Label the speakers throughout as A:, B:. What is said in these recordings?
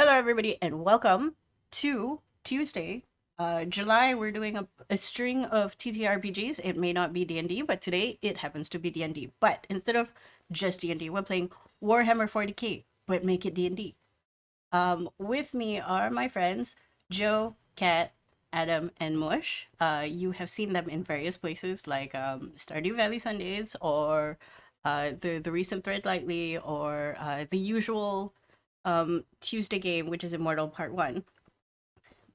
A: Hello, everybody, and welcome to Tuesday, July. We're doing a string of TTRPGs. It may not be D&D, but today it happens to be D&D. But instead of just D&D, we're playing Warhammer 40k, but make it D&D. With me are my friends Joe, Kat, Adam, and Mush. You have seen them in various places like Stardew Valley Sundays or the recent Thread Lightly or the usual Tuesday game, which is Immortal Part 1.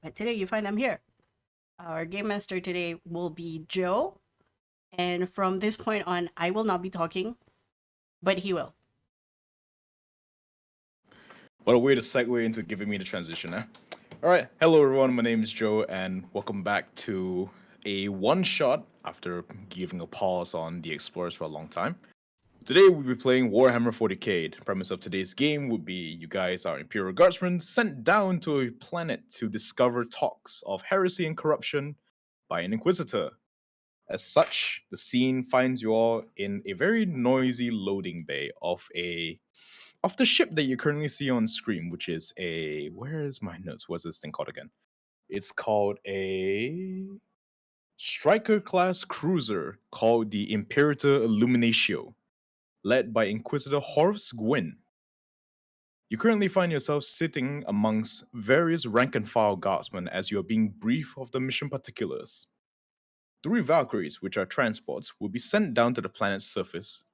A: But today you find them here. Our game master today will be Joe, and from this point on, I will not be talking, but he will.
B: What a way to segue into giving me the transition, eh? Alright, hello everyone, my name is Joe, and welcome back to a one-shot after giving a pause on the Explorers for a long time. Today we'll be playing Warhammer 40k. The premise of today's game would be you guys are Imperial Guardsmen sent down to a planet to discover talks of heresy and corruption by an Inquisitor. As such, the scene finds you all in a very noisy loading bay of the ship that you currently see on screen, which is where is my notes? What's this thing called again? It's called a striker class cruiser called the Imperator Illuminatio, led by Inquisitor Horus Gwyn. You currently find yourself sitting amongst various rank and file guardsmen as you are being briefed of the mission particulars. 3 Valkyries, which are transports, will be sent down to the planet's surface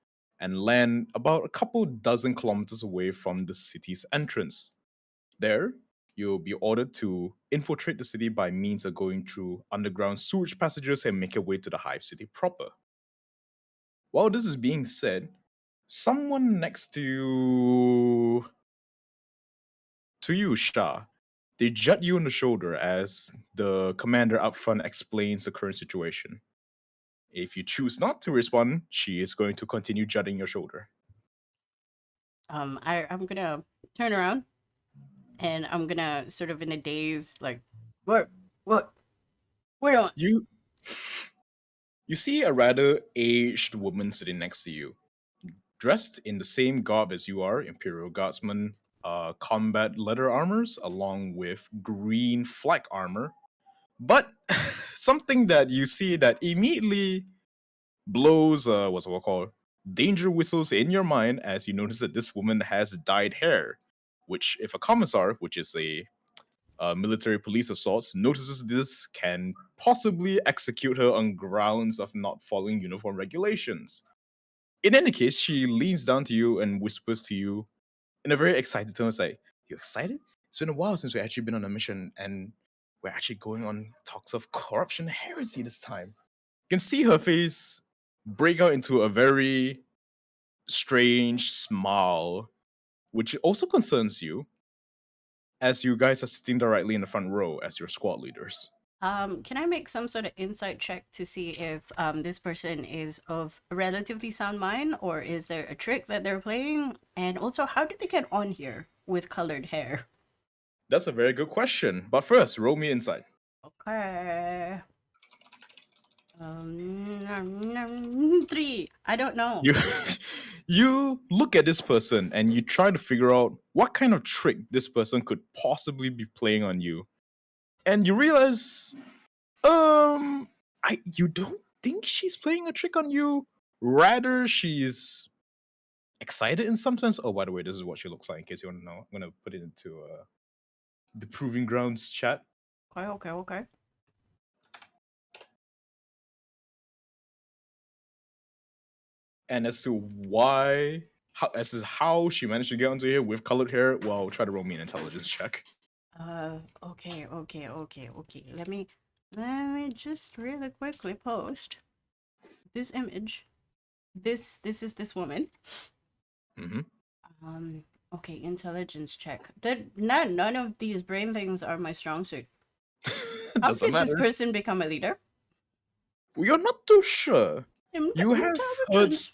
B: and land about a couple dozen kilometers away from the city's entrance. There, you'll be ordered to infiltrate the city by means of going through underground sewage passages and make your way to the Hive City proper. While this is being said, someone next to you, Shah, they jut you on the shoulder as the commander up front explains the current situation. If you choose not to respond, she is going to continue jutting your shoulder.
A: I'm gonna turn around and I'm gonna sort of in a daze, like, what, what on?
B: You you see a rather aged woman sitting next to you, dressed in the same garb as you are, Imperial Guardsman, combat leather armors, along with green flak armor. But something that you see that immediately blows what's it called danger whistles in your mind as you notice that this woman has dyed hair, which if a commissar, which is a military police of sorts, notices this can possibly execute her on grounds of not following uniform regulations. In any case, she leans down to you and whispers to you in a very excited tone, like, "You excited? It's been a while since we've actually been on a mission, and we're actually going on talks of corruption and heresy this time." You can see her face break out into a very strange smile, which also concerns you, as you guys are sitting directly in the front row as your squad leaders.
A: Can I make some sort of insight check to see if this person is of relatively sound mind, or is there a trick that they're playing? And also, how did they get on here with colored hair?
B: That's a very good question. But first, roll me inside.
A: Okay. 3. I don't know.
B: You you look at this person and you try to figure out what kind of trick this person could possibly be playing on you. And you realize you don't think she's playing a trick on you. Rather, she's excited in some sense. Oh, by the way, this is what she looks like in case you want to know. I'm gonna put it into the Proving Grounds chat.
A: Okay.
B: And as to how she managed to get onto here with colored hair, well, try to roll me an intelligence check.
A: Okay. Let me just really quickly post this image. This is this woman.
B: Mm-hmm.
A: Okay, intelligence check. None of these brain things are my strong suit. How
B: Doesn't
A: did this
B: matter.
A: person become a leader?
B: You're not too sure. You have heard
A: Intelligence.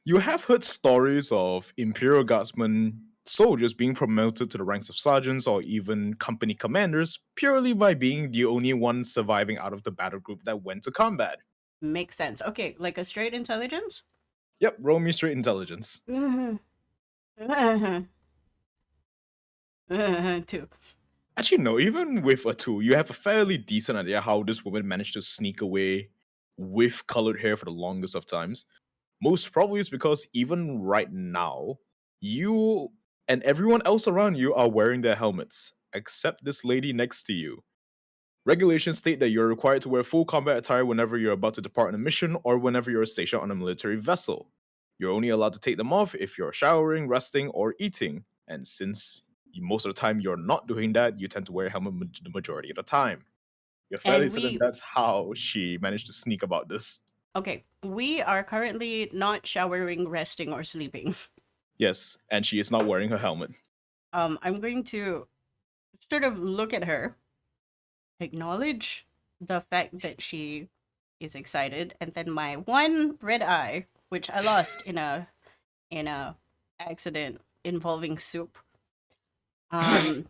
B: you have heard stories of Imperial Guardsmen soldiers being promoted to the ranks of sergeants or even company commanders purely by being the only one surviving out of the battle group that went to combat.
A: Makes sense. Okay, like a straight intelligence?
B: Yep, roll me straight intelligence.
A: Mm-hmm. Two.
B: Actually, no, even with a 2, you have a fairly decent idea how this woman managed to sneak away with colored hair for the longest of times. Most probably is because even right now, you and everyone else around you are wearing their helmets, except this lady next to you. Regulations state that you're required to wear full combat attire whenever you're about to depart on a mission or whenever you're stationed on a military vessel. You're only allowed to take them off if you're showering, resting, or eating. And since most of the time you're not doing that, you tend to wear a helmet the majority of the time. You're fairly
A: And
B: certain
A: we
B: that's how she managed to sneak about this.
A: okay, we are currently not showering, resting, or sleeping.
B: Yes, and she is not wearing her helmet.
A: I'm going to sort of look at her, acknowledge the fact that she is excited, and then my one red eye, which I lost in a accident involving soup, um,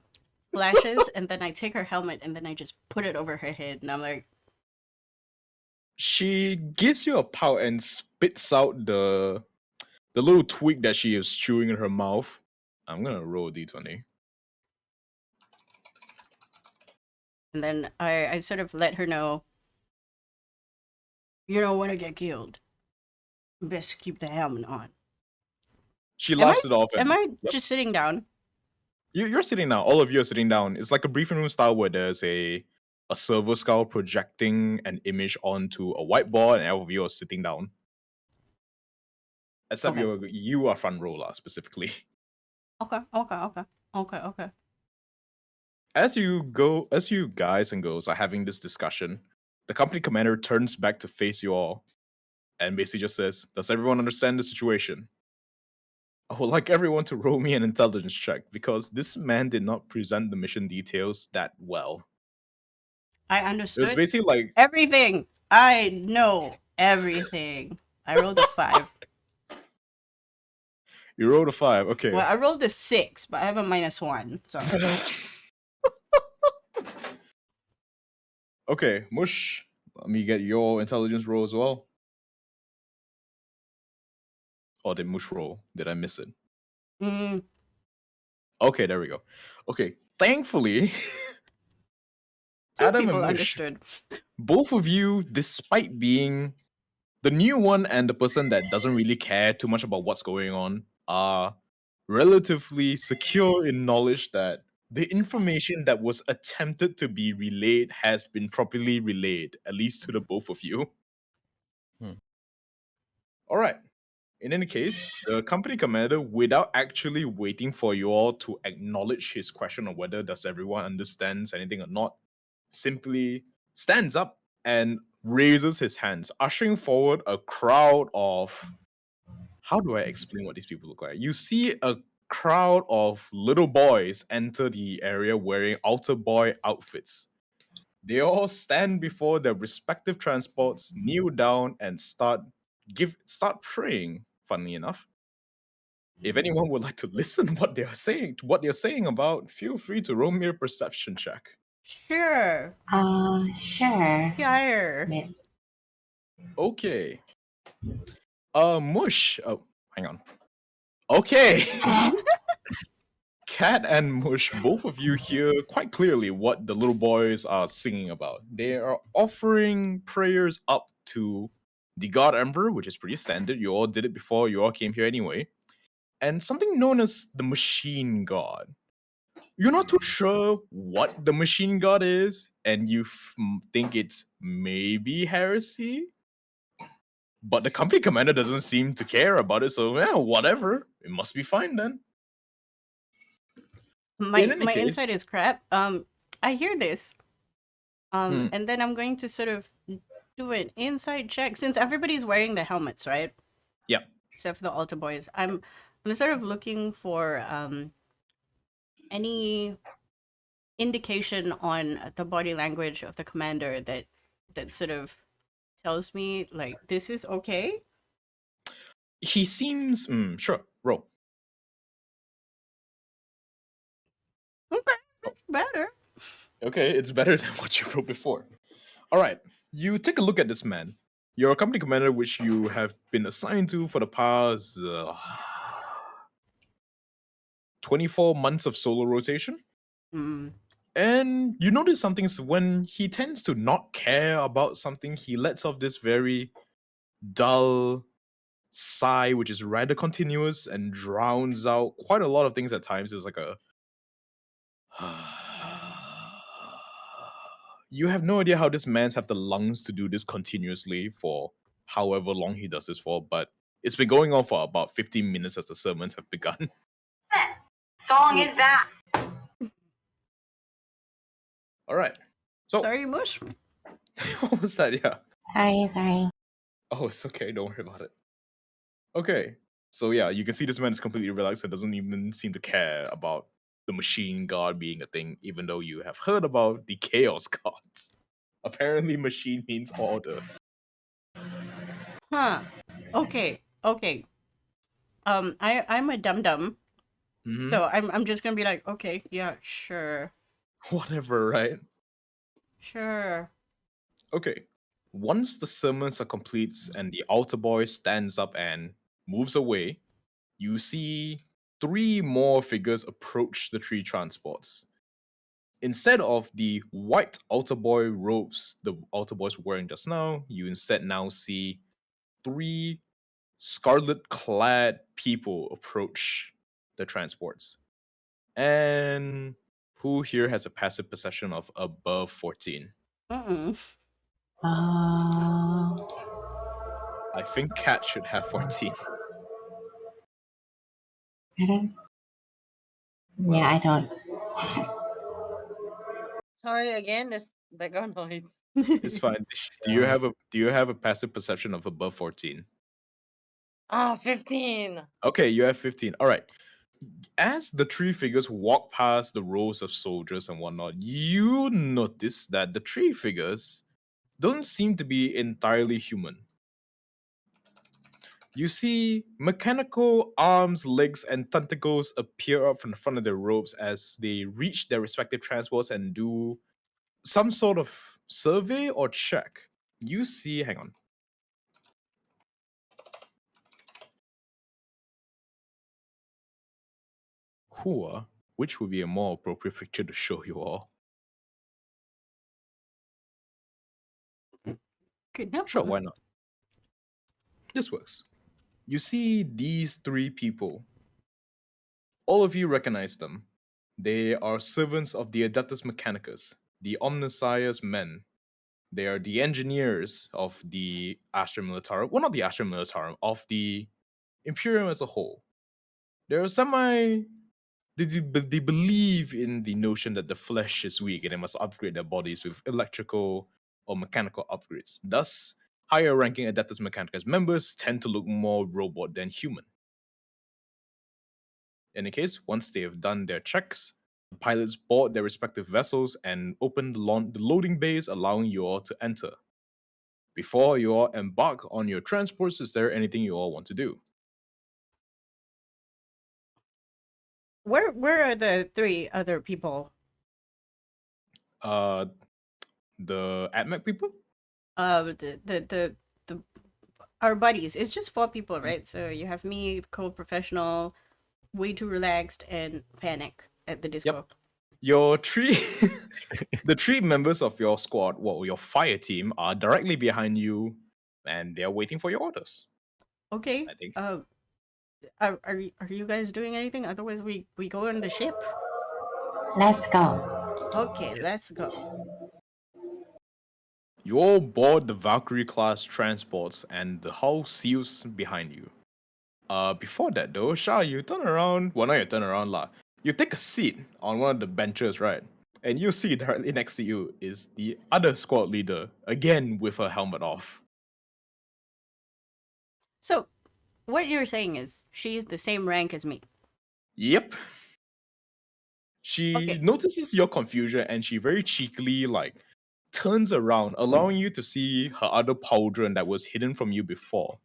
A: flashes, and then I take her helmet and then I just put it over her head, and I'm like,
B: She gives you a pout and spits out the little twig that she is chewing in her mouth. I'm gonna roll a d20.
A: and then I sort of let her know, you don't want to get killed. Best keep the helmet on.
B: She
A: Am I
B: laughs it off
A: am
B: and
A: I
B: yep.
A: just sitting down?
B: You're sitting down. All of you are sitting down. It's like a briefing room style where there's a server skull projecting an image onto a whiteboard, and all of you are sitting down. Except
A: Okay.
B: you are front row lah, specifically.
A: Okay.
B: As you guys and girls are having this discussion, the company commander turns back to face you all and basically just says, "Does everyone understand the situation? I would like everyone to roll me an intelligence check because this man did not present the mission details that well."
A: I
B: It was
A: understood
B: basically like,
A: everything. I know everything. I rolled a 5.
B: you rolled a 5,
A: Well,
B: okay.
A: I rolled a 6, but I have a -1. So
B: Okay, Mush, let me get your intelligence roll as well. Or did Mush roll? Did I miss it?
A: mm,
B: Okay, there we go. Okay, thankfully,
A: 2
B: Adam and
A: people
B: Mush,
A: understood.
B: both of you, despite being the new one and the person that doesn't really care too much about what's going on, are relatively secure in knowledge that the information that was attempted to be relayed has been properly relayed, at least to the both of you. All right. In any case, the company commander, without actually waiting for you all to acknowledge his question of whether does everyone understands anything or not, simply stands up and raises his hands, ushering forward a crowd of, how do I explain what these people look like? You see a crowd of little boys enter the area wearing altar boy outfits. They all stand before their respective transports, kneel down, and start praying. Funnily enough, if anyone would like to listen what they're saying about, feel free to roll me a perception check.
A: Sure.
C: Sure.
A: Shire.
C: Wait,
B: Okay. Mush. Oh, hang on. Okay. Cat and Mush, both of you hear quite clearly what the little boys are singing about. They are offering prayers up to the God Emperor, which is pretty standard. You all did it before you all came here anyway. And something known as the Machine God. You're not too sure what the Machine God is, and you think it's maybe heresy, but the company commander doesn't seem to care about it, so yeah, whatever. It must be fine then. In any
A: My insight
B: case,
A: is crap. I hear this.
B: hmm,
A: And then I'm going to sort of do an inside check since everybody's wearing the helmets, right?
B: yeah.
A: Except for the altar boys. I'm sort of looking for any indication on the body language of the commander that sort of tells me like this is okay.
B: He seems sure. Roll.
A: Okay,
B: Oh,
A: better.
B: okay, it's better than what you wrote before. All right, you take a look at this man. You're a company commander, which you have been assigned to for the past 24 months of solar rotation.
A: Mm.
B: And you notice something is when he tends to not care about something, he lets off this very dull sigh, which is rather continuous and drowns out quite a lot of things at times. It's like a you have no idea how this man's have the lungs to do this continuously for however long he does this for, but it's been going on for about 15 minutes as the sermons have begun.
C: Song is that?
B: All right. So,
A: Sorry, Mush.
B: what was that? Yeah.
C: Sorry.
B: Oh, it's okay. Don't worry about it. Okay. So, yeah, you can see this man is completely relaxed and doesn't even seem to care about the machine god being a thing, even though you have heard about the chaos gods. Apparently, machine means order.
A: Huh. Okay. Okay. I'm a dum dum,
B: Mhm.
A: so I'm just gonna be like, okay, yeah, sure,
B: Whatever, right?
A: sure.
B: Okay. Once the sermons are complete and the altar boy stands up and moves away, you see three more figures approach the tree transports. Instead of the white altar boy robes the altar boys were wearing just now, you instead now see three scarlet clad people approach the transports. And who here has a passive perception of above 14?
A: Mm-mm.
C: Uh,
B: I think Cat should have 14.
C: I don't.
B: Well,
C: Yeah, I don't.
D: Sorry again, this background noise.
B: it's fine. Do you have a passive perception of above 14?
D: 15.
B: Okay, you have 15. All right. As the three figures walk past the rows of soldiers and whatnot, you notice that the three figures don't seem to be entirely human. You see mechanical arms, legs, and tentacles appear up from the front of their robes as they reach their respective transports and do some sort of survey or check. You see, hang on. Hua, which would be a more appropriate picture to show you all? Sure, why not? This works. You see these three people. All of you recognize them. They are servants of the Adeptus Mechanicus, the Omnissiah's men. They are the engineers of the Astra Militarum. Well, not the Astra Militarum, of the Imperium as a whole. They're they believe in the notion that the flesh is weak and they must upgrade their bodies with electrical or mechanical upgrades. Thus, higher ranking Adeptus Mechanicus members tend to look more robot than human. In any case, once they have done their checks, the pilots board their respective vessels and open the loading bays, allowing you all to enter. Before you all embark on your transports, is there anything you all want to do?
A: Where are the three other people?
B: Uh, the AdMech people?
A: The our buddies. It's just four people, right? So you have me, cold professional, way too relaxed, and panic at the disco.
B: Yep. Your three, the three members of your squad, well, your fire team, are directly behind you, and they're waiting for your orders.
A: Okay.
B: I think.
A: Are you guys doing anything? Otherwise, we go on the ship.
C: Let's go.
A: Okay, let's go.
B: You all board the Valkyrie class transports, and the hull seals behind you. Before that though, Shah, you turn around. Well, not you turn around lah. You take a seat on one of the benches, right? And you see directly next to you is the other squad leader, again with her helmet off.
A: So, what you're saying is she's the same rank as me.
B: Yep. She
A: Okay.
B: notices your confusion and she very cheekily turns around, allowing you to see her other pauldron that was hidden from you before.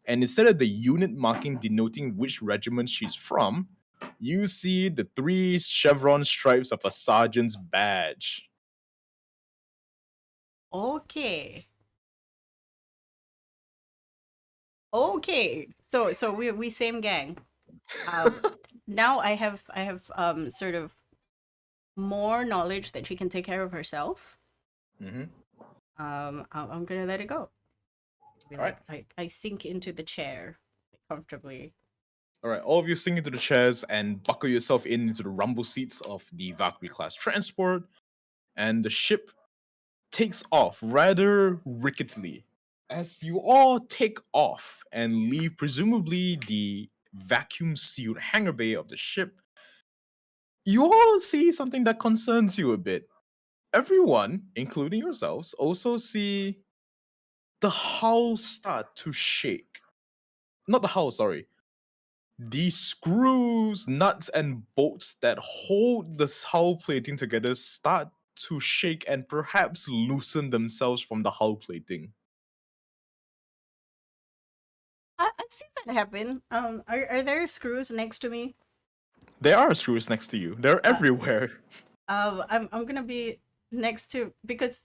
B: And instead of the unit marking denoting which regiment she's from, you see the three chevron stripes of a sergeant's badge.
A: Okay. Okay. So we same gang. now I have sort of more knowledge that she can take care of herself.
B: Mm-hmm.
A: I'm gonna let it go. Be
B: All right.
A: like I sink into the chair comfortably.
B: All right, all of you sink into the chairs and buckle yourself into the rumble seats of the Valkyrie class transport, and the ship takes off rather ricketily. As you all take off and leave, presumably the vacuum sealed hangar bay of the ship, you all see something that concerns you a bit. Everyone, including yourselves, also see the hull start to shake. Not the hull, sorry. The screws, nuts, and bolts that hold this hull plating together start to shake and perhaps loosen themselves from the hull plating.
A: I've seen that happen. Are there screws next to me?
B: There are screws next to you. They're
A: Uh,
B: everywhere.
A: I'm gonna be next to because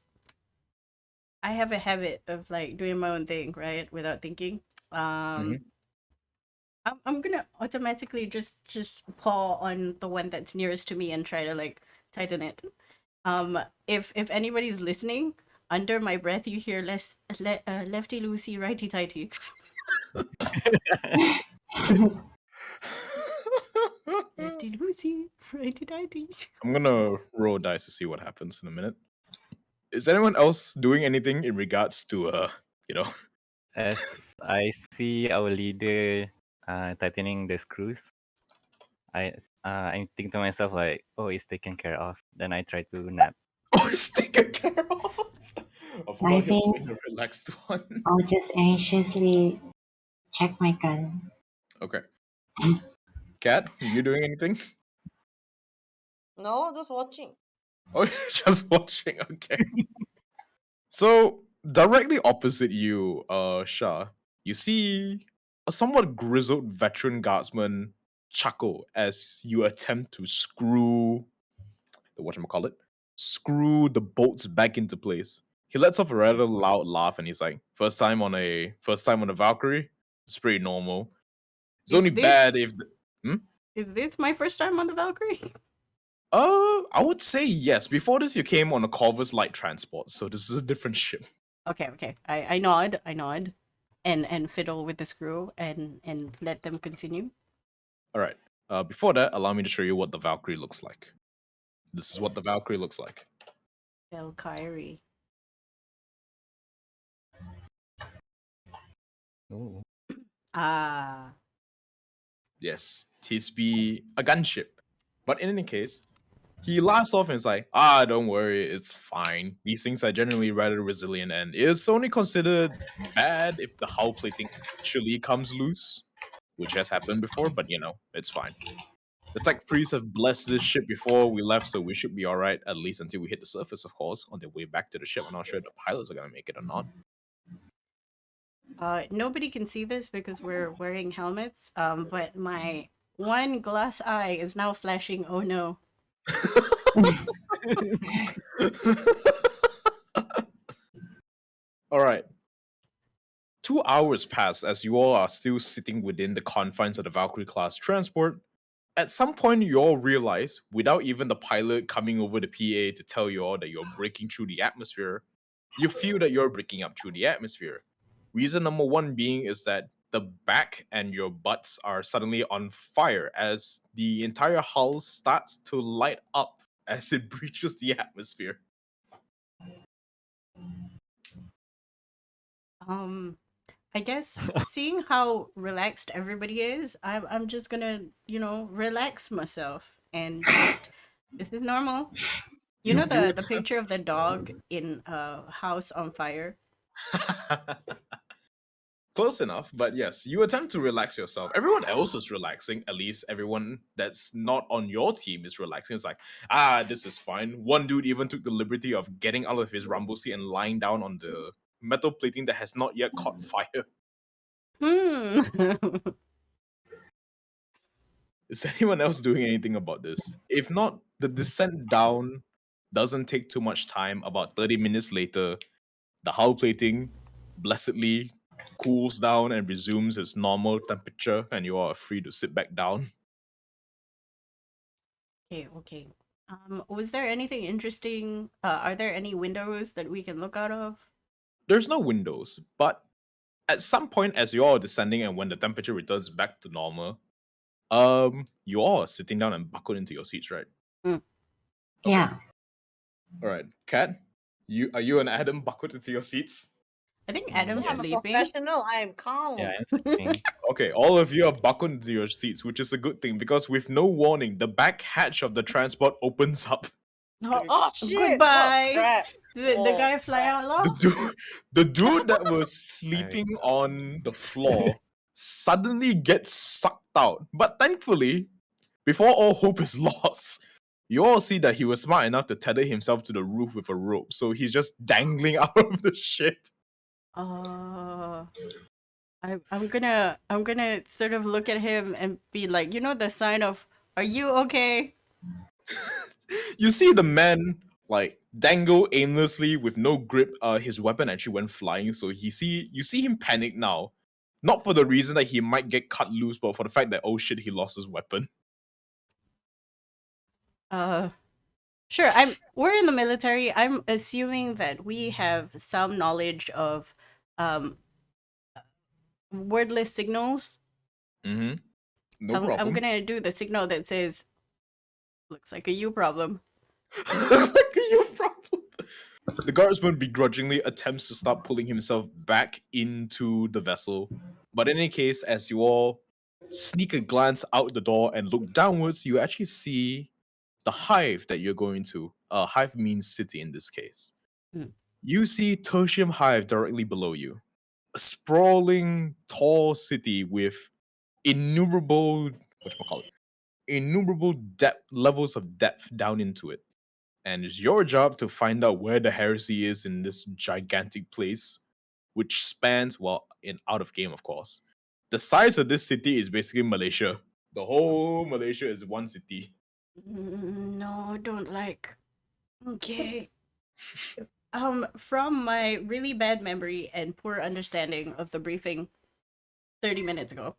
A: I have a habit of like doing my own thing, right, without thinking. Um,
B: Mhm.
A: I'm gonna automatically just paw on the one that's nearest to me and try to like tighten it. If anybody's listening, under my breath you hear lefty loosey, righty tighty. Lefty loosey, righty tighty.
B: I'm gonna roll dice to see what happens in a minute. Is anyone else doing anything in regards to you know?
E: As I see our leader tightening the screws, I think to myself like, oh, it's taken care of. Then I try to nap.
B: Oh, it's taken care of. I
C: I
B: forgot you're
C: think
B: playing a relaxed one.
C: I'll just anxiously check my gun.
B: Okay. Kat, you doing anything?
D: No, just watching.
B: Oh, you're just watching. Okay. So directly opposite you, Shah, you see a somewhat grizzled veteran guardsman chuckle as you attempt to screw the whatchamacallit, screw the bolts back into place. He lets off a rather loud laugh and he's like, first time on a Valkyrie? It's pretty normal. It's
A: Is
B: only
A: this
B: bad if hmm?
A: is this my first time on the Valkyrie?
B: I would say yes. Before this, you came on a Corvus light transport, so this is a different ship.
A: Okay, okay. I nod, and fiddle with the screw and let them continue.
B: All right. Before that, allow me to show you what the Valkyrie looks like. This is what the Valkyrie looks like.
A: Valkyrie.
E: Oh.
A: Ah.
B: Yes, tis be a gunship. But in any case, he laughs off and is like, ah, don't worry, it's fine. These things are generally rather resilient, and it's only considered bad if the hull plating actually comes loose, which has happened before, but it's fine. The tech priests have blessed this ship before we left, so we should be alright, at least until we hit the surface, of course, on their way back to the ship. I'm not sure if the pilots are gonna make it or not.
A: Nobody can see this because we're wearing helmets. But my one glass eye is now flashing. Oh no.
B: Alright. 2 hours pass as you all are still sitting within the confines of the Valkyrie class transport. At some point, you all realize, without even the pilot coming over the PA to tell you all that you're breaking through the atmosphere, you feel that you're breaking up through the atmosphere. Reason number one being is that the back and your butts are suddenly on fire as the entire hull starts to light up as it breaches the atmosphere.
A: I guess seeing how relaxed everybody is, I'm just gonna, relax myself and just this is normal. You know
B: You
A: the picture of the dog in a house on fire?
B: Close enough, but yes, you attempt to relax yourself. Everyone else is relaxing, at least everyone that's not on your team is relaxing. It's like, this is fine. One dude even took the liberty of getting out of his rumble seat and lying down on the metal plating that has not yet caught fire.
A: Hmm.
B: Is anyone else doing anything about this? If not, the descent down doesn't take too much time. About 30 minutes later, the hull plating blessedly cools down and resumes its normal temperature, and you are free to sit back down.
A: Okay. Was there anything interesting? Are there any windows that we can look out of?
B: There's no windows, but at some point as you're all descending and when the temperature returns back to normal, you all are sitting down and buckled into your seats, right?
A: Mm.
B: Okay.
C: Yeah.
B: All right, Kat, you and Adam buckled into your seats?
A: I think
E: Mm,
A: Adam's
E: yeah.
D: I'm a
A: sleeping.
D: professional. I am calm.
E: Yeah, I'm sleeping.
B: Okay, all of you are buckled into your seats, which is a good thing because with no warning, the back hatch of the transport opens up.
D: Oh shit!
A: Goodbye.
D: Oh crap!
A: The guy fly
D: crap.
A: out
B: The
A: loud.
B: dude that was sleeping on the floor suddenly gets sucked out. But thankfully, before all hope is lost, you all see that he was smart enough to tether himself to the roof with a rope, so he's just dangling out of the ship.
A: I'm gonna sort of look at him and be like, you know, the sign of, are you okay?
B: You see the man like dangle aimlessly with no grip. His weapon actually went flying, so you see him panic now. Not for the reason that he might get cut loose, but for the fact that oh shit, he lost his weapon.
A: Sure. We're in the military. I'm assuming that we have some knowledge of um wordless signals.
B: Mm-hmm. No
A: I'm
B: problem.
A: gonna do the signal that says, looks like a you problem.
B: Looks like a you problem. The guardsman begrudgingly attempts to start pulling himself back into the vessel. But in any case, as you all sneak a glance out the door and look downwards, you actually see the hive that you're going to. Hive means city in this case.
A: Mm.
B: You see Tertium Hive directly below you. A sprawling, tall city with innumerable, innumerable depth levels of depth down into it. And it's your job to find out where the heresy is in this gigantic place, which spans, well, in out of game, of course. The size of this city is basically Malaysia. The whole Malaysia is one city.
A: No, don't like. Okay. From my really bad memory and poor understanding of the briefing 30 minutes ago,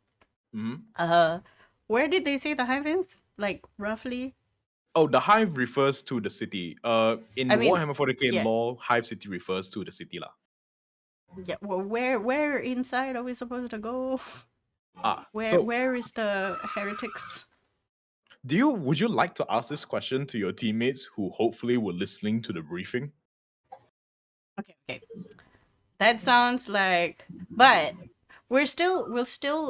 B: Mhm.
A: where did they say the hive is? Like, roughly?
B: Oh, the hive refers to the city. In
A: I mean,
B: Warhammer 40k
A: yeah.
B: lore, hive city refers to the city lah.
A: Yeah, well, where inside are we supposed to go?
B: So
A: Where is the heretics?
B: would you like to ask this question to your teammates who hopefully were listening to the briefing?
A: Okay. That sounds like, but we're still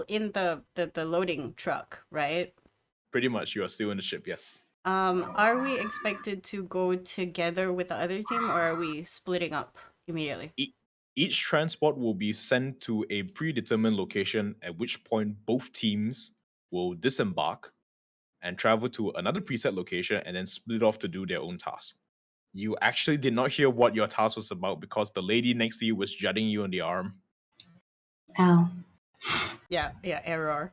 A: in the loading truck, right?
B: Pretty much, you are still in the ship, yes.
A: Are we expected to go together with the other team, or are we splitting up immediately?
B: Each transport will be sent to a predetermined location, at which point both teams will disembark and travel to another preset location and then split off to do their own task. You actually did not hear what your task was about because the lady next to you was jutting you on the arm.
C: Oh.
A: Yeah, error.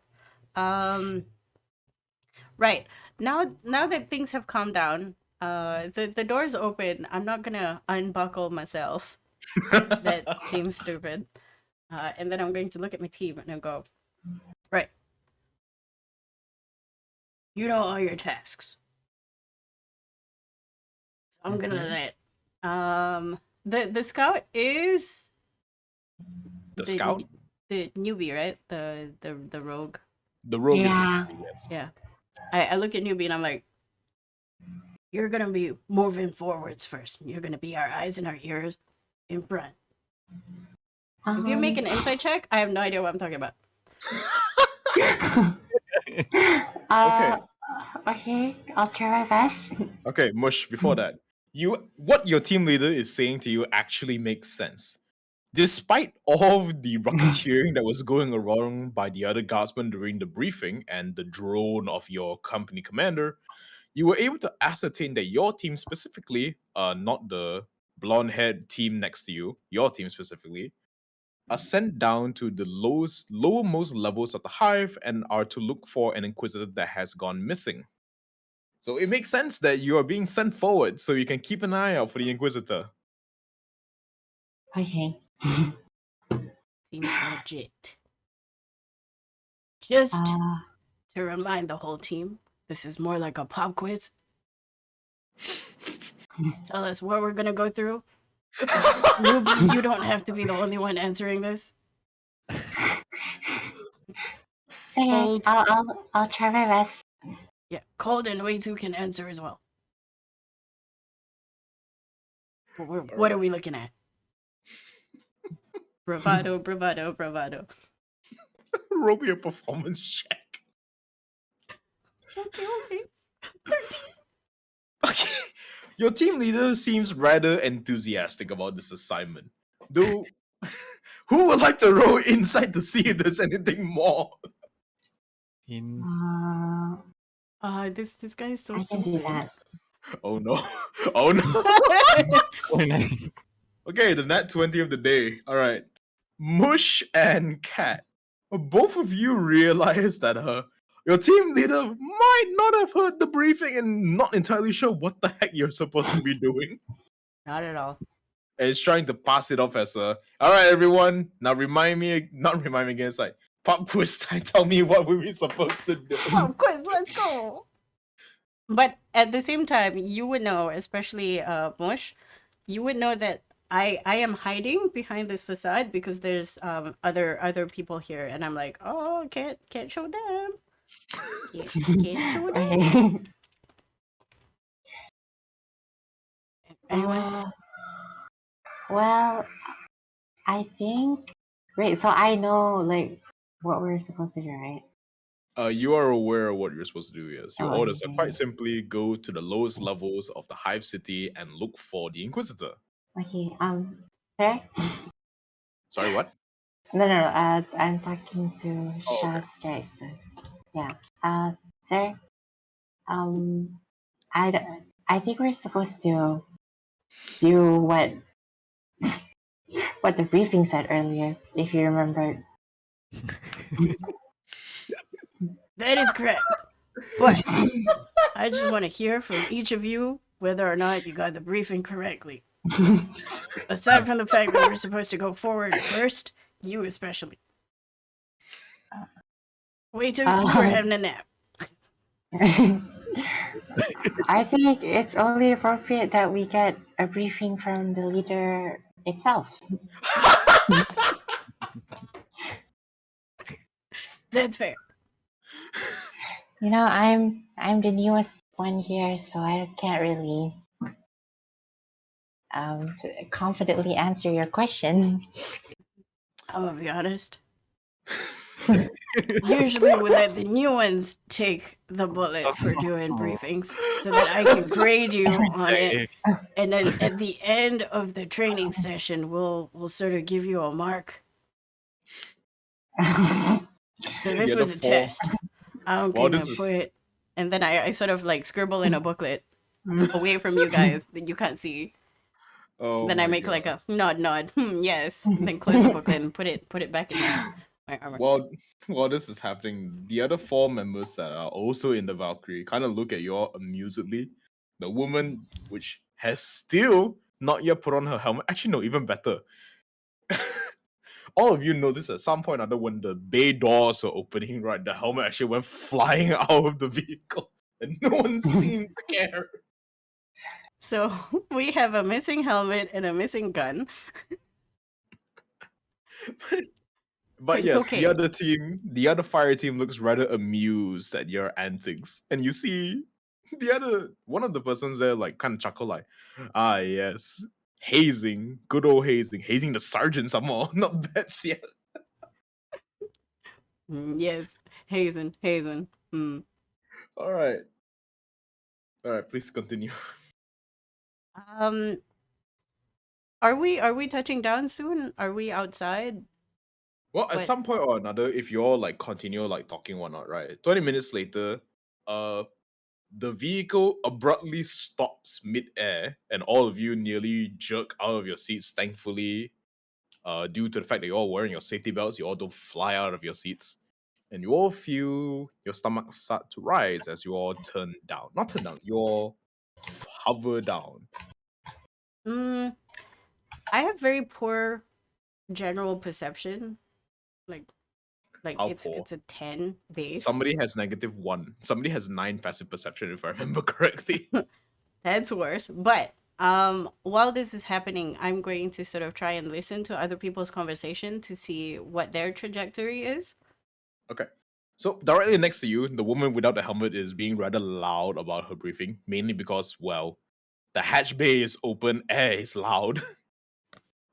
A: Right. Now that things have calmed down, the door's open. I'm not gonna unbuckle myself. That seems stupid. And then I'm going to look at my team and I'll go, right. You know all your tasks. So I'm gonna let the scout is
B: The scout?
A: the newbie, right? The rogue.
B: The rogue
C: Yeah.
B: is yes.
A: Yeah. I look at newbie and I'm like, you're gonna be moving forwards first. You're gonna be our eyes and our ears in front. If you make an insight check, I have no idea what I'm talking about.
C: Okay, I'll try my best.
B: Okay, Mush, before that, what your team leader is saying to you actually makes sense. Despite all the rocketeering that was going around by the other guardsmen during the briefing and the drone of your company commander, you were able to ascertain that your team specifically, not the blonde-haired team next to you, your team specifically, are sent down to the lowermost levels of the hive and are to look for an inquisitor that has gone missing. So it makes sense that you are being sent forward so you can keep an eye out for the inquisitor.
C: Okay.
A: Seems legit. Just
C: Uh,
A: to remind the whole team, this is more like a pop quiz Tell us what we're gonna go through. You don't have to be the only one answering this.
C: Okay,
A: Cold.
C: I'll try my best.
A: Yeah, Cold and Way 2 can answer as well. What are we looking at? Bravado, bravado, bravado.
B: Roll me a performance check.
A: Okay.
B: Okay. Your team leader seems rather enthusiastic about this assignment. Though, who would like to roll insight to see if there's anything more?
E: In
A: This guy is so
C: I can do
A: stupid.
C: that.
B: Oh no. Oh no.
E: oh, nice.
B: Okay, the nat 20 of the day. All right. Mush and Cat. Both of you realize that your team leader might not have heard the briefing and not entirely sure what the heck you're supposed to be doing.
A: Not at all.
B: And it's trying to pass it off as all right, everyone, now not remind me again, it's like, pop quiz time, tell me what were we supposed to do?
A: Pop quiz, let's go. But at the same time, you would know, especially Mush, you would know that I am hiding behind this facade because there's other people here, and I'm like, oh, can't show them. Can't show them.
C: Okay.
A: Anyone?
C: Well, I think. Wait, so I know like what we're supposed to do, right?
B: You are aware of what you're supposed to do, yes. Your
C: Oh,
B: orders are
C: okay.
B: quite simply go to the lowest levels of the Hive City and look for the Inquisitor.
C: Okay. Sir.
B: Sorry, what?
C: No. I'm talking to
B: Oh, okay.
C: Shah's character. Yeah. Sir. I think we're supposed to do what the briefing said earlier, if you remember.
A: That is correct. But I just want to hear from each of you whether or not you got the briefing correctly. Aside from the fact that we're supposed to go forward first, you especially. Wait till you were having a nap.
C: I think it's only appropriate that we get a briefing from the leader itself.
A: That's fair.
C: You know, I'm the newest one here, so I can't really confidently answer your question.
A: I'm gonna be honest. Usually we let the new ones take the bullet for doing briefings so that I can grade you on it. And then at the end of the training session, we'll sort of give you a mark. So this
B: Yeah,
A: was
B: the
A: a
B: four.
A: test. I'm
B: Well,
A: gonna
B: this is-
A: put, and then I sort of like scribble in a booklet away from you guys that you can't see.
B: Oh
A: Then I
B: my
A: make
B: God.
A: like a nod, yes, and then close the booklet and put it back in my armor.
B: While this is happening, the other four members that are also in the Valkyrie kind of look at you all amusedly. The woman, which has still not yet put on her helmet. Actually, no, even better. All of you noticed at some point or other when the bay doors were opening, right? The helmet actually went flying out of the vehicle, and no one seemed to care.
A: So we have a missing helmet and a missing gun.
B: But
A: It's
B: yes,
A: okay.
B: the other fire team looks rather amused at your antics. And you see one of the persons there like kind of chuckle like, ah yes, hazing, good old hazing the sergeant some more, not Bets yet.
A: Yes, Hazen.
B: Alright, please continue.
A: Are we touching down soon? Are we outside?
B: Well, at
A: What?
B: some point or another, if you all like continue like talking whatnot, right? 20 minutes later, the vehicle abruptly stops mid-air, and all of you nearly jerk out of your seats. Thankfully, due to the fact that you're all wearing your safety belts, you all don't fly out of your seats, and you all feel your stomach start to rise as you all not turn down, you all hover down.
A: I have very poor general perception. Like
B: How
A: it's
B: poor?
A: a 10 base.
B: Somebody has -1. Somebody has 9 passive perception, if I remember correctly.
A: That's worse. But While this is happening, I'm going to sort of try and listen to other people's conversation to see what their trajectory is.
B: Okay. So directly next to you, the woman without the helmet is being rather loud about her briefing, mainly because, well, the hatch bay is open, air is loud.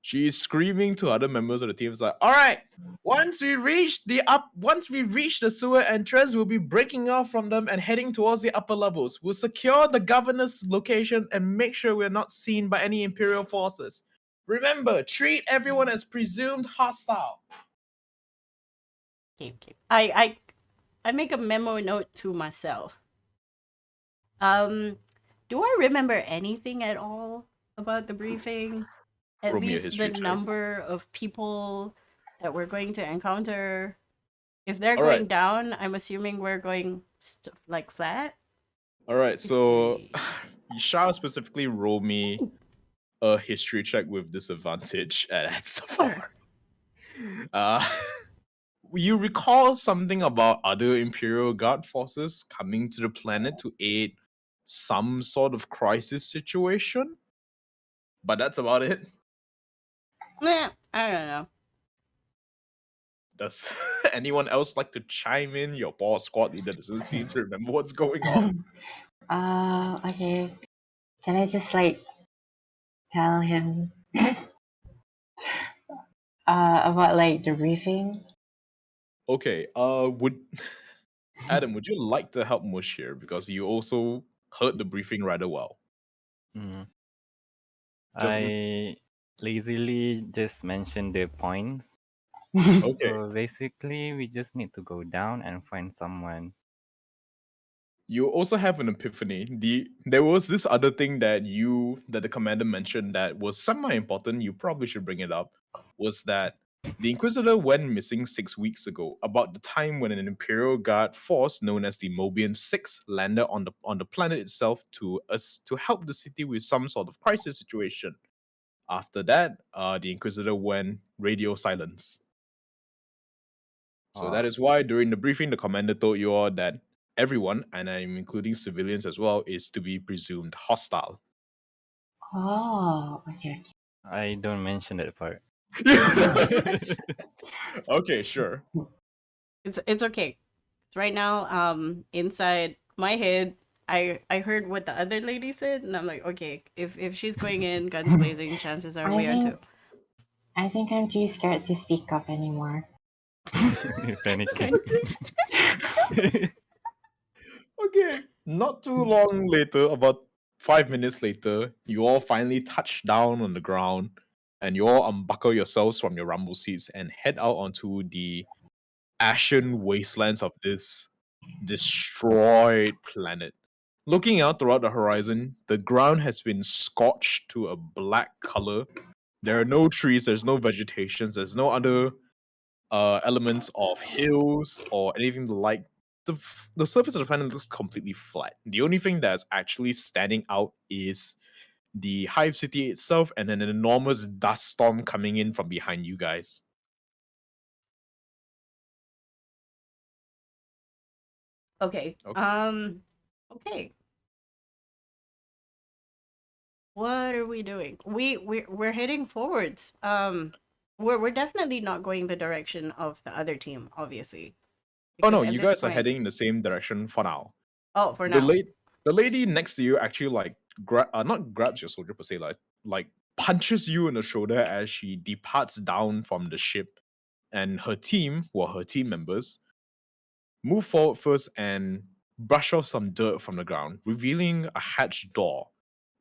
B: She's screaming to other members of the team. It's like, all right, once we reach the sewer entrance, we'll be breaking off from them and heading towards the upper levels. We'll secure the governor's location and make sure we're not seen by any Imperial forces. Remember, treat everyone as presumed hostile.
A: Okay. I make a memo note to myself. Do I remember anything at all about the briefing? At
B: Roll me a
A: least the
B: history check.
A: number of people that we're going to encounter. If they're
B: All
A: going
B: right.
A: down, I'm assuming we're going like flat.
B: All right, so
A: History.
B: Shah specifically roll me a history check with disadvantage at so far. You recall something about other Imperial Guard forces coming to the planet to aid some sort of crisis situation? But that's about it.
A: Nah, I don't know.
B: Does anyone else like to chime in? Your boss squad leader doesn't seem to remember what's going on.
C: Okay. Can I just like tell him about like the briefing?
B: Okay, would Adam, would you like to help Mush here? Because you also heard the briefing rather well.
E: Mm.
B: Just
E: I lazily just mentioned the points.
B: okay.
E: So basically, we just need to go down and find someone.
B: You also have an epiphany. There was this other thing that the commander mentioned that was semi important. You probably should bring it up. Was that the Inquisitor went missing 6 weeks ago, about the time when an Imperial Guard force known as the Mobian Six landed on the planet itself to help the city with some sort of crisis situation. After that, the Inquisitor went radio silence. So that is why during the briefing, the commander told you all that everyone, and I'm including civilians as well, is to be presumed hostile.
C: Oh, okay.
E: I don't mention that part.
B: Okay, sure.
A: It's okay. Right now, inside my head, I heard what the other lady said, and I'm like, okay, if she's going in guns blazing, chances are we are too.
C: I think I'm too scared to speak up anymore.
E: Panicking.
B: Okay. Not too long later, about 5 minutes later, you all finally touch down on the ground and you all unbuckle yourselves from your rumble seats and head out onto the ashen wastelands of this destroyed planet. Looking out throughout the horizon, the ground has been scorched to a black color. There are no trees, there's no vegetation, there's no other elements of hills or anything like. The surface of the planet looks completely flat. The only thing that's actually standing out is the hive city itself and an enormous dust storm coming in from behind you guys.
A: Okay.
B: Okay.
A: Okay. What are we doing? We're heading forwards. We're definitely not going the direction of the other team, obviously.
B: Oh no,
A: Because at
B: you
A: this
B: guys are
A: point,
B: heading in the same direction for now.
A: oh, for
B: The
A: now.
B: the lady next to you actually like not grabs your soldier per se, like punches you in the shoulder as she departs down from the ship, and her team, who are her team members, move forward first and brush off some dirt from the ground, revealing a hatch door,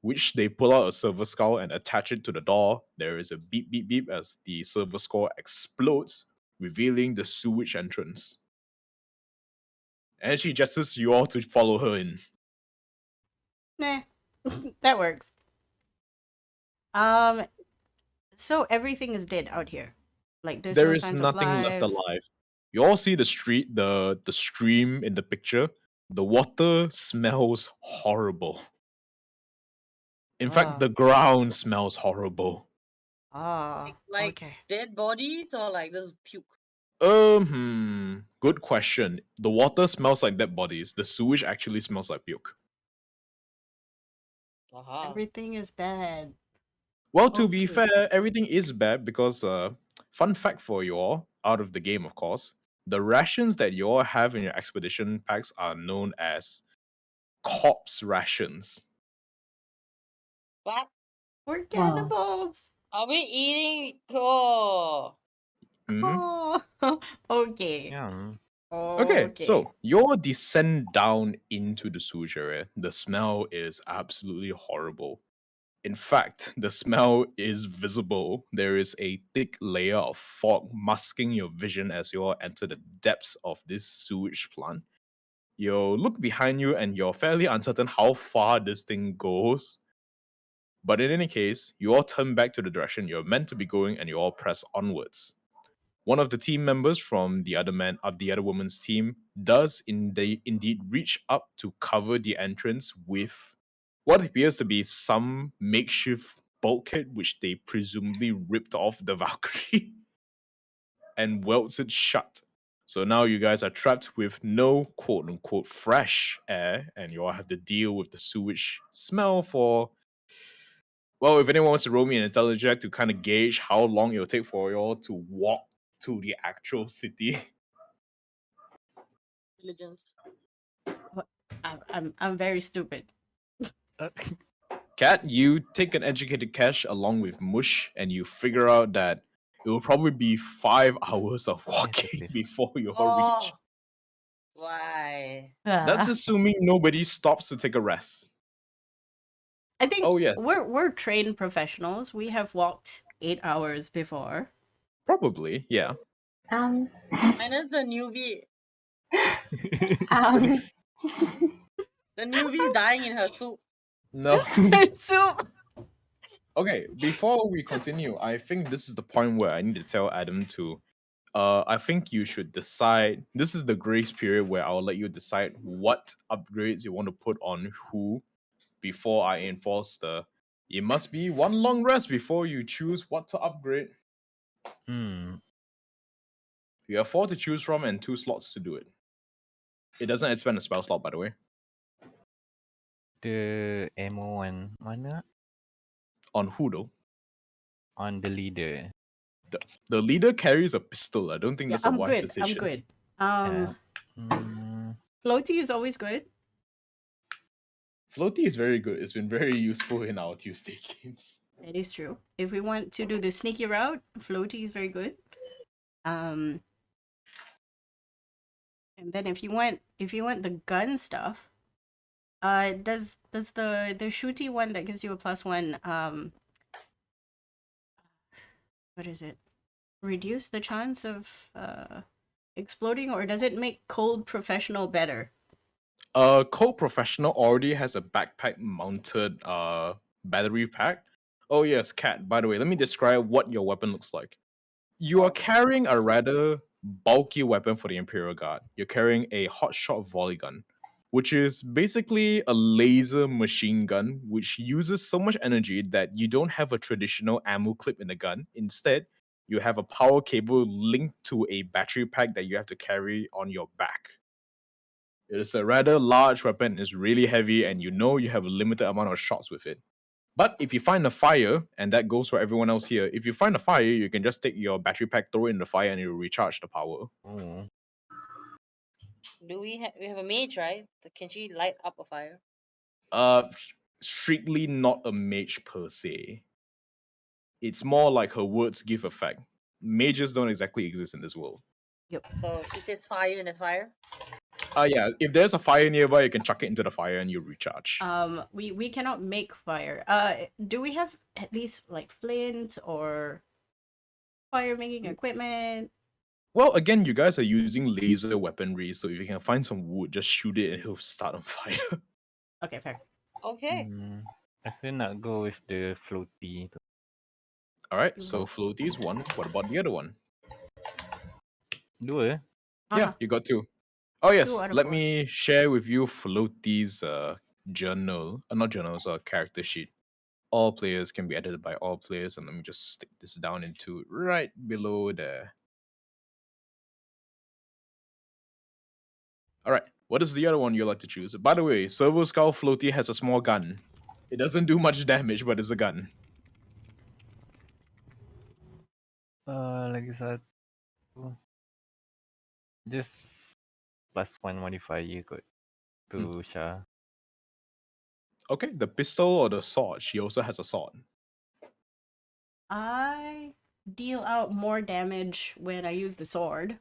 B: which they pull out a silver skull and attach it to the door. There is a beep beep beep as the silver skull explodes, revealing the sewage entrance. And she gestures you all to follow her in.
A: Nah, that works. So everything is dead out here. Like there's
B: There
A: no
B: is
A: signs of
B: nothing left
A: life.
B: alive. You all see the street, the stream in the picture. The water smells horrible. In fact,
A: Ah,
B: the ground smells horrible.
D: Like
A: okay.
D: dead bodies or like this puke?
B: Good question. The water smells like dead bodies. The sewage actually smells like puke.
D: Aha.
A: Everything is bad.
B: Well, to be
A: Okay.
B: fair, everything is bad because, fun fact for you all, out of the game, of course, the rations that you all have in your expedition packs are known as corpse rations.
D: What?
A: We're
C: Wow.
A: cannibals.
D: Are we eating? Oh.
B: Mhm.
A: Oh, okay.
E: Yeah.
B: Okay,
A: Okay.
B: so your descent down into the sewage area, the smell is absolutely horrible. In fact, the smell is visible. There is a thick layer of fog masking your vision as you all enter the depths of this sewage plant. You look behind you and you're fairly uncertain how far this thing goes. But in any case, you all turn back to the direction you're meant to be going and you all press onwards. One of the team members from the other man of the other woman's team does indeed reach up to cover the entrance with what appears to be some makeshift bulkhead which they presumably ripped off the Valkyrie and welds it shut. So now you guys are trapped with no quote unquote fresh air, and you all have to deal with the sewage smell for, well, if anyone wants to roll me an intelligence check to kind of gauge how long it'll take for you all to walk to the actual city.
D: Diligence.
A: What? I'm very stupid.
B: Cat, you take an educated cash along with Mush, and you figure out that it will probably be 5 hours of walking
E: Effective.
B: before you all reach.
D: Oh. Why?
B: That's assuming nobody stops to take a rest.
A: I think
B: Oh yes,
A: we're trained professionals. We have walked 8 hours before.
B: probably, yeah.
C: Um,
D: Minus the newbie.
C: um,
D: The newbie dying in her soup.
B: No.
A: So
B: Okay, before we continue, I think this is the point where I need to tell Adam to I think you should decide. This is the grace period where I'll let you decide what upgrades you want to put on who before I enforce the it must be one long rest before you choose what to upgrade.
E: Hmm.
B: You have 4 to choose from and 2 slots to do it. It doesn't expend a spell slot, by the way.
E: The ammo one mana
B: On who though?
E: on the leader.
B: The leader carries a pistol. I don't think
A: yeah,
B: that's a
A: I'm
B: wise
A: good. I'm
B: decision.
A: good.
E: Mm,
A: Floaty is always good.
B: Floaty is very good. It's been very useful in our Tuesday games.
A: That is true. If we want to do the sneaky route, floaty is very good. And then if you want the gun stuff, does the shooty one that gives you a +1 what is it? Reduce the chance of exploding, or does it make cold professional better?
B: Cold Professional already has a backpack mounted battery pack. Oh yes, Cat, by the way, let me describe what your weapon looks like. You are carrying a rather bulky weapon for the Imperial Guard. You're carrying a hotshot volley gun, which is basically a laser machine gun which uses so much energy that you don't have a traditional ammo clip in the gun. Instead, you have a power cable linked to a battery pack that you have to carry on your back. It is a rather large weapon, it's really heavy, and you know you have a limited amount of shots with it. But if you find a fire, and that goes for everyone else here, if you find a fire, you can just take your battery pack, throw it in the fire, and it will recharge the power.
E: oh.
D: Do we have a mage, right? Can she light up a fire?
B: Uh, Strictly not a mage per se. It's more like her words give effect. Mages don't exactly exist in this world.
D: So she says fire and there's fire.
B: Yeah, if there's a fire nearby, you can chuck it into the fire and you recharge.
A: We cannot make fire. Do we have at least like flint or fire making equipment?
B: Well, again, you guys are using laser weaponry, so if you can find some wood, just shoot it and it'll start on fire.
A: Okay, fair.
D: Okay.
E: I still not go with the floaty.
B: Alright,
A: You
B: so
A: vote.
B: floaty is one. What about the other one?
E: Dua.
B: Yeah, you got two. Oh yes,
A: out of
B: let
A: 4.
B: me share with you Floaty's journal, not journals, character sheet. All players can be edited by all players, and let me just stick this down into right below there. All right, what is the other one you like to choose? By the way, Servo Skull Floaty has a small gun. It doesn't do much damage, but it's a gun.
E: Lagi satu. Just +1 modifier kot to Shah.
B: Okay, the pistol or the sword? She also has a sword.
A: I deal out more damage when I use the sword.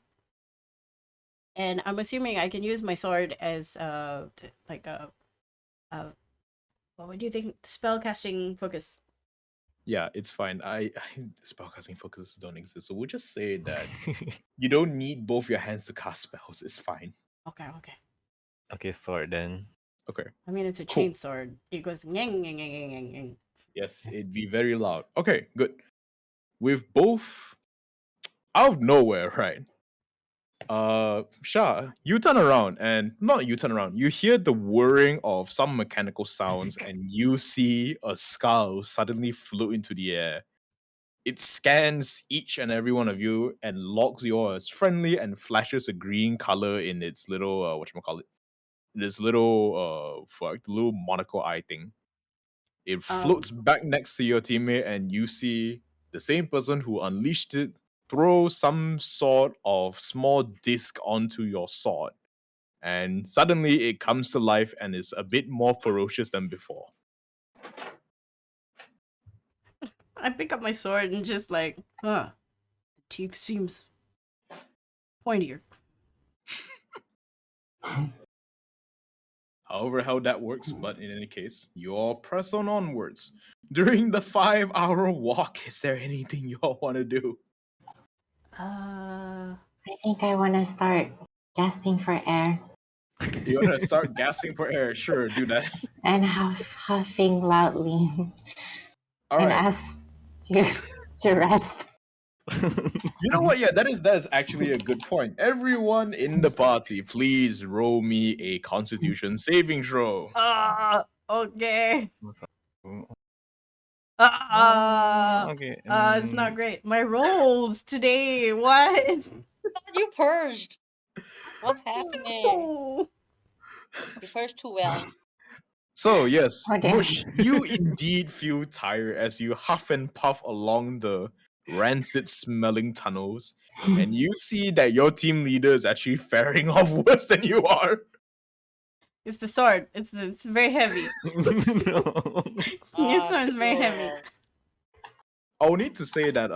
A: And I'm assuming I can use my sword as like a what would you think? Spellcasting focus.
B: Yeah, it's fine. I spellcasting focuses don't exist, so we'll just say that you don't need both your hands to cast spells. It's fine.
A: Okay.
E: Okay, sword then.
B: Okay.
A: I mean, it's a
B: Cool.
A: chain sword. It goes yang yang yang yang yang yang.
B: Yes, it'd be very loud. Okay, good. With both out of nowhere, right? Shah, you turn around and not you turn around. You hear the whirring of some mechanical sounds, and you see a skull suddenly float into the air. It scans each and every one of you and logs you as friendly and flashes a green color in its little whatchamacallit, this little little monocle eye thing. It floats back next to your teammate, and you see the same person who unleashed it throw some sort of small disc onto your sword. And suddenly it comes to life and is a bit more ferocious than before.
A: I pick up my sword and just like, the teeth seems pointier.
B: However, how that works, but in any case, you all press on onwards. During the 5-hour walk, is there anything you all want to do?
A: Uh,
C: I think I want to start gasping for air
B: You want to start gasping for air? Sure, do that.
C: and huffing loudly
B: All
C: and
B: right.
C: ask to rest.
B: You know what? Yeah, that is actually a good point. Everyone in the party, please roll me a Constitution saving throw.
A: okay.
E: Okay.
A: It's not great. My rolls today. What?
D: You purged. What's happening?
A: No.
D: You purged too well.
B: So yes,
C: Oh, damn.
B: Mush, you indeed feel tired as you huff and puff along the rancid-smelling tunnels, and you see that your team leader is actually faring off worse than you are.
A: It's the sword. It's very heavy.
E: No.
A: This sword's very heavy.
D: Sure.
B: I'll need to say that,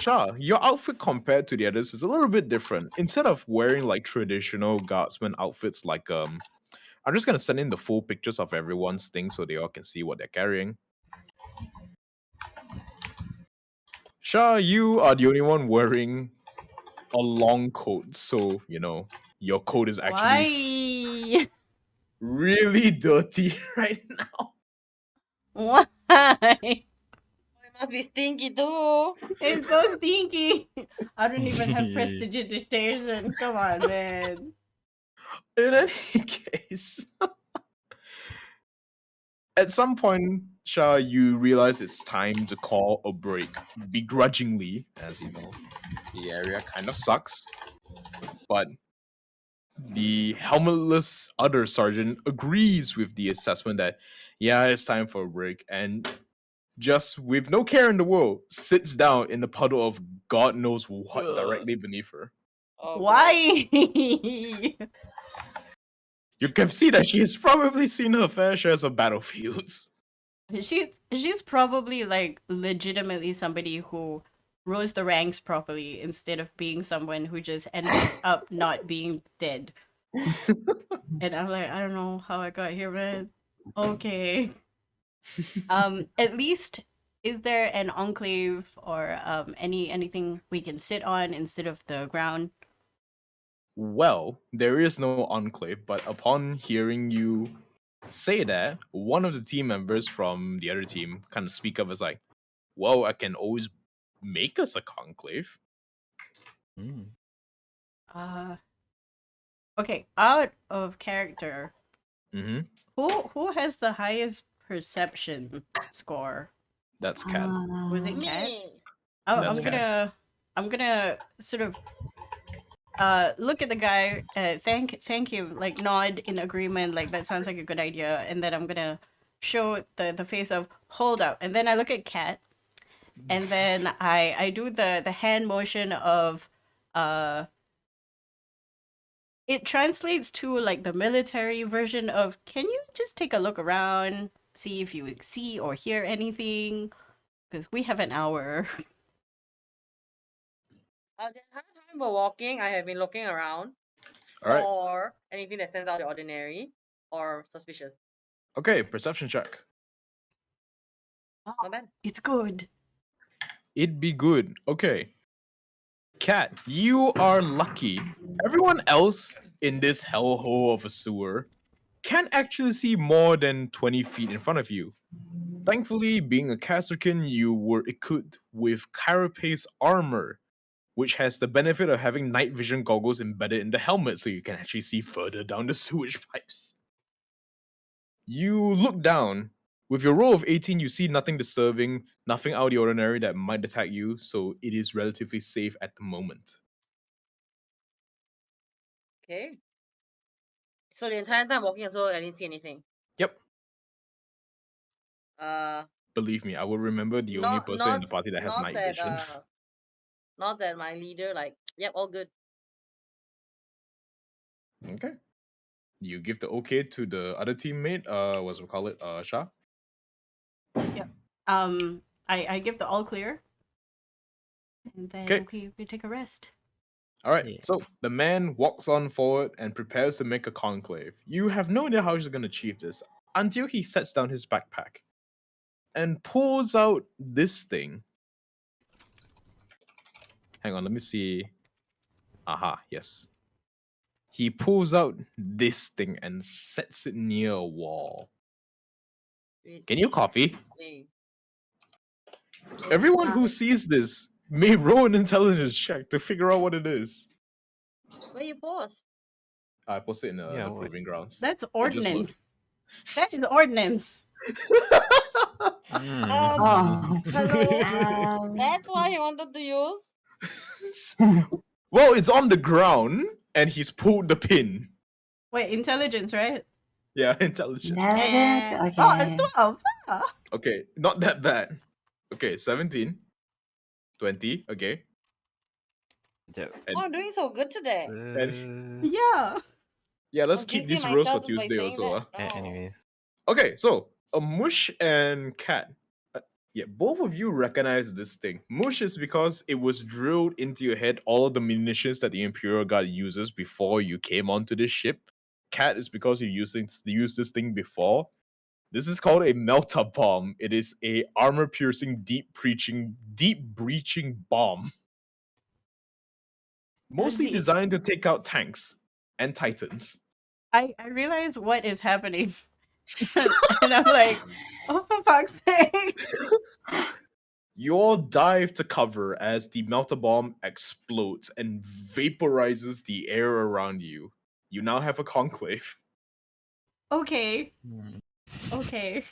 B: Shah, your outfit compared to the others is a little bit different. Instead of wearing like traditional guardsman outfits, like I'm just gonna send in the full pictures of everyone's things so they all can see what they're carrying. Shah, you are the only one wearing a long coat, so you know your coat is actually
A: Why?
B: really dirty right now.
A: Why?
D: It must be stinky too.
A: It's so stinky. I don't even have prestidigitation. Come on, man.
B: In any case, at some point, Shah, you realize it's time to call a break, begrudgingly, as you know, the area kind of sucks. But the helmetless other sergeant agrees with the assessment that, yeah, it's time for a break, and just with no care in the world, sits down in the puddle of God knows what directly beneath her.
D: Oh, gross.
A: Why?
B: You can see that she's probably seen her fair shares of battlefields.
A: She's probably like legitimately somebody who rose the ranks properly instead of being someone who just ended up not being dead. And I'm like, I don't know how I got here, man. Okay. At least is there an enclave or anything we can sit on instead of the ground?
B: Well, there is no enclave, but upon hearing you say that, one of the team members from the other team kind of speak up as like, well, I can always make us a conclave.
A: Okay, out of character,
B: Mm-hmm.
A: who has the highest perception score?
B: That's Cat.
A: Was it Cat?
D: Me.
A: Oh,
B: That's
A: I'm gonna sort of look at the guy, thank him, like nod in agreement, like that sounds like a good idea, and then I'm gonna show the face of hold up, and then I look at Cat, and then I do the hand motion of it translates to like the military version of can you just take a look around, see if you see or hear anything, because we have an hour.
D: The entire time we're walking, I have been looking around
B: All right.
D: for anything that stands out of the ordinary or suspicious.
B: Okay, perception check.
D: Not bad.
A: It's good.
B: It'd be good. Okay. Cat, you are lucky. Everyone else in this hellhole of a sewer can't actually see more than 20 feet in front of you. Thankfully, being a Casterkin, you were equipped with carapace armor, which has the benefit of having night vision goggles embedded in the helmet so you can actually see further down the sewage pipes. You look down. With your roll of 18, you see nothing disturbing, nothing out of the ordinary that might attack you, so it is relatively safe at the moment.
D: Okay. So the entire time walking, also I didn't see anything.
B: Yep.
D: Uh,
B: Believe me, I will remember the only person in the party that has
D: not
B: night
D: that
B: vision.
D: not that my leader yep, all good.
B: Okay. You give the okay to the other teammate, what's we call it, Shah?
A: I give the all clear, and then
B: Okay.
A: we take a rest.
B: All right.
E: Yeah.
B: So the man walks on forward and prepares to make a conclave. You have no idea how he's going to achieve this until he sets down his backpack and pulls out this thing. Hang on, let me see. Aha, yes. He pulls out this thing and sets it near a wall. Can you copy?
D: Hey.
B: Everyone who sees this may roll an intelligence check to figure out what it is.
D: Where you pause?
B: I posted in
E: Yeah,
B: the
E: what?
B: proving grounds.
A: That's
B: It just loaded.
A: ordnance. That is ordnance.
C: Oh.
D: Hello. That's why he wanted to use.
B: Well, it's on the ground and he's pulled the pin.
A: Wait, intelligence, right?
B: Yeah, intelligence.
C: Intelligence?
A: Oh,
C: Okay.
A: 12. Ah.
B: Okay, not that bad. Okay, 17. 20, okay.
E: Jap.
B: And,
D: Oh, I'm doing so good today.
A: Yeah.
B: yeah, let's
D: I'm
B: keep
D: jinxing
B: these rolls for
D: myself by
B: Tuesday
D: saying
B: also.
D: that. No.
E: Anyways.
B: Okay, so Mush and Cat. Yeah, both of you recognize this thing. Mush is because it was drilled into your head all of the munitions that the Imperial Guard uses before you came onto this ship. Cat is because you used this thing before. This is called a melta bomb. It is a armor-piercing, deep breaching bomb. Mostly
A: the-
B: designed to take out tanks and titans.
A: I realize what is happening. And I'm like, oh, for fuck's sake.
B: You all dive to cover as the melta bomb explodes and vaporizes the air around you. You now have a conclave.
A: Okay.
E: Hmm.
A: Okay.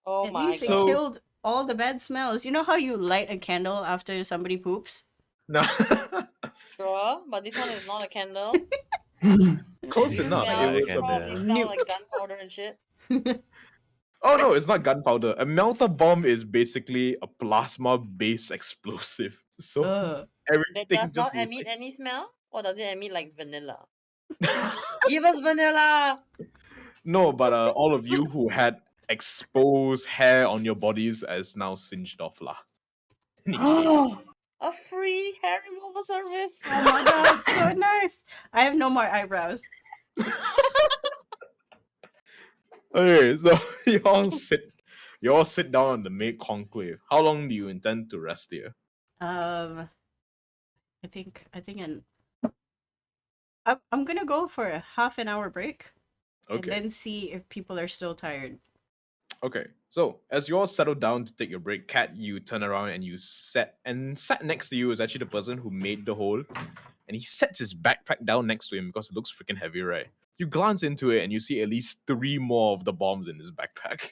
D: Oh
A: At
D: my
A: least
B: So-
A: it killed all the bad smells. You know how you light a candle after somebody poops?
B: No,
D: Sure, but this one is not a candle.
B: close
E: This
B: enough.
E: is
D: Smell,
E: not
B: It
E: a
B: was a
D: probably
E: candle.
D: smell like gunpowder and shit.
B: Oh no, it's not gunpowder. A melta bomb is basically a plasma-based explosive. So
A: Ugh.
B: everything
D: That does
B: just
D: not emit
B: lights.
D: any smell? Or does it emit like vanilla? Give us vanilla!
B: No, but all of you who had exposed hair on your bodies is now singed off lah. Any case.
D: A free hair removal service!
A: Oh my god, so nice. I have no more eyebrows.
B: Okay, so you all sit down on the maid conclave. How long do you intend to rest here?
A: I think I'm gonna go for a half an hour break and
B: Okay.
A: then see if people are still tired.
B: Okay. So as you all settle down to take your break, Kat, you turn around and sat next to you is actually the person who made the hole. And he sets his backpack down next to him because it looks freaking heavy, right? You glance into it and you see at least 3 more of the bombs in his backpack.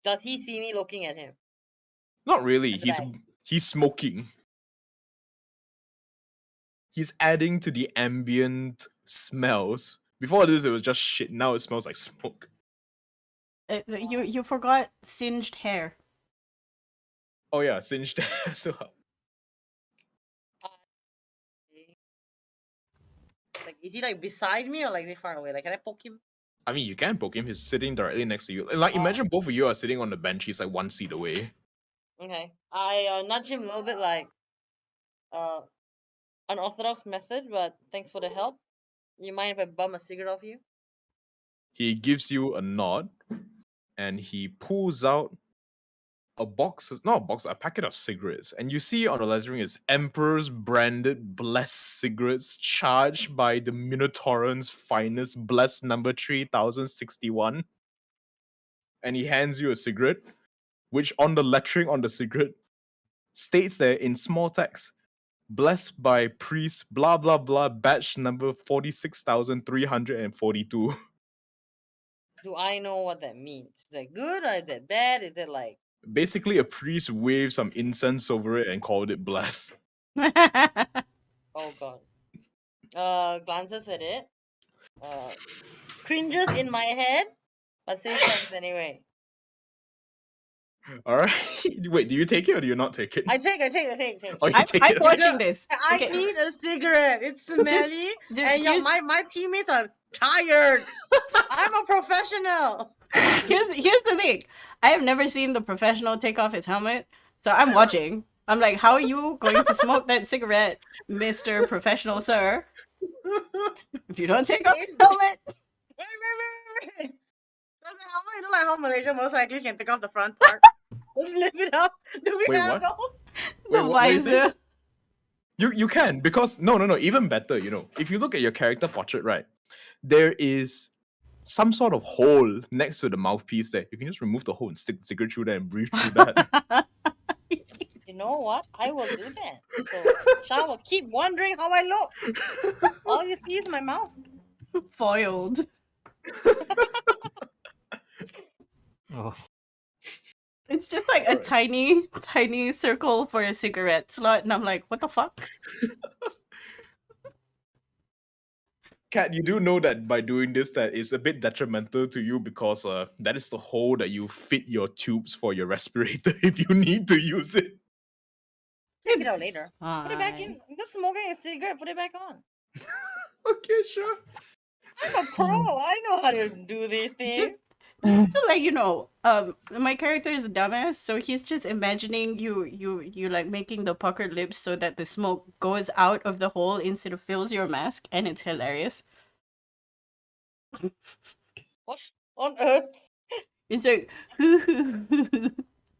D: Does he see me looking at him?
B: Not really.
D: At the back.
B: He's smoking. He's adding to the ambient smells. Before this, it was just shit. Now it smells like smoke.
A: You forgot singed hair.
B: Oh yeah, singed. So
D: Like, is he like beside me or like this far away? Like, can I poke him?
B: I mean, you can poke him. He's sitting directly next to you. Like, imagine both of you are sitting on the bench. He's like 1 seat away.
D: Okay. I nudge him a little bit, like, unorthodox method, but thanks for the help. You mind if I bum a cigarette off you?
B: He gives you a nod, and he pulls out a box, not a box, a packet of cigarettes. And you see on the lettering is Emperor's branded blessed cigarettes charged by the Minotaurans finest blessed number 3061. And he hands you a cigarette, which on the lettering on the cigarette states there in small text, blessed by priest blah blah blah batch number 46,342.
D: Do I know what that means? Is that good or is that bad? Is it like,
B: Basically, a priest waved some incense over it and called it blessed.
D: oh god? Glances at it. Cringes in my head, but says thanks anyway.
B: All right. Wait, do you take it or do you not take it?
D: I take.
B: Oh, you take
A: I'm
B: it.
A: watching this.
D: I
A: Okay.
D: need a cigarette. It's smelly, and
A: here's-
D: my teammates are tired. I'm a professional.
A: Here's the thing. I have never seen the professional take off his helmet, so I'm watching. I'm like, how are you going to smoke that cigarette, Mr. Professional Sir? If you don't take off the helmet.
D: Wait. Does the helmet look like how Malaysia motorcyclists can take off the front part? Let's lift it up. Do we
B: Wait,
D: have
B: what?
D: those?
B: Wait,
A: The
B: what is it?
A: visor.
B: You can, because no, even better, if you look at your character portrait, right, there is some sort of hole next to the mouthpiece there. You can just remove the hole and stick the cigarette through there and breathe through that.
D: You know what? I will do that. So Shah will keep wondering how I look. All you see is my mouth.
A: Foiled.
E: Oh,
A: It's just like a tiny, tiny circle for a cigarette slot, and I'm like, what the fuck?
B: Kat, you do know that by doing this, that is a bit detrimental to you because that is the hole that you fit your tubes for your respirator if you need to use it.
D: Take it out later. Put it back
A: Fine.
D: in. I'm just smoking a cigarette. Put it back on.
B: Okay, sure.
D: I'm a pro. I know how to do these things.
A: To let you know, my character is a dumbass, so he's just imagining you like making the puckered lips so that the smoke goes out of the hole instead of fills your mask, and it's hilarious.
D: What on earth?
A: It's like,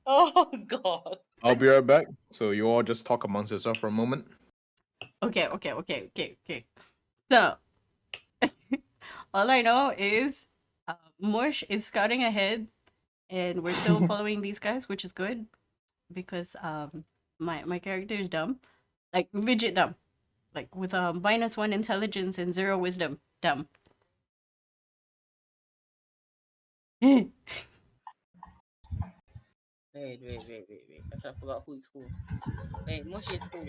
D: Oh god.
B: I'll be right back. So you all just talk amongst yourself for a moment.
A: okay. So, all I know is Mush is scouting ahead, and we're still following these guys, which is good because my character is dumb, like legit dumb, like with -1 intelligence and 0 wisdom, dumb.
D: Wait. I forgot who is who. Wait, Mush is who?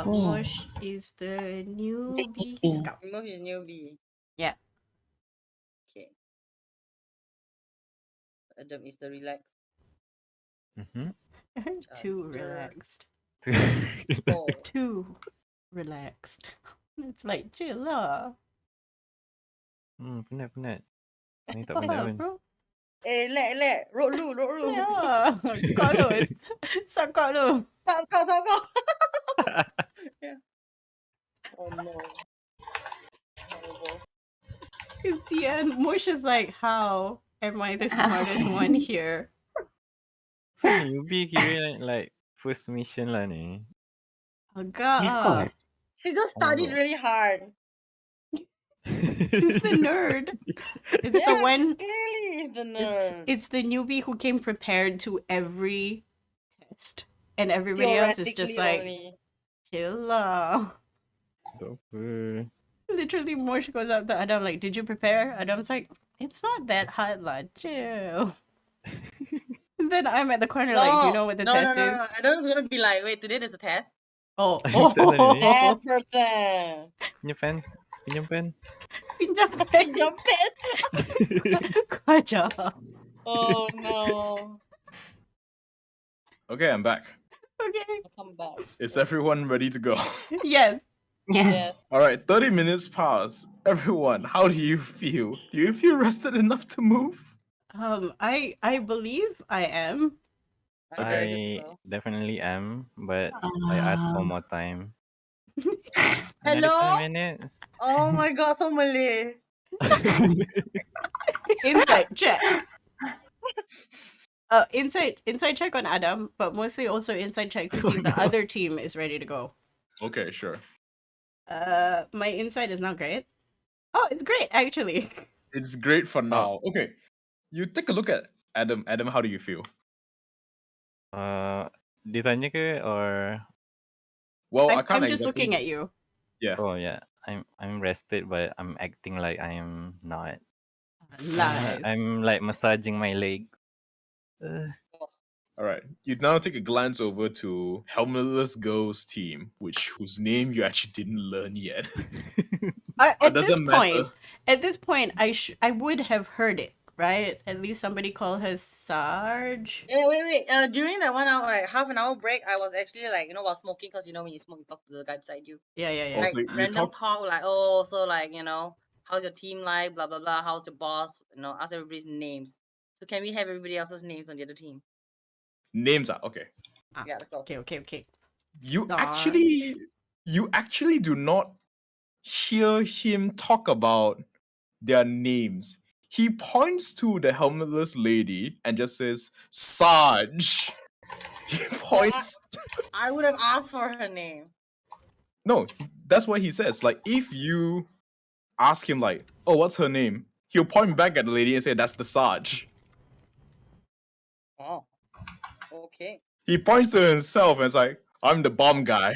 A: Mush is the newbie
C: newbie.
A: scout.
D: Mush is newbie.
A: Yeah.
D: Okay. Adam is the relax.
E: mm-hmm.
A: Too
D: Chapter
A: relaxed.
D: 4.
A: Too relaxed. It's like chill lah.
E: Penat. Ni tak
A: What
E: penat
A: up,
E: pun.
A: bro?
D: Eh, let. Rot lu.
A: Yeah. Kau lu. Suck kau lu.
D: Stop kau. Yeah. Oh no. Horrible.
A: It's the end. Mush is like, how am I the smartest one here?
E: So newbie kira like first mission lah ni.
A: Agak.
D: She just studied really hard.
A: He's the nerd. It's the
D: Yeah,
A: one.
D: Clearly the nerd.
A: It's the newbie who came prepared to every test, and everybody else is just like,
D: Theoretically only.
A: chill lah.
E: Tak apa.
A: Literally, Mush goes up to Adam like, did you prepare? Adam's like, it's not that hard lah, chill. And then I'm at the corner like, do you know what the test is?
D: No. Adam's gonna be like, wait, today there's a test?
A: Oh.
D: That person.
E: Pinjam pen.
A: Pinjam pen.
D: Jump it.
A: Kacau.
D: Oh no.
B: Okay, I'm back.
A: Okay.
D: I'll come back.
B: Is everyone ready to go?
A: Yes.
C: Yes.
D: Yes.
B: All right, 30 minutes pass. Everyone, how do you feel? Do you feel rested enough to move?
A: I believe I am.
D: I'm
B: Okay.
D: very good to
E: I
D: go.
E: definitely am, but I asked for more time. Another 10
D: Hello?
E: minutes.
D: Oh my god, so Malay.
A: Insight check. Inside check on Adam, but mostly also inside check to see if the other team is ready to go.
B: Okay, sure.
A: My insight is not great. Oh, it's great actually.
B: It's great for
E: Oh,
B: now. Okay, you take a look at Adam. Adam, how do you feel?
E: ditanya ke or
B: Well, I
A: I'm
B: can't
A: just
B: exactly.
A: looking at you.
B: Yeah.
E: oh yeah, I'm rested, but I'm acting like I am not.
A: Lies.
E: I'm like massaging my leg.
B: All right. You now take a glance over to Helmetless Girl's team, whose name you actually didn't learn yet. But
A: At this
B: doesn't matter.
A: point, I would have heard it, right? At least somebody called her Sarge.
D: Yeah, wait. During that 1 hour, like half an hour break, I was actually like, while smoking, because when you smoke, you talk to the guy beside you.
A: Yeah, yeah, yeah.
B: Also,
D: Like
B: you
D: random
B: talk
D: talk, like, oh, so like, how's your team like? Blah blah blah. How's your boss? Ask everybody's names. So can we have everybody else's names on the other team?
B: names are okay.
A: Ah,
D: Yeah, let's go.
A: okay.
B: You
A: Sarge.
B: actually do not hear him talk about their names. He points to the helmetless lady and just says, Sarge. He
D: Well,
B: points.
D: I would have asked for her name.
B: No, that's what he says. Like, if you ask him, like, oh, what's her name? He'll point back at the lady and say, that's the Sarge.
D: Oh, okay.
B: He points to himself and is like, I'm the bomb guy.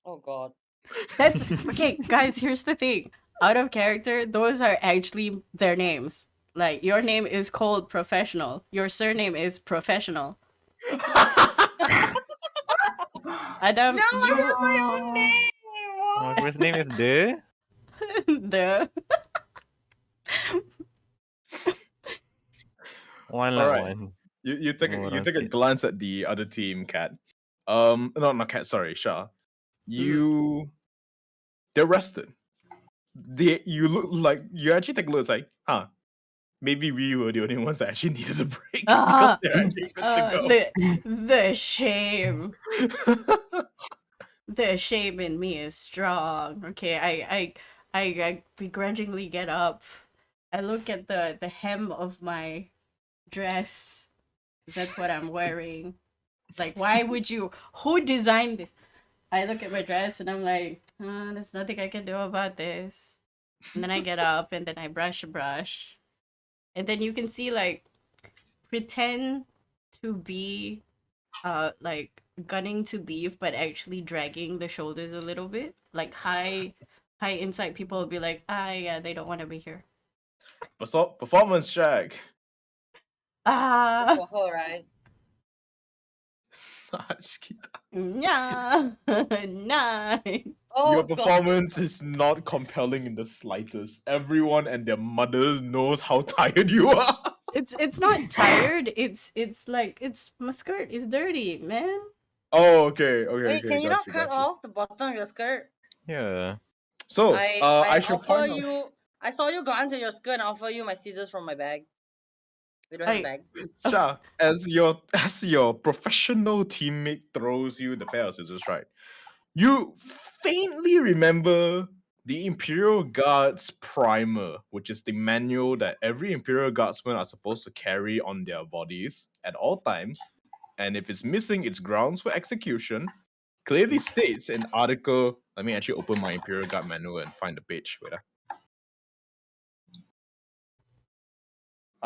D: Oh god.
A: That's okay, guys. Here's the thing. Out of character, those are actually their names. Like your name is called Professional. Your surname is Professional. Adam,
D: No, I
A: you
D: have my own name.
E: My
D: What?
E: first name is De.
A: the
E: One
B: All
E: lah
B: right.
E: one.
B: You take a
E: Murah
B: glance at the other team, Cat. No, not Cat. Sorry, Shah. They're rested. You look like you actually take a look. It's like, huh? Maybe we were the only ones that actually needed a break because
A: ah
B: they're actually good to
A: the shame.
B: go.
A: The shame in me is strong. Okay, I begrudgingly get up. I look at the hem of my dress. That's what I'm wearing. Like, why would you? Who designed this? I look at my dress and I'm like, there's nothing I can do about this. And then I get up and then I brush. And then you can see, like, pretend to be like gunning to leave but actually dragging the shoulders a little bit. Like high inside people will be like, yeah, they don't want to be here.
B: Performance check.
D: It's
A: Ah,
D: for her, right?
B: Such kita.
A: yeah, nine.
B: Your
D: Oh god.
B: performance is not compelling in the slightest. Everyone and their mothers knows how tired you are.
A: It's not tired. It's like my skirt is dirty, man.
B: Oh, okay,
D: Wait, can you
B: got
D: not
B: you,
D: cut
B: got you.
D: off the bottom of your skirt?
E: Yeah.
B: So,
D: I
B: I should
D: offer
B: point out.
D: you. I saw you glance at your skirt and offer you my scissors from my bag. We don't have a
A: I
D: bag.
B: Sha, as your professional teammate throws you the pair of scissors, right? You faintly remember the Imperial Guards primer, which is the manual that every Imperial Guardsman are supposed to carry on their bodies at all times, and if it's missing its grounds for execution, clearly states in article. Let me actually open my Imperial Guard manual and find the page. Wait.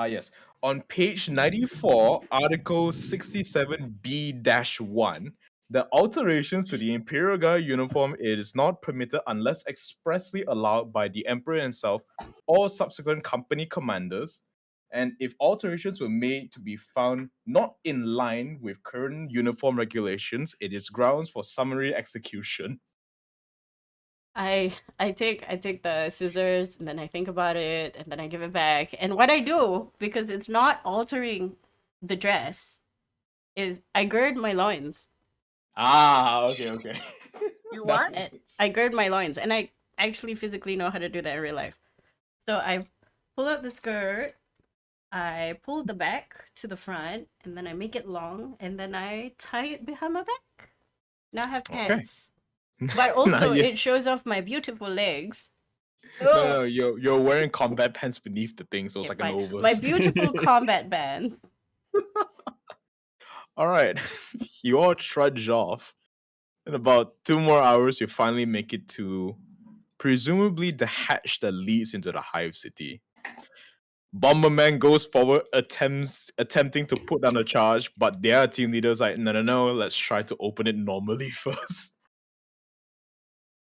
B: Yes. On page 94, Article 67B-1, the alterations to the Imperial Guard uniform is not permitted unless expressly allowed by the Emperor himself or subsequent company commanders. And if alterations were made to be found not in line with current uniform regulations, it is grounds for summary execution.
A: I take the scissors and then I think about it and then I give it back. And what I do, because it's not altering the dress, is I gird my loins.
B: Ah, okay.
D: You
B: That
D: what?
A: And
B: makes
A: I gird my loins, and I actually physically know how to do that in real life. So I pull out the skirt, I pull the back to the front, and then I make it long, and then I tie it behind my back. Now I have
B: okay.
A: pants. But
B: Now
A: also,
B: you,
A: it shows off my beautiful legs.
B: no, you're wearing combat pants beneath the thing, so it's
A: Okay,
B: like an
A: my
B: overs.
A: beautiful combat bands.
B: All right, you all trudge off. In about 2 more hours, you finally make it to presumably the hatch that leads into the hive city. Bomberman goes forward, attempting to put down a charge, but their team leader's like, no, let's try to open it normally first.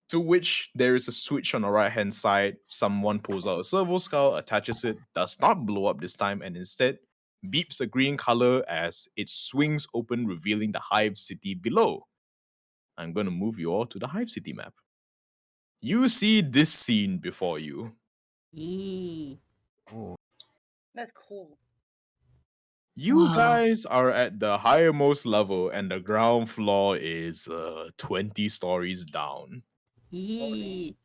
B: To which there is a switch on the right hand side. Someone pulls out a servo skull, attaches it, does not blow up this time, and instead beeps a green color as it swings open, revealing the hive city below. I'm going to move you all to the hive city map. You see this scene before you.
A: Yee.
E: Oh,
D: That's cool.
B: You
C: Wow.
B: guys are at the highermost level, and the ground floor is 20 stories down.
A: Yee.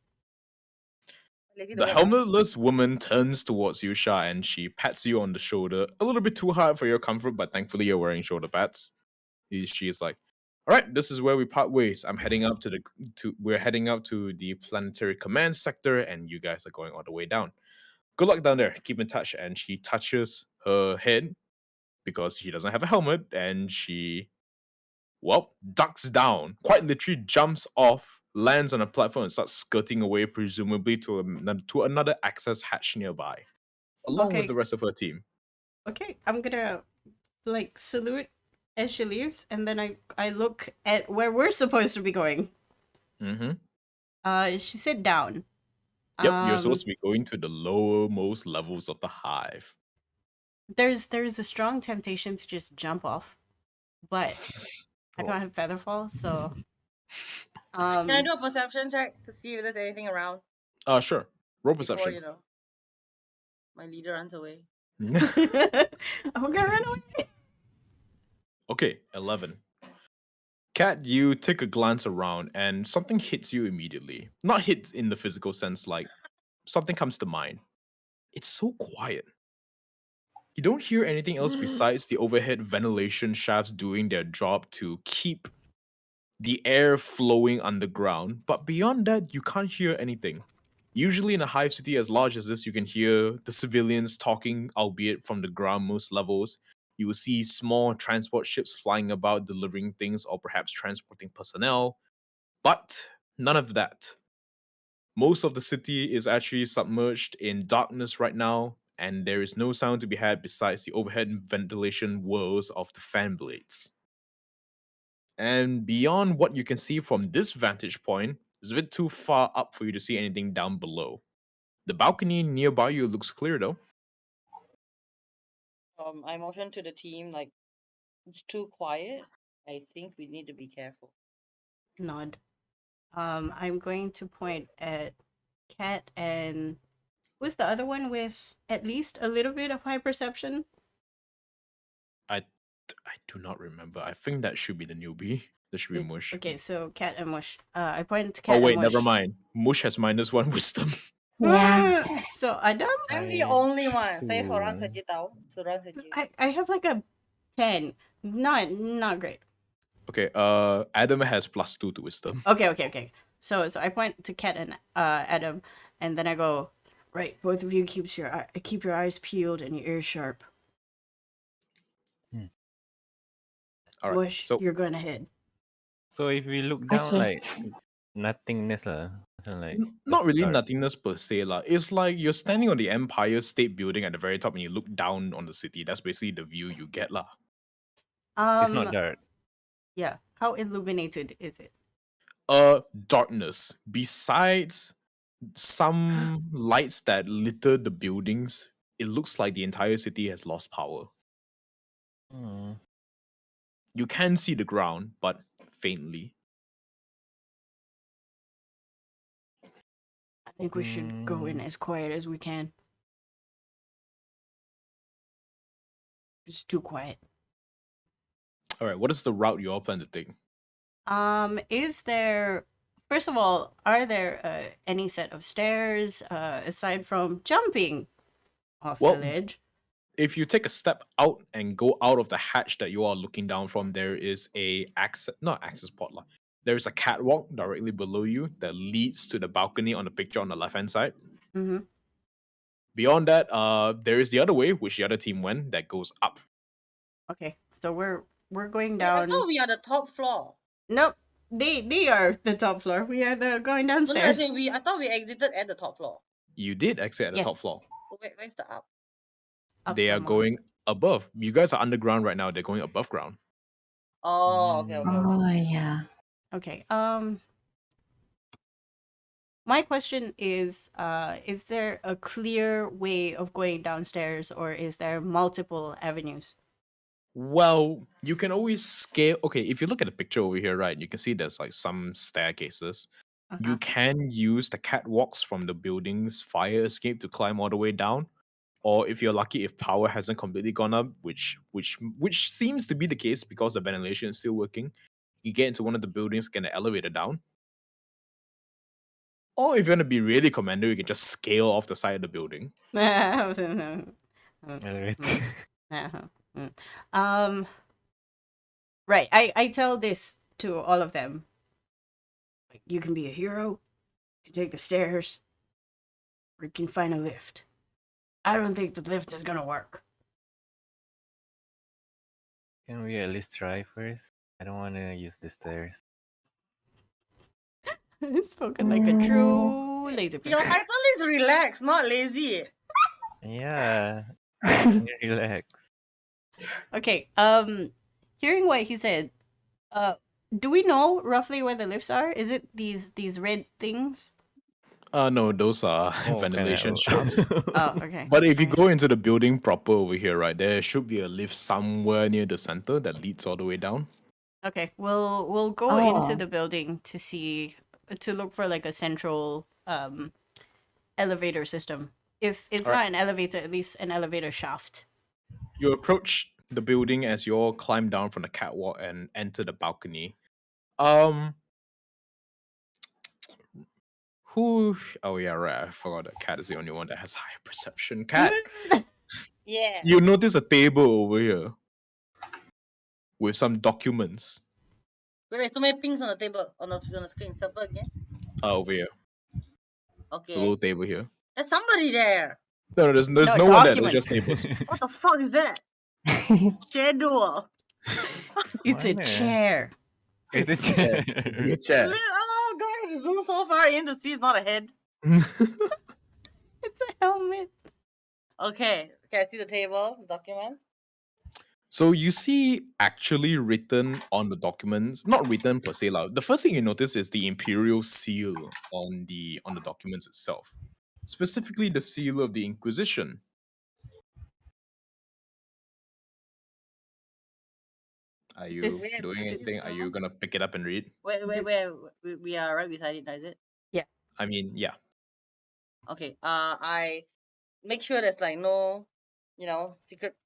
D: Lazy to
B: The
D: go down.
B: helmetless woman turns towards you, Shah, and she pats you on the shoulder. A little bit too hard for your comfort, but thankfully you're wearing shoulder pads. She's like, "All right, this is where we part ways. I'm heading up we're heading up to the planetary command sector, and you guys are going all the way down. Good luck down there. Keep in touch." And she touches her head because she doesn't have a helmet, and she ducks down, quite literally jumps off, lands on a platform, and starts skirting away, presumably to another access hatch nearby, along with
A: Okay,
B: the rest of her team.
A: okay. I'm gonna like salute as she leaves, and then I look at where we're supposed to be going.
B: Mm-hmm.
A: She said down.
B: Yep, you're
A: Um,
B: supposed to be going to the lowermost levels of the hive.
A: there's a strong temptation to just jump off, but I
B: Oh.
A: don't have feather fall, so
D: Can I do a perception check to see if there's anything around
B: Sure. Roll
D: before,
B: perception.
D: my leader runs away?
A: I'm gonna run away.
B: Okay, 11. Kat, you take a glance around and something hits you immediately. Not hits in the physical sense, like something comes to mind. It's so quiet. You don't hear anything else besides the overhead ventilation shafts doing their job to keep the air flowing underground, but beyond that, you can't hear anything. Usually, in a hive city as large as this, you can hear the civilians talking, albeit from the groundmost levels. You will see small transport ships flying about, delivering things, or perhaps transporting personnel, but none of that. Most of the city is actually submerged in darkness right now, and there is no sound to be had besides the overhead ventilation whirs of the fan blades. And beyond what you can see from this vantage point, it's a bit too far up for you to see anything down below. The balcony nearby you looks clear though.
D: I motioned to the team like it's too quiet. I think we need to be careful.
A: Nod. I'm going to point at Cat and who's the other one with at least a little bit of high perception?
B: I I do not remember. I think that should be the newbie. That should be Mush.
A: Okay, so Cat and Mush. I point to
B: Oh
A: Cat and
B: wait, never
A: Mush.
B: mind. Mush has -1 wisdom.
C: Yeah.
A: So Adam,
D: I'm the
E: I
D: only one. Saya seorang
E: Ooh.
D: saja tahu. Seorang saja.
A: I have like a 10. Not great.
B: Okay, Adam has +2 to wisdom.
A: Okay. So I point to Cat and Adam, and then I go, right. Both of you keep your eyes peeled and your ears sharp.
B: All right.
A: Mush,
B: So
A: you're going ahead.
E: So if we look down,
C: Okay.
E: like nothingness, macam like
B: not really
E: dark.
B: nothingness per se lah. It's like you're standing on the Empire State Building at the very top, and you look down on the city. That's basically the view you get lah.
E: It's not dark.
A: Yeah. How illuminated is it?
B: Darkness. Besides some lights that litter the buildings, it looks like the entire city has lost power.
E: Hmm.
B: You can see the ground, but faintly.
A: think we should go in as quiet as we can. It's too quiet.
B: All right, what is the route you all plan to take?
A: Is there, first of all, are there any set of stairs aside from jumping off
B: Well,
A: the ledge?
B: If you take a step out and go out of the hatch that you are looking down from, there is a not access pod. There is a catwalk directly below you that leads to the balcony on the picture on the left hand side.
A: Mm-hmm.
B: Beyond that, there is the other way, which the other team went, that goes up.
A: Okay, so we're going
D: Wait, I
A: down.
D: thought we are the top floor.
A: Nope, they are the top floor. We are the going
D: No, no,
A: downstairs.
D: I thought we exited at the top floor.
B: You did exit at the
A: Yes.
B: top floor.
D: Where's the up?
A: Up
B: They are
A: some more.
B: going above. You guys are underground right now. They're going above ground.
D: Oh, okay.
C: Oh yeah.
A: Okay. My question is there a clear way of going downstairs, or is there multiple avenues?
B: Well, you can always scale. Okay, if you look at the picture over here, right, you can see there's like some staircases. You
A: Uh-huh.
B: can use the catwalks from the building's fire escape to climb all the way down. Or if you're lucky, if power hasn't completely gone up, which seems to be the case because the ventilation is still working, you get into one of the buildings, get an elevator down. Or if you're gonna be really commando, you can just scale off the side of the building.
E: Elevator.
A: Right. I tell this to all of them. Like, you can be a hero, you can take the stairs, or you can find a lift. I don't think the lift is gonna work.
E: Can we at least try first? I don't want to use the stairs.
A: Spoken like a true lazy
D: Your
A: person.
D: title is relax, not lazy.
E: Yeah, relax.
A: Okay. Hearing what he said, do we know roughly where the lifts are? Is it these red things?
B: No, those are
E: Oh,
B: ventilation
E: kinda-
B: shafts.
A: Oh, okay.
B: But if you
A: Okay.
B: go into the building proper over here, right, there should be a lift somewhere near the center that leads all the way down.
A: Okay, we'll go into
C: Oh.
A: the building to look for like a central elevator system. If it's
B: Alright.
A: not an elevator, at least an elevator shaft.
B: You approach the building as you all climb down from the catwalk and enter the balcony. Who? Oh yeah, right. I forgot that Cat is the only one that has higher perception. Cat,
D: Yeah.
B: you notice a table over here with some documents.
D: Wait, too many pings on the table, on the screen. Circle again.
B: Over here, the
D: Okay.
B: little table here.
D: There's somebody there.
B: No, there's
A: No,
B: no one there. There's
A: documents.
B: just tables.
D: What the fuck is that? Schedule.
A: It's a
E: Mana?
A: chair.
E: It's a
B: chair.
E: chair.
B: Chair.
D: Oh god, zoom so far in to see it's not a head.
A: It's a helmet.
D: Okay, I see the table, the document.
B: So you see actually written on the documents, not written per se. The first thing you notice is the imperial seal on the documents itself. Specifically the seal of the Inquisition. Are you
A: This-
B: doing anything? Are you gonna pick it up and read?
D: Where we are right beside it, is it?
B: I mean, yeah.
D: Okay. I make sure there's like no, secret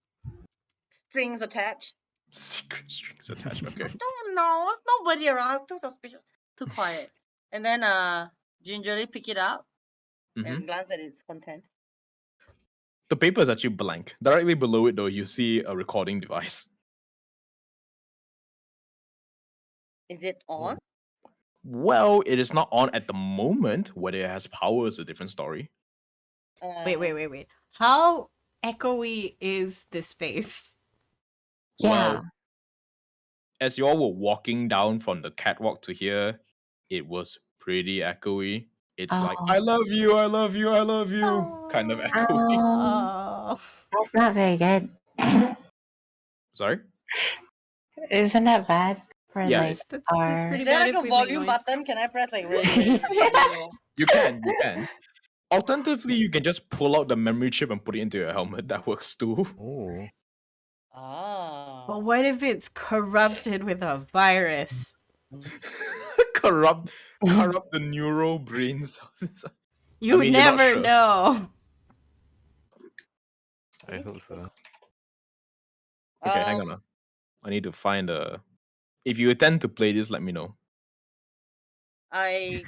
D: strings attached.
B: Secret strings attached. Okay.
D: Don't know. There's nobody around. Too suspicious. Too quiet. And then gingerly pick it up
B: Mhm.
D: and glance at its content.
B: The paper is actually blank. Directly below it, though, you see a recording device.
D: Is it on?
B: Well, it is not on at the moment. Whether it has power is a different story.
A: Wait. How echoey is this space?
C: Yeah.
B: Well, as you all were walking down from the catwalk to here, it was pretty echoey. It's like,
C: Oh.
B: I love you, I love you, I love you, kind of echoey.
A: Oh.
C: That's not very good.
B: Sorry?
C: Isn't that bad for
B: Yeah,
C: like
A: That's
C: our
A: pretty
D: Is there
A: bad
D: like
A: if
D: a
A: we make
D: volume
A: noise.
D: button? Can I press like really low?
B: You can. Alternatively, you can just pull out the memory chip and put it into your helmet. That works too.
E: Oh,
D: Ah.
A: But what if it's corrupted with a virus?
B: corrupt the neural brains.
A: You
B: mean, you're not
A: never
B: sure.
A: know.
E: I hope so.
B: Okay, hang on. I need to find a. If you intend to play this, let me know.
D: I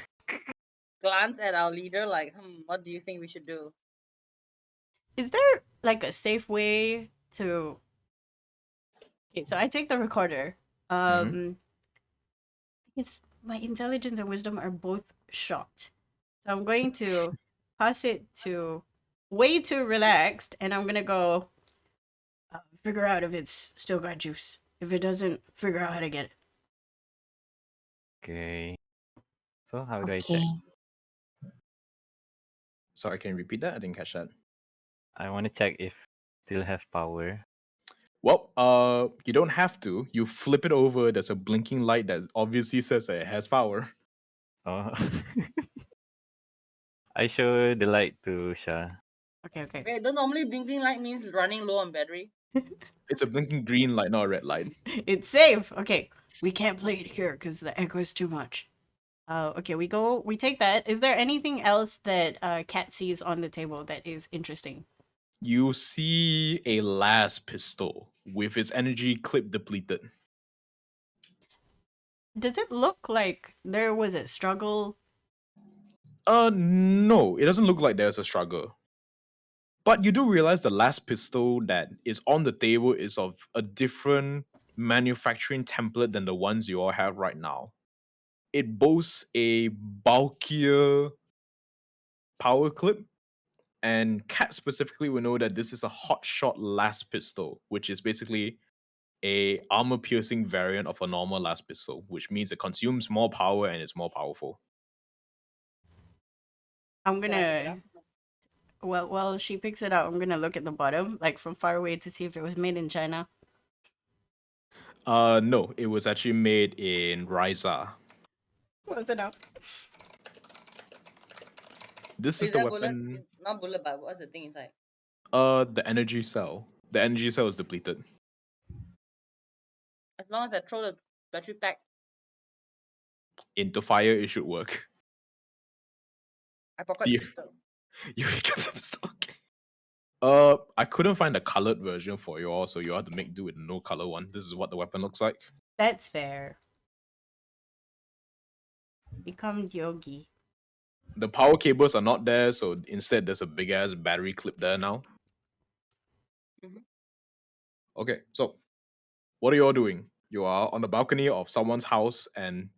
D: glance at our leader like, what do you think we should do?
A: Is there like a safe way to? Okay, so I take the recorder. It's my intelligence and wisdom are both shocked. So I'm going to pass it to way too relaxed, and I'm gonna go figure out if it's still got juice. If it doesn't, figure out how to get it.
E: Okay. So how do I
C: Okay.
E: check?
B: Sorry, can you repeat that? I didn't catch that.
E: I want to check if still have power.
B: Well, you don't have to. You flip it over. There's a blinking light that obviously says that it has power.
E: Oh. I show the light to Sha.
A: Okay.
D: Wait, don't normally blinking light means running low on battery?
B: It's a blinking green light, not a red light.
A: It's safe. Okay, we can't play it here because the echo is too much. Okay, we take that. Is there anything else that Cat sees on the table that is interesting?
B: You see a las pistol with its energy clip depleted.
A: Does it look like there was a struggle?
B: No, it doesn't look like there's a struggle. But you do realize the last pistol that is on the table is of a different manufacturing template than the ones you all have right now. It boasts a bulkier power clip, and Cat specifically will know that this is a hot shot last pistol, which is basically a armor piercing variant of a normal last pistol, which means it consumes more power and is more powerful.
A: I'm
D: Can I pick it
A: gonna
D: up?
A: well while she picks it up, I'm gonna look at the bottom, like from far away, to see if it was made in China.
B: No, it was actually made in Ryza.
A: Close enough.
B: This is
D: Is
B: the
D: that bullet?
B: weapon.
D: It's not bullet, but what's the thing inside?
B: The energy cell. The energy cell is depleted.
D: As long as I throw the battery pack,
B: Into fire, it should work.
D: I pocket
B: Dear.
D: the pistol.
B: You pick up some stock. I couldn't find a colored version for you all, so you have to make do with no color one. This is what the weapon looks like.
A: That's fair. Become Yogi.
B: The power cables are not there, so instead there's a big ass battery clip there now.
D: Mhm.
B: Okay, so what are you all doing? You are on the balcony of someone's house, and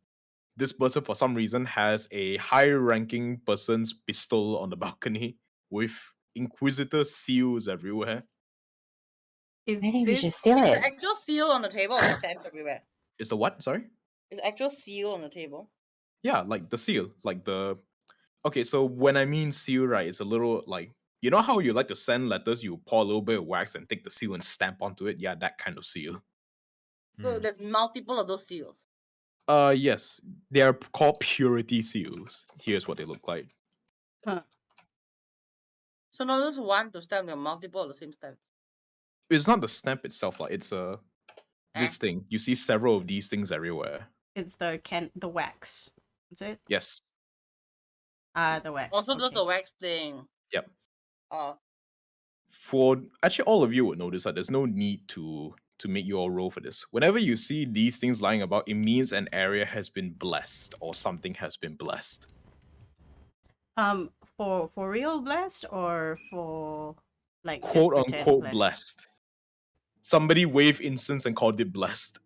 B: this person, for some reason, has a high-ranking person's pistol on the balcony with Inquisitor seals everywhere.
A: Is
C: Maybe we should
A: this
C: steal
D: Is
C: it.
D: the actual seal on the table or just stamps everywhere?
B: Is the what? Sorry?
D: Is the actual seal on the table?
B: Yeah, like the seal, like the. Okay, so when I mean seal, right, it's a little like you know how you like to send letters, you pour a little bit of wax and take the seal and stamp onto it. Yeah, that kind of seal.
D: So
E: Hmm.
D: there's multiple of those seals.
B: Yes, they are called purity seals. Here's what they look like.
D: So not just one to stamp, there are multiple of the same stamp.
B: It's not the stamp itself, like it's
D: Eh?
B: this thing. You see several of these things everywhere.
A: it's the wax? Is it?
B: Yes.
A: The wax.
D: Also just
A: okay.
D: the wax thing.
B: Yep. For actually all of you would notice that there's no need to make you all roll for this. Whenever you see these things lying about, it means an area has been blessed or something has been blessed.
A: For real blessed or for like just
B: Quote
A: pretend
B: unquote blessed. Somebody waved incense and called it blessed.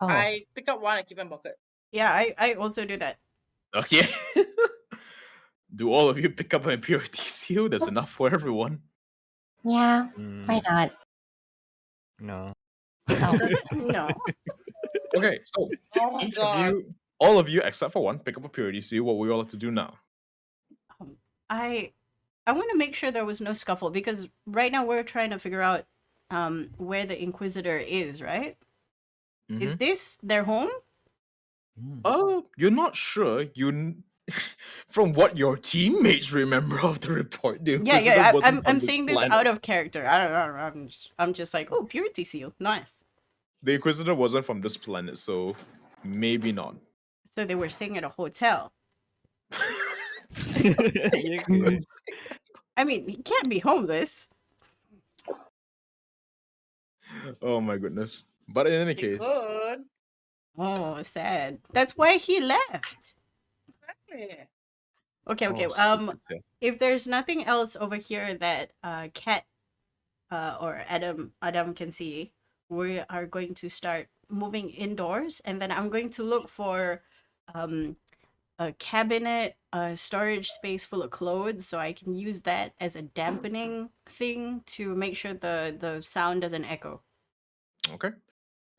C: Oh,
D: I pick up one and keep in pocket.
A: Yeah, I also do that.
B: Okay. Do all of you pick up an impurity seal? There's enough for everyone.
C: yeah. Why
E: Mm,
C: not?
E: no.
C: Oh,
A: No.
B: Okay, so
D: Oh my
B: each of
D: god.
B: you, all of you except for one, pick up a purity seal. What we all have to do now?
A: I want to make sure there was no scuffle because right now we're trying to figure out where the Inquisitor is, right? Is
B: Mhm.
A: this their home?
B: You're not sure. From what your teammates remember of the report, the
A: Yeah,
B: Inquisitor wasn't
A: I'm
B: from this
A: saying this
B: planet.
A: out of character. I don't know. I'm just like, oh, purity seal, nice.
B: The Inquisitor wasn't from this planet, so maybe not.
A: So they were staying at a hotel.
E: You're good.
A: I mean, he can't be homeless.
B: Oh my goodness. But in any
D: He
B: case,
D: could.
A: Oh, sad. That's why he left.
D: Exactly.
A: Okay, okay.
B: oh, stupid, yeah.
A: If there's nothing else over here that Kat or Adam can see, we are going to start moving indoors, and then I'm going to look for a cabinet, a storage space full of clothes, so I can use that as a dampening thing to make sure the sound doesn't echo.
B: Okay.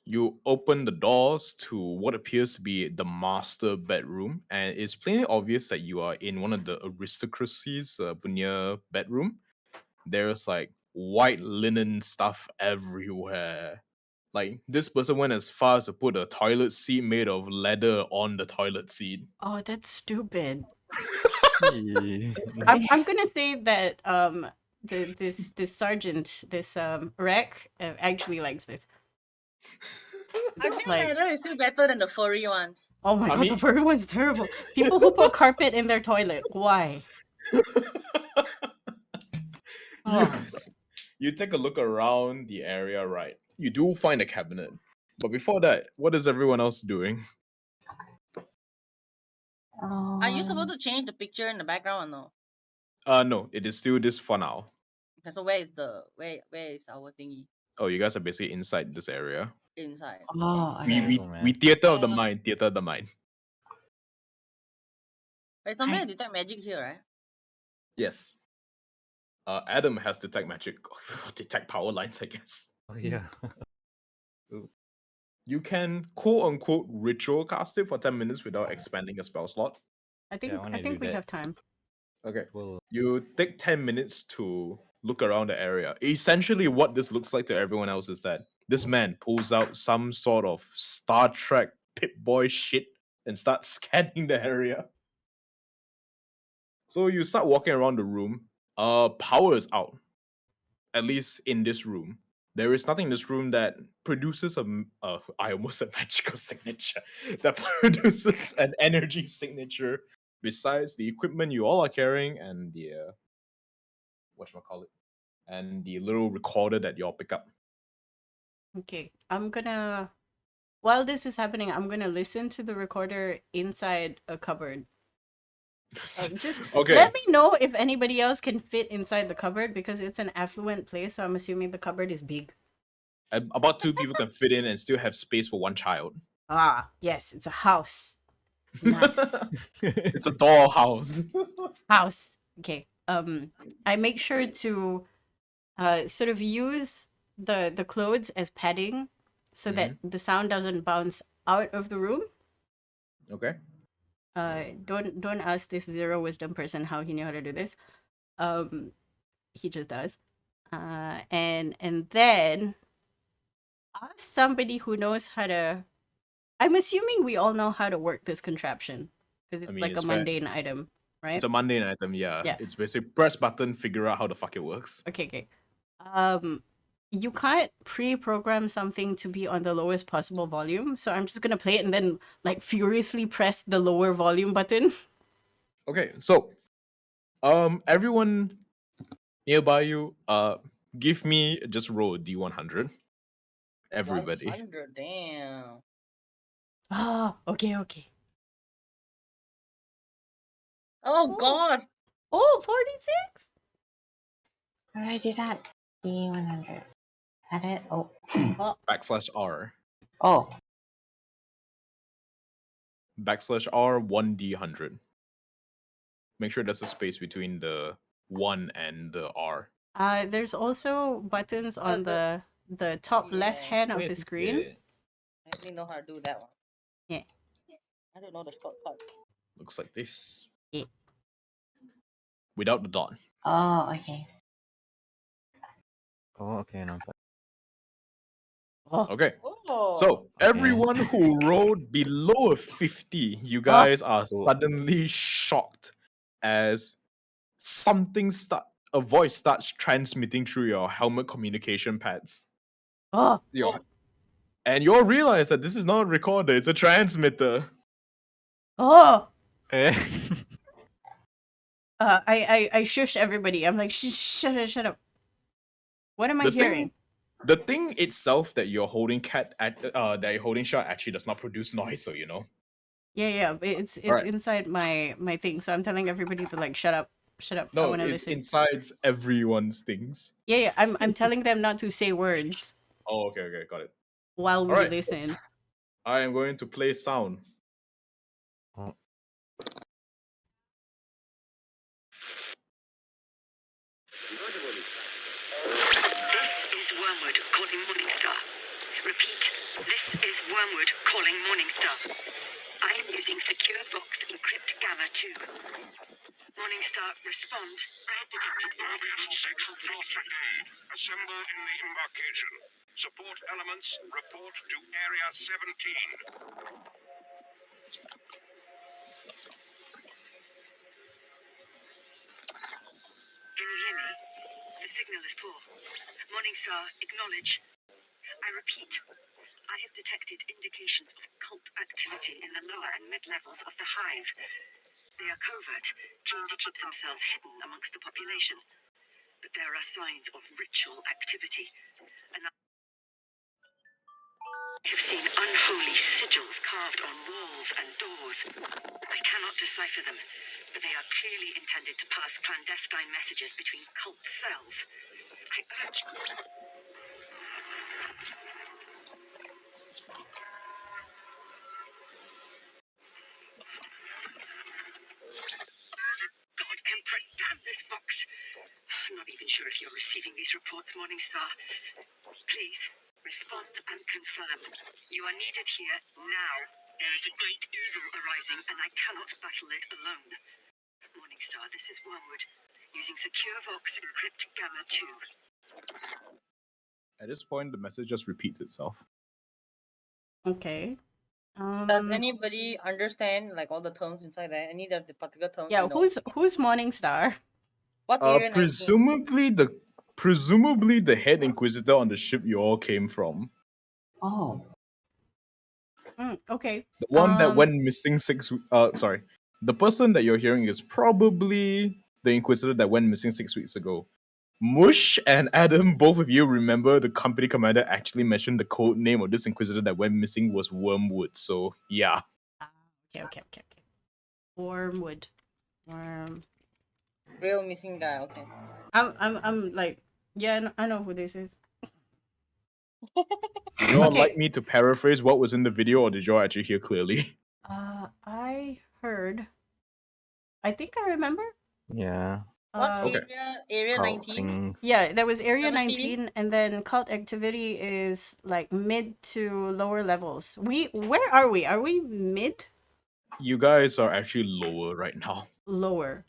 B: You open the doors to what appears to be the master bedroom, and it's plainly obvious that you are in one of the aristocracy's punya bedroom. There's like white linen stuff everywhere. Like this person went as far as to put a toilet seat made of leather on the toilet seat.
A: Oh, that's stupid.
E: Yeah.
A: I'm gonna say that this sergeant, this Rec, actually likes this.
D: I think
A: Like,
D: leather is still better than the furry ones.
A: oh my
B: I
A: god, the
B: mean-
A: furry one's terrible. People who put carpet in their toilet, why? Oh.
B: You take a look around the area, right? You do find a cabinet. But before that, what is everyone else doing?
D: Are you supposed to change the picture in the background or no?
B: No, it is still this for now.
D: Okay, so where is our thingy
B: Oh, you guys are basically inside this area.
D: inside?
C: Oh,
B: We
C: okay.
B: we,
E: Oh, man.
B: we theater of the
D: Uh,
B: mind, theater of the mind.
D: Wait, somebody detect magic here, right?
B: Yes. Adam has detect magic, detect power lines, I guess.
E: Oh yeah.
B: You can quote unquote ritual cast it for 10 minutes without expanding a spell slot.
A: I think
E: I wanna
A: I think
E: do
A: we
E: that.
A: have time.
B: Okay.
E: Well,
B: You take 10 minutes to look around the area. Essentially, what this looks like to everyone else is that this man pulls out some sort of Star Trek Pip-Boy shit and starts scanning the area. So you start walking around the room. Power is out. At least in this room. There is nothing in this room that produces I almost said magical signature, that produces an energy signature besides the equipment you all are carrying and the whatchamacallit, and the little recorder that you all pick up.
A: Okay, I'm gonna. While this is happening, I'm gonna listen to the recorder inside a cupboard. Just
B: Okay.
A: let me know if anybody else can fit inside the cupboard because it's an affluent place, so I'm assuming the cupboard is big.
B: About 2 people can fit in and still have space for 1 child.
A: Ah, yes, it's a house. Nice.
B: It's a dollhouse.
A: House. Okay. I make sure to sort of use the clothes as padding so that the sound doesn't bounce out of the room.
B: Okay.
A: Don't ask this zero wisdom person how he knew how to do this. He just does. And then ask somebody who knows how to. I'm assuming we all know how to work this contraption because it's
B: mean,
A: like
B: it's
A: a
B: fair.
A: mundane item, right?
B: It's a mundane item, yeah.
A: Yeah.
B: It's basically press button, figure out how the fuck it works.
A: Okay, okay. You can't pre-program something to be on the lowest possible volume, so I'm just gonna play it and then like furiously press the lower volume button.
B: Okay, so everyone nearby you, give me just roll a D100. Everybody.
D: 100, damn.
A: Ah, okay, okay.
D: Oh
A: Oh.
D: god!
A: Oh, 46?
C: How do I do that? D100. Is that it? Oh.
B: /R.
C: Oh.
B: /R 1D100. Make sure there's a space between the 1 and the R.
A: There's also buttons on the top left
D: Yeah.
A: hand of
E: wait,
A: the screen.
E: yeah.
D: I actually know how to do that one.
A: Yeah.
D: I don't know the shortcut.
B: Looks like this.
A: Yeah.
B: Without the dot.
C: Oh, okay.
E: Oh, okay, nampak.
A: Oh,
B: Okay.
D: Oh!
B: So
E: Okay.
B: everyone who rolled below a 50, you guys are suddenly shocked as a voice starts transmitting through your helmet communication pads.
A: oh,
B: And you'll realize that this is not a recorder, it's a transmitter.
A: oh!
E: Eh.
A: I shush everybody. I'm like, shut up. What am I
B: The
A: hearing?
B: the thing itself that you're holding that you're holding shot actually does not produce noise, so you know.
A: Yeah, but it's
B: Alright.
A: inside my thing. So I'm telling everybody to like shut up. Shut up. I
B: No,
A: want to
B: it's
A: listen.
B: inside everyone's things.
A: Yeah, I'm telling them not to say words
B: Oh, okay, got it.
A: while we
B: Alright,
A: listen.
B: I am going to play sound.
E: Oh,
F: This is Wormwood calling Morningstar. Repeat, this is Wormwood calling Morningstar. I am using Secure Vox Encrypt Gamma 2. Morningstar, respond. I have detected
G: Guardian 6 and 4th Brigade, assemble in the embarkation. Support elements, report to Area 17.
F: Can you hear me? The signal is poor. Morningstar, acknowledge. I repeat, I have detected indications of cult activity in the lower and mid-levels of the hive. They are covert, keen to keep themselves hidden amongst the population. But there are signs of ritual activity. And I have seen unholy sigils carved on walls and doors. I cannot decipher them, but they are clearly intended to pass clandestine messages between cult cells. I urge... God, Emperor, damn this box. I'm not even sure if you're receiving these reports, Morningstar. Please, respond and confirm. You are needed here now. There is a great evil arising, and I cannot battle it alone. Morningstar, this is Wormwood, using Secure Vox Encrypt Gamma 2.
B: At this point, the message just repeats itself.
A: Okay.
D: Does anybody understand like all the terms inside there? Any of the particular terms?
A: Yeah,
D: you know?
A: who's Morningstar?
D: What's Area 19?
B: Presumably the head inquisitor on the ship you all came from.
C: Oh.
A: Okay.
B: The one that went missing sorry. The person that you're hearing is probably the inquisitor that went missing 6 weeks ago. Mush and Adam, both of you remember the company commander actually mentioned the code name of this inquisitor that went missing was Wormwood. So yeah.
A: Okay. Wormwood. Worm.
D: Real missing guy. Okay.
A: I'm like, yeah, I know who this is.
B: Would you all
A: Okay.
B: like me to paraphrase what was in the video, or did you all actually hear clearly?
A: I heard. I think I remember.
E: yeah.
D: What
B: Okay.
D: area
E: Cult
D: 19?
E: things.
A: Yeah, there was Area
D: 17?
A: 19, and then cult activity is like mid to lower levels. Where are we? Are we mid?
B: You guys are actually lower right now.
A: Lower.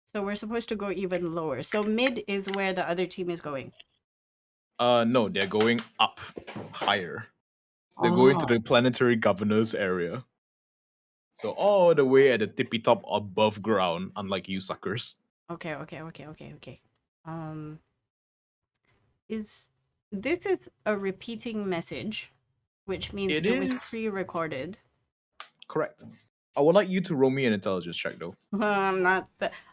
A: So we're supposed to go even lower. So mid is where the other team is going.
B: No, they're going up higher. They're going to
C: Oh.
B: the planetary governor's area. So all the way at the tippy top above ground, unlike you suckers.
A: Okay. This is a repeating message, which means
B: It
A: it was
B: is.
A: pre-recorded.
B: Correct. I would like you to roll me an intelligence check, though.
A: I'm not.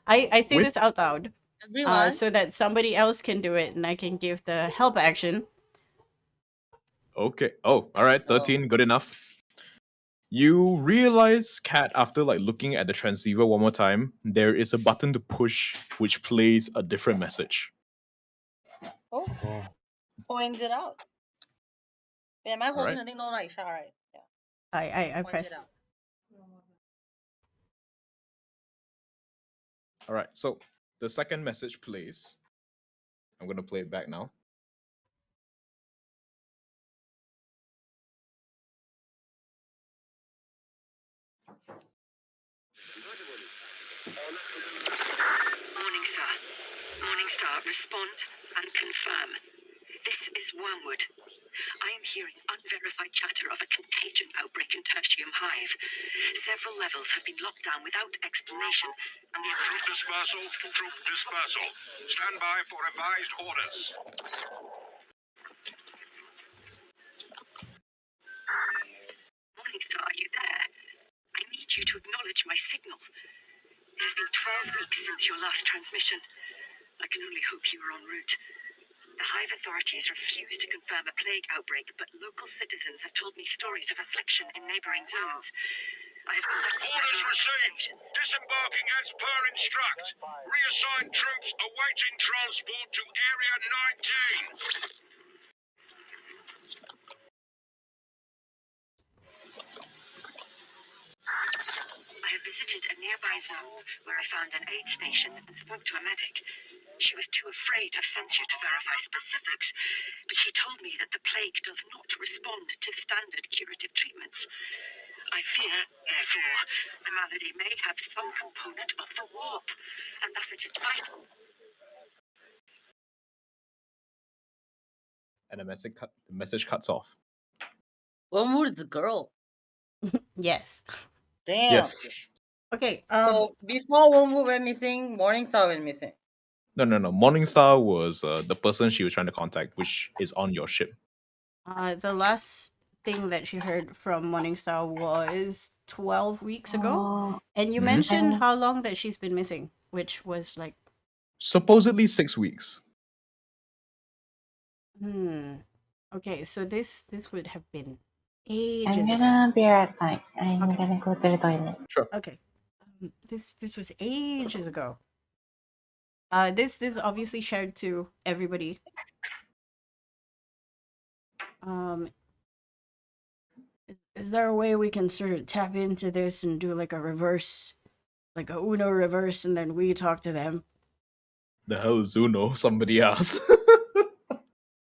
A: I say
B: With-
A: this out loud,
D: Everyone?
A: so that somebody else can do it, and I can give the help action.
B: Okay. Oh, all right. 13. Good enough. You realize, Kat, after like looking at the transceiver one more time, there is a button to push which plays a different message.
D: Oh,
E: Oh.
D: point it out. Wait, am I holding
B: Alright.
D: the thing? No, right, Sha, right. Yeah.
A: I
D: Point
A: press.
D: it out.
B: All right. So the second message plays. I'm gonna play it back now.
F: Morningstar. Morningstar, respond and confirm. This is Wormwood. I am hearing unverified chatter of a contagion outbreak in Tertium Hive. Several levels have been locked down without explanation, and the
G: Troop dispersal, troop dispersal. Stand by for revised orders.
F: Morningstar, are you there? I need you to acknowledge my signal. It has been 12 weeks since your last transmission. I can only hope you are en route. The Hive authorities refuse to confirm a plague outbreak, but local citizens have told me stories of affliction in neighboring zones. I have contacted
G: Orders received.
F: stations.
G: Disembarking as per instruct. Reassigned troops awaiting transport to Area 19.
F: I have visited a nearby zone where I found an aid station and spoke to a medic. She was too afraid of censure to verify specifics, but she told me that the plague does not respond to standard curative treatments. I fear, therefore, the malady may have some component of the warp, and thus it is vital.
B: And the message cuts off.
D: When was the girl?
A: Yes.
D: Damn.
B: Yes.
A: Okay.
D: So before Wormwood went missing, Morningstar went missing.
B: No. Morningstar was the person she was trying to contact, which is on your ship.
A: The last thing that she heard from Morningstar was 12 weeks ago.
C: Oh,
A: And you
B: Mhm.
A: mentioned
C: I-
A: how long that she's been missing, which was like,
B: Supposedly 6 weeks.
A: okay, so this would have been
C: I'm
A: ages ago.
C: gonna be right back. I'm
A: Okay.
C: gonna go to the toilet.
B: Sure.
A: Okay. This was ages ago. This is obviously shared to everybody. Is there a way we can sort of tap into this and do like a reverse, like a Uno reverse, and then we talk to them?
B: The hell is Uno? Somebody else.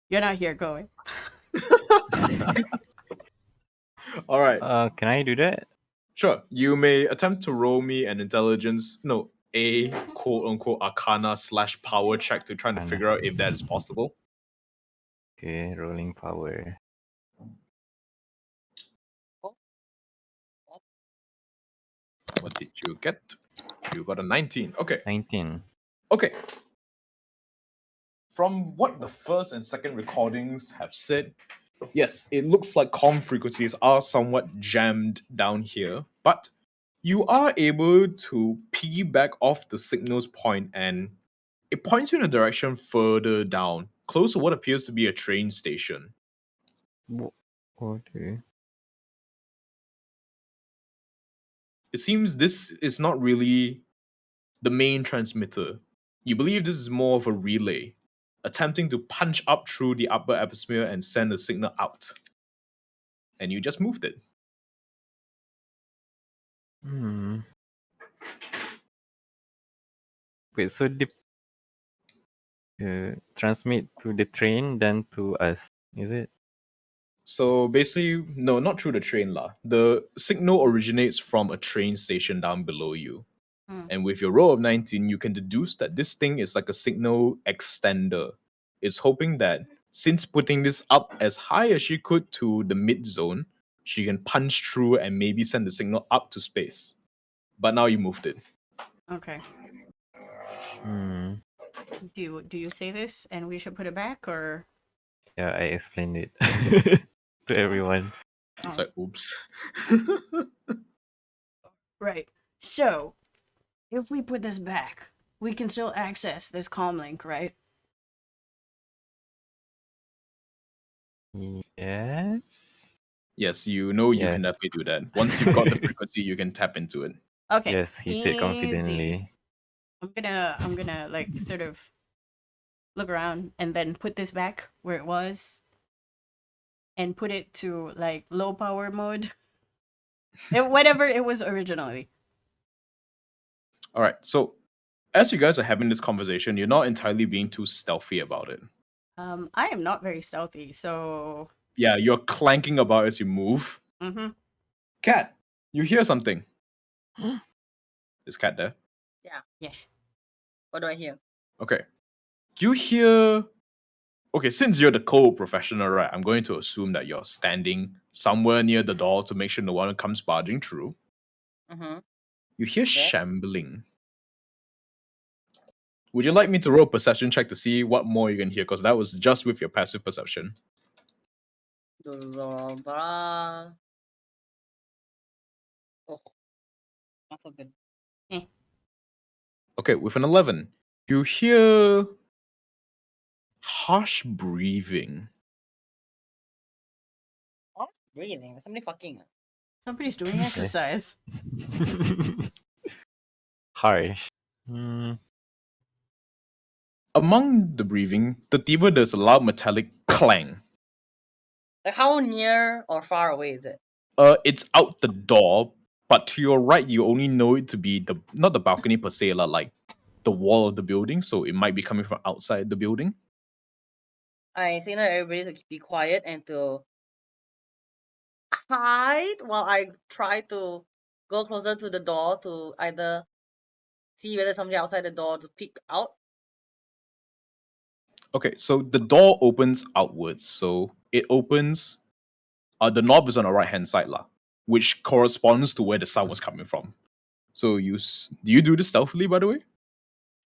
A: You're not here, going.
B: All right.
E: Can I do that?
B: Sure. You may attempt to roll me an intelligence, no, a quote unquote arcana / power check to try to
E: Arcana.
B: figure out if that is possible.
E: Okay, rolling power.
B: What did you get? You got a 19. Okay.
E: 19.
B: Okay. From what the first and second recordings have said, yes, it looks like comm frequencies are somewhat jammed down here, but you are able to piggyback off the signal's point and it points you in a direction further down, close to what appears to be a train station.
E: Okay.
B: It seems this is not really the main transmitter. You believe this is more of a relay, attempting to punch up through the upper atmosphere and send a signal out. And you just moved it.
E: Wait, so the transmit to the train, then to us, is it?
B: So basically, no, not through the train lah. The signal originates from a train station down below you. And with your roll of 19, you can deduce that this thing is like a signal extender. It's hoping that since putting this up as high as she could to the mid zone, she can punch through and maybe send the signal up to space. But now you moved it.
A: Okay.
E: Hmm.
A: Do you say this and we should put it back, or?
E: Yeah, I explained it to everyone.
B: It's like, oops.
A: Right. So, if we put this back, we can still access this comm link, right?
E: Yes.
B: Yes, you know you can
E: Yes.
B: definitely do that. Once you've got the frequency, you can tap into it.
A: Okay.
E: Yes, he said
A: easy.
E: confidently.
A: I'm gonna like sort of look around and then put this back where it was and put it to like low power mode. Whatever it was originally.
B: All right. So, as you guys are having this conversation, you're not entirely being too stealthy about it.
A: I am not very stealthy, so
B: Yeah, you're clanking about as you move. Cat, you hear something. Is Cat there?
A: yes.
D: What do I hear?
B: Okay. You hear. Okay, since you're the co-professional, right? I'm going to assume that you're standing somewhere near the door to make sure no one comes barging through.
D: Mm-hmm.
B: You hear shambling. Would you like me to roll a perception check to see what more you can hear? Because that was just with your passive perception.
D: Oh, not so good.
B: Okay, with an 11, you hear harsh breathing.
D: Oh, breathing. Somebody fucking.
A: Somebody's doing exercise.
E: Harsh. Hmm.
B: Among the breathing, Tativa does a loud metallic clang.
D: Like how near or far away is it?
B: It's out the door, but to your right, you only know it to be the not the balcony per se, like the wall of the building. So it might be coming from outside the building.
D: I signal everybody to be quiet and to hide while I try to go closer to the door to either see whether somebody outside the door to peek out.
B: Okay, so the door opens outwards. So it opens. The knob is on the right hand side, lah, which corresponds to where the sound was coming from. So do you do this stealthily, by the way?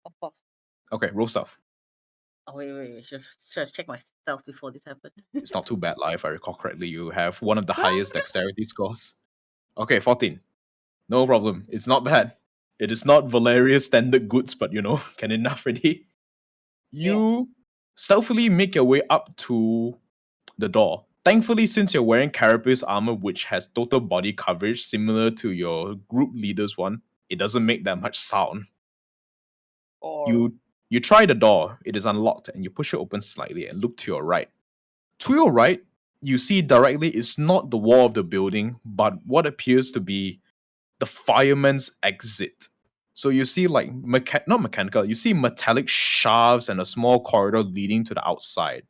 D: Of course.
B: Okay, roll stuff.
D: Oh wait. Should have checked my stealth before this happened.
B: It's not too bad, lah. If I recall correctly, you have one of the highest dexterity scores. Okay, 14. No problem. It's not bad. It is not Valeria's standard goods, but can enough already. You stealthily make your way up to the door. Thankfully, since you're wearing carapace armor, which has total body coverage similar to your group leader's one, it doesn't make that much sound.
D: Or
B: You try the door, it is unlocked, and you push it open slightly and look to your right. To your right, you see directly it's not the wall of the building, but what appears to be the fireman's exit. So you see like not mechanical, you see metallic shafts and a small corridor leading to the outside.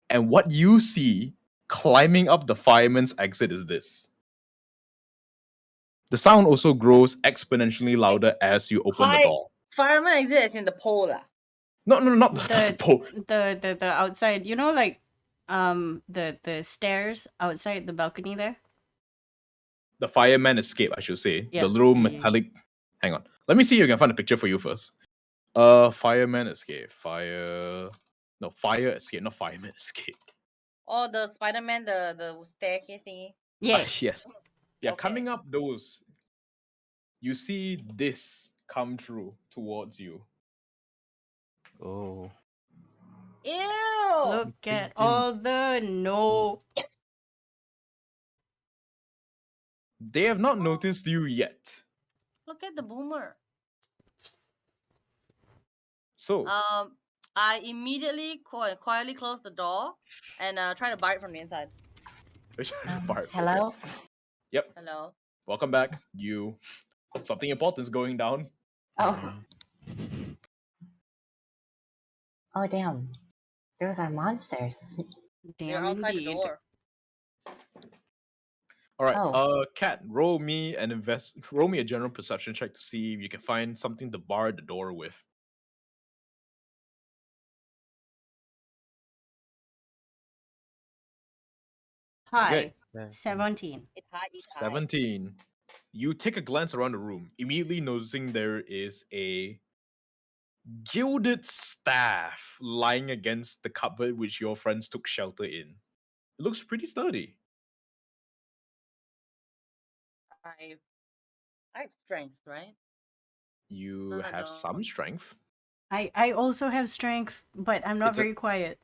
B: And what you see climbing up the fireman's exit is this. The sound also grows exponentially louder as you open the door.
D: Fireman exit is in the pole lah.
B: No, not the pole.
A: The outside, like the stairs outside the balcony there.
B: The fireman escape, I should say.
A: Yeah.
B: The little metallic. Hang on. Let me see if I can find a picture for you first. Fireman escape. Fire escape, not fireman escape.
D: Oh, the Spider-Man, the staircase thingy.
A: Yeah.
B: Yes. Yeah,
D: Okay.
B: coming up those, you see this come through towards you.
E: Oh.
D: Ew!
A: Look at all the
B: They have not noticed you yet.
D: Look at the boomer.
B: So
D: I immediately quietly close the door and try to bar it from the inside.
C: Hello?
B: Yep.
D: Hello.
B: Welcome back. Something important is going down.
C: Oh. Oh, damn. Those are monsters.
D: They're
A: damn
D: outside
A: indeed.
D: the door.
B: All right.
C: Oh.
B: Kat, roll me a general perception check to see if you can find something to bar the door with.
A: Hi.
B: Okay.
A: 17.
D: It's high. It's high.
B: 17. You take a glance around the room, immediately noticing there is a gilded staff lying against the cupboard which your friends took shelter in. It looks pretty sturdy.
D: I have strength, right?
B: You
D: No, I
B: have
D: don't.
B: some strength.
A: I also have strength, but I'm not
B: It's a-
A: very quiet.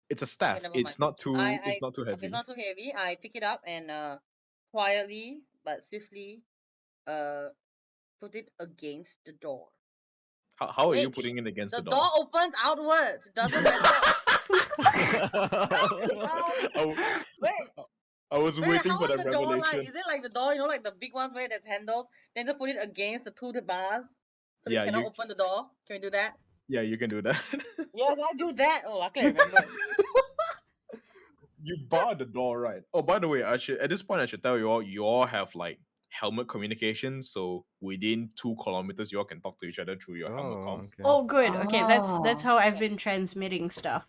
B: It's a staff.
D: never
B: It's
D: mind.
B: not too. It's not too
D: Okay,
B: heavy.
D: it's not too heavy. I pick it up and quietly but swiftly put it against the door.
B: How are you
D: Wait,
B: putting it against
D: The
B: the
D: door opens outwards. Doesn't matter. Wait.
B: I was
D: Wait,
B: waiting
D: how
B: for
D: is
B: that
D: the door like?
B: revelation.
D: Is it like the door, like the big ones where there's handles? Then just put it against the two bars so
B: Yeah,
D: we cannot
B: you-
D: open the door. Can we do that?
B: Yeah, you can do that.
D: Yes, I do that. Oh, luckily I remember.
B: You bar the door, right? Oh, by the way, at this point I should tell you all have like helmet communication, so within 2 kilometers you all can talk to each other through your helmet comms.
E: Okay.
A: Oh, good. Okay, that's
C: Oh.
A: how I've been transmitting stuff.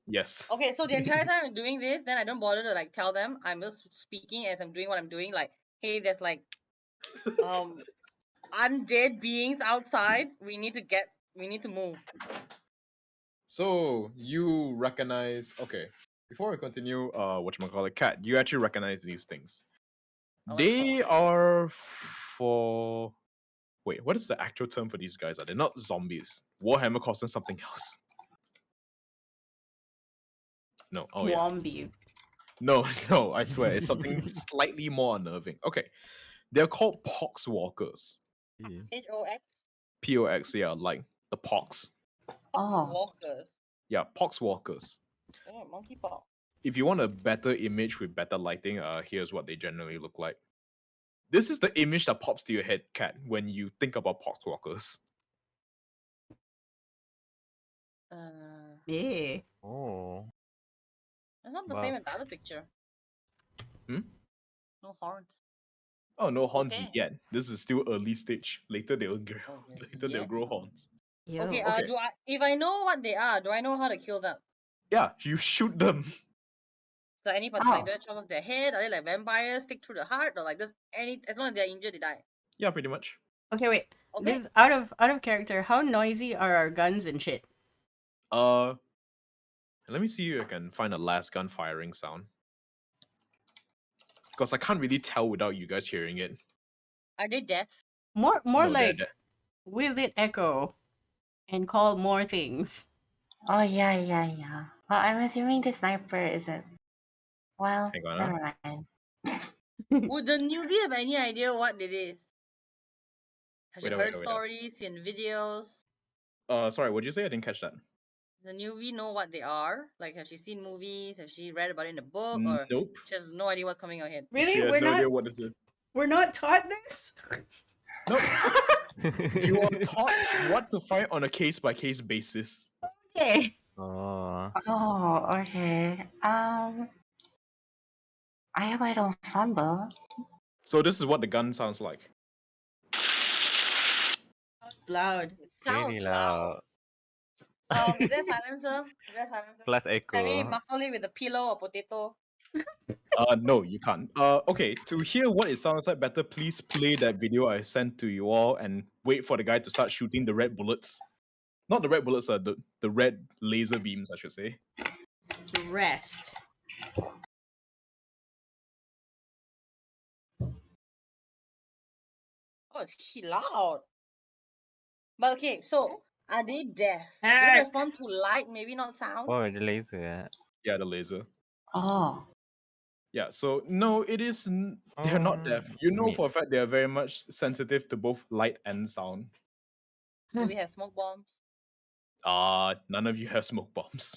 B: Yes.
D: Okay, so the entire time I'm doing this, then I don't bother to like tell them. I'm just speaking as I'm doing what I'm doing. Like, hey, there's like undead beings outside. We need to move.
B: So you recognize, okay, before we continue, whatchamacallit, Kat, you actually recognize these things.
D: I wanna
B: They are for Wait, what is the actual term for these guys? Are they not zombies? Warhammer calls them something else. No. Oh yeah.
A: Wombie.
B: No, no. I swear, it's something slightly more unnerving. Okay, they're called Pox Walkers.
E: Yeah.
D: HOX
B: POX. Yeah, like the pox.
C: Oh.
D: Walkers.
B: Yeah, Pox Walkers.
D: Oh, monkeypox.
B: If you want a better image with better lighting, here's what they generally look like. This is the image that pops to your head, Kat, when you think about Pox Walkers.
A: Yeah.
E: Oh.
D: It's not the
E: Wow.
D: same as the other picture.
B: Hmm?
D: No horns.
B: Oh, no horns
D: Okay.
B: yet. This is still early stage. Later they'll grow.
D: Oh, yes,
B: Later they'll
D: yes.
B: grow horns.
A: Yo.
D: Okay,
B: okay.
D: if I know what they are, do I know how to kill them?
B: Yeah, you shoot them.
D: So any
C: Oh.
D: like, do I chop off their head? Are they like vampires, stick through the heart, or like just any? As long as they're injured, they die.
B: Yeah, pretty much.
A: Okay, wait.
D: Okay.
A: This is out of character. How noisy are our guns and shit?
B: Let me see if I can find a last gun firing sound. Because I can't really tell without you guys hearing it.
D: Are they deaf?
A: More
B: No, they're
A: like
B: dead.
A: will it echo and call more things?
C: Oh yeah, yeah, yeah. Well, I'm assuming the sniper isn't. Well,
B: Hang on,
C: never mind.
D: Would the newbie have any idea what it is? Has she
B: Wait,
D: heard
B: wait.
D: stories, seen videos?
B: Sorry, what'd you say? I didn't catch that.
D: The newbie know what they are? Like, has she seen movies? Has she read about it in a book? Or
B: Nope.
D: she has no idea what's coming ahead?
A: Really?
B: She has
A: We're
B: no
A: not
B: idea what this is.
A: we're not taught this?
B: Nope. You are taught what to find on a case-by-case basis.
A: Okay.
E: Oh.
C: Oh, okay. I hope I don't fumble.
B: So this is what the gun sounds like.
A: It's loud.
D: It sounds
E: Very
D: loud.
E: loud.
D: Is there silencer? Is there silencer?
E: Plus
D: Can we
E: echo.
D: muffle it with a pillow or potato?
B: No, you can't. Okay, to hear what it sounds like better, please play that video I sent to you all and wait for the guy to start shooting the red bullets. Not the red bullets, the red laser beams, I should say.
A: Stressed.
D: Oh, it's loud. But okay, so are they deaf? They
A: Heck.
D: respond to light, maybe not sound.
E: Oh, the laser. Yeah.
B: Yeah, the laser.
C: Oh.
B: Yeah, so no, it is. They're not deaf. You know
E: me-
B: for a fact they are very much sensitive to both light and sound.
D: Do we have smoke bombs?
B: None of you have smoke bombs.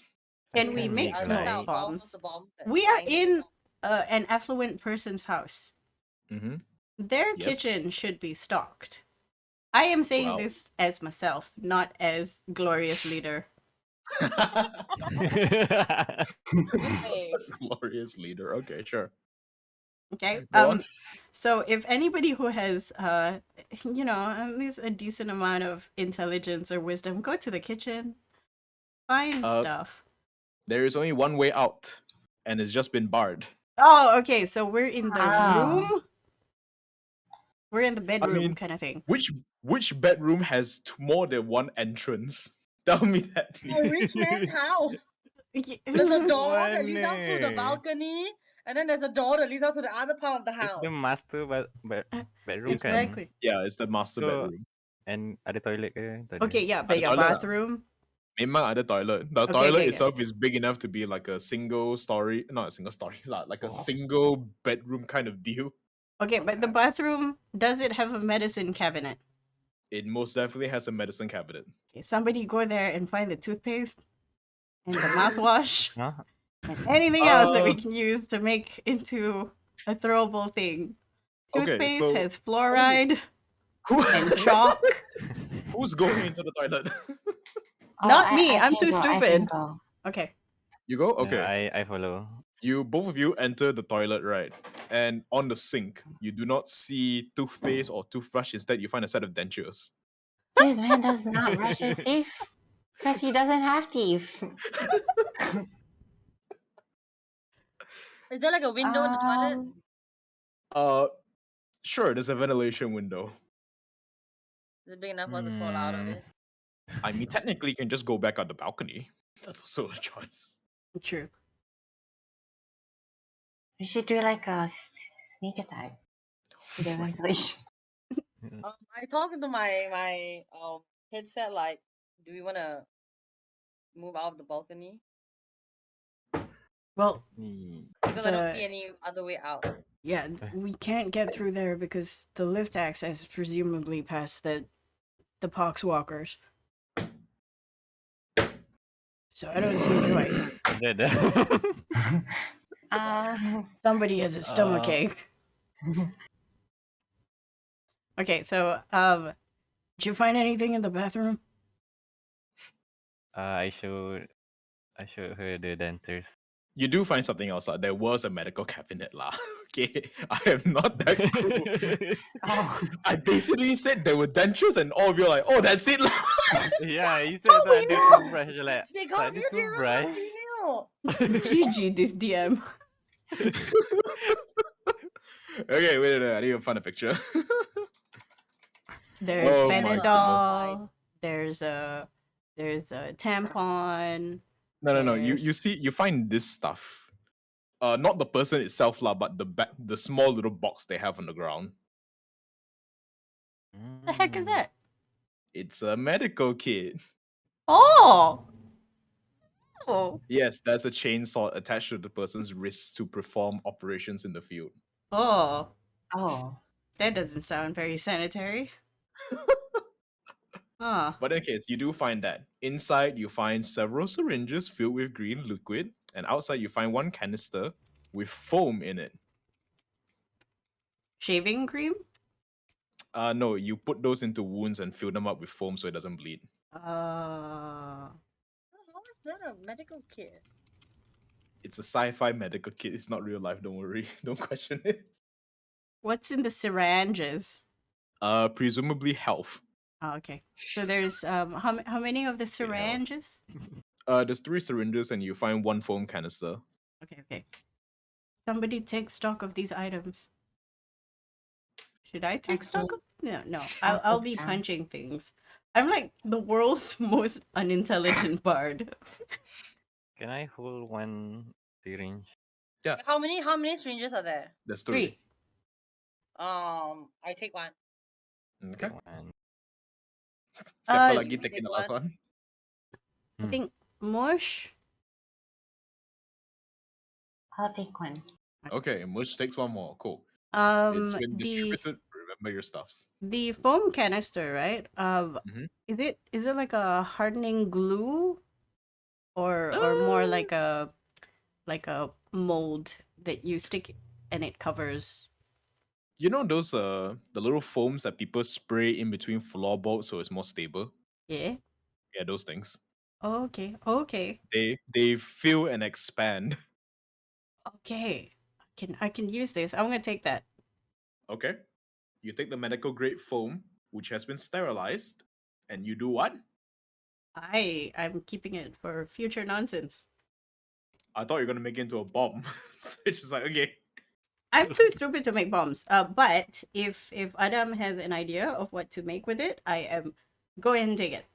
A: Can
E: I
A: we
E: can
A: make
D: Are
E: make
D: those
A: smoke
E: light.
D: our
A: bombs?
D: What's the bomb that
A: We are
D: binds
A: in
D: it?
A: an affluent person's house.
B: Mm-hmm.
A: Their
B: Yes.
A: kitchen should be stocked. I am saying
B: Wow.
A: this as myself, not as glorious leader.
D: Okay.
B: Glorious leader. Okay, sure.
A: Okay.
B: Go on.
A: So if anybody who has at least a decent amount of intelligence or wisdom, go to the kitchen, find stuff.
B: There is only one way out, and it's just been barred.
A: Oh, okay. So we're in the
C: Ah.
A: room. We're in the bedroom
B: mean-
A: kind of thing.
B: Which bedroom has more than one entrance? Tell me that.
D: A rich man's house. There's a door that leads out through the
E: Mana?
D: balcony, and then there's a door that leads out to the other part of the
E: It's
D: house.
E: the master bedroom kan.
A: Exactly.
B: Yeah, it's the master
E: So-
B: bedroom.
E: And ada toilet ke? Tak ada?
A: Okay, yeah, but
B: Ada
A: yeah,
B: toilet lah.
A: bathroom.
B: Memang ada toilet. The
A: Okay,
B: toilet
A: okay, yeah.
B: itself is big enough to be like a single story, not a single story, like a
E: Oh.
B: single bedroom kind of deal.
A: Okay, but the bathroom, does it have a medicine cabinet?
B: It most definitely has a medicine cabinet.
A: Okay, somebody go there and find the toothpaste and the mouthwash
E: Huh?
A: and anything else that we
B: Uh,
A: can use to make into a throwable thing.
B: Okay,
A: Toothpaste
B: so-
A: has fluoride
B: Who,
A: and chalk.
B: who's going into the toilet?
C: Oh,
A: Not me, I'm
C: can
A: too
C: go, I can
A: stupid.
C: go.
A: Okay.
B: You go?
E: Yeah,
B: Okay.
E: I follow.
B: You both of you enter the toilet, right? And on the sink, you do not see toothpaste or toothbrush. Instead, you find a set of dentures.
C: This man does not brush his teeth because he doesn't have teeth.
D: Is there like a window in the toilet?
B: Sure, there's a ventilation window.
D: Is it big enough for us to crawl out of
E: Hmm.
D: it?
B: I mean, technically, you can just go back on the balcony. That's also a choice.
A: True.
C: We should do like a sneak attack to the
B: Oh my-
C: ventilation.
D: I talked into my headset like, do we want to move out of the balcony?
A: Well,
D: Because I don't see
A: the
D: any other way out.
A: yeah, we can't get through there because the lift access is presumably past the Pox Walkers. So I don't see a choice. Somebody has a stomach ache. Okay, so did you find anything in the bathroom?
E: I showed her the dentures.
B: You do find something else. There was a medical cabinet, lah. Okay, I am not that cruel.
C: Oh,
B: I basically said there were dentures, and all of you are like, "Oh, that's it, lah."
E: Yeah, you said
A: Oh,
E: tak
A: we
E: ada
A: know.
E: toothbrush. You're like,
D: Because
E: tak ada
D: you didn't
E: toothbrush.
A: GG this DM.
B: Okay, wait, I need to find a picture.
A: There's
B: Oh my
A: Benadryl. There's a tampon.
B: No. You
A: There's-
B: see, you find this stuff. Not the person itself, lah, but the small little box they have on the ground.
A: What the heck is that?
B: It's a medical kit.
A: Oh. Oh.
B: Yes, there's a chainsaw attached to the person's wrist to perform operations in the field.
A: Oh.
C: oh.
A: That doesn't sound very sanitary. Huh.
B: But in any case, you do find that. Inside, you find several syringes filled with green liquid, and outside, you find one canister with foam in it.
A: Shaving cream?
B: No, you put those into wounds and fill them up with foam so it doesn't bleed.
D: How is that a medical kit?
B: It's a sci-fi medical kit. It's not real life. Don't worry. Don't question it.
A: What's in the syringes?
B: Presumably health.
A: Oh, okay. So there's how many of the syringes?
B: There's 3 syringes and you find 1 foam canister.
A: Okay. Somebody take stock of these items. Should I take stock of? No. I'll be punching things. I'm like the world's most unintelligent bard.
E: Can I hold one syringe?
B: Yeah,
D: How many syringes are there?
B: there's 3.
A: 3.
D: I take one.
B: Okay.
E: One.
B: Siapa
A: Uh,
B: lagi taking the last one?
A: I think Mush.
C: I'll take one.
B: Okay, Mush takes 1 more. Cool. It's been
A: The
B: distributed. Remember your stuffs.
A: the foam canister, right?
B: Mhm.
A: Is it like a hardening glue, or more like a mold that you stick and it covers?
B: You know those the little foams that people spray in between floorboards so it's more stable?
A: Yeah.
B: Yeah, those things.
A: Okay.
B: They fill and expand.
A: Okay. I can use this. I'm gonna take that.
B: Okay. You take the medical grade foam, which has been sterilized, and you do what?
A: I'm keeping it for future nonsense.
B: I thought you were gonna make it into a bomb. So it's just like, okay.
A: I'm too stupid to make bombs. But if Adam has an idea of what to make with it, I am go ahead and take it.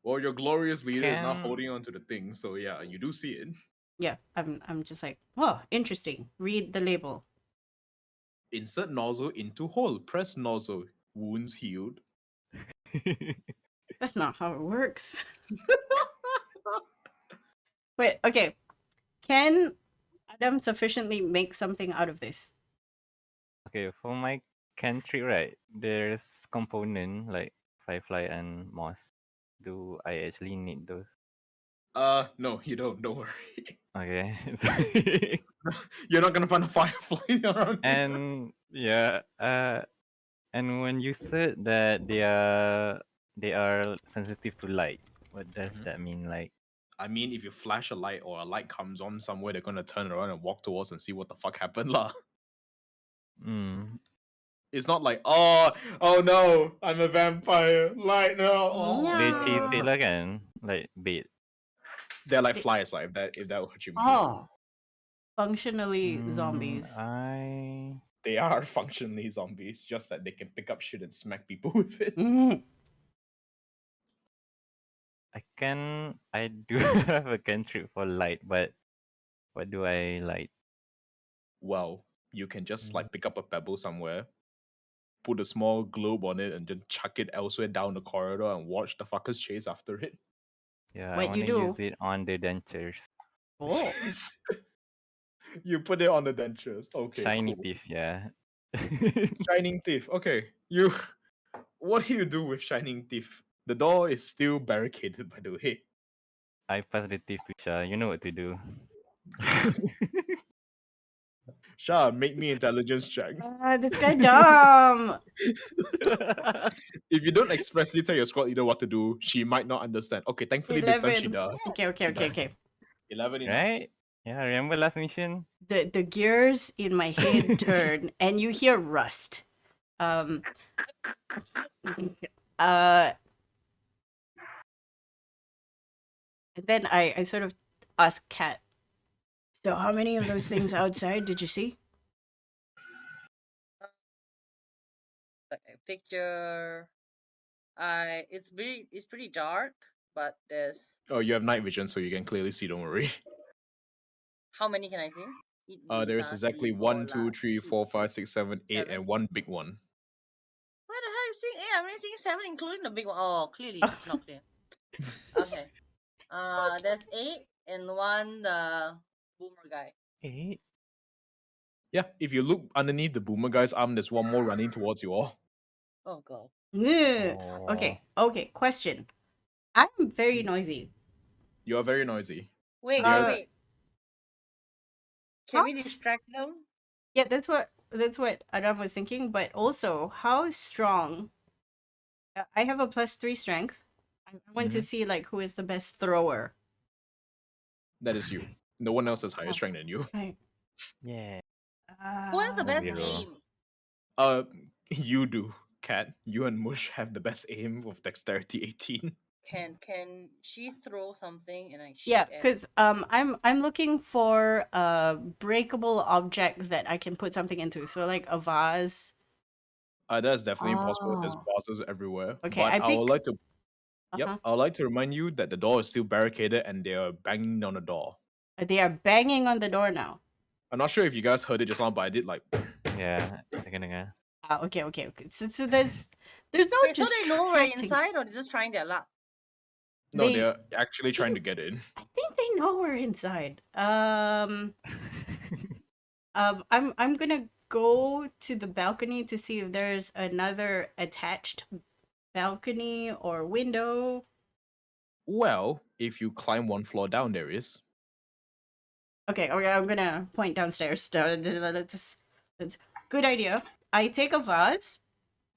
B: Well, your glorious leader is now
E: Can-
B: holding on to the thing, so yeah, you do see it.
A: Yeah, I'm just like, oh, interesting. Read the label.
B: Insert nozzle into hole. Press nozzle. Wounds healed.
A: That's not how it works. Wait, okay. Can Adam sufficiently make something out of this?
E: Okay, for my cantrip, right, there's component like firefly and moss. Do I actually need those?
B: No, you don't. Don't worry.
E: Okay.
B: You're not gonna find a firefly around here.
E: And yeah, and when you said that they are sensitive to light, what does
B: Mhm.
E: that mean? Like,
B: I mean, if you flash a light or a light comes on somewhere, they're gonna turn around and walk towards and see what the fuck happened, lah. It's not like, oh no, I'm a vampire. Light, no. Oh.
E: they chase it lah kan? Like bait.
B: They're like flies, like if that what you mean.
C: Oh,
A: Functionally zombies.
B: They are functionally zombies, just that they can pick up shit and smack people with it.
E: I do have a cantrip for light, but what do I light?
B: Well, you can just like pick up a pebble somewhere, put a small globe on it and then chuck it elsewhere down the corridor and watch the fuckers chase after it.
E: Yeah, I
A: What
E: want
A: you
E: to use
A: do?
E: it on the dentures.
A: Oh,
B: You put it on the dentures. Okay,
E: Shiny
B: cool.
E: teeth, yeah.
B: Shining teeth. Okay, you. What do you do with shining teeth? The door is still barricaded, by the way.
E: I pass the teeth to Sha. You know what to do.
B: Sha, make me intelligence check.
A: this guy dumb.
B: If you don't expressly tell your squad leader what to do, she might not understand. Okay, thankfully this time she
A: 11.
B: does.
A: Okay, okay,
B: She
A: okay,
B: does.
A: okay.
B: 11 enough.
E: Right? Yeah, remember last mission?
A: The gears in my head turn, and you hear rust. Um. And then I sort of ask Kat. So how many of those things outside did you see?
D: Okay, picture. It's pretty dark, but there's
B: Oh, you have night vision, so you can clearly see. Don't worry.
D: how many can I see?
B: There is exactly 1, 2, 3, 4, 5, 6, 7, 8,
D: 7.
B: and one big one.
D: What the hell? You seeing 8? I'm only seeing 7, including the big one. Oh, clearly it's not clear. Okay. There's 8 and one the boomer guy.
E: 8?
B: Yeah, if you look underneath the boomer guy's arm, there's one more running towards you all.
D: Oh god.
A: Ugh.
E: Oh.
A: Okay, question. I'm very noisy.
B: You are very noisy.
D: Wait,
A: Uh,
D: wait. Can we
A: Pox?
D: distract them?
A: Yeah, that's what Adam was thinking, but also how strong I have a +3 strength. I want to see like who is the best thrower.
B: That is you. No one else has higher strength than you.
A: Right.
E: Yeah.
D: Who has the best
E: Zero.
D: aim?
B: You do, Cat. You and Mush have the best aim with dexterity 18.
D: Can she throw something and I shoot
A: Yeah,
D: at it?
A: because I'm looking for a breakable object that I can put something into. So like a vase.
B: That's definitely possible. There's
A: Oh.
B: vases everywhere.
A: Okay,
B: But
A: I
B: I would
A: pick.
B: like to. Yep,
A: Uh-huh.
B: I would like to remind you that the door is still barricaded and they are banging on the door.
A: They are banging on the door now.
B: I'm not sure if you guys heard it just now, but I did like.
E: Yeah, dengar.
A: Okay. So there's no
D: Wait, so they know we're
A: distracting.
D: inside or they're just trying their luck?
B: No,
A: They-
B: they're actually trying to get in.
A: I think they know we're inside. I'm gonna go to the balcony to see if there's another attached balcony or window.
B: Well, if you climb one floor down, there is.
A: Okay, I'm gonna point downstairs. That's good idea. I take a vase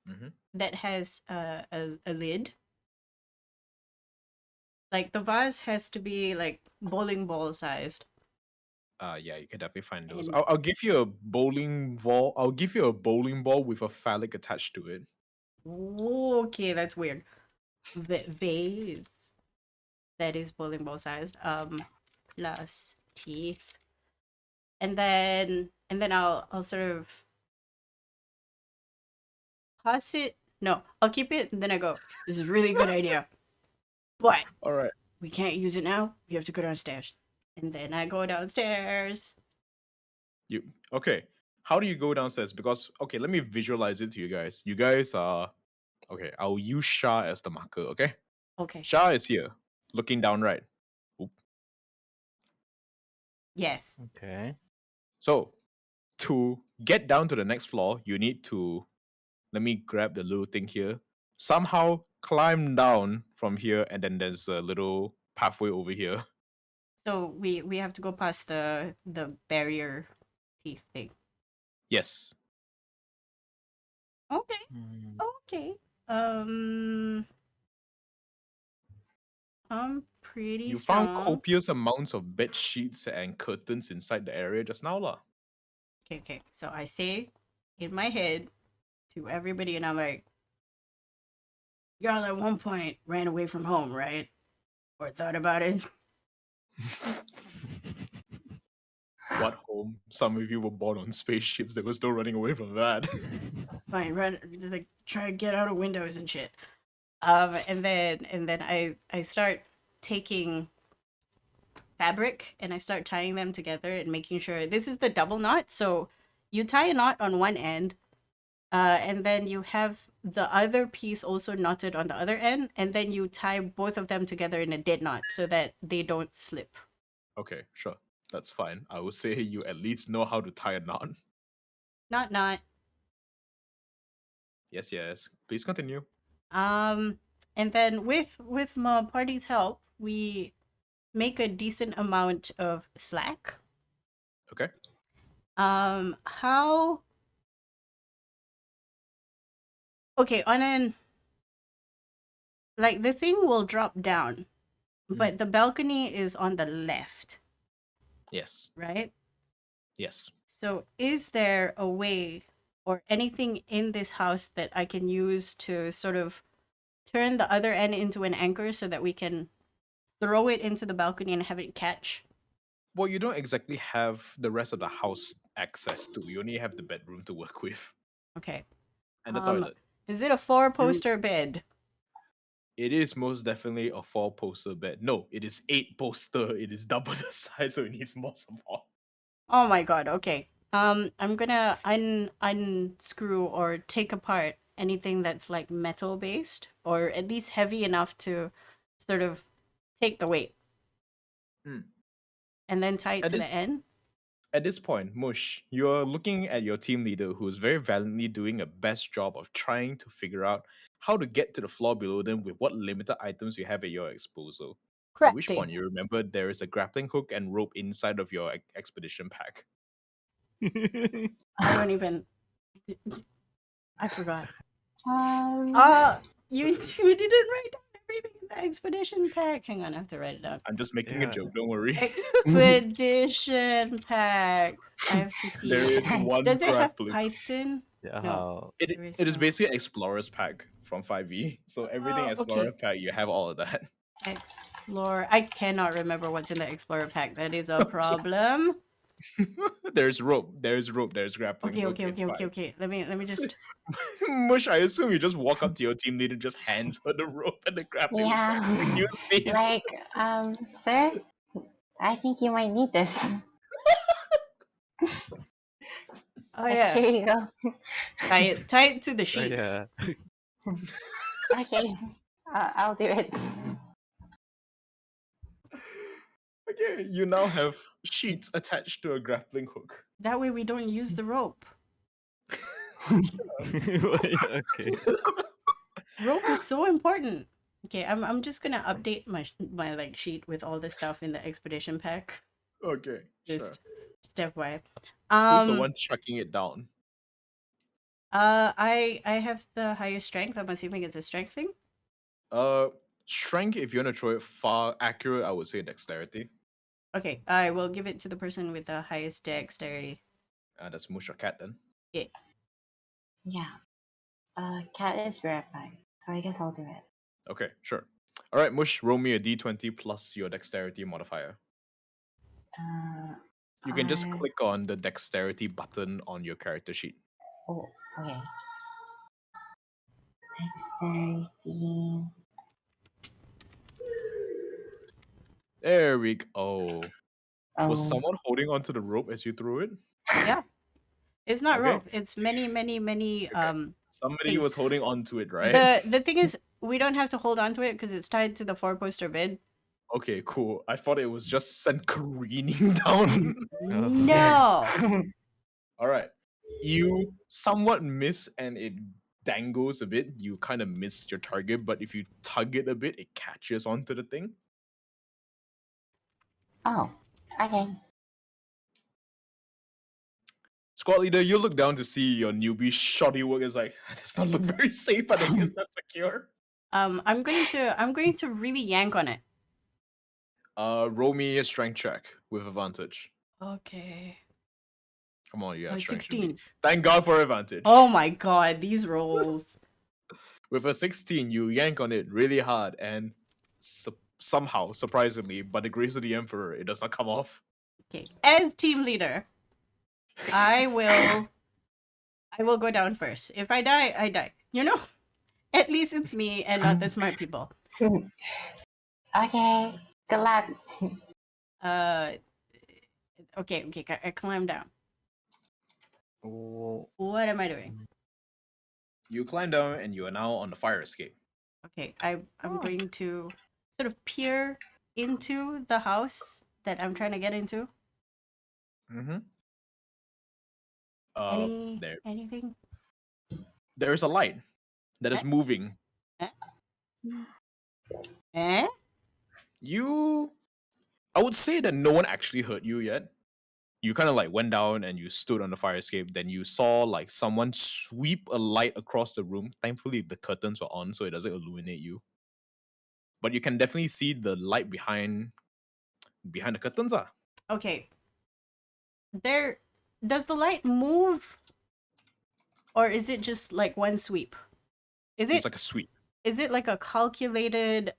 B: Mhm.
A: that has a lid. Like the vase has to be like bowling ball sized.
B: Yeah, you can definitely find those.
A: And-
B: I'll give you a bowling ball. I'll give you a bowling ball with a phallic attached to it.
A: Okay, that's weird. Vase that is bowling ball sized. Plus teeth, and then I'll sort of pass it. No, I'll keep it, and then I go. This is a really good idea, but
B: All right.
A: we can't use it now. We have to go downstairs, and then I go downstairs.
B: Okay? How do you go downstairs? Because okay, let me visualize it to you guys. You guys are okay. I'll use Shah as the marker. Okay,
A: Okay.
B: Shah is here, looking down right. Oop.
A: Yes.
E: Okay.
B: So to get down to the next floor, you need to let me grab the little thing here. Somehow climb down from here, and then there's a little pathway over here.
A: So we have to go past the barrier teeth thing.
B: Yes.
A: Okay.
E: Mm,
A: Okay. I'm pretty
B: You
A: strong.
B: found copious amounts of bed sheets and curtains inside the area just now, lah.
A: Okay. So I say in my head to everybody, and I'm like, y'all at one point ran away from home, right? Or thought about it.
B: What home? Some of you were born on spaceships. There was no running away from that.
A: Fine, run, like try to get out of windows and shit. And then I start taking fabric and I start tying them together and making sure this is the double knot. So you tie a knot on one end, and then you have the other piece also knotted on the other end, and then you tie both of them together in a dead knot so that they don't slip.
B: Okay, sure. That's fine. I would say you at least know how to tie a knot.
A: Not.
B: Yes, yes. Please continue.
A: And then with my party's help, we make a decent amount of slack.
B: Okay.
A: How? Okay, on an like the thing will drop down, but the balcony is on the left,
B: Yes.
A: right?
B: Yes.
A: So, is there a way or anything in this house that I can use to sort of turn the other end into an anchor so that we can throw it into the balcony and have it catch?
B: Well, you don't exactly have the rest of the house access to. You only have the bedroom to work with
A: Okay.
B: and the toilet.
A: Is it a four-poster bed?
B: It is most definitely a 4-poster bed. No, it is 8-poster. It is double the size, so it needs more support.
A: Oh my god, okay. I'm gonna unscrew or take apart anything that's like metal based or at least heavy enough to sort of take the weight.
B: Mm.
A: And then tie it
B: At
A: to
B: this
A: the end.
B: At this point, Mush, you're looking at your team leader who's very valiantly doing a best job of trying to figure out how to get to the floor below them with what limited items you have at your disposal. At which
A: Crafty.
B: point you remember there is a grappling hook and rope inside of your expedition pack.
A: I don't even I forgot.
C: Um,
A: You didn't write down everything in the expedition pack. Hang on, I have to write it down.
B: I'm just making a
E: Yeah.
B: joke, don't worry.
A: Expedition pack. I have to see.
B: There is one
A: Does it have
B: grappling.
A: Python?
E: Yeah,
A: No.
E: how
B: It,
A: There is
B: it is
A: no.
B: basically an explorer's pack from 5e. So everything
A: Oh,
B: explorer
A: okay.
B: pack, you have all of that.
A: Explorer. I cannot remember what's in the Explorer pack. That is a problem.
B: There's rope, there's grappling
A: Okay,
B: hook,
A: okay,
B: it's
A: okay, okay,
B: fine.
A: okay. Let me just.
B: Mush, I assume you just walk up to your team leader, just hands her the rope and the grappling hook.
C: yeah.
B: Like, use these.
C: Like, sir, I think you might need this.
A: Oh yeah.
C: Here you go.
A: Tie it to the
E: oh,
A: sheets.
E: yeah.
C: Okay, I'll do it.
B: Okay, you now have sheets attached to a grappling hook.
A: That way we don't use the rope.
E: Yeah, okay.
A: Rope is so important. Okay, I'm just gonna update my like sheet with all the stuff in the expedition pack.
B: Okay,
A: Just
B: sure.
A: FYI.
B: Who's the one chucking it down?
A: I have the highest strength. I'm assuming it's a strength thing.
B: Strength, if you want to throw it far accurate, I would say dexterity.
A: Okay, I will give it to the person with the highest dexterity.
B: That's Mush or Cat then.
A: Yeah.
C: Yeah. Cat is verified, so I guess I'll do it.
B: Okay, sure. All right, Mush, roll me a d20 plus your dexterity modifier. You can just
C: I-
B: click on the dexterity button on your character sheet.
C: Oh, okay. Dexterity.
B: There we go. Was
C: Oh,
B: someone holding onto the rope as you threw it?
A: Yeah. It's not
B: Okay.
A: rope. It's many
B: Somebody
A: things.
B: was holding onto it, right?
A: The thing is we don't have to hold on to it because it's tied to the four-poster bed.
B: Okay, cool. I thought it was just sent careening down.
E: Oh.
A: No.
B: All right. You somewhat miss and it dangles a bit. You kind of missed your target, but if you tug it a bit, it catches onto the thing.
C: oh, okay.
B: Squad leader, you look down to see your newbie shoddy work. Is like, does not look very safe, but I guess that's secure.
A: I'm going to really yank on it.
B: Roll me a strength check with advantage.
A: Okay.
B: Come on, you have strength.
A: 16.
B: Thank God for advantage.
A: Oh my god, these rolls.
B: With a 16, you yank on it really hard, and somehow, surprisingly, by the grace of the Emperor, it does not come off.
A: Okay. As team leader, I will go down first. If I die, I die. You know? At least it's me and not the smart people.
C: Okay, good luck.
A: Okay, I climb down.
E: Oh,
A: What am I doing?
B: You climb down and you are now on the fire escape.
A: Okay, I'm going to sort of peer into the house that I'm trying to get into.
B: Mm-hmm.
A: Anything?
B: There is a light that is
A: Eh?
B: moving.
A: Eh? Eh?
B: I would say that no one actually hurt you yet. You kind of like went down and you stood on the fire escape. Then you saw like someone sweep a light across the room. Thankfully, the curtains were on, so it doesn't illuminate you. But you can definitely see the light behind the curtains.
A: Okay. There, does the light move, or is it just like one sweep? Is
B: It's
A: it
B: like a sweep.
A: is it like a calculated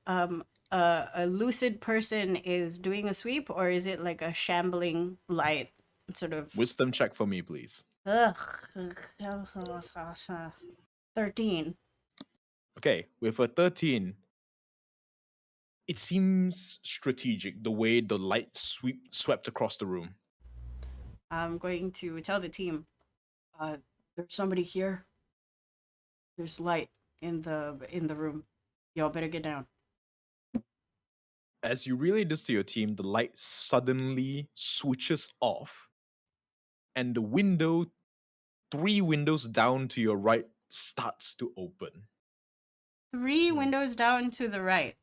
A: a lucid person is doing a sweep, or is it like a shambling light sort of
B: Wisdom check for me, please.
A: ugh 13.
B: Okay, with a 13, it seems strategic the way the light swept across the room.
A: I'm going to tell the team, there's somebody here. There's light in the room. Y'all better get down.
B: As you relay this to your team, the light suddenly switches off, and the window, 3 windows down to your right, starts to open.
A: 3 windows down to the right.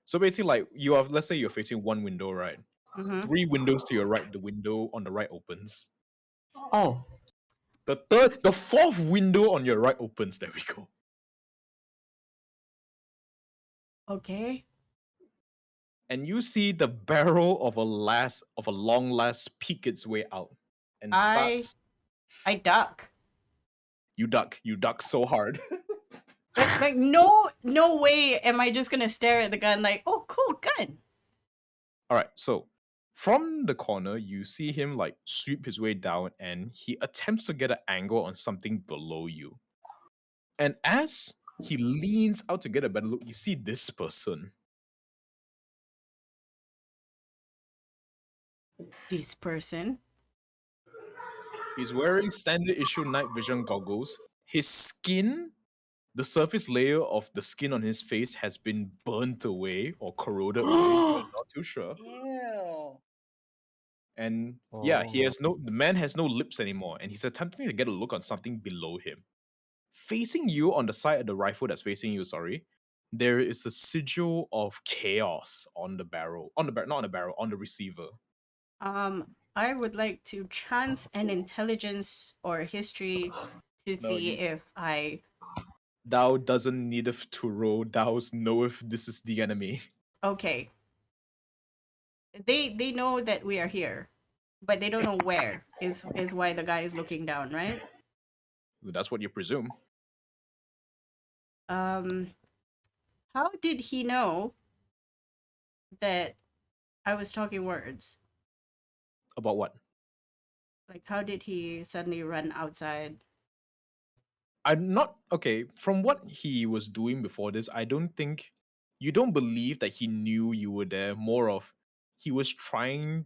B: So basically, like let's say you're facing one window, right?
A: Mm-hmm.
B: 3 windows to your right, the window on the right opens.
C: Oh,
B: The fourth window on your right opens. There we go.
A: Okay.
B: And you see the barrel of a long last peek its way out and
A: I duck.
B: You duck so hard.
A: Like no way am I just gonna stare at the gun like, oh cool gun.
B: All right, so from the corner, you see him like sweep his way down and he attempts to get an angle on something below you. And as he leans out to get a better look, you see this person.
A: This person.
B: He's wearing standard issue night vision goggles. His skin, the surface layer of the skin on his face has been burnt away or corroded away. You're not too sure.
D: Ew.
B: And yeah,
E: Oh.
B: the man has no lips anymore, and he's attempting to get a look on something below him. Facing you on the side of the rifle that's facing you, sorry, there is a sigil of chaos on the barrel. Not on the barrel, on the receiver.
A: I would like to chance an intelligence or history to
B: No,
A: see if I
B: Thou doesn't needeth to roll, thou knoweth this is the enemy.
A: okay. They know that we are here, but they don't know where is why the guy is looking down, right?
B: That's what you presume.
A: How did he know that I was talking words?
B: About what?
A: Like, how did he suddenly run outside?
B: I'm not okay. From what he was doing before this, I don't think you don't believe that he knew you were there. More of he was checking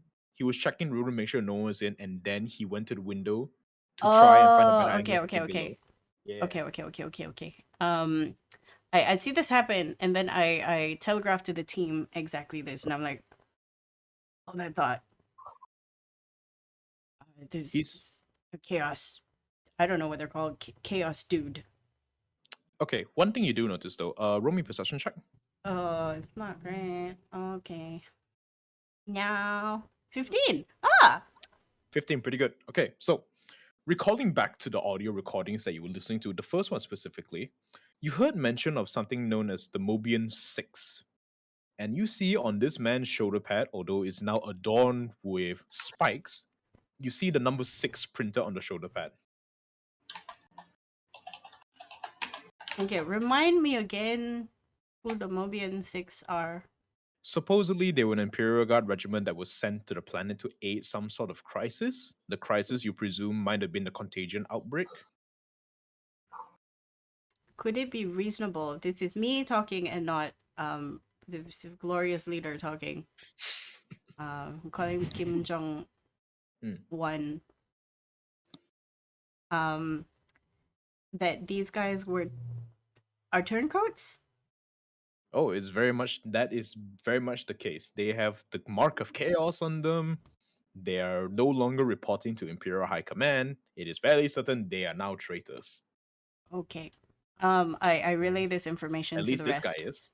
B: room to make sure no one was in, and then he went to the window to try and find a better
A: Oh,
B: angle
A: okay,
B: to
A: okay,
B: see below.
A: okay.
B: Yeah.
A: Okay. I see this happen, and then I telegraph to the team exactly this, and I'm like, hold that thought. This
B: He's
A: is chaos. I don't know what they're called. Chaos dude.
B: okay. One thing you do notice though, roll me perception check.
A: Oh, it's not great. Okay. Now 15. Ah,
B: 15, pretty good. Okay, so recalling back to the audio recordings that you were listening to, the first one specifically, you heard mention of something known as the Mobian 6. And you see on this man's shoulder pad, although it's now adorned with spikes, you see the number 6 printed on the shoulder pad.
A: okay. Remind me again who the Mobian 6 are.
B: Supposedly, they were an Imperial Guard regiment that was sent to the planet to aid some sort of crisis. The crisis, you presume, might have been the contagion outbreak.
A: Could it be reasonable? This is me talking and not the glorious leader talking. We call him Kim Jong
B: Hmm.
A: Un. that these guys are turncoats?
B: Oh, it's very much that is very much the case. They have the mark of chaos on them. They are no longer reporting to Imperial High Command. It is fairly certain they are now traitors.
A: Okay. I relay this information
B: At
A: to
B: least
A: the
B: this guy
A: rest.
B: is.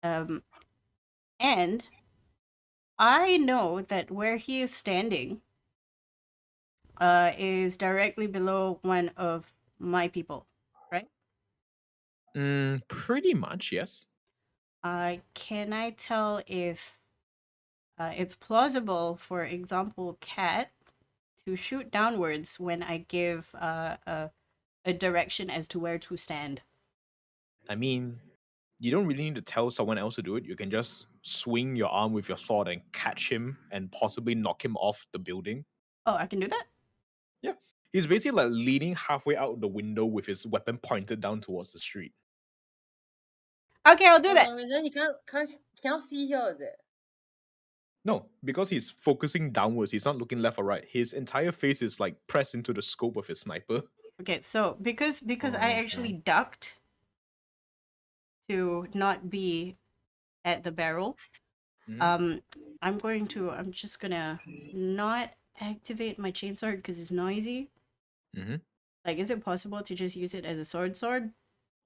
A: Um, and I know that where he is standing is directly below one of my people, right?
B: Pretty much, yes.
A: Can I tell if it's plausible, for example, Cat to shoot downwards when I give a direction as to where to stand?
B: I mean, you don't really need to tell someone else to do it. You can just swing your arm with your sword and catch him and possibly knock him off the building.
A: Oh, I can do that?
B: Yeah. He's basically like leaning halfway out the window with his weapon pointed down towards the street.
A: Okay, I'll do
D: For
A: that.
D: some reason, he cannot see here, is it?
B: No, because he's focusing downwards. He's not looking left or right. His entire face is like pressed into the scope of his sniper.
A: Okay, so because I actually ducked to not be at the barrel,
B: Mhm.
A: I'm just gonna not activate my chainsword because it's noisy.
B: Mhm.
A: Like, is it possible to just use it as a sword?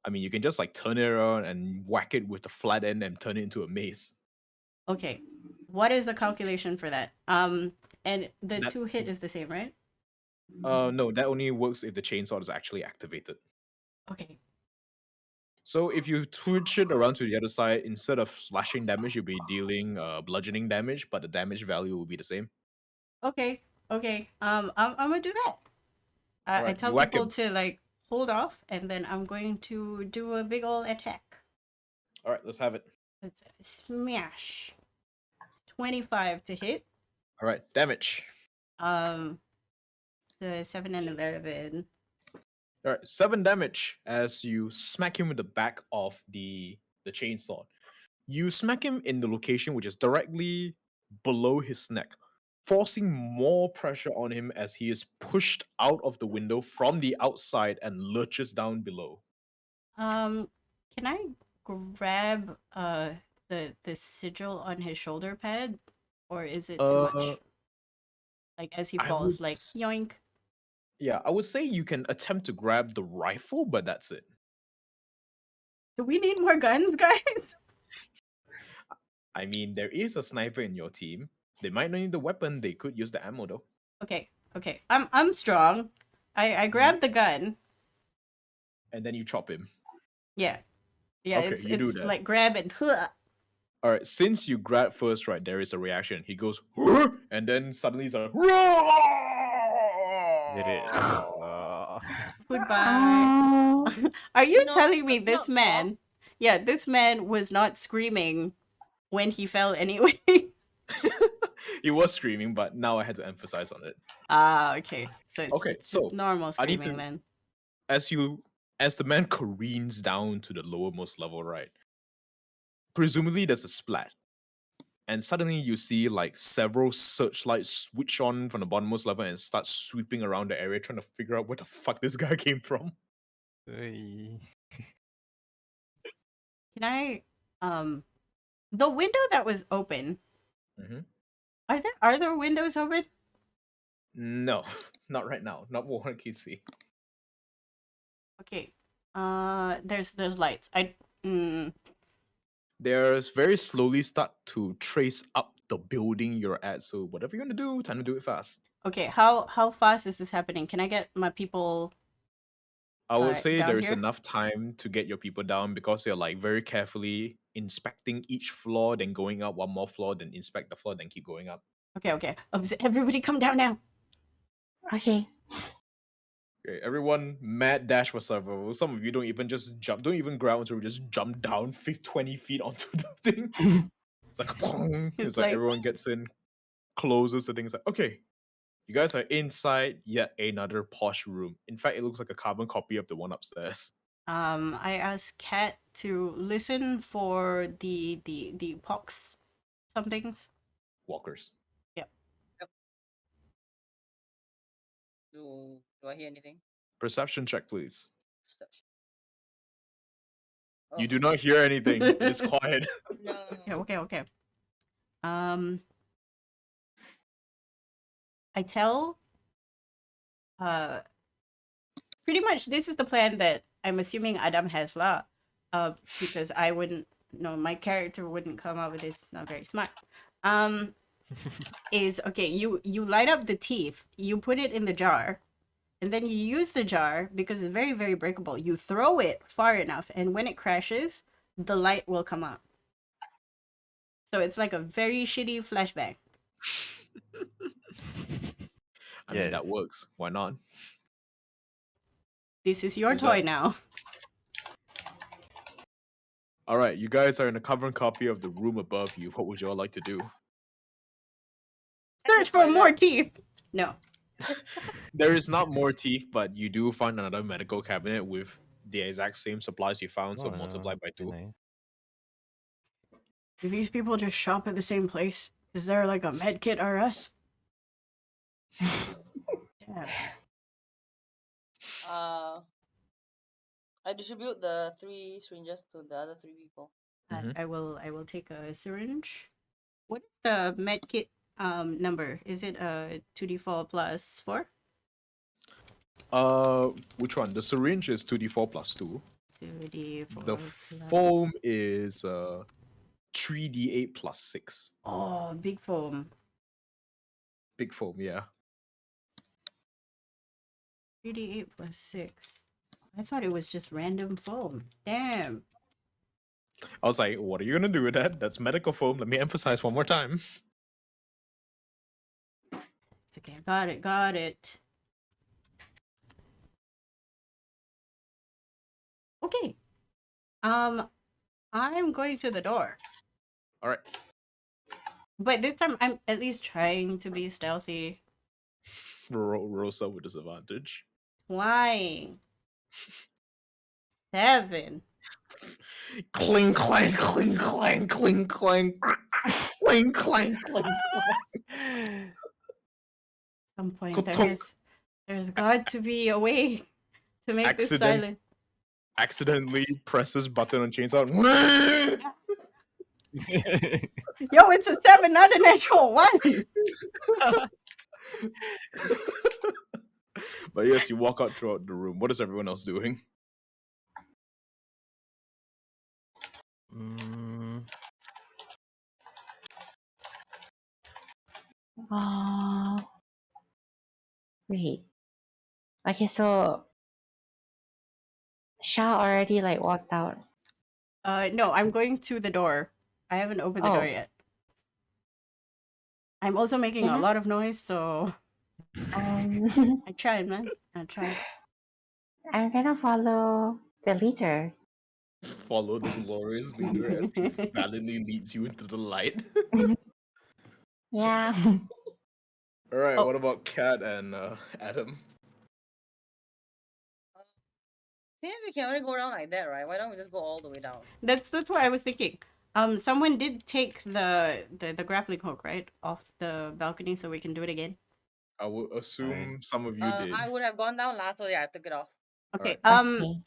B: I mean, you can just like turn it around and whack it with the flat end and turn it into a mace.
A: Okay. What is the calculation for that? And the
B: That
A: 2 hit is the same, right?
B: no, that only works if the chainsaw is actually activated.
A: Okay.
B: So if you switch it around to the other side, instead of slashing damage, you'll be dealing bludgeoning damage, but the damage value will be the same.
A: Okay. Okay. I'm gonna do that.
B: All
A: I
B: right,
A: tell
B: you whack
A: people
B: him.
A: to like hold off, and then I'm going to do a big ol' attack.
B: All right, let's have it.
A: Let's smash. 25 to hit.
B: All right, damage.
A: Um, the 7 and 11.
B: All right, 7 damage as you smack him with the back of the chainsaw. You smack him in the location which is directly below his neck, forcing more pressure on him as he is pushed out of the window from the outside and lurches down below.
A: Um, can I grab the sigil on his shoulder pad, or is it too
B: Uh,
A: much? Like as he
B: I
A: falls,
B: would,
A: like yoink.
B: yeah, I would say you can attempt to grab the rifle, but that's it.
A: Do we need more guns, guys?
B: I mean, there is a sniper in your team. They might not need the weapon. They could use the ammo though.
A: Okay, okay. I'm strong. I grabbed the gun.
B: And then you chop him.
A: Yeah. Yeah,
B: Okay, you do
A: it's
B: that.
A: like grab and huh.
B: All right, since you grab first, right, there is a reaction. He goes, "Huh?" And then suddenly he's like, "Roar!"
E: Did it?
A: Goodbye. Are you
D: You know,
A: telling me
D: that's
A: this
D: not wrong.
A: man? Yeah, this man was not screaming when he fell anyway.
B: He was screaming, but now I had to emphasize on it.
A: Ah, okay. So
B: Okay,
A: it's just
B: so
A: normal
B: I need
A: screaming
B: to,
A: then.
B: as the man careens down to the lowermost level, right? Presumably there's a splat. And suddenly you see like several searchlights switch on from the bottommost level and start sweeping around the area, trying to figure out where the fuck this guy came from.
E: Ui.
A: Can I the window that was open,
B: Mm-hmm.
A: are there windows open?
B: No, not right now. Not what one can see.
A: Okay. There's lights.
B: There's very slowly start to trace up the building you're at. So whatever you're gonna do, time to do it fast.
A: Okay, how fast is this happening? Can I get my people
B: I would say
A: down
B: there's
A: here?
B: enough time to get your people down because they're like very carefully inspecting each floor, then going up one more floor, then inspect the floor, then keep going up.
A: Okay. Everybody come down now.
C: Okay.
B: Okay, everyone, mad dash for survival. Some of you don't even just jump, don't even ground until just jump down 20 feet onto the thing. It's like, it's like
A: like
B: everyone gets in, closes the thing. It's like, okay, you guys are inside yet another posh room. In fact, it looks like a carbon copy of the one upstairs.
A: I asked Kat to listen for the pox somethings.
B: Walkers.
A: Yep.
D: Do I hear anything?
B: Perception check, please.
D: Oh,
B: You do not hear anything. It is quiet.
D: no.
A: Okay. Um, I tell. Pretty much this is the plan that I'm assuming Adam has lah. Because I wouldn't. No, my character wouldn't come up with this. Not very smart. Is okay. You light up the teeth. You put it in the jar. And then you use the jar because it's very, very breakable. You throw it far enough, and when it crashes, the light will come up. So it's like a very shitty flashbang.
B: I mean, that
E: Yes.
B: works. Why not?
A: This is your
B: Is
A: toy
B: that-
A: now.
B: All right, you guys are in a carbon copy of the room above you. What would you all like to do?
A: Search for more teeth. No.
B: There is not more teeth, but you do find another medical cabinet with the exact same supplies you found, so
E: Oh,
B: multiplied by
E: very
B: 2.
E: nice.
A: Do these people just shop at the same place? Is there like a med kit or us? Damn.
D: I distribute the 3 syringes to the other 3 people.
B: Mhm.
A: I will take a syringe. What is the med kit number? Is it 2d4 plus 4?
B: Which one? The syringe is 2d4 plus 2.
A: 2d4
B: The
A: plus...
B: foam is 3d8 plus 6.
A: Oh, big foam.
B: Big foam, yeah.
A: 3d8 plus 6. I thought it was just random foam. Damn.
B: I was like, what are you gonna do with that? That's medical foam. Let me emphasize one more time.
A: It's okay. Got it. Okay. I'm going to the door.
B: All right.
A: But this time I'm at least trying to be stealthy.
B: Rosa with disadvantage.
A: Flying. 7.
B: Cling clang, cling clang, cling clang, cling clang, cling.
A: Some point
B: Ka-tunk.
A: there's got to be a way to make this
B: Accident.
A: silent.
B: Accidentally presses button on chainsaw.
A: Yo, it's a 7, not a natural 1.
B: But yes, you walk out throughout the room. What is everyone else doing?
E: Mm,
C: Oh, wait. Okay, so Shah already like walked out.
A: No, I'm going to the door. I haven't opened the door
C: Oh.
A: yet. I'm also making a
C: Can I-
A: lot of noise, so I tried, man. I tried.
C: I'm gonna follow the leader.
B: Follow the glorious leader as he valiantly leads you into the light.
C: Yeah.
B: All right.
A: Oh.
B: What about Kat and Adam?
D: Since we can only go down like that, right? Why don't we just go all the way down?
A: That's what I was thinking. Someone did take the grappling hook, right, off the balcony, so we can do it again.
B: I would assume some of you did.
D: I would have gone down last, so yeah, I took it off.
A: Okay.
C: Okay.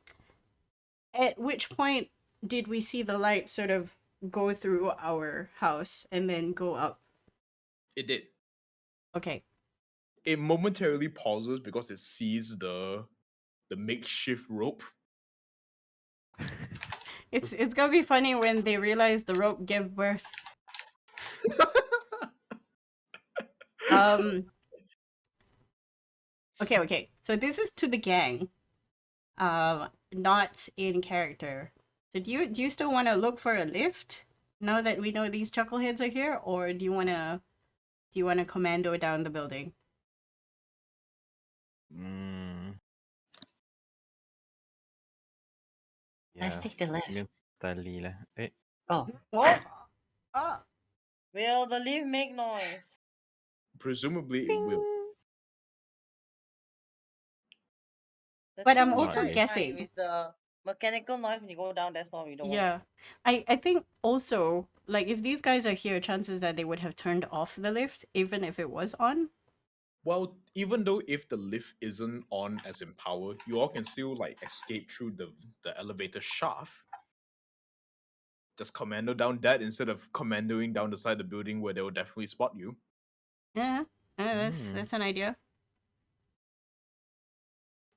A: At which point did we see the light sort of go through our house and then go up?
B: It did.
A: Okay.
B: It momentarily pauses because it sees the makeshift rope.
A: It's gonna be funny when they realize the rope gave birth. Okay. So this is to the gang. Not in character. So do you still want to look for a lift now that we know these chuckleheads are here, or do you wanna commando down the building?
C: Let's
E: yeah,
C: take the lift.
E: yun tali lah. Eh,
C: Oh.
A: Oh.
D: Will the leaf make noise?
B: Presumably, it will.
D: The
A: But I'm
D: thing
A: also
D: is, right,
A: guessing.
D: with the mechanical noise when you go down, that's not we don't want.
A: Yeah. I think also, like, if these guys are here, chances that they would have turned off the lift, even if it was on.
B: Well, even though if the lift isn't on as in power, you all can still like escape through the elevator shaft. Just commando down that instead of commandoing down the side of the building where they will definitely spot you.
A: Yeah,
E: Hmm.
A: that's an idea.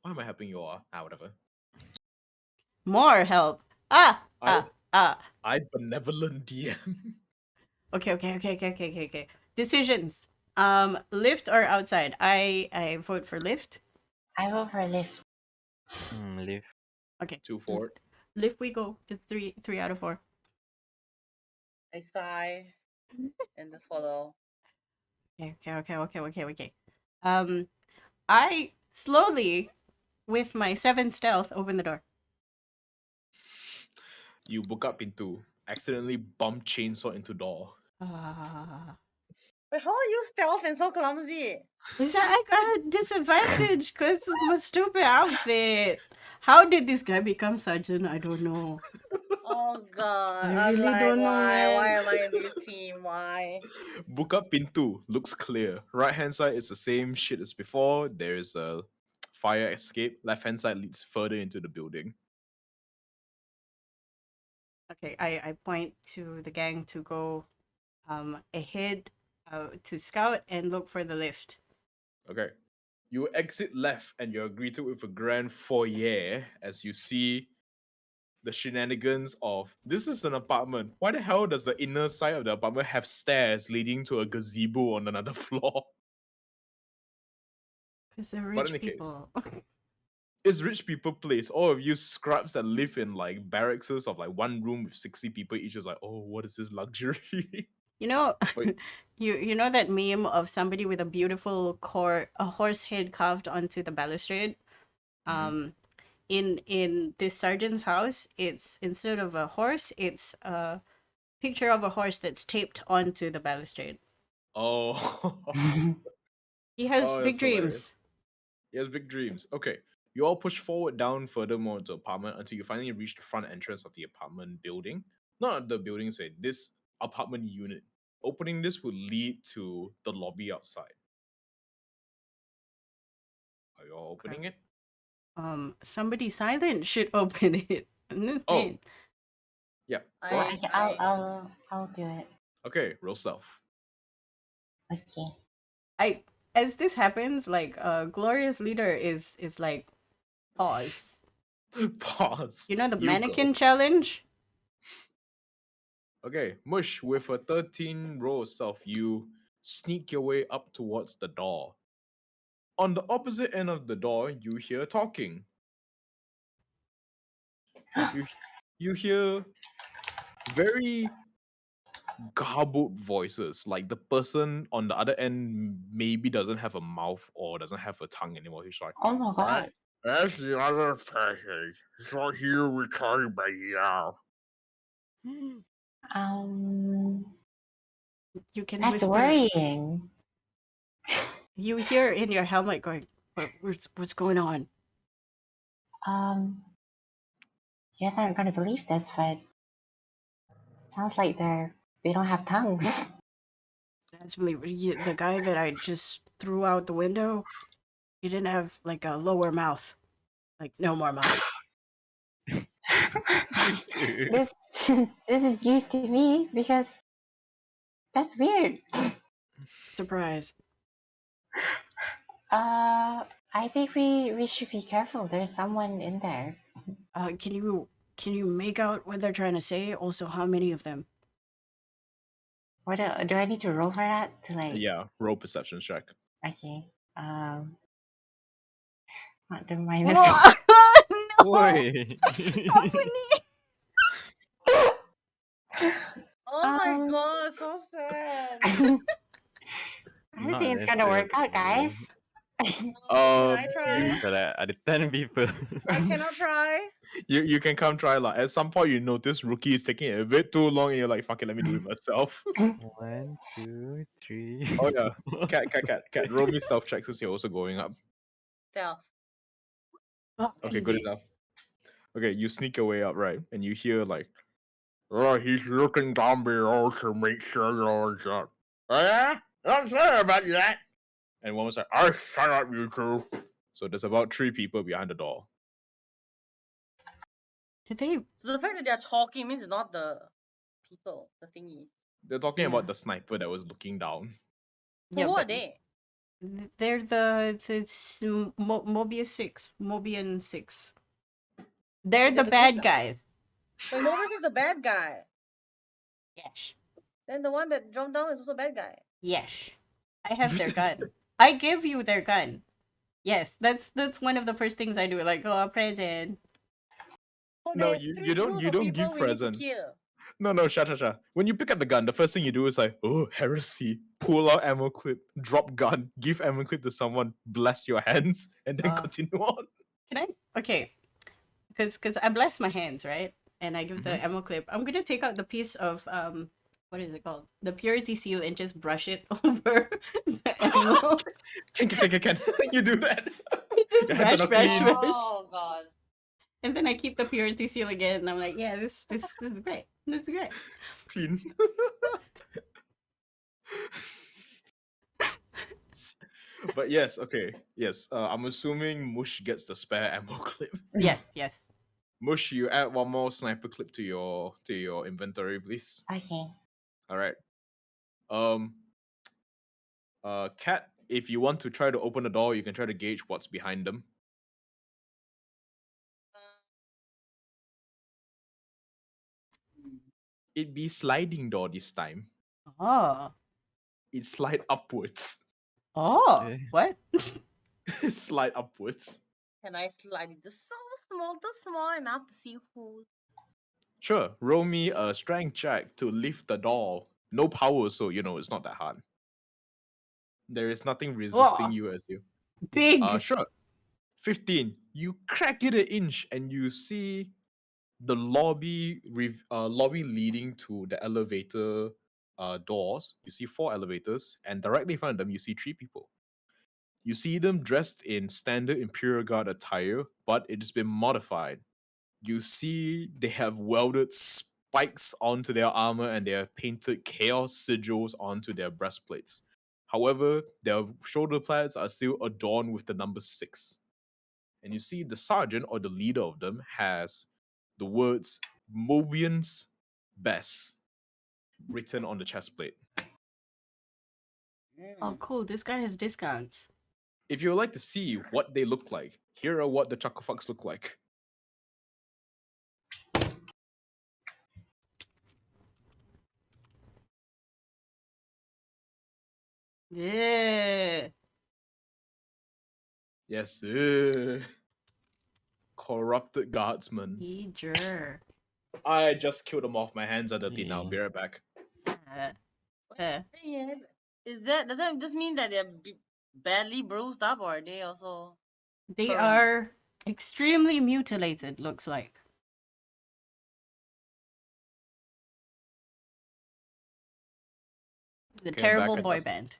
B: Why am I helping you all? Whatever.
A: More help. Ah,
B: I
A: ah, ah.
B: I benevolent DM.
A: Okay. Decisions. Lift or outside? I vote for lift.
C: I vote for lift.
E: Live.
A: Okay.
B: 2 forward.
A: Lift we go. It's three out of 4.
D: I sigh and just follow.
A: Okay. I slowly, with my 7 stealth, open the door.
B: You book up into accidentally bump chainsaw into door.
A: Ah.
D: Wait, how are you stealth and so clumsy?
A: Is that I got a disadvantage because of my stupid outfit? How did this guy become sergeant? I don't know.
D: Oh god.
A: I
D: I'm
A: really
D: like,
A: don't know,
D: why? Why
A: man.
D: am I in this team? Why?
B: Buka Pintu looks clear. Right hand side is the same shit as before. There's a fire escape. Left hand side leads further into the building.
A: Okay, I point to the gang to go ahead to scout and look for the lift.
B: Okay. You exit left and you're greeted with a grand foyer as you see the shenanigans of this is an apartment. Why the hell does the inner side of the apartment have stairs leading to a gazebo on another floor?
A: Because they're
B: But in
A: rich
B: any case,
A: people.
B: it's rich people place. All of you scrubs that live in like barracks of like one room with 60 people each is like, oh, what is this luxury?
A: You know,
B: But
A: you know that meme of somebody with a beautiful a horse head carved onto the balustrade.
B: Mhm.
A: In this sergeant's house, it's instead of a horse, it's a picture of a horse that's taped onto the balustrade.
B: Oh,
A: He has
B: oh,
A: big
B: that's hilarious.
A: dreams.
B: He has big dreams. Okay. You all push forward down furthermore into the apartment until you finally reach the front entrance of the apartment building. Not the building, say this apartment unit. Opening this will lead to the lobby outside. Are you all
A: Okay.
B: opening it?
A: Somebody silent should open it.
B: Oh, yeah. Go
C: Yeah,
B: on.
C: I'll do it.
B: Okay, roll stealth.
C: Okay.
A: I as this happens, like glorious leader is like pause.
B: Pause.
A: You know the
B: You
A: mannequin
B: go.
A: challenge?
B: Okay, Mush, with a 13 roll of stealth, you sneak your way up towards the door. On the opposite end of the door, you hear talking. You you hear very garbled voices. Like the person on the other end maybe doesn't have a mouth or doesn't have a tongue anymore. He's like,
C: Oh my
G: Right?
C: god.
G: That's the other passage. So here we come by now.
C: Um,
A: You can
C: that's
A: whisper.
C: worrying.
A: You hear in your helmet going, what's going on?
C: Um, you guys aren't gonna believe this, but sounds like they don't have tongues.
A: That's the guy that I just threw out the window. He didn't have like a lower mouth, like no more mouth.
C: this this is news to me because that's weird.
A: Surprise.
C: I think we should be careful. There's someone in there.
A: Can you make out what they're trying to say? Also, how many of them?
C: What do I need to roll for that to like?
B: yeah, roll perception check.
C: Okay. Not the minus.
A: Whoa! No!
E: Oi.
A: Stephanie!
D: Oh my
C: Um,
D: god, so sad.
C: I don't
E: Not
C: think it's gonna work out, guys.
D: Can I try?
E: So that ada 10 people.
D: I cannot try.
B: You can come try lah. At some point you notice Rookie is taking it a bit too long and you're like, fuck it, let me do it myself.
E: 1, 2, 3.
B: Oh yeah. Cat. Roll me stealth check since you're also going up.
D: Stealth.
A: Oh,
B: Okay, good
A: easy.
B: enough. Okay, you sneak your way up, right? And you hear like,
G: Oh, he's looking down below to make sure you're all up. Oh, yeah? I'm sorry about that.
B: And one was like, "I shut up, you two." So there's about 3 people behind the door.
A: Did they?
D: So the fact that they're talking means it's not the people, the thingy.
B: They're talking
A: Yeah.
B: about the sniper that was looking down.
D: So
A: Yeah,
D: who are
A: but
D: they?
A: they're the Mobius 6, Mobian 6. They're
D: They're
A: the
D: the good
A: bad
D: guy.
A: guys.
D: But Mobius is the bad guy.
A: Yes.
D: Then the one that jumped down is also a bad guy.
A: Yes. I have their gun. I give you their gun. Yes, that's one of the first things I do. Like, oh, a present.
D: So
B: No,
D: there's
B: you
D: 3
B: don't
D: groups
B: you
D: of
B: don't
D: people
B: give
D: we need to
B: present.
D: kill.
B: No, shut. When you pick up the gun, the first thing you do is like, oh, heresy. Pull out ammo clip, drop gun, give ammo clip to someone, bless your hands, and then continue on.
A: Can I? Okay. Because I bless my hands, right? And I give the ammo clip. I'm gonna take out the piece of what is it called? The purity seal and just brush it over the ammo.
B: Can you do that?
A: Just
B: Your hands are
A: brush,
B: not
A: brush,
B: clean.
A: brush.
D: Oh god.
A: And then I keep the purity seal again, and I'm like, yeah, this is great. This is great.
B: Clean. But yes, okay. Yes, I'm assuming Mush gets the spare ammo clip.
A: Yes, yes.
B: Mush, you add one more sniper clip to your inventory, please.
C: Okay.
B: All right. Cat, if you want to try to open the door, you can try to gauge what's behind them. It be sliding door this time.
A: Oh.
B: It slide upwards.
A: Oh.
E: Okay.
A: What?
B: It slide upwards.
D: Can I slide it just so small enough to see who?
B: Sure, roll me a strength check to lift the door. No power, so you know it's not that hard. There is nothing resisting
A: Oh.
B: you as you.
A: Big.
B: Sure. 15. You crack it an inch and you see the lobby lobby leading to the elevator doors. You see 4 elevators, and directly in front of them you see 3 people. You see them dressed in standard Imperial Guard attire, but it has been modified. You see they have welded spikes onto their armor and they have painted chaos sigils onto their breastplates. However, their shoulder pads are still adorned with the number 6. And you see the sergeant or the leader of them has the words Mobian's Best written on the chest plate.
A: Oh, cool. This guy has discounts.
B: If you would like to see what they look like, here are what the Chucklefucks look like.
A: Yeah.
B: Yes, corrupted guardsmen.
A: Eager.
B: I just killed them off. My hands are dirty now. Be right back.
D: Thing is that does that just mean that they're badly bruised up, or are they also?
A: They
D: Current.
A: are extremely mutilated, looks like. The
B: Okay, I'm
A: terrible
B: back.
A: boy band.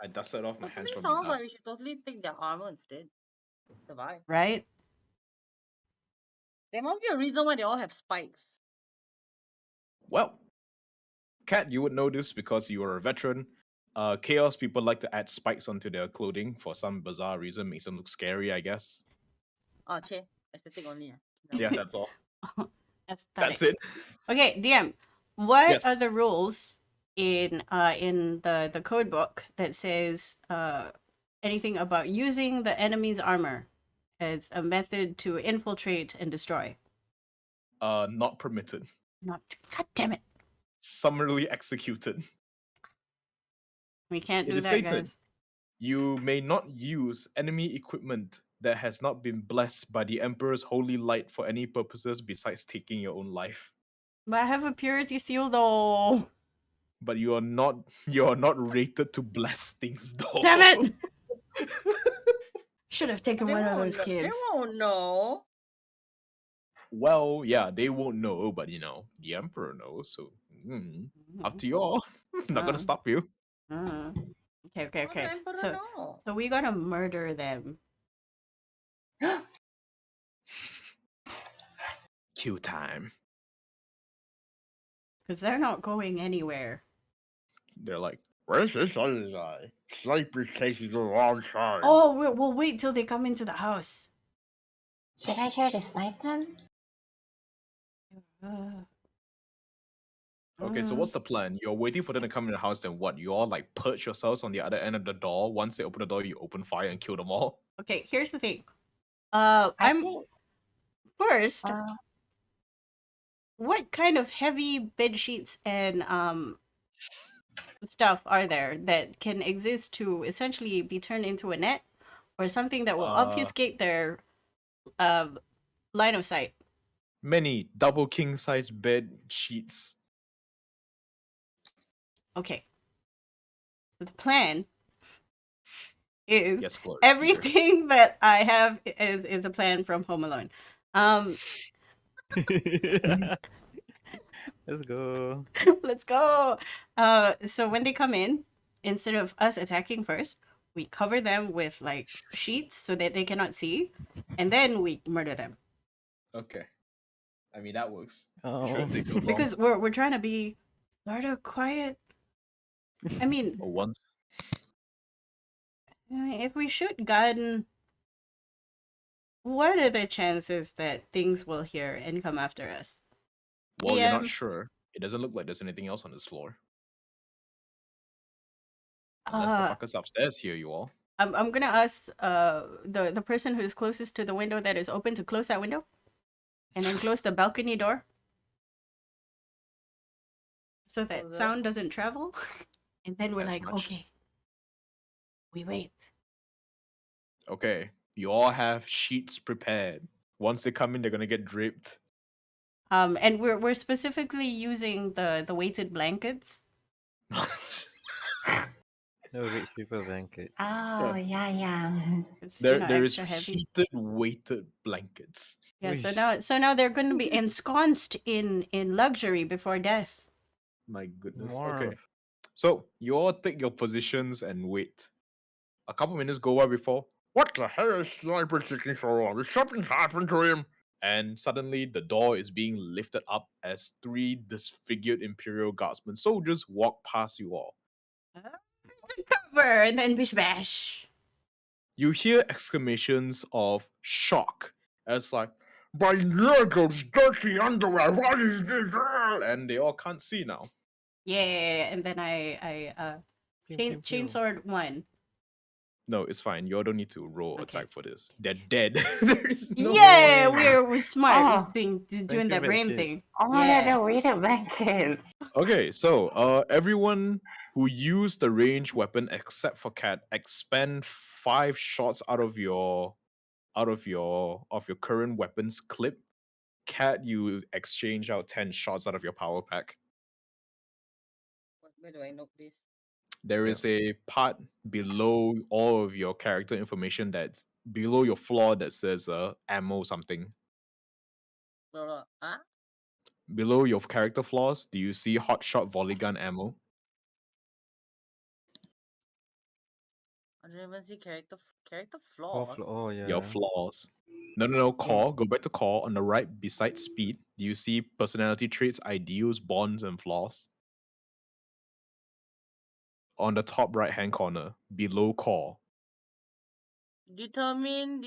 B: I dusted off my
D: But to
B: hands
D: me,
B: from the
D: sounds like
B: dust.
D: we should totally take their armor instead. Survive.
A: Right?
D: There must be a reason why they all have spikes.
B: Well, Kat, you would know this because you are a veteran. Chaos people like to add spikes onto their clothing for some bizarre reason. Makes them look scary, I guess.
D: Oh, che, aesthetic only.
B: Yeah, that's all.
A: Aesthetic.
B: That's it.
A: Okay, DM. What
B: Yes.
A: are the rules in the code book that says anything about using the enemy's armor as a method to infiltrate and destroy?
B: Not permitted.
A: Not. God damn it!
B: Summarily executed.
A: We can't
B: It
A: do
B: is
A: that,
B: stated.
A: guys.
B: You may not use enemy equipment that has not been blessed by the Emperor's holy light for any purposes besides taking your own life.
A: But I have a purity seal, though.
B: But you are not rated to bless things, though.
A: Damn it! Should have taken
D: They
A: one of
D: won't
A: those
D: know. They
A: kids.
D: won't know.
B: Well, yeah, they won't know, but you know, the Emperor knows, so up to you all. I'm not gonna stop you.
A: Okay, okay,
D: How the
A: okay.
D: Emperor know?
A: So we gotta murder them.
B: Kill time.
A: Because they're not going anywhere.
B: They're like,
H: Where's this other guy? Sniper's taking a long time.
A: Oh, we'll wait till they come into the house.
C: Should I try to snipe them?
B: Okay, so what's the plan? You're waiting for them to come in the house, then what? You all like perch yourselves on the other end of the door. Once they open the door, you open fire and kill them all.
A: Okay, here's the thing.
C: I
A: I'm
C: think.
A: first.
C: Uh,
A: What kind of heavy bed sheets and stuff are there that can exist to essentially be turned into a net or something that will obfuscate their line of sight?
B: Many double king size bed sheets.
A: Okay. So the plan is
B: Yes, Glory.
A: everything that I have is a plan from Home Alone.
E: Let's go.
A: Let's go. So when they come in, instead of us attacking first, we cover them with like sheets so that they cannot see, and then we murder them.
B: Okay. I mean that works.
E: Oh.
B: Shouldn't take too long.
A: Because we're trying to be sort of quiet. I mean,
B: Or once.
A: if we shoot gun, what are the chances that things will hear and come after us?
B: Well, you're
A: Yeah.
B: not sure. It doesn't look like there's anything else on this floor. Unless the fuckers upstairs hear you all.
A: I'm gonna ask the person who is closest to the window that is open to close that window, and then close the balcony door, so that
D: Okay.
A: sound doesn't travel. And then we're
B: As
A: like,
B: much.
A: okay, we wait.
B: Okay. You all have sheets prepared. Once they come in, they're gonna get draped.
A: And we're specifically using the weighted blankets.
E: No rich people blanket.
C: oh, yeah.
A: It's
B: there is
A: extra heavy.
B: heated, weighted blankets.
A: Yeah,
E: Wish.
A: so now they're going to be ensconced in luxury before death.
B: My goodness.
E: More.
B: Okay. So you all take your positions and wait. A couple minutes go by before,
H: What the hell is Sniper taking so long? Did something happen to him?
B: and suddenly the door is being lifted up as 3 disfigured Imperial Guardsmen soldiers walk past you all.
A: Cover and then bish bash.
B: You hear exclamations of shock as like,
H: By Nurgle's dirty underwear, what is this?
B: and they all can't see now.
A: Yeah, and then I
E: Pew, pew, pew.
A: chainsword one.
B: No, it's fine. You all don't need to roll
A: Okay.
B: attack for this. They're dead. There is no
A: Yeah,
B: way.
A: we're smart.
C: Oh.
A: Doing
E: you,
A: that brain
E: Red
A: thing.
C: Oh, no,
A: Yeah.
C: the weighted blankets.
B: Okay, so everyone who used the ranged weapon except for Cat expend 5 shots out of your current weapons clip. Cat, you exchange out 10 shots out of your power pack.
D: Where do I note this?
B: There is a part below all of your character information that's below your floor that says ammo something.
D: Blah, blah. Huh?
B: Below your character flaws, do you see hot shot volley gun ammo?
D: I don't even see character
E: Oh,
D: flaws.
E: oh yeah.
B: Your flaws. No. Core. Go back to core. On the right, beside speed, do you see personality traits, ideals, bonds, and flaws? On the top right hand corner, below core.
D: Determine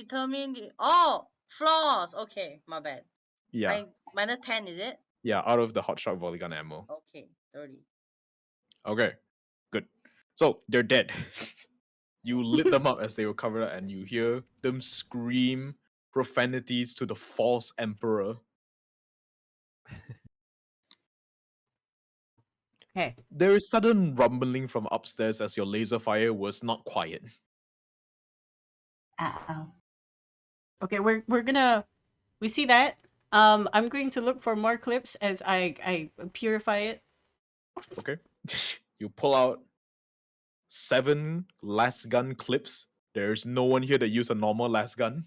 D: oh, flaws. Okay, my bad.
B: Yeah.
D: Minus 10, is it?
B: Yeah, out of the hot shot volley gun ammo.
D: Okay, 30.
B: Okay. Good. So they're dead. You lit them up as they were covered up, and you hear them scream profanities to the false emperor.
A: Okay.
B: There is sudden rumbling from upstairs as your laser fire was not quiet.
C: Uh-oh.
A: Okay, we're gonna we see that. I'm going to look for more clips as I purify it.
B: Okay. You pull out 7 las gun clips. There's no one here that use a normal las gun.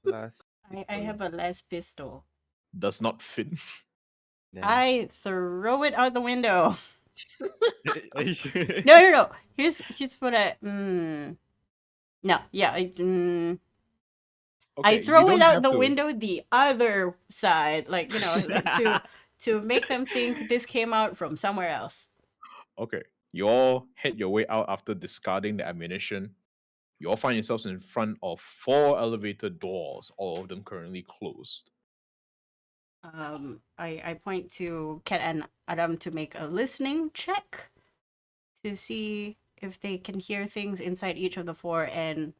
E: Last.
A: I have a last pistol.
B: Does not fit.
E: Then.
A: I throw it out the window.
E: Are you sure?
A: No. Here's what I No, yeah, I
B: Okay, you
A: throw
B: don't
A: it out
B: have
A: the
B: to-
A: window the other side, like, to make them think this came out from somewhere else.
B: Okay. You all head your way out after discarding the ammunition. You all find yourselves in front of 4 elevator doors, all of them currently closed.
A: I point to Kat and Adam to make a listening check to see if they can hear things inside each of the 4, and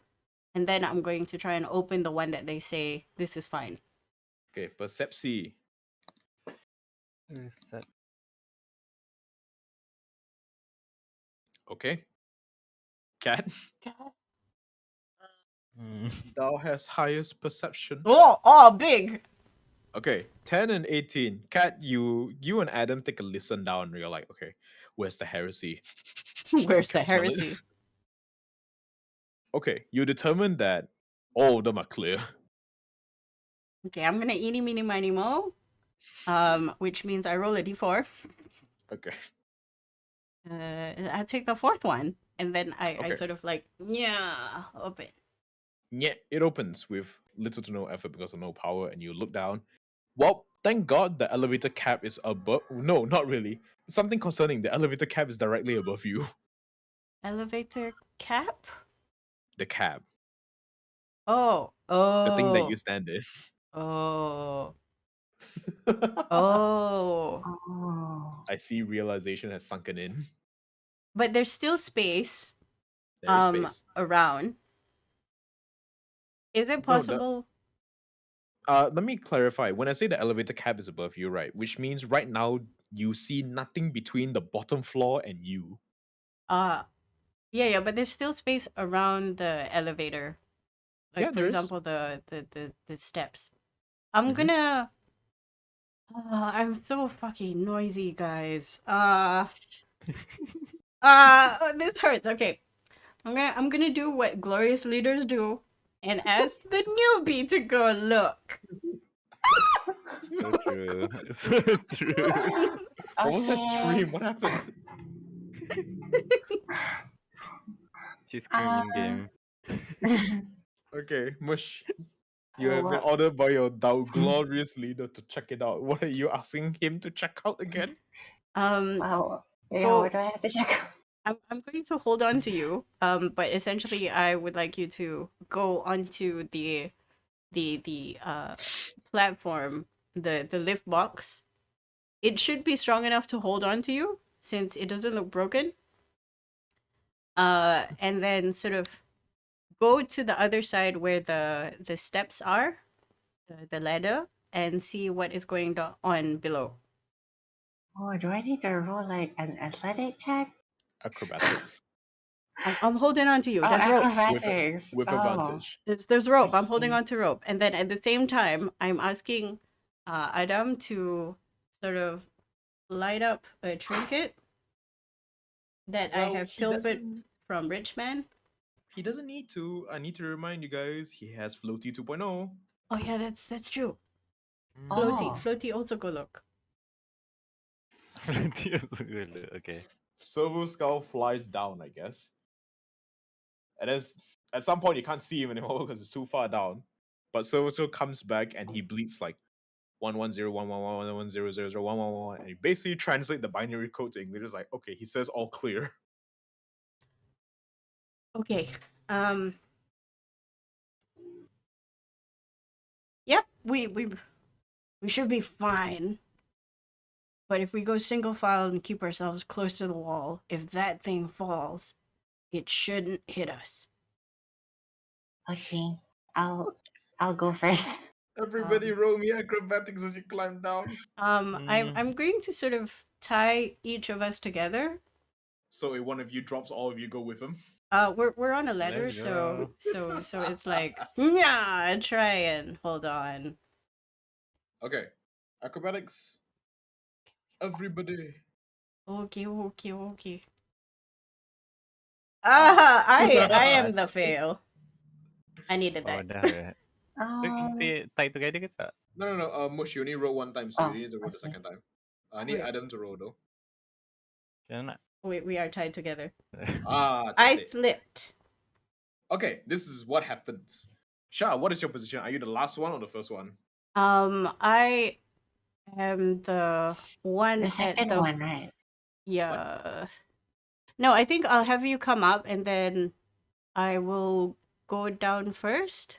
A: then I'm going to try and open the one that they say this is fine.
B: Okay, Percepsi.
E: Set.
B: Okay. Cat,
E: Mm.
B: thou has highest perception.
A: Oh, big.
B: Okay, 10 and 18. Cat, you and Adam take a listen down. You're like, okay, where's the heresy?
A: Where's the
B: Can smell it.
A: heresy?
B: Okay, you determine that all of them are clear.
A: Okay, I'm gonna eeny meeny miny mo. Which means I roll a d4.
B: Okay.
A: I take the 4th one, and then I
B: Okay.
A: sort of like, yeah, open.
B: Yeah, it opens with little to no effort because of no power, and you look down. Well, thank God the elevator cap is above. No, not really. Something concerning the elevator cap is directly above you.
A: Elevator cap?
B: The cab,
A: Oh,
B: the thing that
A: oh,
B: you stand in.
A: oh, oh.
C: Oh.
B: I see realization has sunken in.
A: But there's still space
B: There is space.
A: around. Is it
B: No,
A: possible?
B: let me clarify. When I say the elevator cap is above you, right, which means right now you see nothing between the bottom floor and you.
A: Yeah, but there's still space around the elevator. Like
B: Yeah,
A: for
B: there is.
A: example, the steps. I'm
B: Mhm.
A: gonna. I'm so fucking noisy, guys. This hurts. Okay, I'm gonna do what glorious leaders do, and ask the newbie to go look.
E: So true. So true.
B: What was that
C: Okay.
B: scream? What happened?
E: She's screaming
C: Um,
E: game.
B: Okay, Mush. You have been
C: what?
B: ordered by your thou glorious leader to check it out. What are you asking him to check out again?
C: Wow. Yeah,
A: Go.
C: what do I have to check out?
A: I'm going to hold on to you. But essentially, I would like you to go onto the platform, the lift box. It should be strong enough to hold on to you since it doesn't look broken. And then sort of go to the other side where the steps are, the ladder, and see what is going on below.
C: Oh, do I need to roll like an athletic check?
B: Acrobatics
A: I'm holding on to you.
C: Oh,
A: There's rope.
C: acrobatics.
B: with
C: Oh,
B: advantage.
A: There's rope. I'm holding
C: okay.
A: on to rope, and then at the same time, I'm asking Adam to sort of light up a trinket that I
B: Well,
A: have
B: he
A: pilfered
B: doesn't.
A: from Richman.
B: He doesn't need to. I need to remind you guys. He has Floaty 2.0.
A: Oh yeah, that's true. Floaty,
C: Oh,
A: Floaty also go look.
E: Okay.
B: Servo Skull flies down, I guess. And as at some point you can't see him anymore because it's too far down. But Servo Skull comes back and he bleats like 1101111000111, and he basically translate the binary code to English. It's like, okay, he says all clear.
A: Okay. Yep. We should be fine. But if we go single file and keep ourselves close to the wall, if that thing falls, it shouldn't hit us.
C: okay. I'll go first.
B: Everybody roll me acrobatics as you climb down.
A: I'm going to sort of tie each of us together.
B: So if one of you drops, all of you go with him.
A: We're on a ladder,
E: Let's
A: so
E: go.
A: so it's like, yeah, try and hold on.
B: Okay. Acrobatics. Everybody.
A: Okay. I am the fail. I needed
E: Oh,
A: that.
E: dah.
C: Um,
E: Tie together ke tak?
B: No. Mush, you only roll one time, so
C: Oh,
B: you need to roll the
C: okay.
B: second time. I need
A: Wait.
B: Adam to roll though.
E: Macam mana
A: We are tied together.
B: Ah,
A: I
B: that's it.
A: slipped.
B: Okay, this is what happens. Shah, what is your position? Are you the last one or the first one?
A: I am the one
C: the
A: at
C: second
A: the
C: one, right?
A: Yeah. No, I think I'll have you come up and then I will go down first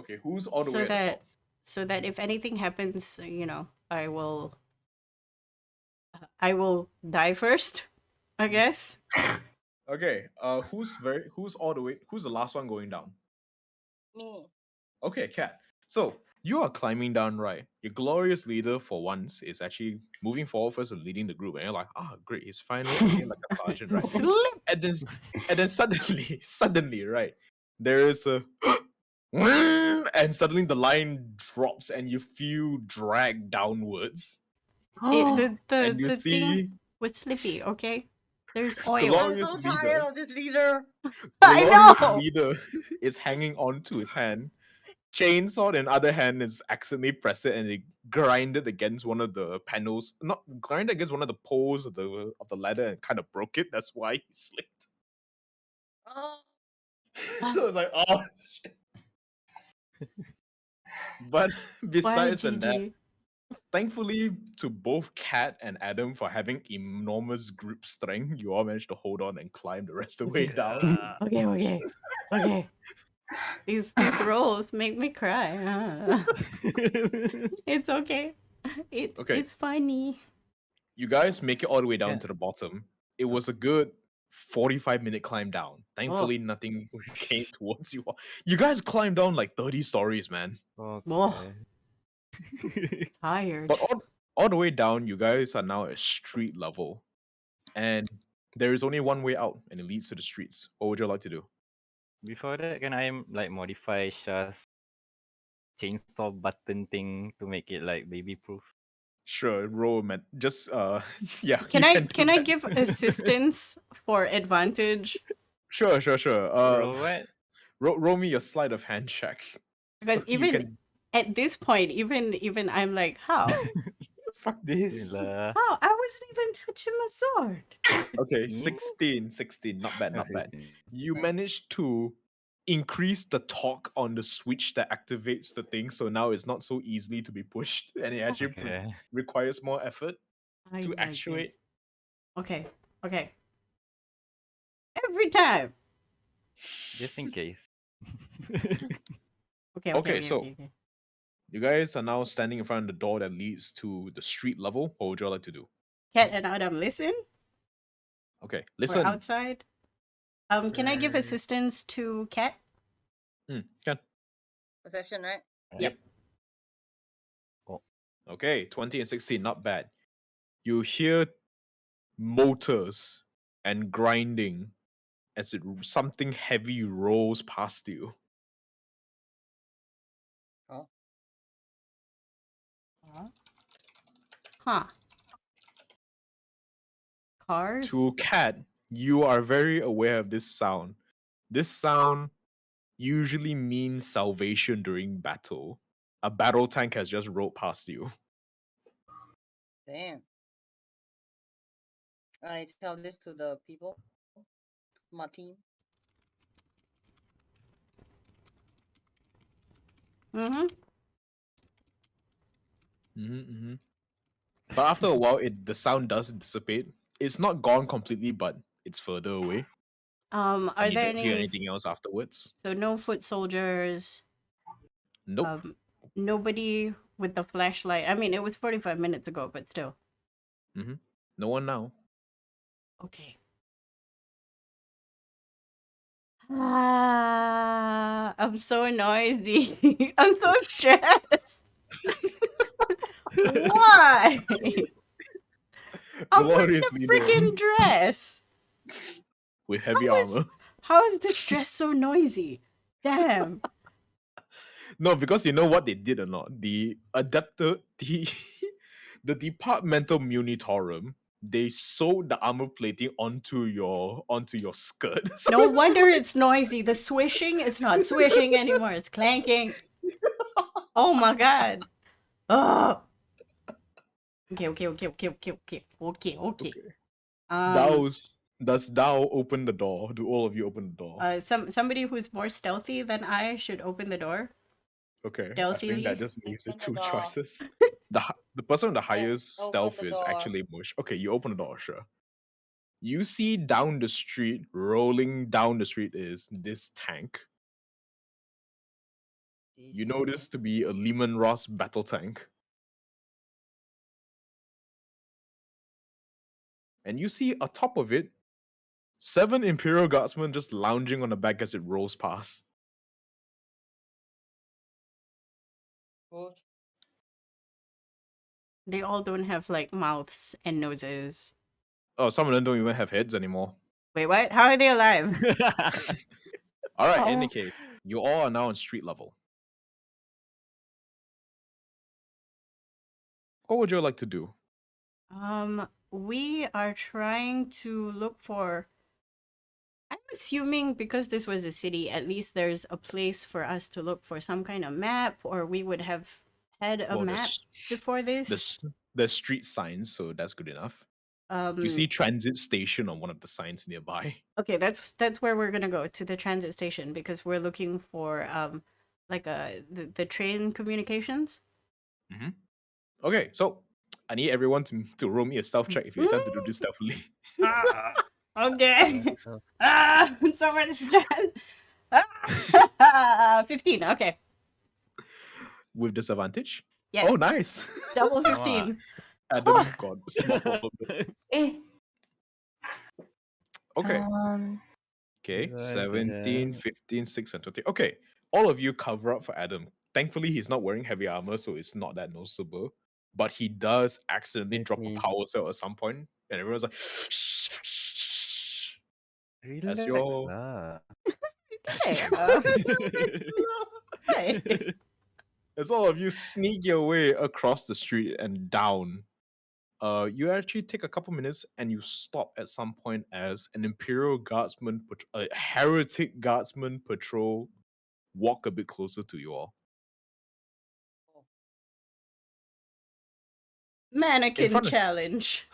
B: Okay, who's all the
A: so
B: way at the
A: that
B: top?
A: so that if anything happens, I will die first, I guess.
B: Okay, who's all the way? Who's the last one going down?
D: Me.
B: Okay, Cat. So you are climbing down, right? Your glorious leader, for once, is actually moving forward first and leading the group, and you're like, great, he's finally acting like a sergeant, right?
A: Slip.
B: And then, and then suddenly, suddenly, right, there is a, and suddenly the line drops, and you feel dragged downwards, and you
A: The thing
B: see
A: was slippy, okay? There's oil.
D: I'm
B: glorious
D: so
B: leader,
D: tired of this leader.
A: I
B: glorious
A: know.
B: leader is hanging on to his hand. Chainsaw, in other hand, is accidentally pressed it and it grinded against one of the panels, not grinded against one of the poles of the ladder and kind of broke it. That's why he slipped.
D: Oh,
B: So it's like, oh shit. But besides than that,
A: YGG.
B: thankfully to both Kat and Adam for having enormous grip strength, you all managed to hold on and climb the rest of the way down.
A: Okay. These rolls make me cry. It's okay.
B: Okay.
A: It's funny.
B: You guys make it all the way down
E: Yeah.
B: to the bottom. It was a good 45-minute climb down. Thankfully, nothing came towards you all. You guys climbed down like 30 stories, man.
E: Okay.
A: Tired.
B: But all the way down, you guys are now at street level. And there is only one way out, and it leads to the streets. What would you like to do?
E: Before that, can I like modify Shah's chainsaw button thing to make it like baby proof?
B: Sure, roll, man. Just yeah.
A: Can
B: you
A: I
B: can do
A: can I
B: that.
A: give assistance for advantage?
B: Sure.
E: Bro, what?
B: Roll me your sleight of hand check.
A: Because
B: So you
A: even
B: can
A: at this point, even I'm like, how?
B: fuck this.
E: Lah.
A: How? I wasn't even touching my sword.
B: Okay,
E: Hmm?
B: 16. Not bad, not bad.
E: 16.
B: You managed to increase the torque on the switch that activates the thing, so now it's not so easily to be pushed, and it actually
E: Okay.
B: requires more effort
A: Ay,
B: to
A: ay, ay.
B: actuate.
A: Okay. Every time.
E: Just in case.
B: Okay, so you guys are now standing in front of the door that leads to the street level. What would you like to do?
A: Cat and Adam, listen.
B: Okay,
A: We're
B: listen.
A: outside. Can I give assistance to Cat?
B: Can.
D: perception, right?
A: Yep.
B: Okay, 20 and 16, not bad. You hear motors and grinding as something heavy rolls past you.
D: Oh.
A: Huh. Cars?
B: To Cat, you are very aware of this sound. This sound usually means salvation during battle. A battle tank has just rolled past you.
D: Damn. I tell this to the people, my team.
A: Mm-hmm.
B: But after a while, the sound does dissipate. It's not gone completely, but it's further away.
A: Are
B: And you
A: there
B: don't hear
A: any?
B: anything else afterwards.
A: So no foot soldiers.
B: Nope.
A: Nobody with the flashlight. I mean, it was 45 minutes ago, but still.
B: No one now.
A: Okay. I'm so noisy. I'm so stressed. Why? I'm wearing
B: Glorious
A: a
B: leader
A: freaking dress.
B: with heavy
A: How is-
B: armor.
A: How is this dress so noisy? Damn.
B: No, because you know what they did or not? The adapter, the departmental munitorum, they sewed the armor plating onto your skirt. So
A: No
B: it's
A: wonder
B: like-
A: it's noisy. The swishing is not swishing anymore. It's clanking. Oh my god. Oh. Okay.
B: Does thou open the door? Do all of you open the door?
A: Somebody who's more stealthy than I should open the door.
B: Okay. I
A: stealthily.
B: think that just leaves the
D: Open the
B: two
D: door.
B: choices. The person with the highest
D: open
B: stealth
D: the
B: is
D: door.
B: actually Mush. Okay, you open the door, sure. You see down the street, rolling down the street is this tank. You know this to be a Lehman Ross battle tank. And you see atop of it 7 Imperial Guardsmen just lounging on the back as it rolls past.
D: Good.
A: They all don't have like mouths and noses.
B: Oh, some of them don't even have heads anymore.
A: Wait, what? How are they alive?
B: Alright, in any
C: Oh.
B: case, you all are now on street level. What would you like to do?
A: We are trying to look for. I'm assuming because this was a city, at least there's a place for us to look for some kind of map, or we would have had a
B: Well,
A: map before this.
B: there's street signs, so that's good enough. You see transit station on one of the signs nearby.
A: Okay, that's where we're gonna go, to the transit station, because we're looking for like the train communications.
B: Okay, so I need everyone to roll me a stealth check if you attempt to do this stealthily.
A: Okay.
E: Oh.
A: So much stress. 15. Okay.
B: With disadvantage?
A: Yes.
B: Oh, nice.
A: Double
E: Come
A: 15.
B: Adam got a small problem.
C: Eh.
B: Okay. Okay,
E: Good,
B: 17,
E: good.
B: 15, 6, and 20. Okay, all of you cover up for Adam. Thankfully, he's not wearing heavy armor, so it's not that noticeable. But he does accidentally
E: Yes,
B: drop a
E: he's-
B: power cell at some point, and everyone's like, shh.
E: Relax
B: your-
E: lah.
A: Hey, hey.
B: As all of you sneak your way across the street and down, you actually take a couple minutes and you stop at some point as an Imperial Guardsman, a Heretic Guardsman patrol walk a bit closer to you all.
A: Mannequin
B: front of-
A: challenge.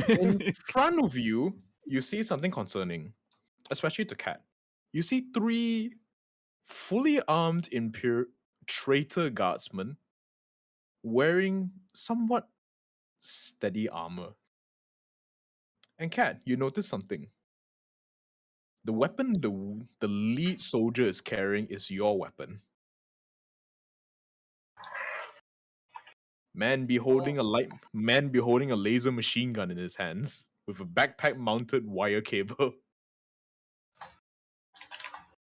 B: In front of you, you see something concerning, especially to Cat. You see 3 fully armed traitor guardsmen wearing somewhat steady armor. And Cat, you notice something. The weapon the lead soldier is carrying is your weapon. Man beholding a laser machine gun in his hands with a backpack mounted wire cable.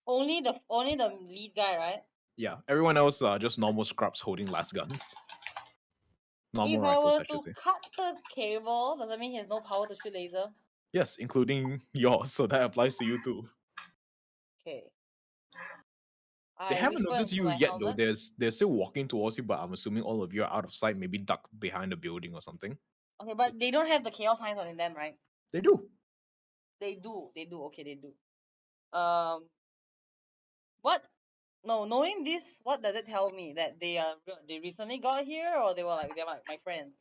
D: Only the lead guy, right?
B: Yeah, everyone else are just normal scrubs holding las guns. Normal
D: If I
B: rifles,
D: were
B: I should
D: to
B: say.
D: cut the cable, does that mean he has no power to shoot laser?
B: Yes, including yours, so that applies to you too.
D: Okay.
B: They
D: I
B: haven't
D: whisper
B: noticed
D: into
B: you
D: my
B: yet though.
D: helmet.
B: They're still walking towards you, but I'm assuming all of you are out of sight, maybe ducked behind a building or something.
D: Okay, but they don't have the chaos signs on them, right?
B: They do.
D: They do. Okay, they do. What? No, knowing this, what does it tell me? That they recently got here, or they're like my friends?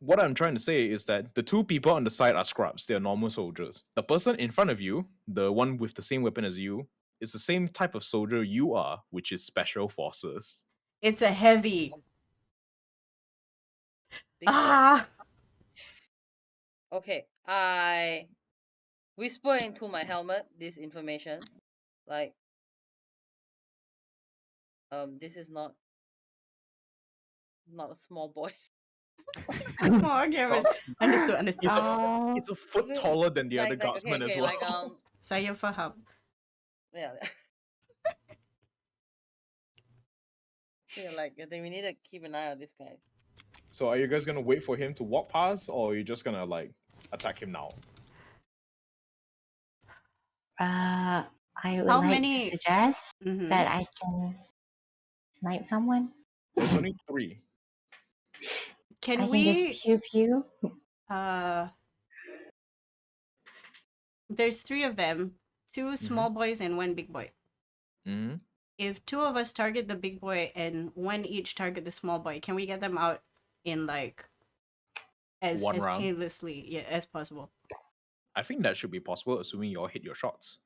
B: What I'm trying to say is that the 2 people on the side are scrubs. They are normal soldiers. The person in front of you, the one with the same weapon as you, is the same type of soldier you are, which is special forces.
A: It's a heavy.
D: Think so?
A: Ah.
D: Okay, I whisper into my helmet this information, like, this is not a small boy.
A: Oh, okay, but understood.
B: He's a foot taller than the other guardsmen as well.
D: Like,
A: Saya faham.
D: yeah. Yeah, like, I think we need to keep an eye on these guys.
B: So are you guys gonna wait for him to walk past, or are you just gonna like attack him now?
C: I would
A: How
C: like
A: many-
C: to suggest
A: Mhm.
C: that I can snipe someone.
B: There's only 3.
A: Can
C: I can
A: we?
C: just pew pew.
A: There's 3 of them. 2 small boys and 1 big boy.
B: Mm-hmm.
A: If 2 of us target the big boy and 1 each target the small boy, can we get them out in like as
B: One round?
A: painlessly as possible?
B: I think that should be possible, assuming you all hit your shots.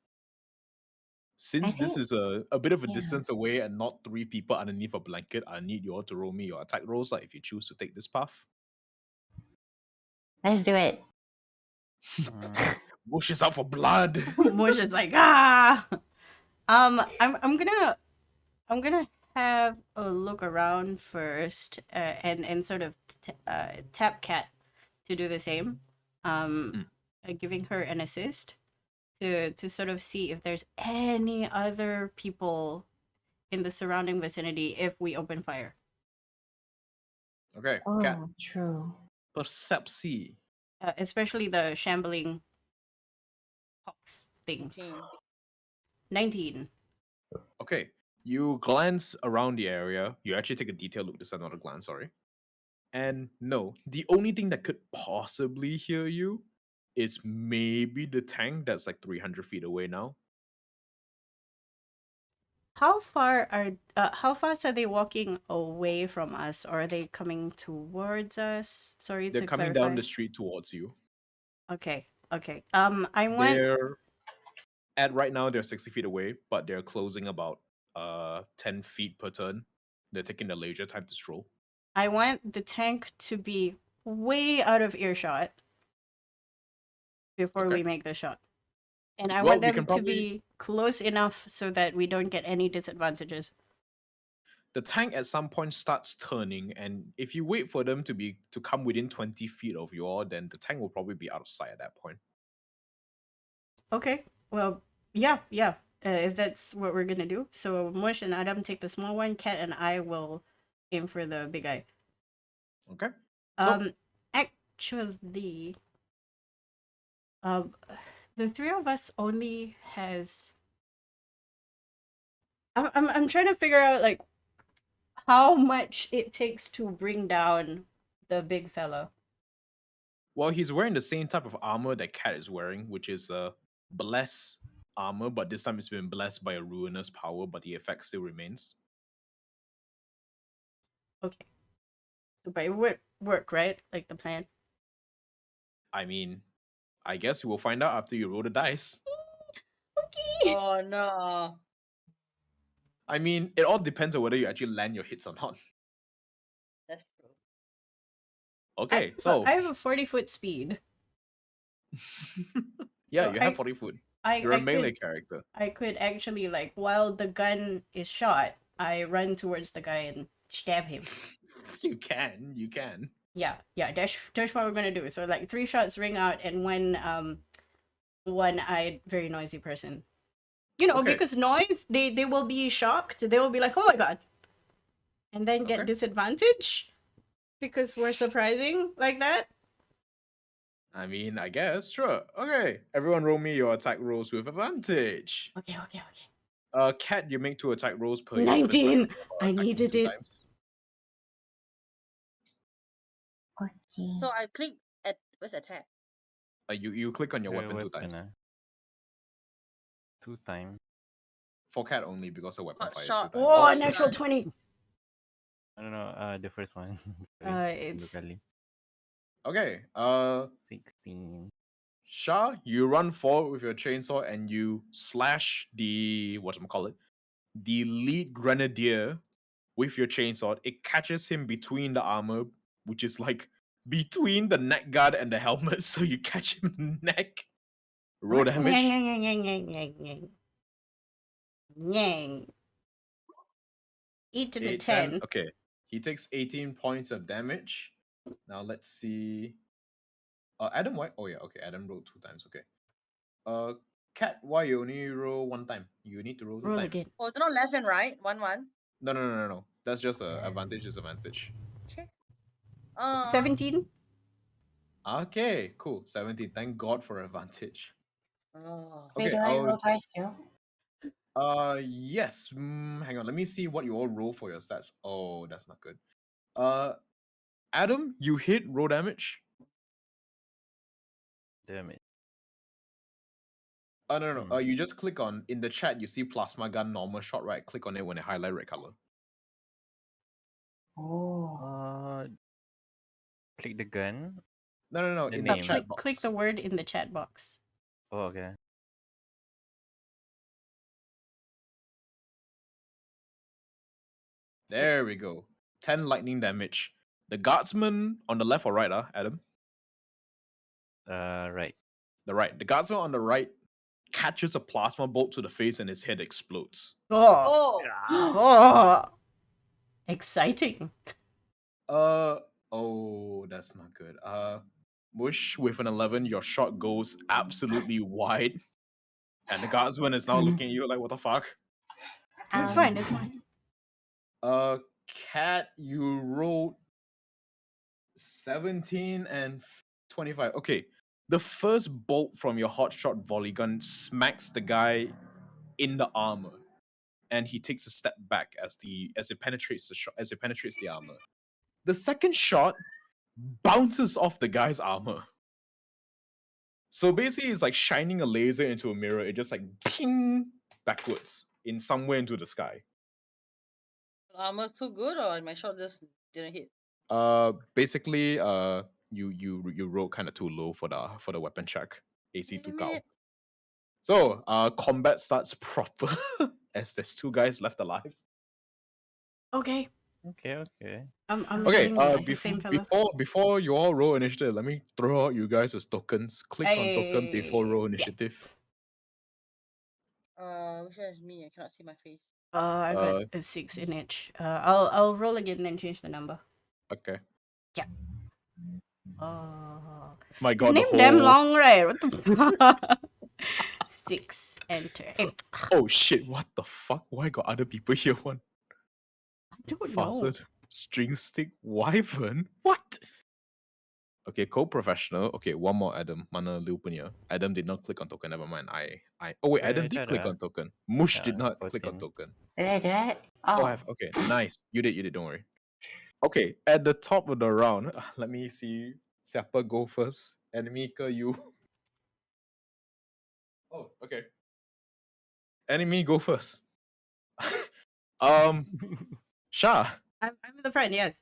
B: Since this
C: think-
B: is a bit of a
C: yeah.
B: distance away and not 3 people underneath a blanket, I need you all to roll me your attack rolls if you choose to take this path.
C: Let's do it.
B: Bush is out for blood.
A: Mosh is like, ah. I'm gonna have a look around first, and sort of tap Cat to do the same. Giving her an assist to sort of see if there's any other people in the surrounding vicinity if we open fire.
B: Okay,
C: Oh,
B: Cat.
C: true.
B: Percepsi.
A: Especially the shambling pox things. 19.
B: Okay, you glance around the area. You actually take a detailed look. This is not a glance, sorry. And no, the only thing that could possibly hear you is maybe the tank that's like 300 feet away now.
A: How fast are they walking away from us, or are they coming towards us? Sorry
B: They're
A: to
B: coming
A: clarify.
B: down the street towards you.
A: Okay. I want.
B: They're at right now they're 60 feet away, but they're closing about 10 feet per turn. They're taking the leisure time to stroll.
A: I want the tank to be way out of earshot before
B: Okay.
A: we make the shot. And I
B: Well,
A: want
B: we
A: them
B: can
A: to
B: probably-
A: be close enough so that we don't get any disadvantages.
B: The tank at some point starts turning, and if you wait for them to come within 20 feet of you all, then the tank will probably be out of sight at that point.
A: Okay. Well, yeah. If that's what we're gonna do. So Mush and Adam take the small one. Cat and I will aim for the big eye.
B: Okay. So-
A: Actually, the three of us only has. I'm trying to figure out like how much it takes to bring down the big fella.
B: Well, he's wearing the same type of armor that Cat is wearing, which is bless armor, but this time it's been blessed by a ruinous power, but the effect still remains.
A: Okay. So, but it would work, right? Like the plan.
B: I mean, I guess we'll find out after you roll the dice.
A: Okay.
D: Oh no.
B: I mean, it all depends on whether you actually land your hits or not.
D: That's true.
B: Okay, so
A: I have a 40-foot speed.
B: yeah,
A: so
B: you have 40 foot.
A: I
B: You're a melee
A: could,
B: character.
A: I could actually like while the gun is shot, I run towards the guy and stab him.
B: You can.
A: Yeah. That's what we're gonna do. So like 3 shots ring out and one-eyed very noisy person. You know,
B: Okay.
A: because noise, they will be shocked. They will be like, "Oh my god," and then get
B: Okay.
A: disadvantage because we're surprising like that.
B: I mean, I guess, sure. Okay, everyone roll me your attack rolls with advantage.
A: Okay.
B: Cat, you make 2 attack rolls per your first
A: 19.
B: round,
A: I
B: attacking
A: needed
B: 2
A: it.
B: times.
C: Okay.
D: So I click at where's attack?
B: You click on your
E: The
B: weapon 2 times.
E: 2 times.
B: For Cat only, because her weapon
D: Hot
B: fires
D: shot.
B: 2 times.
A: Oh,
D: Oh,
A: an natural
D: nice.
A: 20.
E: No, the first one. Sorry,
A: It's
E: dua kali.
B: Okay,
E: 16.
B: Shah, you run forward with your chainsaw and you slash the the lead grenadier with your chainsaw. It catches him between the armor, which is like between the neck guard and the helmet, so you catch him in the neck. Roll damage.
A: Nyang. 8 and a
B: 8,
A: 10.
B: Okay. He takes 18 points of damage. Now let's see. Adam, why? Oh yeah, okay. Adam rolled 2 times. Okay. Cat, why you only roll 1 time? You need to roll 2
A: Roll
B: times.
A: again.
D: Oh, it's not left and right. 1-1.
B: No. That's just a advantage disadvantage.
D: Okay.
A: 17.
B: Okay, cool. 17. Thank God for advantage.
D: Oh.
C: Wait,
B: Okay,
C: do I roll twice too?
B: yes. Hang on. Let me see what you all roll for your stats. Oh, that's not good. Adam, you hit roll damage.
E: Damn it.
B: No. You just click on in the chat. You see plasma gun normal shot, right? Click on it when it highlight red color.
C: Oh.
E: Click the gun.
B: No.
E: The
B: In
E: name.
B: the chat box.
A: Click the word in the chat box.
E: Oh, okay.
B: There we go. 10 lightning damage. The guardsman on the left or right, Adam?
E: Right.
B: The right. The guardsman on the right catches a plasma bolt to the face and his head explodes.
A: Oh,
D: Oh,
A: oh, exciting.
B: Oh, that's not good. Mush with an 11, your shot goes absolutely wide, and the guardsman is now looking at you like, what the fuck?
A: It's fine. It's fine.
B: Cat, you rolled 17 and 25. Okay, the first bolt from your hotshot volley gun smacks the guy in the armor, and he takes a step back as it penetrates the armor. The second shot bounces off the guy's armor. So basically, it's like shining a laser into a mirror. It just like ping backwards in somewhere into the sky.
D: armor's too good, or my shot just didn't hit?
B: Basically, you rolled kind of too low for the weapon check. AC too
D: Damn
B: cow.
D: it.
B: So combat starts proper as there's two guys left alive.
A: Okay.
E: Okay.
A: I'm
B: Okay,
A: shooting at the same fella.
B: before you all roll initiative, let me throw out you guys as tokens. Click on token before roll
A: Yeah.
B: initiative.
D: Which one is me? I cannot see my face.
A: I got a 6 in each. I'll roll again and then change the number.
B: Okay.
A: Yeah. Oh.
B: My
A: His
B: god,
A: name
B: the
A: damn
B: whole...
A: long, right? What the 6, enter. Hey,
B: Oh shit, what the fuck? Why got other people here one?
A: I don't know.
B: Facet, string stick, wyvern? What? Okay, co-professional. Okay, one more Adam. Mana Liu punya. Adam did not click on token. Never mind. Oh wait,
E: Yeah,
B: Adam
E: I
B: did
E: did,
B: click on token. Mush did
E: yeah,
B: not click on
E: 14.
B: token.
C: Did I do it?
B: Oh,
C: Oh,
B: I have. Okay, nice. You did. Don't worry. Okay, at the top of the round, let me see. Siapa go first? Enemy ke you? Oh, okay. Enemy go first. Shah.
A: I'm in the front, yes.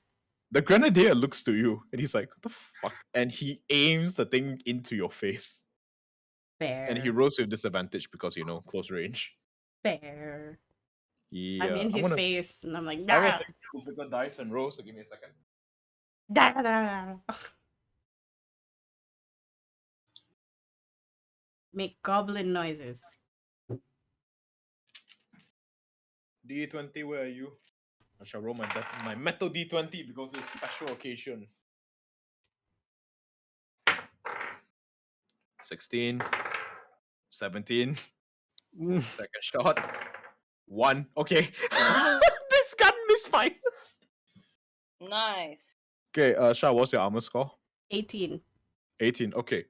B: The grenadier looks to you and he's like, what the fuck? And he aims the thing into your face.
A: Fair.
B: And he rolls with disadvantage because, close range.
A: Fair.
B: Yeah.
A: I'm in his face and I'm like,
B: I'm gonna
A: "Dah,
B: take physical dice and roll, so give me a second.
A: dah, dah, dah." Make goblin noises.
B: D20, where are you? I shall roll my metal D20 because it's a special occasion. 16, 17, second shot, 1. Okay. This gun misfires.
D: Nice.
B: Okay, Shah, what's your armor score?
A: 18.
B: 18. Okay.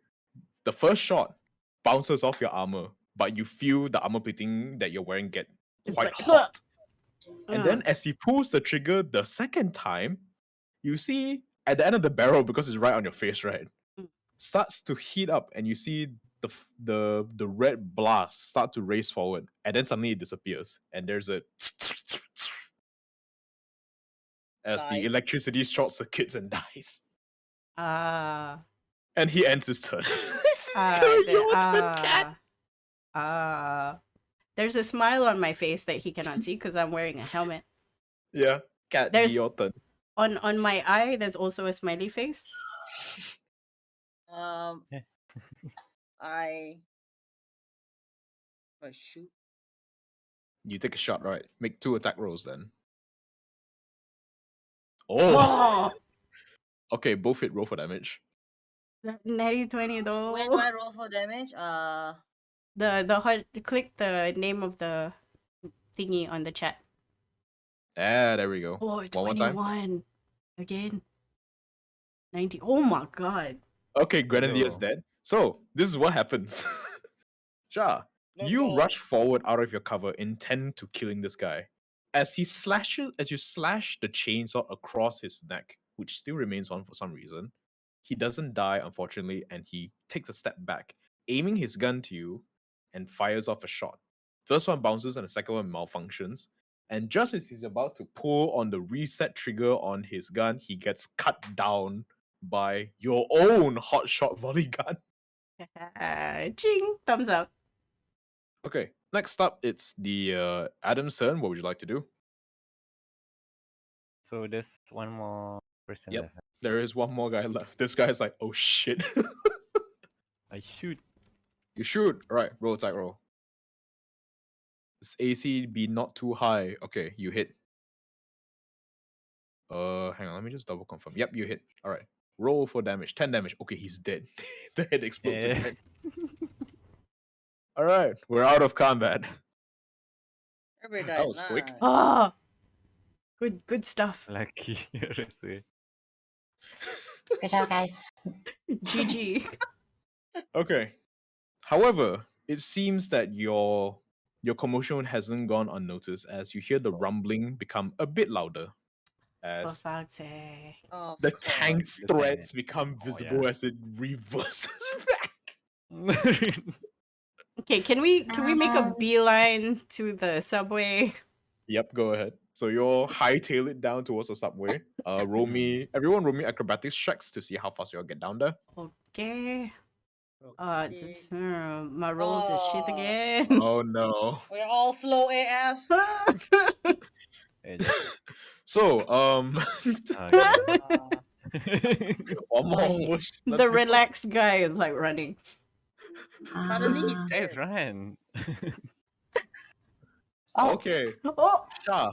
B: The first shot bounces off your armor, but you feel the armor plating that you're wearing get
A: It's
B: quite
A: like,
B: hot. And then as he pulls the trigger the second time, you see at the end of the barrel, because it's right on your face, right?
A: Mm.
B: Starts to heat up and you see the red blast start to race forward, and then suddenly it disappears. And there's a as the
D: Nice.
B: electricity short circuits and dies.
A: Ah.
B: And he ends his turn. This is
A: the-
B: your turn, cat.
A: There's a smile on my face that he cannot see because I'm wearing a helmet.
B: Yeah, cat, be
A: There's-
B: your turn.
A: On my eye, there's also a smiley face.
D: I shoot.
B: You take a shot, right? Make 2 attack rolls then. Oh! Okay, both hit, roll for damage.
A: Natty 20 though.
D: When do I roll for damage?
A: Click the name of the thingy on the chat.
B: Ah, there we go.
A: Oh,
B: One more time.
A: 21. Again. 90. Oh my god.
B: Okay, Grenadier's
E: Yo.
B: dead. So, this is what happens. Shah,
D: let's
B: you
D: go.
B: rush forward out of your cover, intent to killing this guy. As you slash the chainsaw across his neck, which still remains on for some reason, he doesn't die, unfortunately, and he takes a step back, aiming his gun to you and fires off a shot. First one bounces and the second one malfunctions. And just as he's about to pull on the reset trigger on his gun, he gets cut down by your own hotshot volley gun.
A: Ching. Thumbs up.
B: Okay, next up, it's the Adam's turn. What would you like to do?
E: So there's one more person
B: Yep.
E: left.
B: There is one more guy left. This guy's like, oh shit.
E: I shoot.
B: You shoot. All right, roll attack roll. This AC be not too high. Okay, you hit. Hang on, let me just double confirm. Yep, you hit. All right. Roll for damage. 10 damage. Okay, he's dead. The head explodes
E: Eh.
B: again. All right, we're out of combat.
D: Everybody
B: That
D: died.
B: was quick.
D: Nice.
A: Oh, good stuff.
E: Lucky. Rasa.
C: Good job, guys.
A: GG.
B: Okay. However, it seems that your commotion hasn't gone unnoticed as you hear the rumbling become a bit louder
A: For
B: as
A: fuck's sake.
D: Of
B: the
D: course.
B: tank's
E: The
B: threads
E: tank.
B: become
E: Oh,
B: visible
E: yeah.
B: as it reverses back.
A: Okay, can we make a
C: Um,
A: beeline to the subway?
B: Yep, go ahead. So you'll hightail it down towards the subway. Everyone roll me acrobatics checks to see how fast you'll get down there.
A: Okay.
D: Okay.
A: My rolls is shit
D: Oh.
A: again.
B: Oh no.
D: We're all slow AF.
E: Eh, just-
B: So,
E: okay.
B: one more
C: Wait.
B: push.
A: The
B: Let's go.
A: relaxed guy is like running.
D: Suddenly he's
C: Uh,
E: Guys,
D: scared.
E: run.
C: oh,
B: Okay,
A: Oh,
B: Shah,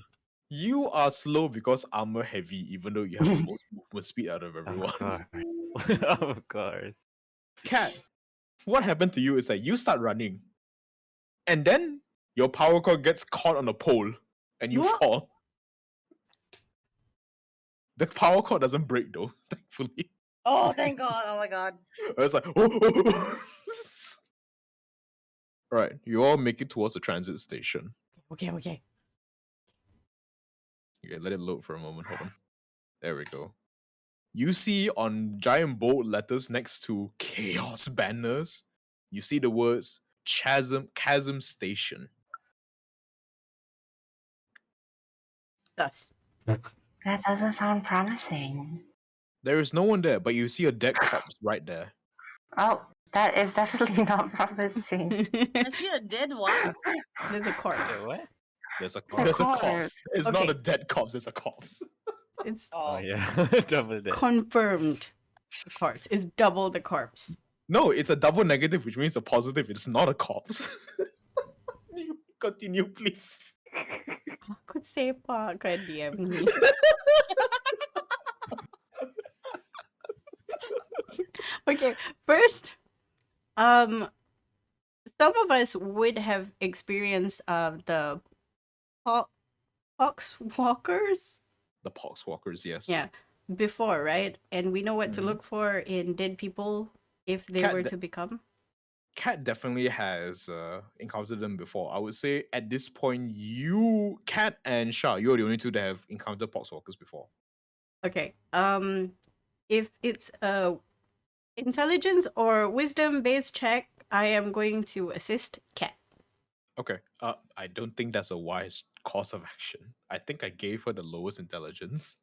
B: you are slow because armor heavy, even though you have the most movement speed out of
E: Of
B: everyone.
E: course. Of course.
B: Cat, what happened to you is that you start running, and then your power cord gets caught on a pole, and you
A: What?
B: fall. The power cord doesn't break though, thankfully.
D: Oh, thank God. Oh my God.
B: It's like, oh. Right, you all make it towards the transit station.
A: okay.
B: Okay, let it load for a moment. Hold on. There we go. You see on giant bold letters next to chaos banners, you see the words chasm station.
A: Thus.
C: that doesn't sound promising.
B: There is no one there, but you see a dead corpse right there.
C: Oh, that is definitely not promising.
D: I see a dead what?
A: There's a corpse.
E: Yeah, what?
B: There's a
C: The
B: corpse.
C: corpse.
B: It's not
A: Okay.
B: a dead corpse, it's a corpse.
A: It's
E: Oh
D: Oh.
E: yeah. Double that.
A: confirmed. The corpse is double the corpse.
B: No, it's a double negative, which means a positive. It's not a corpse. Continue, please.
A: Aku sepak kan DM ni. Okay, first, some of us would have experienced the Pox Walkers.
B: The Pox Walkers, yes.
A: Yeah, before, right? And we know what to
B: Mhm.
A: look for in dead people if they
B: Cat
A: were
B: de-
A: to become.
B: Cat definitely has encountered them before. I would say at this point, you, Cat, and Shah, you're the only two that have encountered Pox Walkers before.
A: Okay. If it's a intelligence or wisdom based check, I am going to assist Cat.
B: Okay. I don't think that's a wise course of action. I think I gave her the lowest intelligence.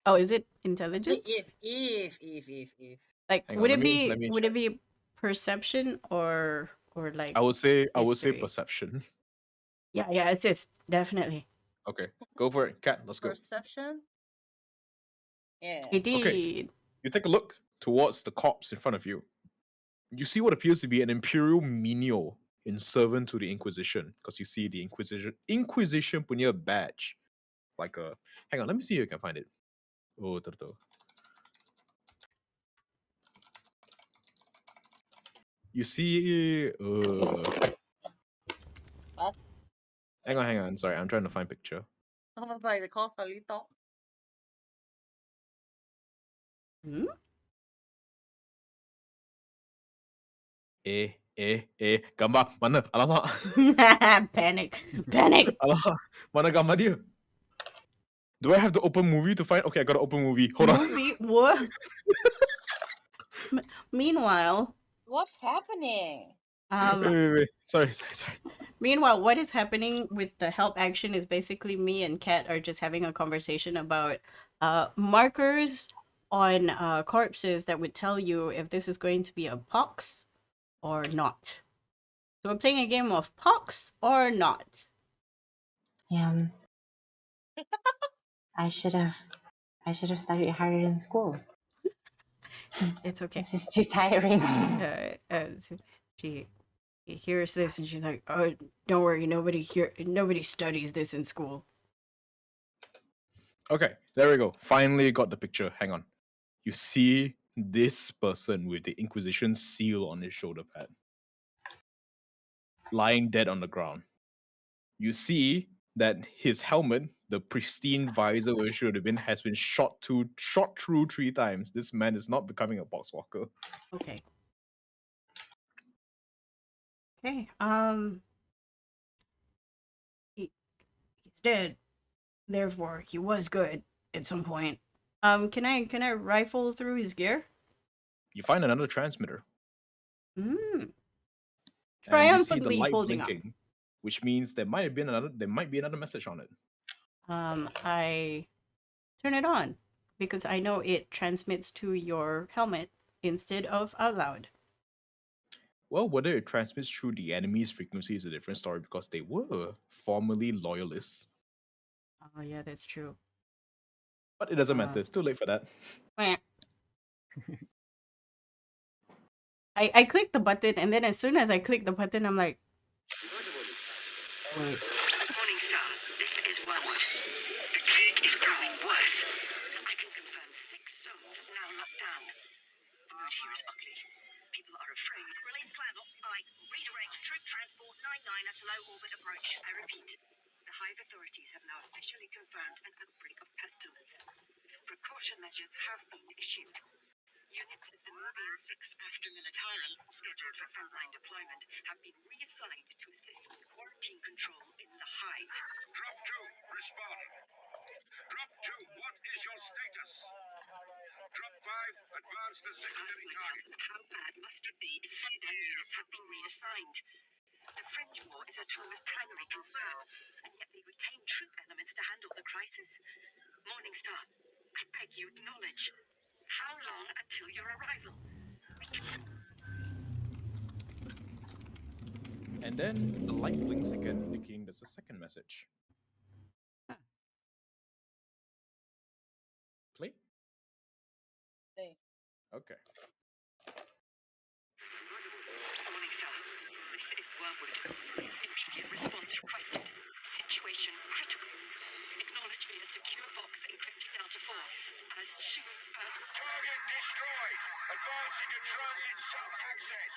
A: Oh, is it
D: Actually,
A: intelligence?
D: if.
A: Like,
B: Hang on,
A: would
B: let
A: it
B: me-
A: be
B: let me
A: would
B: check.
A: it be perception or like?
B: I would say
A: history.
B: perception.
A: Yeah, assist definitely.
B: Okay, go for it, Cat. Let's go.
D: Perception? Yeah.
A: Indeed.
B: You take a look towards the corpse in front of you. You see what appears to be an imperial menial in servant to the Inquisition, because you see the Inquisition punya badge. Like a hang on, let me see if I can find it. Oh, turtle. You see
D: What?
B: hang on. Sorry, I'm trying to find picture.
D: I was like, the call for Lito.
A: Hmm?
B: Gambar mana? Alamak.
A: Panic.
B: Alamak. Mana gambar dia? Do I have to open movie to find? Okay, I got to open movie. Hold on.
A: Movie. What? Meanwhile,
D: What's happening?
B: Wait. Sorry.
A: Meanwhile, what is happening with the help action is basically me and Kat are just having a conversation about markers on corpses that would tell you if this is going to be a pox or not. So we're playing a game of pox or not.
C: Yeah. I should have studied harder in school.
A: It's okay.
C: This is too tiring.
A: So she hears this and she's like, "Oh, don't worry, nobody studies this in school."
B: Okay, there we go. Finally got the picture. Hang on. You see this person with the Inquisition seal on his shoulder pad, lying dead on the ground. You see that his helmet, the pristine visor where it should have been, has been shot through 3 times. This man is not becoming a Pox Walker.
A: Okay. Okay. He's dead. Therefore, he was good at some point. Can I rifle through his gear?
B: You find another transmitter.
A: Hmm.
B: And you see the
A: Triumphantly
B: light
A: holding up.
B: blinking, which means there might be another message on it.
A: I turn it on because I know it transmits to your helmet instead of out loud.
B: Well, whether it transmits through the enemy's frequency is a different story because they were formerly loyalists.
A: Oh yeah, that's true.
B: But it doesn't matter. It's too late for that.
A: Meh. I click the button and then as soon as I click the button, I'm like, wait.
F: Morning Star, this is Wormwood. The plague is growing worse. I can confirm 6 zones now locked down. The mood here is ugly. People are afraid. Release clamps. Aye. Redirect troop transport 99 at a low orbit approach. I repeat. The Hive authorities have now officially confirmed an outbreak of pestilence. Precaution measures have been issued. Units of the Nubian 6th After Militarum, scheduled for frontline deployment, have been reassigned to assist with quarantine control in the Hive.
G: Drop 2, respond. Drop 2, what is your status? Drop 5, advance to
F: Ask
G: secondary
F: myself,
G: target.
F: how bad must it be if frontline units have been reassigned? The fringe war is Atoma's primary concern, and yet they retain troop elements to handle the crisis. Morningstar, I beg you acknowledge. How long until your arrival?
B: And then the light blinks again, indicating there's a second message. Play?
D: Hey.
B: Okay.
F: Morningstar, this is Wormwood. Immediate response requested. Situation critical. Acknowledge via secure Vox encrypted Delta 4 as soon as
G: Target destroyed. Advancing to transit self-access.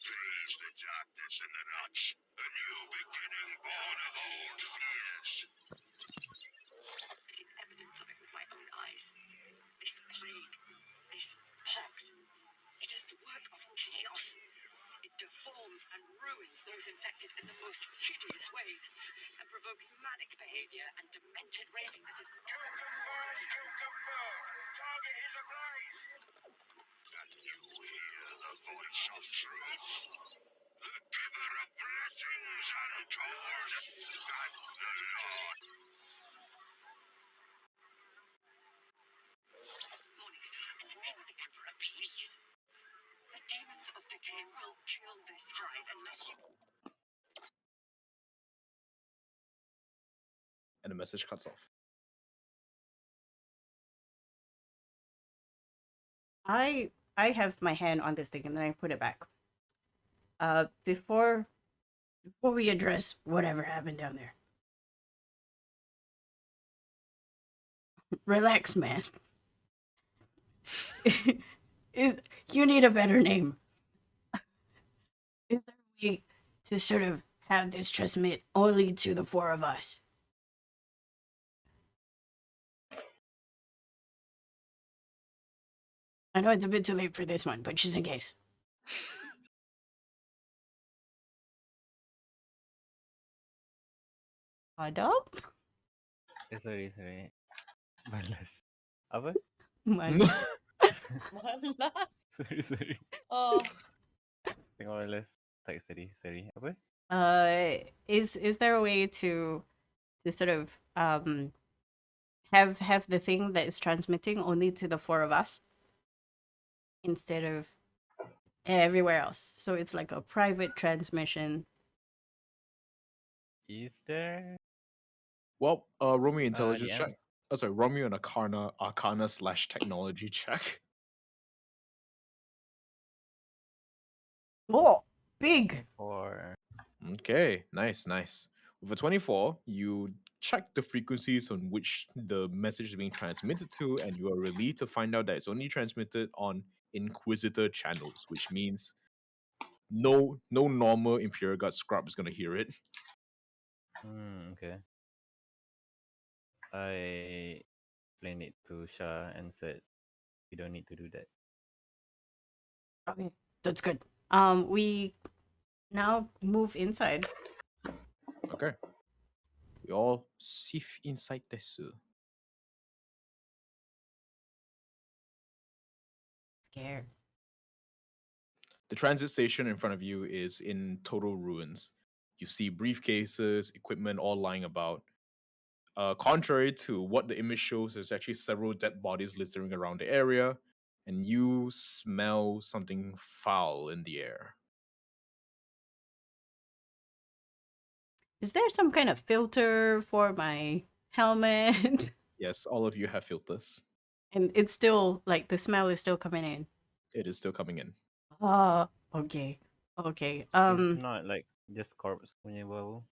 G: Praise the darkness and the notch. A new beginning born of old fears.
F: seen evidence of it with my own eyes. This plague, this pox, it is the work of chaos. It deforms and ruins those infected in the most hideous ways and provokes manic behavior and demented raving that is
G: Target is ablaze. And you hear the voice of truth. The giver of blessings and tools. And the Lord.
F: Morningstar, in the name of the Emperor, please. The demons of decay will kill this hive unless you...
B: And the message cuts off.
A: I have my hand on this thing and then I put it back. Before we address whatever happened down there. Relax, man. You need a better name. Is there a way to sort of have this transmit only to the 4 of us? I know it's a bit too late for this one, but just in case. Adop?
E: Sorry. Balas. Apa?
A: Man.
D: Malas.
E: Sorry.
D: Oh.
E: Tengok balas. Tak sorry. Apa?
A: Is there a way to sort of have the thing that is transmitting only to the 4 of us instead of everywhere else? So it's like a private transmission.
E: Is there?
B: Well, roll me intelligence
E: DM.
B: check. Oh, sorry, roll me an arcana/technology check.
A: Oh, big.
E: For
B: Okay, nice. With a 24, you check the frequencies on which the message is being transmitted to, and you are relieved to find out that it's only transmitted on Inquisitor channels, which means no normal Imperial Guard scrub is gonna hear it.
E: okay. I explained it to Shah and said we don't need to do that.
A: Okay, that's good. We now move inside.
B: Okay. We all sift inside this.
A: Scared.
B: The transit station in front of you is in total ruins. You see briefcases, equipment all lying about. Contrary to what the image shows, there's actually several dead bodies littering around the area, and you smell something foul in the air.
A: Is there some kind of filter for my helmet?
B: Yes, all of you have filters.
A: And it's still like the smell is still coming in.
B: It is still coming in.
A: Oh, okay. Okay.
E: It's not like just corpse punya bau.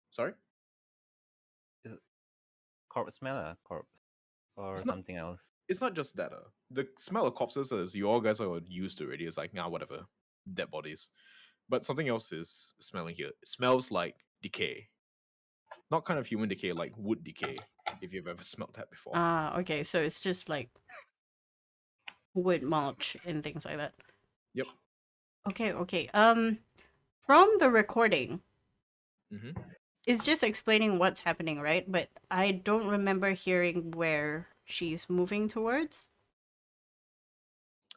B: Sorry?
E: Corpse smell corpse or
B: It's not
E: something else.
B: it's not just that. The smell of corpses is you all guys are used to already. It's like, nah, whatever. Dead bodies. But something else is smelling here. It smells like decay. Not kind of human decay, like wood decay, if you've ever smelled that before.
A: Okay. So it's just like wood mulch and things like that.
B: Yep.
A: Okay. From the recording,
B: hmm
A: it's just explaining what's happening, right? But I don't remember hearing where she's moving towards.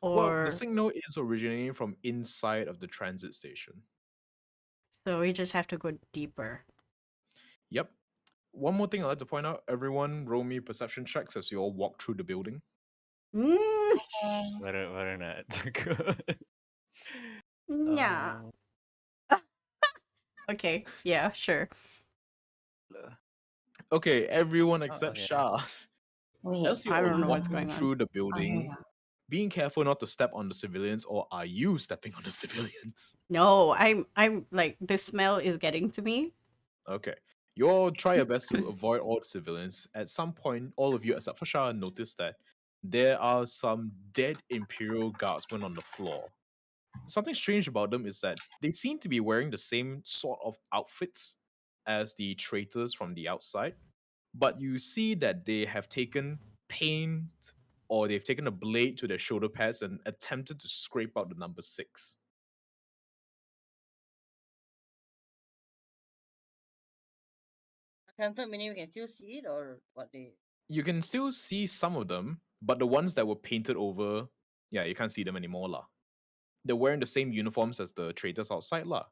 B: Well,
A: Or
B: the signal is originating from inside of the transit station.
A: so we just have to go deeper.
B: Yep. One more thing I'd like to point out, everyone roll me perception checks as you all walk through the building.
A: Mm,
C: Okay.
E: Whether not to go.
A: yeah. Okay. Yeah. Sure.
B: Okay, everyone except
E: okay.
B: Shah.
C: Wait.
B: As you
A: I
B: all
A: don't know
B: walk
A: what's going on.
B: through the
C: Oh, here we
B: building,
C: go.
B: being careful not to step on the civilians, or are you stepping on the civilians?
A: No, I'm like the smell is getting to me.
B: Okay. You all try your best to avoid all the civilians. At some point, all of you, except for Shah, notice that there are some dead Imperial guardsmen on the floor. Something strange about them is that they seem to be wearing the same sort of outfits as the traitors from the outside, but you see that they have taken paint or they've taken a blade to their shoulder pads and attempted to scrape out the number 6.
D: Attempted meaning we can still see it or what they.
B: You can still see some of them, but the ones that were painted over, yeah, you can't see them anymore lah. They're wearing the same uniforms as the traitors outside lah.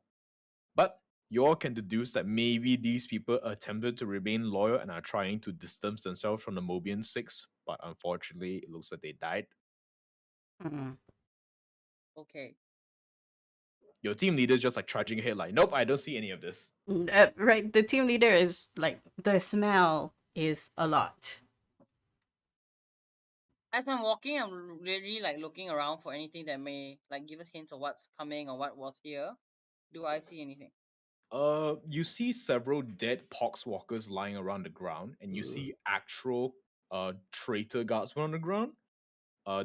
B: But you all can deduce that maybe these people attempted to remain loyal and are trying to distance themselves from the Mobian 6, but unfortunately, it looks like they died.
A: Mm.
D: Okay.
B: Your team leader's just like trudging ahead, like, nope, I don't see any of this.
A: Right, the team leader is like the smell is a lot.
D: As I'm walking, I'm really like looking around for anything that may like give us hints of what's coming or what was here. Do I see anything?
B: You see several dead Pox Walkers lying around the ground, and you see actual traitor guardsmen on the ground,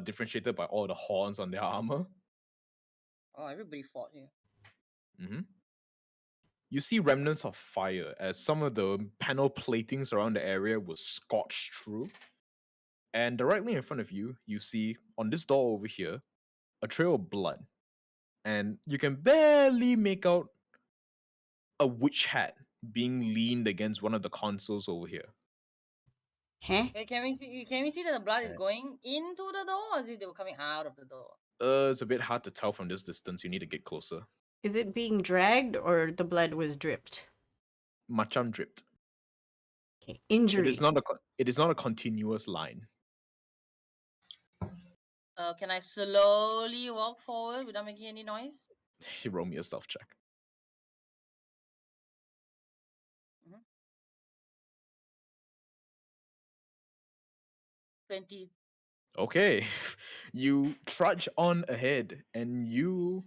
B: differentiated by all the horns on their armor.
D: Oh, everybody fought here.
B: hmm You see remnants of fire as some of the panel platings around the area was scorched through. And directly in front of you, you see on this door over here a trail of blood. And you can barely make out a witch hat being leaned against one of the consoles over here.
A: Huh?
D: Wait, can we see that the blood is
E: Right.
D: going into the door or is it they were coming out of the door?
B: It's a bit hard to tell from this distance. You need to get closer.
A: Is it being dragged or the blood was dripped?
B: Macam dripped.
A: Okay.
B: It
A: Injury.
B: is not a continuous line.
D: Can I slowly walk forward without making any noise?
B: You roll me a stealth check.
D: 20.
B: Okay, you trudge on ahead and you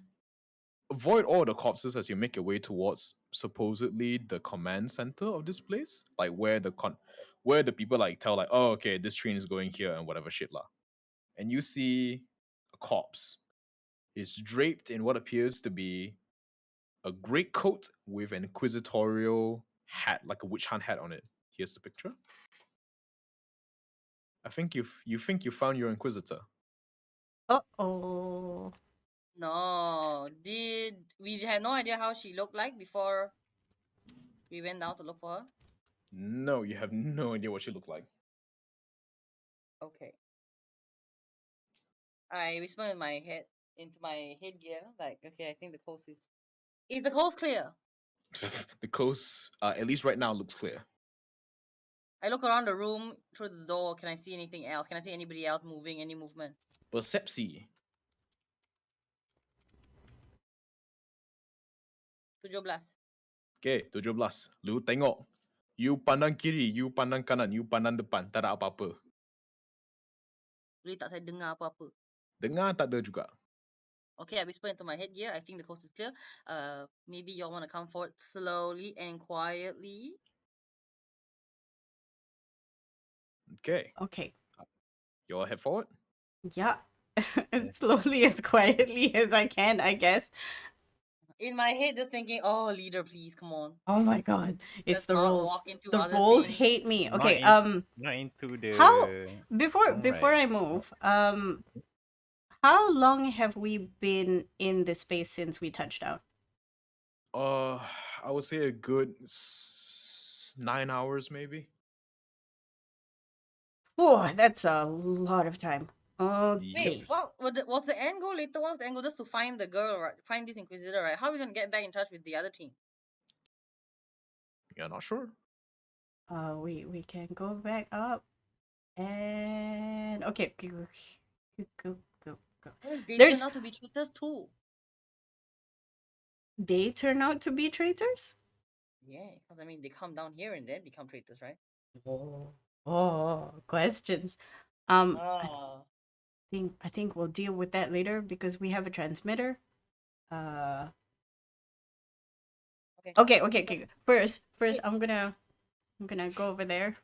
B: avoid all the corpses as you make your way towards supposedly the command center of this place, like where the people like tell like, oh, okay, this train is going here and whatever shit lah. And you see a corpse. It's draped in what appears to be a great coat with an inquisitorial hat, like a witch hunt hat on it. Here's the picture. I think you think you found your inquisitor.
A: Uh-oh.
D: No. We had no idea how she looked like before we went down to look for her?
B: No, you have no idea what she looked like.
D: Okay. I whisper in my head into my headgear, like, okay, I think the coast is the coast clear?
B: The coast, at least right now, looks clear.
D: I look around the room through the door. Can I see anything else? Can I see anybody else moving? Any movement?
B: Percepsi.
D: 17.
B: Okay, 17. Lu tengok. You pandang kiri, you pandang kanan, you pandang depan. Tak ada apa-apa.
D: Really tak saya dengar apa-apa.
B: Dengar tak ada juga.
D: Okay, I whisper into my headgear. I think the coast is clear. Maybe y'all want to come forward slowly and quietly.
B: Okay,
A: Okay.
B: you all head forward.
A: Yeah. As slowly as quietly as I can, I guess.
D: In my head, just thinking, oh, leader, please, come on.
A: Oh my god. It's
D: Let's
A: the
D: not
A: rolls.
D: walk into
A: The
D: other
A: rolls
D: things.
A: hate me.
E: Not
A: Okay,
E: in- Not into the.
A: how before
E: Alright.
A: I move, how long have we been in this space since we touched down?
B: I would say a good 9 hours maybe.
A: Oh, that's a lot of time.
D: Wait,
A: Okay.
D: what was the end goal later? What was the end goal? Just to find the girl, right? Find this Inquisitor, right? How are we gonna get back in touch with the other team?
B: You're not sure?
A: We can go back up. And okay, go.
D: What if they
A: There's-
D: turn out to be cheaters too?
A: They turn out to be traitors?
D: Yeah, because I mean, they come down here and then become traitors, right?
A: Oh, questions.
D: Ah,
A: I think we'll deal with that later because we have a transmitter. Okay. First, I'm gonna go over there.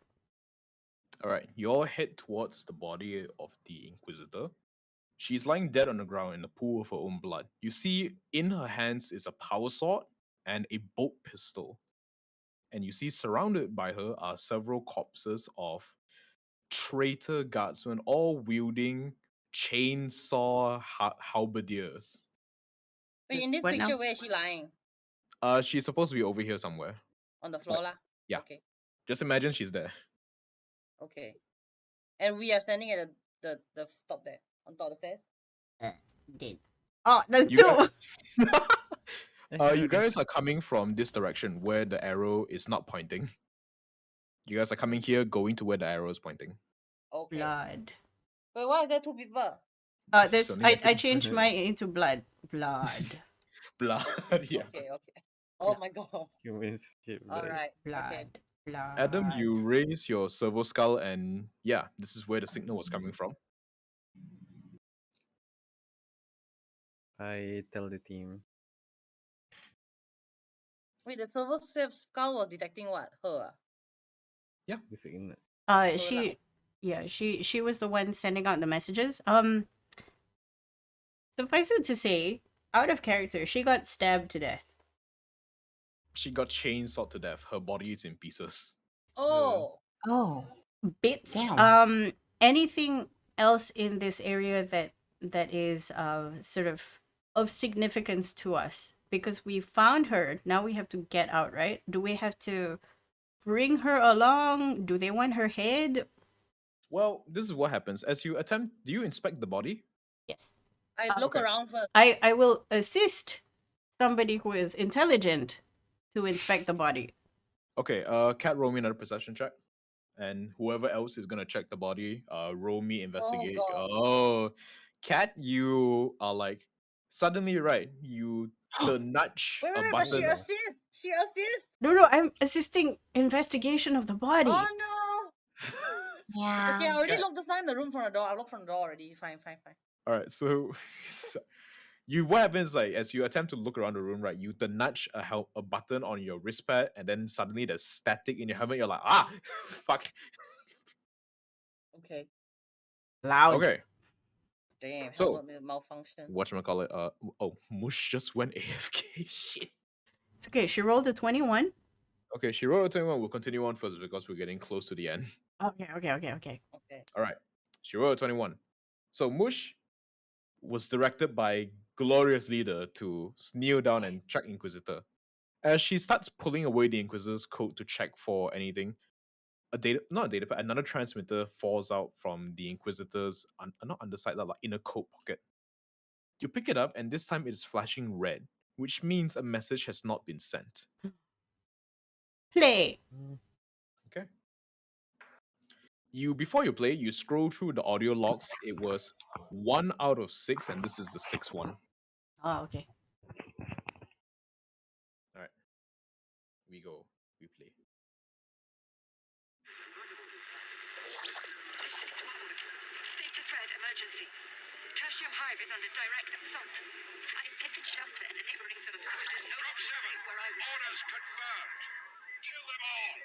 B: All right, you all head towards the body of the Inquisitor. She's lying dead on the ground in a pool of her own blood. You see in her hands is a power sword and a bolt pistol. And you see surrounded by her are several corpses of traitor guardsmen, all wielding chainsaw halberdiers.
D: wait, in this
A: What now?
D: picture, where is she lying?
B: She's supposed to be over here somewhere.
D: On the floor, lah.
B: yeah.
D: Okay,
B: Just imagine she's there.
D: okay. And we are standing at the top there, on top of the stairs.
A: Oh, there's
B: You
A: two.
B: You guys are coming from this direction where the arrow is not pointing. You guys are coming here, going to where the arrow is pointing.
D: Okay.
A: Blood.
D: Wait, why is there two people?
A: There's
B: Suddenly
A: I
B: I think-
A: changed mine into blood. Blood.
B: Blood, yeah.
D: Okay. Oh my god.
E: Humans shit.
D: All right.
A: Blood.
D: Okay.
A: Blood.
B: Adam, you raise your servo skull, and yeah, this is where the signal was coming from.
E: I tell the team.
D: Wait, the silver skull was detecting what? Her.
E: The signal.
A: She was the one sending out the messages. Suffice it to say, out of character, she got stabbed to death.
B: She got chainsawed to death. Her body is in pieces.
D: Oh.
C: Oh,
A: Bits.
C: Damn.
A: Anything else in this area that is sort of significance to us? Because we found her. Now we have to get out, right? Do we have to bring her along? Do they want her head?
B: Well, this is what happens. As you attempt, do you inspect the body?
A: Yes.
D: I look
B: Okay.
D: around first.
A: I will assist somebody who is intelligent to inspect the body.
B: Okay, Cat, roll me another perception check. And whoever else is gonna check the body, roll me investigate.
D: God.
B: Oh, Cat, you are like suddenly right. You the nudge
D: Wait,
B: a
D: but she
B: button.
D: assists. She assists.
A: No, I'm assisting investigation of the body.
D: Oh no.
C: Yeah.
D: Okay, I already
B: Okay.
D: locked the sign in the room from the door. I locked from the door already. Fine.
B: All right, so, what happens like as you attempt to look around the room, right? You nudge a button on your wristpad, and then suddenly there's static in your helmet. You're like, ah, fuck.
D: Okay.
A: Loud.
B: Okay,
D: Damn,
B: So-
D: helmet malfunction.
B: whatchamacallit, Mush just went AFK. Shit.
A: It's okay. She rolled a 21.
B: Okay, she rolled a 21. We'll continue on further because we're getting close to the end.
A: Okay.
D: Okay.
B: All right, she rolled a 21. So Mush was directed by glorious leader to kneel down and check Inquisitor. As she starts pulling away the Inquisitor's coat to check for anything, another transmitter falls out from the Inquisitor's not underside, like inner coat pocket. You pick it up, and this time it is flashing red, which means a message has not been sent.
A: Play.
B: Okay. Before you play, you scroll through the audio logs. It was 1 out of 6, and this is the 6th one.
A: Oh, okay.
B: All right. We go. We play.
F: This is Warwood. Status red emergency. Tertium Hive is under direct assault. I've taken shelter in a neighboring zone. It is no longer safe where I was.
G: Orders confirmed. Kill them all.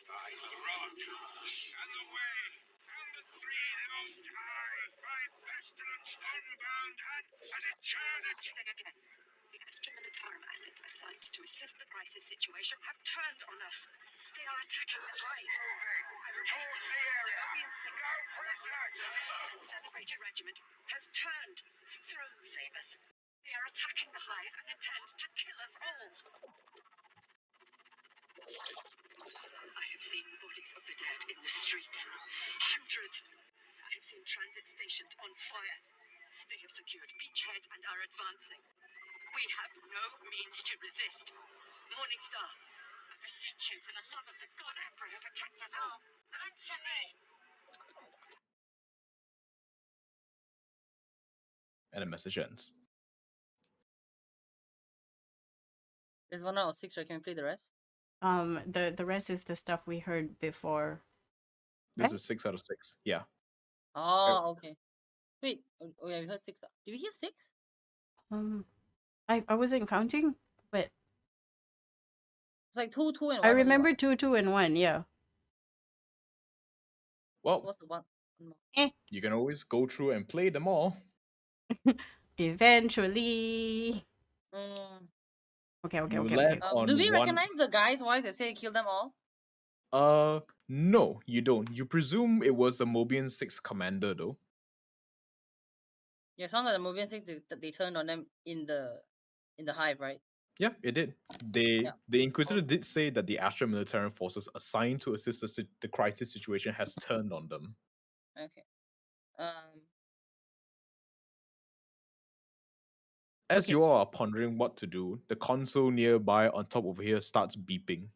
G: By the rod and the way and the three lost eyes, by pestilence, unbound, and eternity.
F: Say again. The extra militarum assets assigned to assist the crisis situation have turned on us. They are attacking the hive. I repeat, the Obian 6, and celebrated regiment, has turned. Throne save us. They are attacking the hive and intend to kill us all. I have seen the bodies of the dead in the streets. Hundreds. I have seen transit stations on fire. They have secured beachheads and are advancing. We have no means to resist. Morningstar, I beseech you for the love of the God Emperor who protects us all. Answer me!
B: And the message ends.
D: There's 1 out of 6, right? Can we play the rest?
A: The rest is the stuff we heard before.
B: This
A: Right?
B: is 6 out of 6. Yeah.
D: Oh, okay. Wait. Oh yeah, we heard 6. Did we hear 6?
A: I wasn't counting, but
D: It's like 2, 2, and 1.
A: I
D: only,
A: remember
D: what?
A: 2, 2, and 1. Yeah.
B: Well,
D: What's the one more?
B: you can always go through and play them all.
A: Eventually.
D: Mm.
A: Okay.
B: You
A: Okay.
B: land
A: Okay.
B: on
D: Do we
B: one.
D: recognize the guy's voice that say kill them all?
B: No, you don't. You presume it was the Mobian 6 commander, though.
D: Yeah, it sounds like the movie 6 they turned on them in the hive, right?
B: Yeah, it did.
D: Yeah.
B: The Inquisitor did say that the Astra military forces assigned to assist the crisis situation has turned on them.
D: Okay.
B: As
A: Okay.
B: you all are pondering what to do, the console nearby on top over here starts beeping.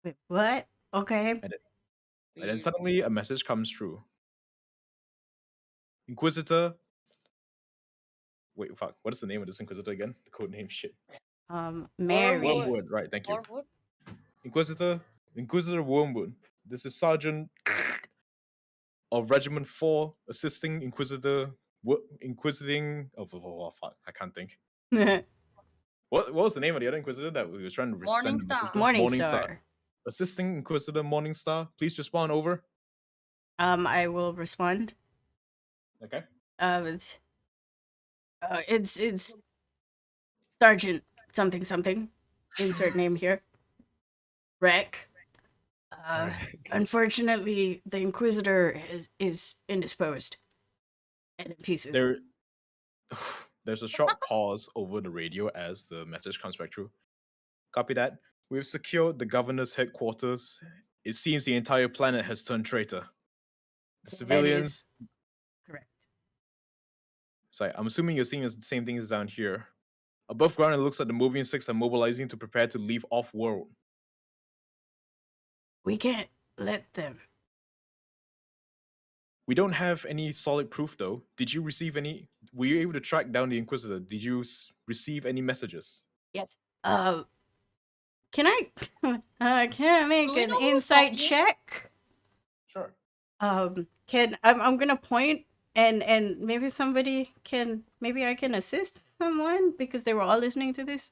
A: Wait, what? Okay.
B: And then
D: we-
B: suddenly a message comes through. Inquisitor. Wait, fuck. What is the name of this Inquisitor again? The code name, shit.
A: Mary.
D: Wormwood.
B: Wormwood, right, thank you.
D: Warwood?
B: Inquisitor Wormwood. This is Sergeant of Regiment 4, assisting Inquisiting. Oh, fuck, I can't think. What was the name of the other Inquisitor that we were trying to send the message to?
A: Morningstar.
B: Assisting Inquisitor Morningstar, please respond, over.
A: I will respond.
B: Okay.
A: It's Sergeant something. Insert name here. Wreck. Unfortunately, the Inquisitor is indisposed and in pieces.
B: There's a short pause over the radio as the message comes back through. Copy that. We've secured the governor's headquarters. It seems the entire planet has turned traitor. The civilians.
A: Correct.
B: Sorry, I'm assuming you're seeing the same things down here. Above ground, it looks like the Mobian 6 are mobilizing to prepare to leave off-world.
A: We can't let them.
B: We don't have any solid proof, though. Did you receive any? Were you able to track down the Inquisitor? Did you receive any messages?
A: Yes. Can I? Can I make
D: Do we
A: an
D: know who's
A: insight
D: talking?
A: check? Can I'm gonna point and maybe I can assist someone because they were all listening to this.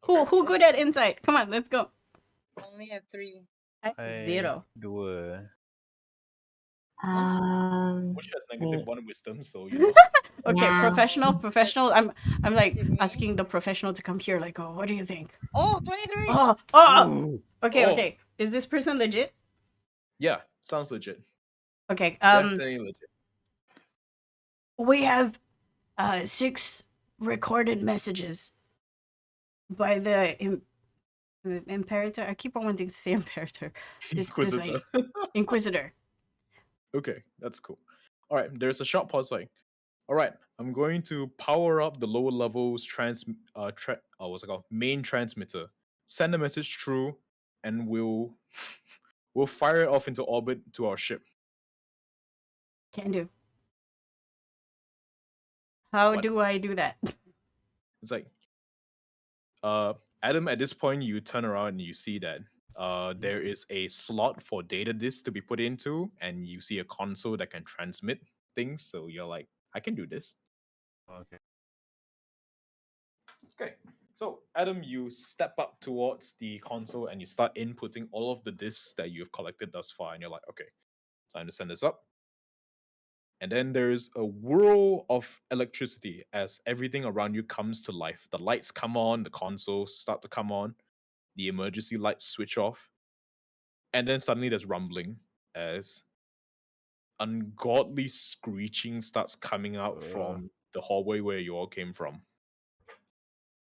A: Who good at insight? Come on, let's go.
D: Only have 3.
A: I have
E: I
A: 0.
E: dua.
B: Which has
C: Wait.
B: -1 wisdom, so you know.
A: Okay,
C: Yeah.
A: professional. I'm like
D: Is it me?
A: asking the professional to come here. Like, oh, what do you think?
D: Oh, 23!
A: Oh.
B: Ooh.
A: Okay,
B: Oh.
A: okay. Is this person legit?
B: Yeah, sounds legit.
A: Okay.
B: Definitely legit.
A: We have 6 recorded messages by the imperator. I keep on wanting to say imperator. This
B: Inquisitor.
A: Inquisitor.
B: Okay, that's cool. All right, there's a short pause. Like, all right, I'm going to power up the lower levels what's it called? Main transmitter. Send a message through, and we'll fire it off into orbit to our ship.
A: Can do. How
B: What?
A: do I do that?
B: It's like, Adam. At this point, you turn around and you see that there is a slot for data disk to be put into, and you see a console that can transmit things. So you're like, I can do this.
E: Okay.
B: Okay. So, Adam, you step up towards the console and you start inputting all of the discs that you've collected thus far. And you're like, okay, time to send this up. And then there's a whirl of electricity as everything around you comes to life. The lights come on, the consoles start to come on, the emergency lights switch off. And then suddenly there's rumbling as ungodly screeching starts coming out from the hallway where you all came from.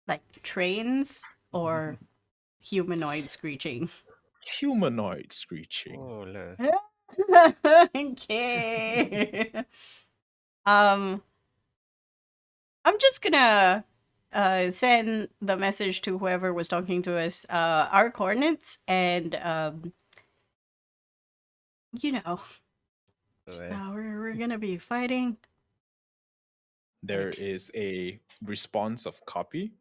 A: Like trains or humanoid screeching?
B: Humanoid screeching.
E: Oh, lah.
A: Okay. I'm just gonna send the message to whoever was talking to us, our coordinates, and you know, just now we're gonna be fighting.
B: There is a response of copy,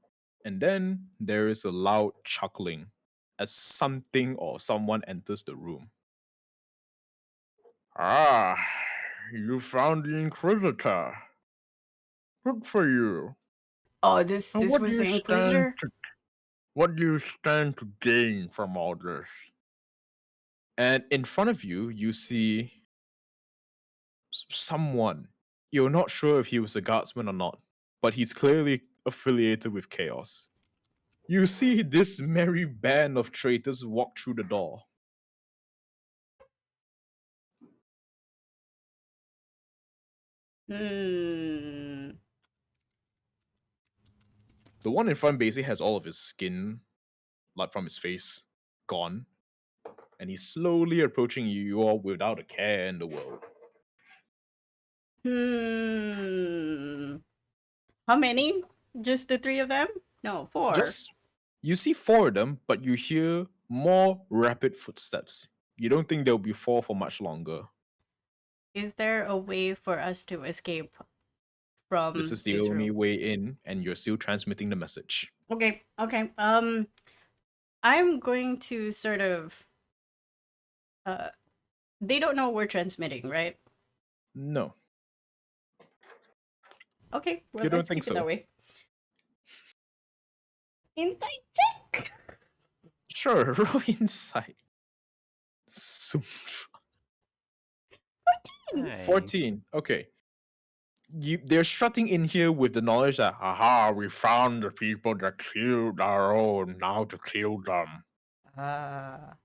B: and then there is a loud chuckling as something or someone enters the room.
H: Ah, you found the Inquisitor. Good for you.
A: Oh, this
H: And
A: was the Inquisitor.
H: what do you stand to gain from all this?
B: And in front of you, you see someone. You're not sure if he was a guardsman or not, but he's clearly affiliated with Chaos. You see this merry band of traitors walk through the door.
A: Hmm.
B: The one in front basically has all of his skin, like from his face, gone. And he's slowly approaching you all without a care in the world.
A: Hmm. How many? Just the 3 of them? No, 4.
B: Just you see 4 of them, but you hear more rapid footsteps. You don't think there'll be 4 for much longer.
A: Is there a way for us to escape from
B: This is the
A: this
B: only
A: room?
B: way in, and you're still transmitting the message.
A: Okay. I'm going to sort of they don't know we're transmitting, right?
B: No.
A: Okay, well,
B: You don't
A: let's
B: think
A: keep it that
B: so?
A: way. Insight check.
B: Sure, roll insight. Sumph. 14. Okay. They're strutting in here with the knowledge that
H: Aha, we found the people that killed our own. Now to kill them.
A: Ah.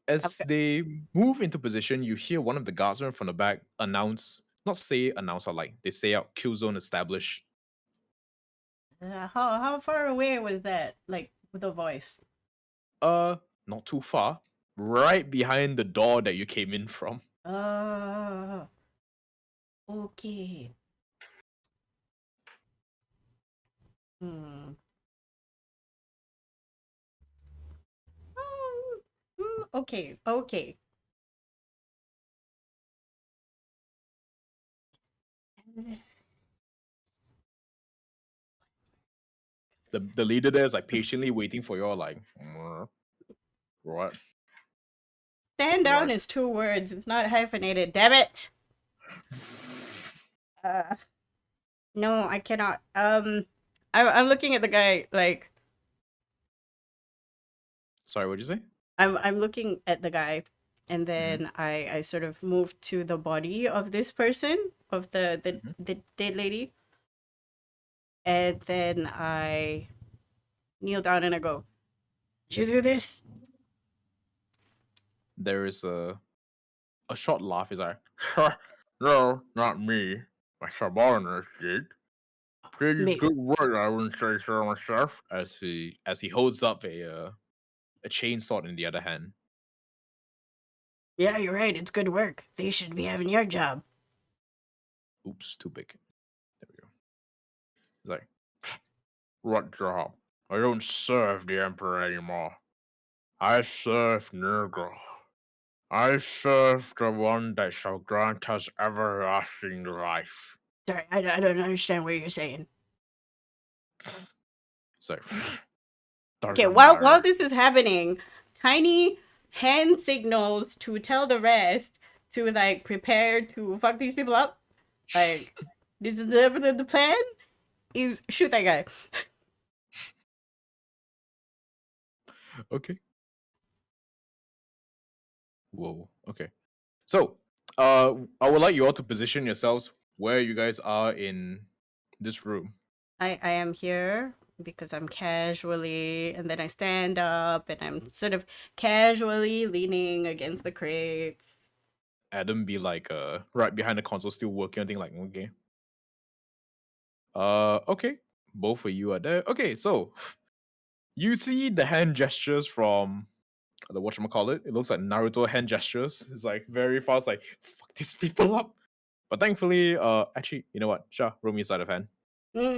B: as
A: Okay.
B: they move into position, you hear one of the guardsmen from the back announce out like they say out kill zone established.
A: How far away was that? Like with the voice.
B: Not too far. Right behind the door that you came in from.
A: Okay. Hmm. Okay. Okay.
B: The leader there is like patiently waiting for you all like what?
A: Stand down
B: Right.
A: is 2 words. It's not hyphenated. Damn it. No, I cannot. I'm looking at the guy like
B: Sorry, what'd you say?
A: I'm looking at the guy, and then I sort of move to the body of this person, of the dead lady, and then I kneel down and I go, "Did you do this?"
B: There is a short laugh. Is like,
H: No, not me. My subordinates did. Pretty
A: Me.
H: good work, I wouldn't say so myself.
B: as he holds up a chainsaw in the other hand.
A: Yeah, you're right. It's good work. They should be having your job.
B: Oops, too big. There we go. He's like,
H: What job? I don't serve the Emperor anymore. I serve Nurgle. I serve the one that shall grant us everlasting life.
A: Sorry, I don't understand what you're saying.
B: he's like,
A: Okay,
H: Doesn't
A: while
H: matter.
A: this is happening, Tiny hand signals to tell the rest to like prepare to fuck these people up. Like, this is the plan is shoot that guy.
B: okay. Whoa. Okay. So, I would like you all to position yourselves where you guys are in this room.
A: I am here because I'm casually, and then I stand up and I'm sort of casually leaning against the crates.
B: Adam be like right behind the console, still working. I think like okay. Okay. Both of you are there. Okay, so you see the hand gestures from the whatchamacallit. It looks like Naruto hand gestures. It's like very fast, like fuck these people up. But thankfully, actually, you know what? Sure, roll me a sleight of hand.
A: No.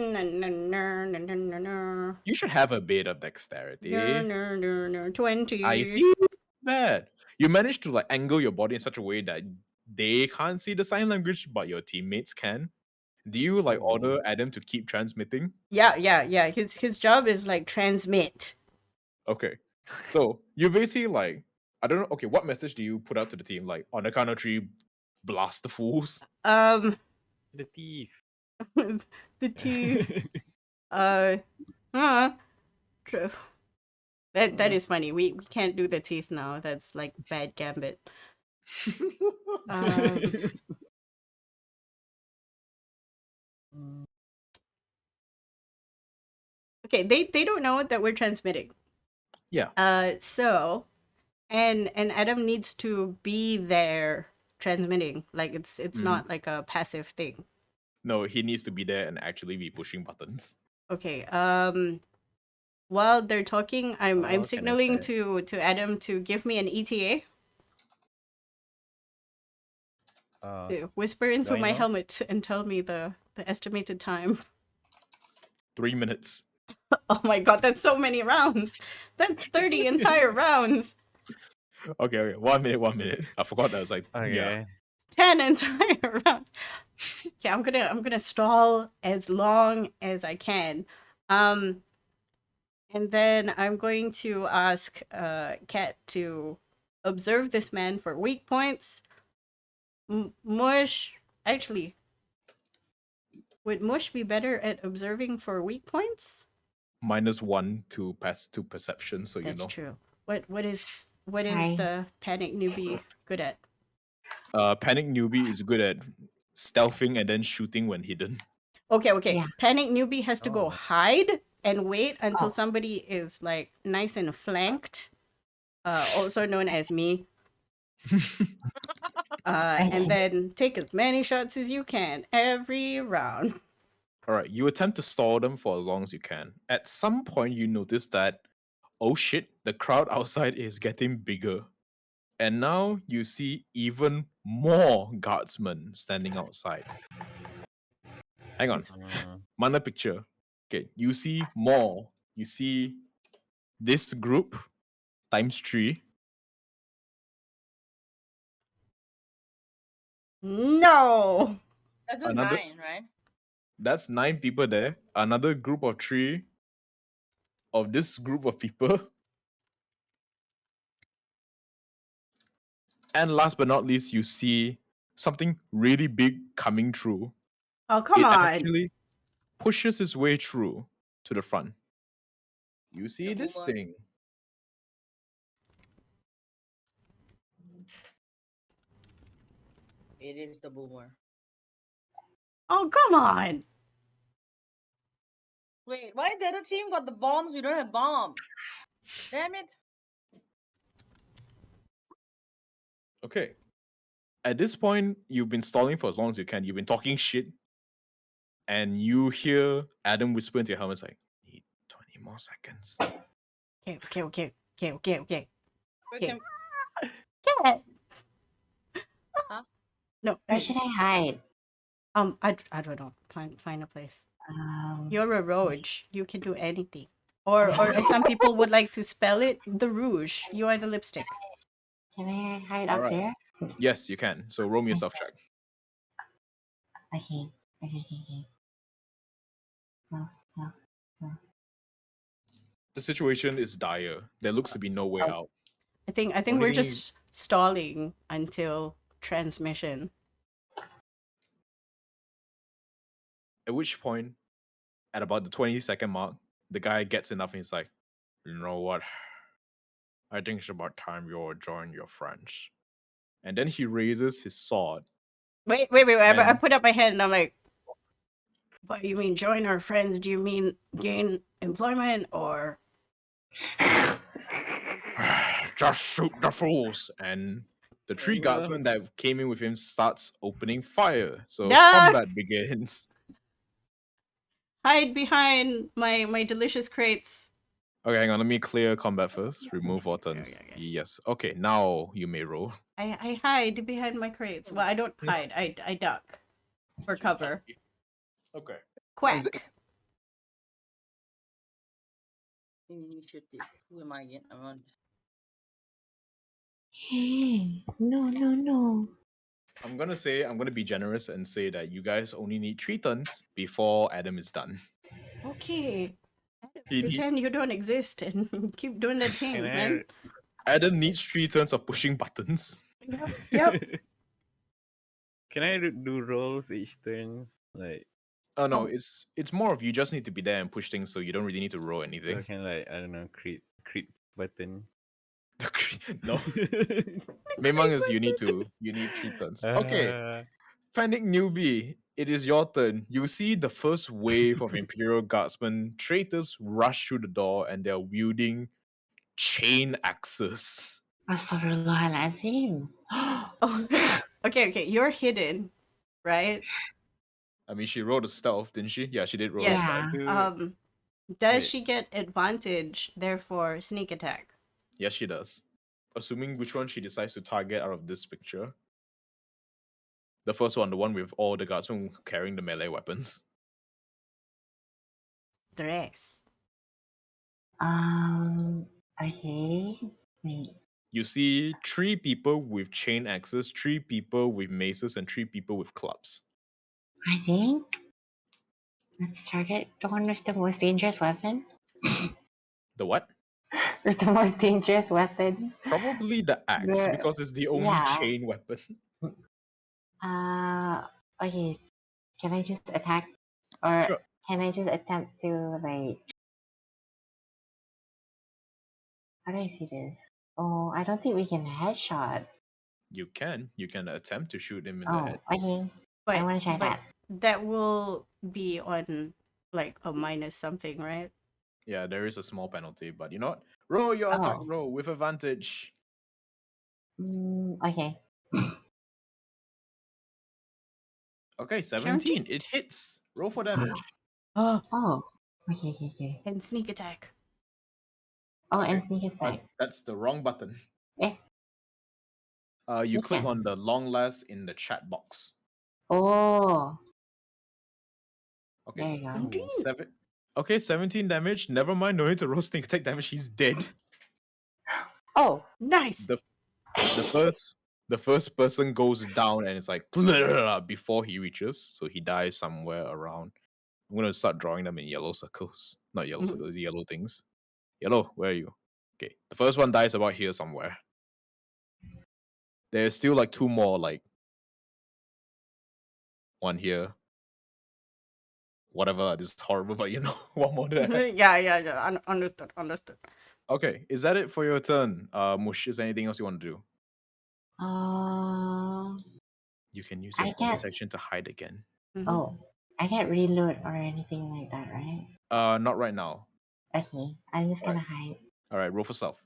B: You should have a bit of dexterity.
A: 20.
B: I see. Bad. You managed to like angle your body in such a way that they can't see the sign language, but your teammates can. Do you like order Adam to keep transmitting?
A: Yeah. His job is like transmit.
B: Okay. So you basically like I don't know. Okay, what message do you put out to the team? Like on the count of 3, blast the fools.
E: The thief.
A: The teeth. Huh. True. That is funny. We can't do the teeth now. That's like bad gambit. Okay, they don't know that we're transmitting.
B: Yeah.
A: So and Adam needs to be there transmitting. Like it's not like a passive thing.
B: No, he needs to be there and actually be pushing buttons.
A: Okay. While they're talking, I'm
E: can I
A: signaling
E: say?
A: to Adam to give me an ETA. To whisper into
E: do I
A: my
E: know?
A: helmet and tell me the estimated time.
B: 3 minutes.
A: Oh my god, that's so many rounds. That's 30 entire rounds.
B: Okay. 1 minute, 1 minute. I forgot that was like
E: Okay.
B: yeah.
A: 10 entire rounds. Yeah, I'm gonna stall as long as I can. And then I'm going to ask Kat to observe this man for weak points. Mush, actually, would Mush be better at observing for weak points?
B: -1 to perception, so
A: That's
B: you know.
A: true. What is
C: Hi.
A: the panic newbie good at?
B: Panic newbie is good at stealthing and then shooting when hidden.
A: Okay.
C: Yeah.
A: Panic newbie has to go hide and wait until
C: Oh.
A: somebody is like nice and flanked. Also known as me. And then take as many shots as you can every round.
B: All right, you attempt to stall them for as long as you can. At some point, you notice that, oh shit, the crowd outside is getting bigger. And now you see even more guardsmen standing outside. Hang on. Mana picture. Okay, you see more. You see this group times 3.
A: No.
D: That's
B: Another-
D: 9, right?
B: That's 9 people there. Another group of 3 of this group of people. And last but not least, you see something really big coming through.
A: Oh, come
B: It
A: on.
B: actually pushes its way through to the front. You see
D: The
B: this
D: boomer.
B: thing.
D: It is the boomer.
A: Oh, come on.
D: Wait, why the other team got the bombs? We don't have bomb. Damn it.
B: Okay. At this point, you've been stalling for as long as you can. You've been talking shit. And you hear Adam whisper into your helmet like, need 20 more seconds.
A: Okay.
D: We
A: Okay.
D: can.
A: Get.
D: Huh?
A: No,
C: Where should I hide?
A: I don't know. Find a place.
C: Um,
A: You're a roach. You can do anything. Or as some people would like to spell it, the rouge. You are the lipstick.
C: can I hide
B: All
C: up
B: right.
C: here?
B: Yes, you can. So roll me a self check.
C: Okay. No.
B: The situation is dire. There looks to be no way
C: Oh.
B: out.
A: I think
B: Only
A: we're
B: thing you-
A: just stalling until transmission.
B: At which point, at about the 20-second mark, the guy gets enough and he's like, you know what? I think it's about time you all join your friends. And then he raises his sword.
A: Wait. I
B: And-
A: put up my hand and I'm like, what, you mean join our friends? Do you mean gain employment or?
B: Just shoot the fools. And the three guardsmen that came in with him starts opening fire. So
A: Ah!
B: combat begins.
A: Hide behind my delicious crates.
B: Okay, hang on. Let me clear combat first. Remove buttons.
A: Okay.
B: Yes. Okay, now you may roll.
A: I hide behind my crates. Well, I don't hide. I duck for cover.
B: Okay.
A: Quack.
D: Initiative. Who am I again? I'm on.
C: Hey, no.
B: I'm gonna be generous and say that you guys only need 3 turns before Adam is done.
A: Okay.
B: He
A: Pretend you don't exist and keep doing that thing,
E: Can
A: man.
B: Adam needs 3 turns of pushing buttons.
A: Yep.
E: Can I do rolls each turn? Like,
B: Oh no,
A: Oh.
B: it's more of you just need to be there and push things, so you don't really need to roll
E: so
B: anything.
E: I can like, I don't know, crit button.
B: No, Memang is you need 3 turns. Okay, Panic newbie, it is your turn. You see the first wave of Imperial Guardsmen traitors rush through the door and they're wielding chain axes.
C: Astaghfirullahaladzim.
A: Oh, okay. You're hidden, right?
B: I mean, she rolled a stealth, didn't she? Yeah, she did roll
A: Yes.
B: a stealth.
C: Yeah.
A: Does
E: Wait.
A: she get advantage, therefore sneak attack?
B: Yes, she does. Assuming which one she decides to target out of this picture. The first one, the one with all the guardsmen carrying the melee weapons.
A: Dress.
C: Okay. Wait.
B: You see 3 people with chain axes, 3 people with maces, and 3 people with clubs.
C: I think let's target the one with the most dangerous weapon.
B: The what?
C: With the most dangerous weapon.
B: Probably the axe,
C: The-
B: because it's the only
C: yeah.
B: chain weapon.
C: Okay. Can I just attack? Or
B: Sure.
C: can I just attempt to, like. How do I see this? Oh, I don't think we can headshot.
B: You can attempt to shoot him in the
C: Oh,
B: head.
C: okay.
A: But,
C: I want to try
A: but
C: that.
A: that will be on like a minus something, right?
B: Yeah, there is a small penalty, but you know what? Roll your attack
C: Oh.
B: roll with advantage.
C: Okay.
B: Okay, 17. It hits. Roll for damage.
A: Oh,
C: Oh. Okay.
A: and sneak attack.
C: Oh, and
B: Okay.
C: sneak attack.
B: That's the wrong button.
C: Eh.
B: You
C: Which
B: click
C: one?
B: on the long last in the chat box.
C: Oh.
B: Okay.
C: There you go.
A: Indeed.
B: 17 damage. Never mind, no need to roll sneak attack damage. He's dead.
C: Oh.
A: Nice.
B: The first person goes down and it's like before he reaches, so he dies somewhere around. I'm gonna start drawing them in yellow circles, not yellow circles, yellow things. Yellow, where are you? Okay, the first one dies about here somewhere. There's still like two more, like one here. Whatever, this is horrible, but one more there.
A: yeah. Understood.
B: Okay, is that it for your turn? Mush, is there anything else you want to do?
C: Uh,
B: You can use your
C: I
B: bonus
C: can't.
B: action to hide again.
A: Mhm.
C: Oh, I can't reload or anything like that, right?
B: Not right now.
C: Okay, I'm just
B: Alright.
C: gonna hide.
B: All right, roll for stealth.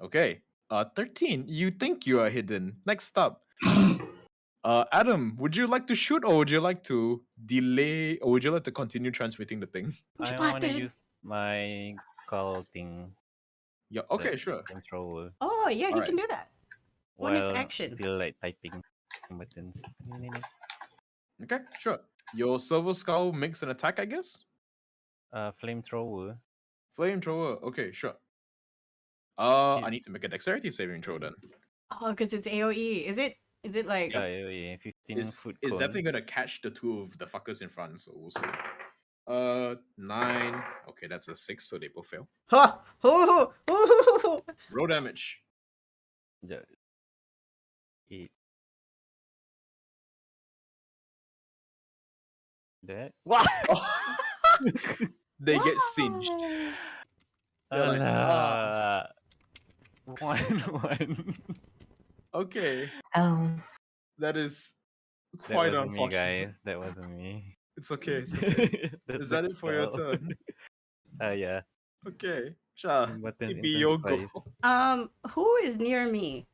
B: Okay. 13. You think you are hidden. Next up. Adam, would you like to shoot or would you like to delay or would you like to continue transmitting the thing?
A: Push
E: I want to
A: button.
E: use my skull thing.
B: Yeah,
E: the
B: okay, sure.
E: Control
A: Oh yeah, he
B: Alright.
A: can do that. Bonus
E: while
A: action.
E: still like typing buttons.
B: Okay, sure. Your silver skull makes an attack, I guess?
E: Flamethrower.
B: Flamethrower. Okay, sure.
E: Yeah.
B: I need to make a dexterity saving throw then.
A: Oh, because it's AoE. Is it like
E: Yeah, 15
B: It's
E: foot
B: it's
E: cone.
B: definitely gonna catch the two of the fuckers in front, so we'll see. 9. Okay, that's a 6, so they both fail.
A: huh? Oh.
B: Roll damage.
E: Yeah. 8. That? What?
B: They get singed. They're like,
E: Alah. One.
B: okay,
C: Um,
B: that is
E: That
B: quite
E: wasn't me,
B: unfortunate.
E: guys. That wasn't me.
B: It's okay, it's okay.
E: That's
B: Is
E: the
B: that it for your
E: spell.
B: turn?
E: Yeah.
B: Okay, sure.
E: Buttons
B: It be your go.
E: intensifies.
A: Who is near me?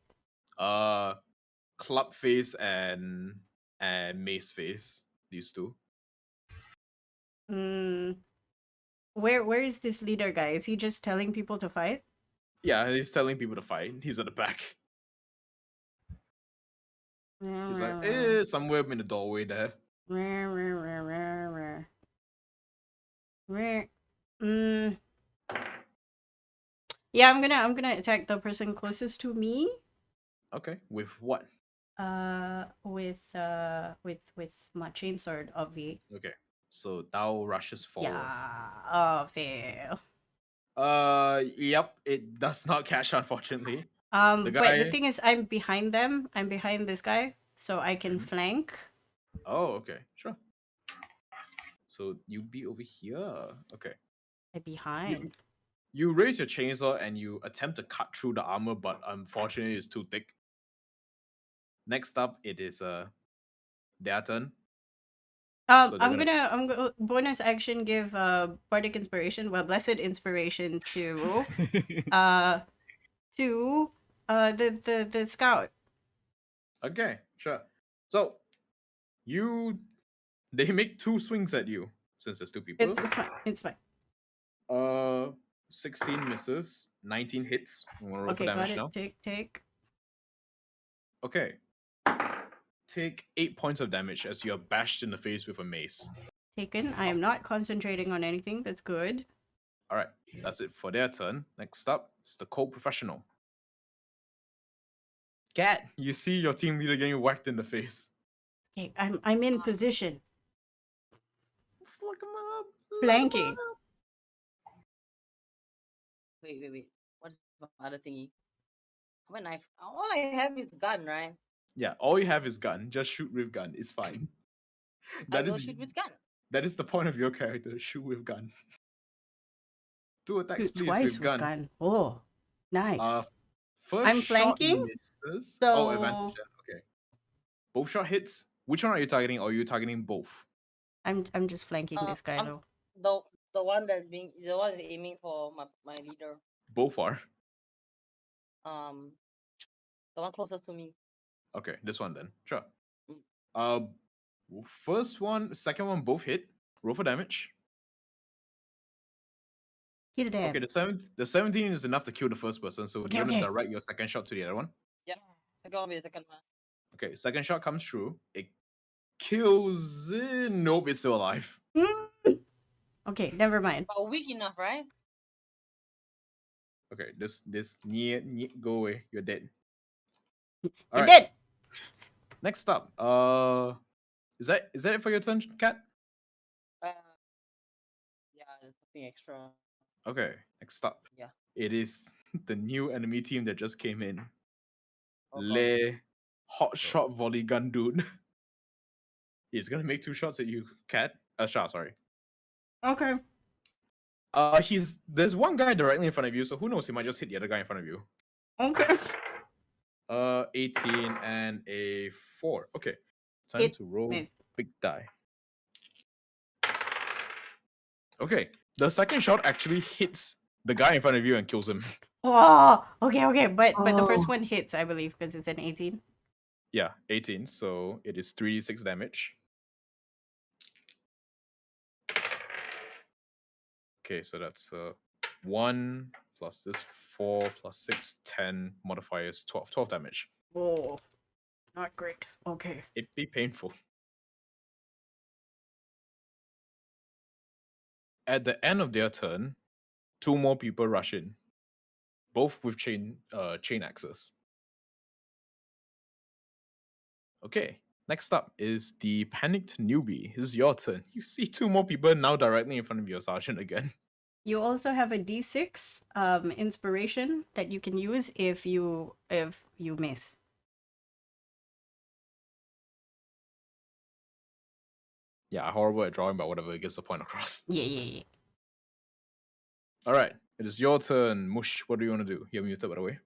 B: Club face and mace face. These two.
A: Mm, where is this leader guy? Is he just telling people to fight?
B: Yeah, he's telling people to fight. He's at the back. He's like, somewhere in the doorway there.
A: Mm. Yeah, I'm gonna attack the person closest to me.
B: Okay, with what?
A: With my chainsword, obvi.
B: Okay, so Dao rushes forward.
A: Yeah. Oh, fail.
B: Yep, it does not catch, unfortunately.
A: But the
B: guy-
A: thing is, I'm behind them. I'm behind this guy, so I can flank.
B: Oh, okay, sure. So you be over here. Okay.
A: I'm behind.
B: You raise your chainsaw and you attempt to cut through the armor, but unfortunately it's too thick. Next up, it is their turn. So they're
A: I'm
B: gonna
A: gonna bonus action give bardic inspiration, well, blessed inspiration to the scout.
B: Okay, sure. So they make 2 swings at you since there's 2 people.
A: It's fine.
B: 16 misses, 19 hits. You want to roll
A: Okay,
B: for damage
A: got it.
B: now?
A: Take.
B: Okay. Take 8 points of damage as you are bashed in the face with a mace.
A: Taken. I am not concentrating on anything. That's good.
B: All right, that's it for their turn. Next up is the cold professional. Cat, you see your team leader getting whacked in the face.
A: Okay, I'm in position.
B: Fluck him up.
A: Flanking.
D: Wait. What's the other thingy? How many knife? All I have is gun, right?
B: Yeah, all you have is gun. Just shoot with gun. It's fine.
D: I will shoot with gun.
B: That is the point of your character. Shoot with gun. 2 attacks,
A: Shoot
B: please,
A: twice
B: with gun.
A: Oh, nice.
B: First
A: I'm
B: shot
A: flanking,
B: misses.
A: so-
B: Oh, advantage. Okay. Both shot hits. Which one are you targeting? Or are you targeting both?
A: I'm just flanking this guy
D: I'm-
A: though.
D: The one that's aiming for my leader.
B: Both are.
D: The one closest to me.
B: Okay, this one then. Sure.
D: Mm.
B: First one, second one, both hit. Roll for damage.
A: Hit it.
B: Okay, the 17 is enough to kill the first person, so
A: Okay,
B: you're gonna
A: okay.
B: direct your second shot to the other one.
D: Yeah. Second one will be the second one.
B: Okay, second shot comes through. It kills. Nope, it's still alive.
A: Okay, never mind.
D: But weak enough, right?
B: Okay, this go away. You're dead.
A: You're
B: Alright,
A: dead.
B: next up, is that it for your turn, Cat?
D: Yeah, there's something extra.
B: Okay, next up.
D: Yeah.
B: It is the new enemy team that just came in. Le hot shot volley gun dude. He's gonna make 2 shots at you, cat. Shot, sorry.
A: Okay.
B: There's one guy directly in front of you, so who knows? He might just hit the other guy in front of you.
A: Okay.
B: 18 and a 4. Okay, time
A: Hit
B: to roll
A: me.
B: big die. Okay, the second shot actually hits the guy in front of you and kills him.
A: Oh, okay. But the first
C: Oh.
A: one hits, I believe, because it's an 18.
B: Yeah, 18. So it is 3d6 damage. Okay, so that's 1 plus this 4 plus 6, 10 modifiers, 12 damage.
A: Oh, not great. Okay.
B: It'd be painful. At the end of their turn, 2 more people rush in, both with chain axes. Okay, next up is the panicked newbie. This is your turn. You see 2 more people now directly in front of your sergeant again.
A: You also have a D6 inspiration that you can use if you miss.
B: Yeah, horrible at drawing, but whatever, it gets the point across.
A: Yeah.
B: All right, it is your turn. Mush, what do you want to do? You're muted, by the way.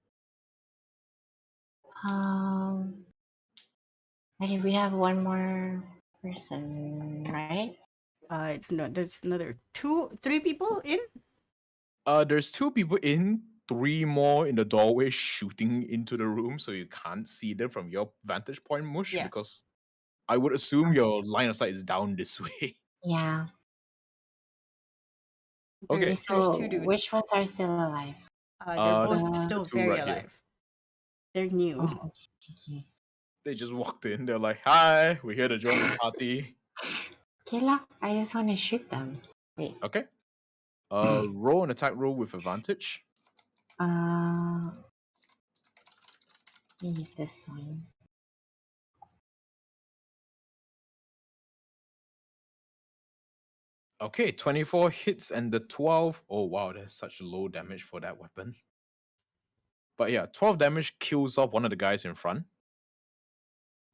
C: Okay, we have one more person, right?
A: No, there's another 3 people in.
B: There's 2 people in, 3 more in the doorway shooting into the room, so you can't see them from your vantage point, Mush,
A: Yeah.
B: because I would assume your line of sight is down this way.
C: Yeah.
B: Okay.
A: There's
C: So
A: 2 dudes.
C: which ones are still alive?
A: They're both
C: the
A: still
B: 2
A: very
B: right here.
A: alive. They're new.
C: Oh, okay.
B: They just walked in. They're like, "Hi, we're here to join the party."
C: Okay lah, I just want to shoot them. Wait.
B: Okay. Roll an attack roll with advantage.
C: Let me use this one.
B: Okay, 24 hits and the 12. Oh wow, that's such low damage for that weapon. But yeah, 12 damage kills off one of the guys in front.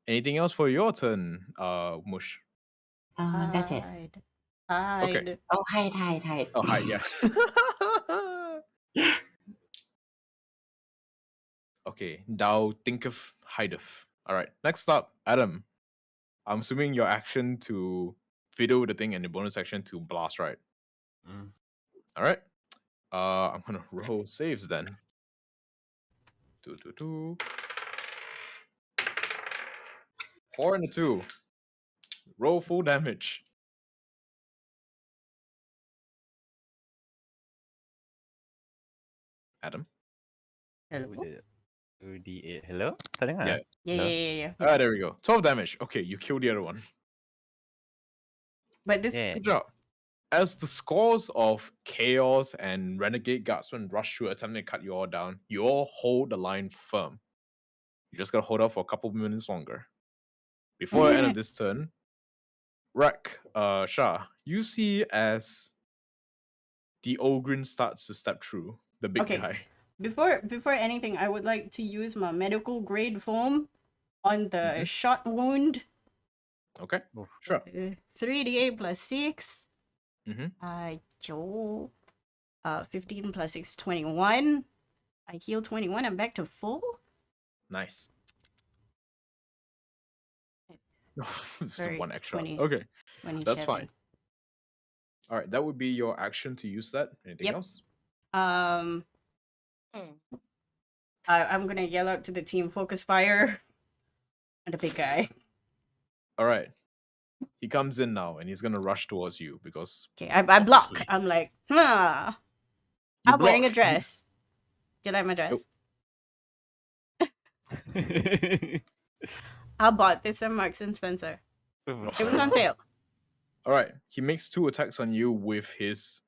B: Anything else for your turn, Mush?
C: That's it.
A: Hide.
B: Okay.
C: Oh, hide.
B: Oh, hi, yeah. Okay, thou thinketh, hideth. All right, next up, Adam. I'm assuming your action to fiddle with the thing and the bonus action to blast, right?
E: Mm.
B: All right. I'm gonna roll saves then. 2. 4 and a 2. Roll full damage. Adam.
A: Hello?
E: 2d8. Hello? Tak dengar?
B: Yeah.
E: Hello?
A: Yeah.
B: Ah, there we go. 12 damage. Okay, you kill the other one.
A: But this
E: Yeah.
B: Good job. As the scores of chaos and renegade guardsmen rush through attempting to cut you all down, you all hold the line firm. You just gotta hold out for a couple minutes longer. Before the end of this turn, Rak, Shah, you see as the Ogrin starts to step through the big
A: Okay.
B: guy.
A: Before anything, I would like to use my medical grade foam on the shot wound.
B: Okay,
E: Oof.
B: sure.
A: 3d8 plus 6.
B: Mm-hmm.
A: Joel. 15 plus 6, 21. I heal 21. I'm back to full.
B: Nice. Just
A: Sorry,
B: one extra.
A: 20.
B: Okay,
A: 27.
B: that's fine. All right, that would be your action to use that. Anything
A: Yep.
B: else?
A: I'm gonna yell out to the team, focus fire on the big guy.
B: All right. He comes in now and he's gonna rush towards you because
A: Okay, I block.
B: Obviously.
A: I'm like,
B: you
A: I'm wearing a
B: block.
A: dress. Do you like my dress? I bought this at Marks and Spencer. It was on sale.
B: All right. He makes 2 attacks on you with his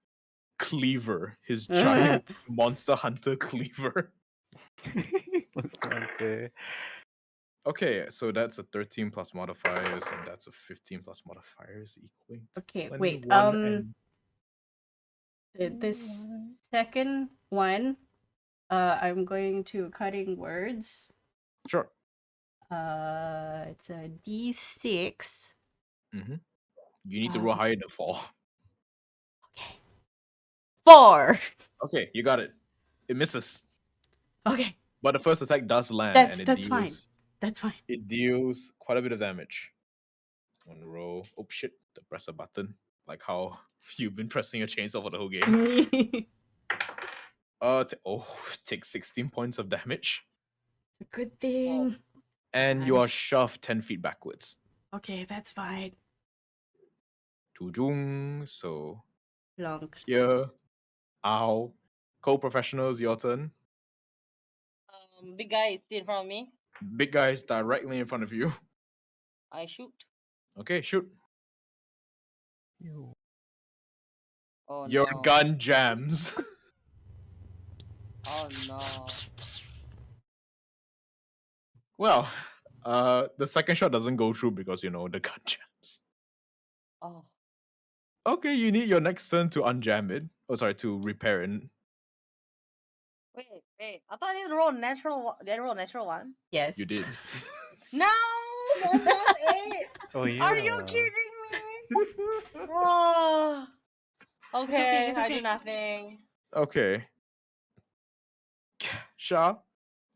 B: cleaver, his giant monster hunter cleaver. Okay, so that's a 13 plus modifiers, and that's a 15 plus modifiers equaling to
A: Okay,
B: 21
A: wait. This second one, I'm going to cutting words.
B: Sure.
A: It's a D6.
B: You need to roll higher than 4.
A: Okay. 4.
B: Okay, you got it. It misses.
A: Okay.
B: But the first attack does land, and it
A: That's fine.
B: deals
A: That's fine.
B: it deals quite a bit of damage. One roll. Oh shit! To press a button, like how you've been pressing your chainsaw for the whole game. Take 16 points of damage,
A: It's a good thing.
B: and you are shoved 10 feet backwards.
A: Okay, that's fine.
B: Tujung. So
A: Long.
B: here, ow. Co-professionals, your turn.
D: Big guy is still in front of me.
B: Big guy is directly in front of you.
D: I shoot.
B: Okay, shoot.
D: Oh
B: Your
D: no.
B: gun jams.
D: Oh no.
B: Well, the second shot doesn't go through because the gun jams.
D: Oh.
B: Okay, you need your next turn to unjam it. Oh, sorry, to repair it.
D: Wait. I thought I didn't roll natural. Did I roll natural one?
A: Yes.
B: You did.
D: No, that's not it.
E: Oh yeah.
D: Are you kidding me? Oh. Okay,
A: it's
D: I
A: okay.
D: do nothing.
B: Okay. Shah,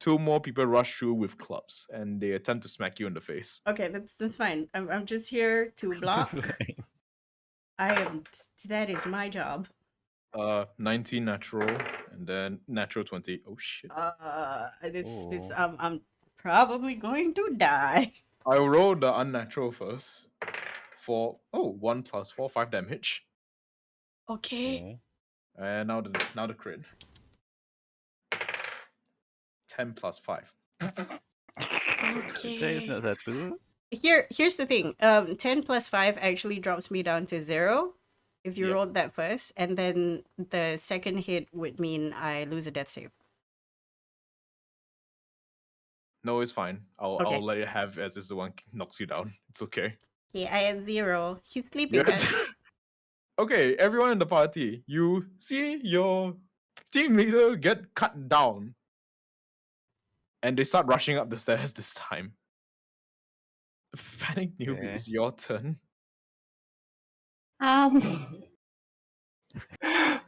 B: 2 more people rush through with clubs and they attempt to smack you in the face.
A: Okay, that's fine. I'm just here to block. That is my job.
B: 19 natural and then natural 20. Oh shit.
A: I'm probably going to die.
B: I rolled the unnatural first for 1 plus 4, 5 damage.
A: Okay.
B: And now the crit. 10 plus 5.
A: Okay. Here's the thing. 10 plus 5 actually drops me down to 0 if you rolled that first, and then the second hit would mean I lose a death save.
B: No, it's fine. I'll
A: Okay.
B: let it have as is the one knocks you down. It's okay.
A: Yeah, I had 0. He's sleeping.
B: Yes. Okay, everyone in the party, you see your team leader get cut down. And they start rushing up the stairs this time. Panic newbie,
E: Okay.
B: it's your turn.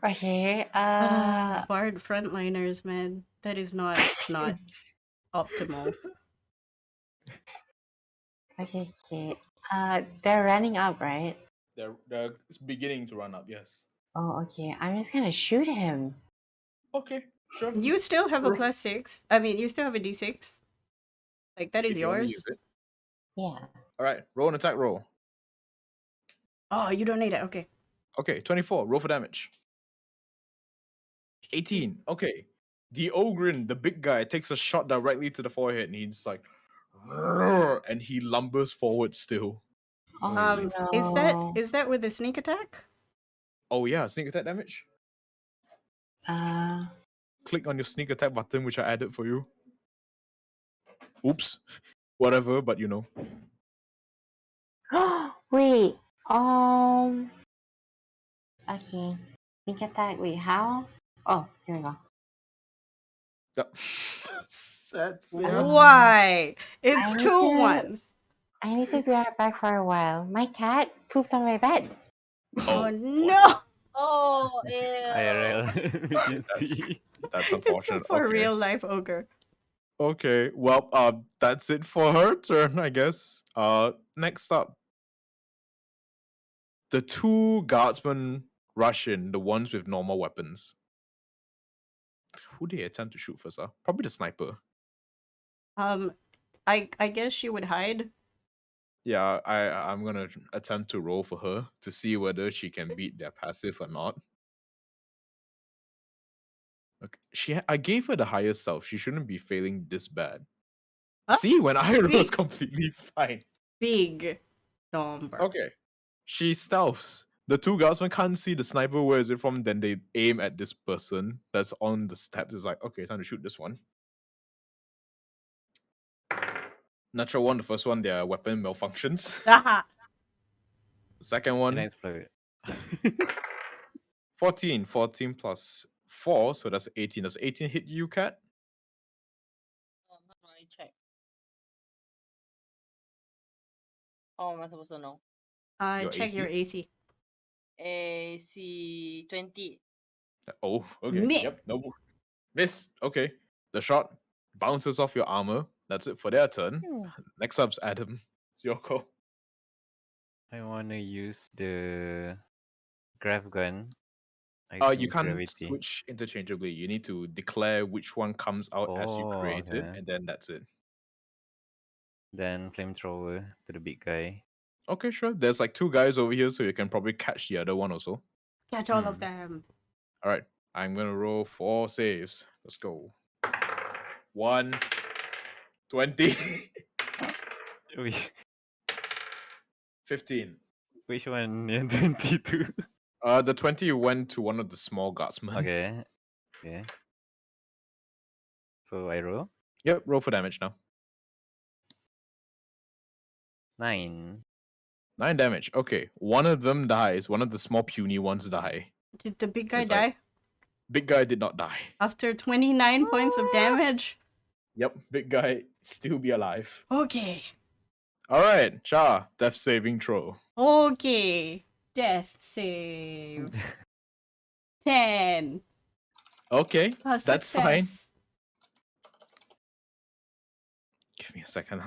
C: Okay.
A: Bard frontliners, man. That is not optimal.
C: Okay. They're running up, right?
B: They're it's beginning to run up, yes.
C: Oh, okay. I'm just gonna shoot him.
B: Okay, sure.
A: You still have a
B: Roll.
A: plus 6. I mean, you still have a d6. Like, that is
B: If you wanna
A: yours.
B: use it.
C: Yeah.
B: Alright, roll an attack roll.
A: Oh, you don't need it. Okay.
B: Okay, 24, roll for damage. 18, okay. The Ogrin, the big guy, takes a shot directly to the forehead and he's like, "Rrrr," and he lumbers forward still.
C: Oh no.
A: Is that with a sneak attack?
B: Oh yeah, sneak attack damage. Click on your sneak attack button, which I added for you. Oops. Whatever, but
C: Wait. Okay. Sneak attack. Wait, how? Oh, here we go.
B: That's
A: Why? It's
C: I need
A: 2
C: to-
A: ones.
C: I need to be right back for a while. My cat pooped on my bed.
A: Oh no!
D: Oh, ew.
E: IRL. We can see.
B: That's
A: It's
B: unfortunate.
A: for
B: Okay.
A: real life ogre.
B: Okay, well, that's it for her turn, I guess. Next up, the 2 guardsmen rush in, the ones with normal weapons. Who do they attempt to shoot first? Probably the sniper.
A: I guess she would hide.
B: Yeah, I'm gonna attempt to roll for her to see whether she can beat their passive or not. Okay. I gave her the highest self. She shouldn't be failing this bad.
A: Huh?
B: See, when I roll, it's
A: Big.
B: completely fine.
A: Big number.
B: Okay. She stealths. The 2 guardsmen can't see the sniper, where is it from? Then they aim at this person that's on the steps. It's like, okay, time to shoot this one. Natural 1, the first one, their weapon malfunctions.
A: Haha.
B: The second
E: And
B: one,
E: then explode.
B: 14. 14 plus 4, so that's 18. Does 18 hit you, Cat?
D: How do I check? How am I supposed to know?
B: Your
A: Check your AC.
D: AC 20.
B: Oh, okay.
A: Miss.
B: Yep. No. Miss. Okay. The shot bounces off your armor. That's it for their turn. Next up's Adam. It's your call.
E: I wanna use the grav gun. I
B: You
E: assume
B: can't
E: gravity.
B: switch interchangeably. You need to declare which one comes out as you
E: Oh,
B: create it,
E: okay.
B: and then that's it.
E: Then flamethrower to the big guy.
B: Okay, sure. There's like 2 guys over here, so you can probably catch the other one also.
A: Catch all of them.
B: All right. I'm gonna roll 4 saves. Let's go. 1, 20,
E: Which
B: 15.
E: which one? 22.
B: The 20 went to one of the small guardsmen.
E: Okay. Okay. So I roll
B: Yep. Roll for damage now.
E: 9.
B: 9 damage. Okay. One of them dies. One of the small puny ones die.
A: Did the big guy
B: It's like-
A: die
B: Big guy did not die.
A: after 29 points of damage?
B: Yep. Big guy still be alive.
A: Okay.
B: All right. Cha. Death saving throw.
A: Okay. Death save. 10.
B: Okay.
A: A
B: That's fine.
A: success.
B: Give me a second.